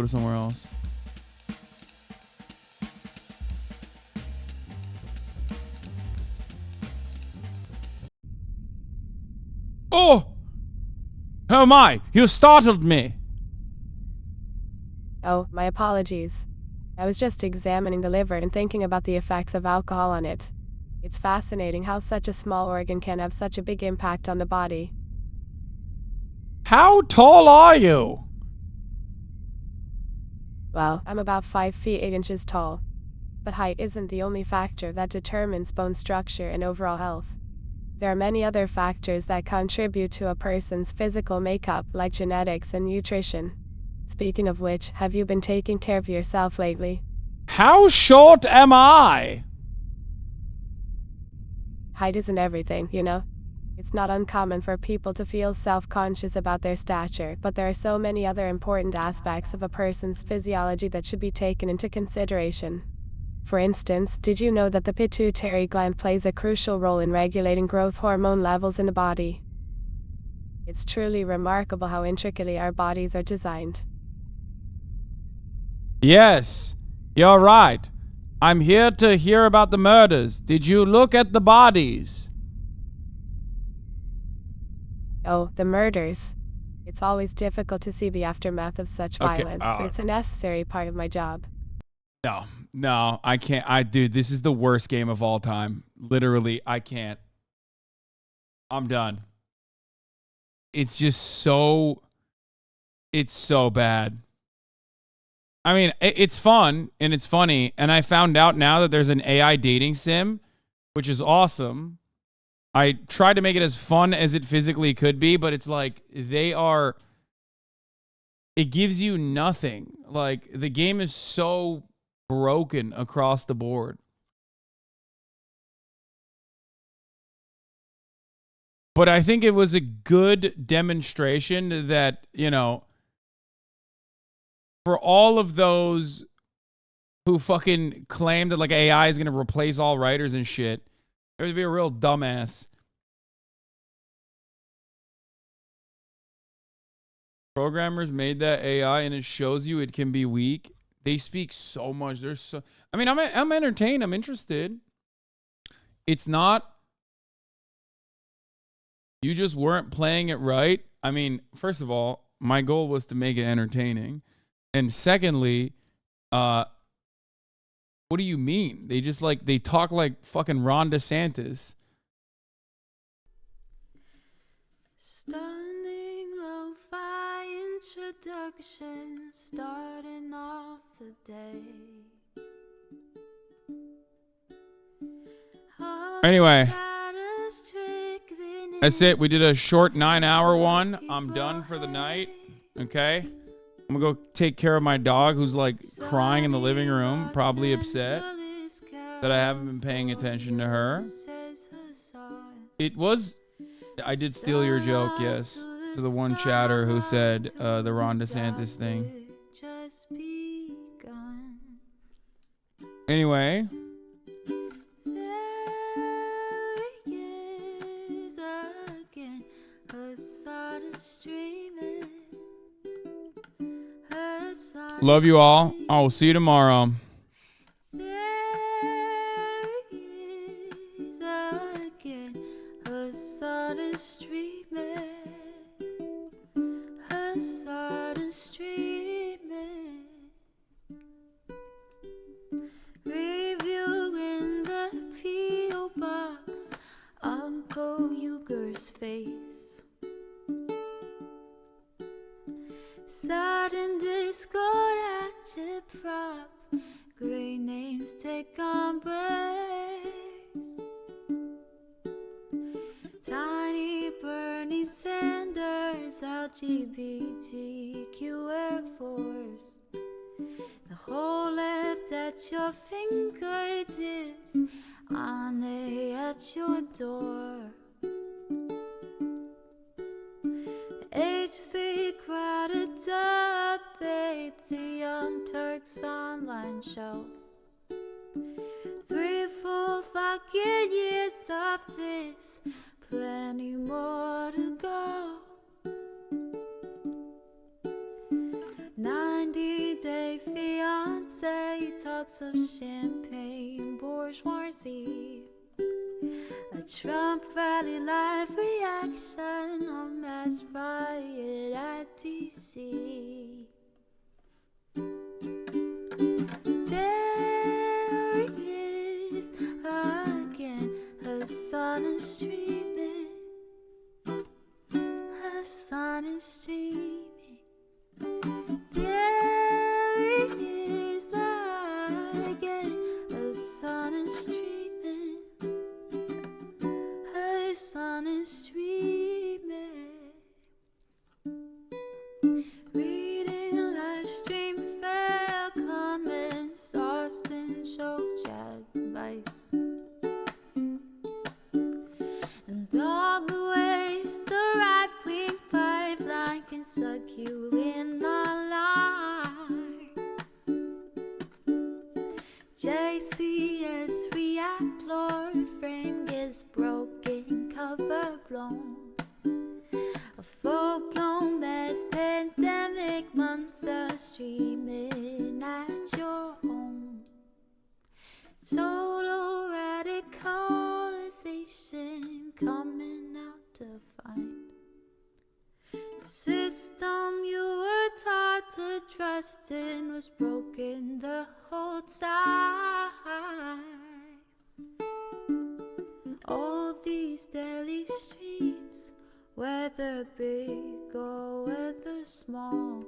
to somewhere else. Oh! Oh my, you startled me. Oh, my apologies. I was just examining the liver and thinking about the effects of alcohol on it. It's fascinating how such a small organ can have such a big impact on the body. How tall are you? Well, I'm about 5 feet 8 inches tall. But height isn't the only factor that determines bone structure and overall health. There are many other factors that contribute to a person's physical makeup, like genetics and nutrition. Speaking of which, have you been taking care of yourself lately? How short am I? Height isn't everything, you know? It's not uncommon for people to feel self-conscious about their stature, but there are so many other important aspects of a person's physiology that should be taken into consideration. For instance, did you know that the pituitary gland plays a crucial role in regulating growth hormone levels in the body? It's truly remarkable how intricately our bodies are designed. Yes, you're right. I'm here to hear about the murders. Did you look at the bodies? Oh, the murders. It's always difficult to see the aftermath of such violence, but it's a necessary part of my job. No, I can't. Dude, this is the worst game of all time. Literally, I can't. I'm done. It's just so, it's so bad. I mean, it's fun and it's funny. And I found out now that there's an AI dating sim, which is awesome. I tried to make it as fun as it physically could be, but it's like it gives you nothing. Like the game is so broken across the board. But I think it was a good demonstration that, you know, for all of those who fucking claim that like AI is going to replace all writers and shit, there would be a real dumbass. Programmers made that AI and it shows you it can be weak. They speak so much. There's so, I mean, I'm entertained. I'm interested. It's not, you just weren't playing it right. I mean, first of all, my goal was to make it entertaining. And secondly, what do you mean? They just like, they talk like fucking Ron DeSantis. Stunning lo-fi introduction, starting off the day. Anyway, that's it. We did a short 9-hour one. I'm done for the night. Okay. I'm gonna go take care of my dog who's like crying in the living room, probably upset that I haven't been paying attention to her. It was, I did steal your joke, yes, to the one chatter who said the Ron DeSantis thing. Anyway. Love you all. I will see you tomorrow. Reviewing the P.O. box, Uncle Uger's face. Sudden discord at your prop, great names take embrace. Tiny Bernie Sanders, LGBTQ Air Force. The whole left at your fingertips, on at your door. H3 crowded debate, the Young Turks online show. 3 full fucking years of this, plenty more to go. 90-day fiance, talks of champagne bourgeoisie. A Trump rally live reaction, a mass riot at DC. There he is again, Hasan is streaming. Hasan is streaming. There he is again, Hasan is streaming. Hasan is streaming. Reading live stream fair comments, Austin show chat advice, and all the ways the right wing pipeline can suck you in online. JCS react, Lord frame gets broken, cover blown. A full-blown mass pandemic monster streaming at your home. Total radicalization coming out to find the system you were taught to trust in was broken the whole time. All these daily streams, whether big or whether small,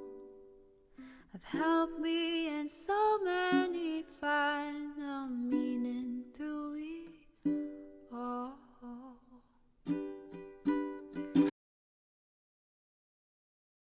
have helped me in so many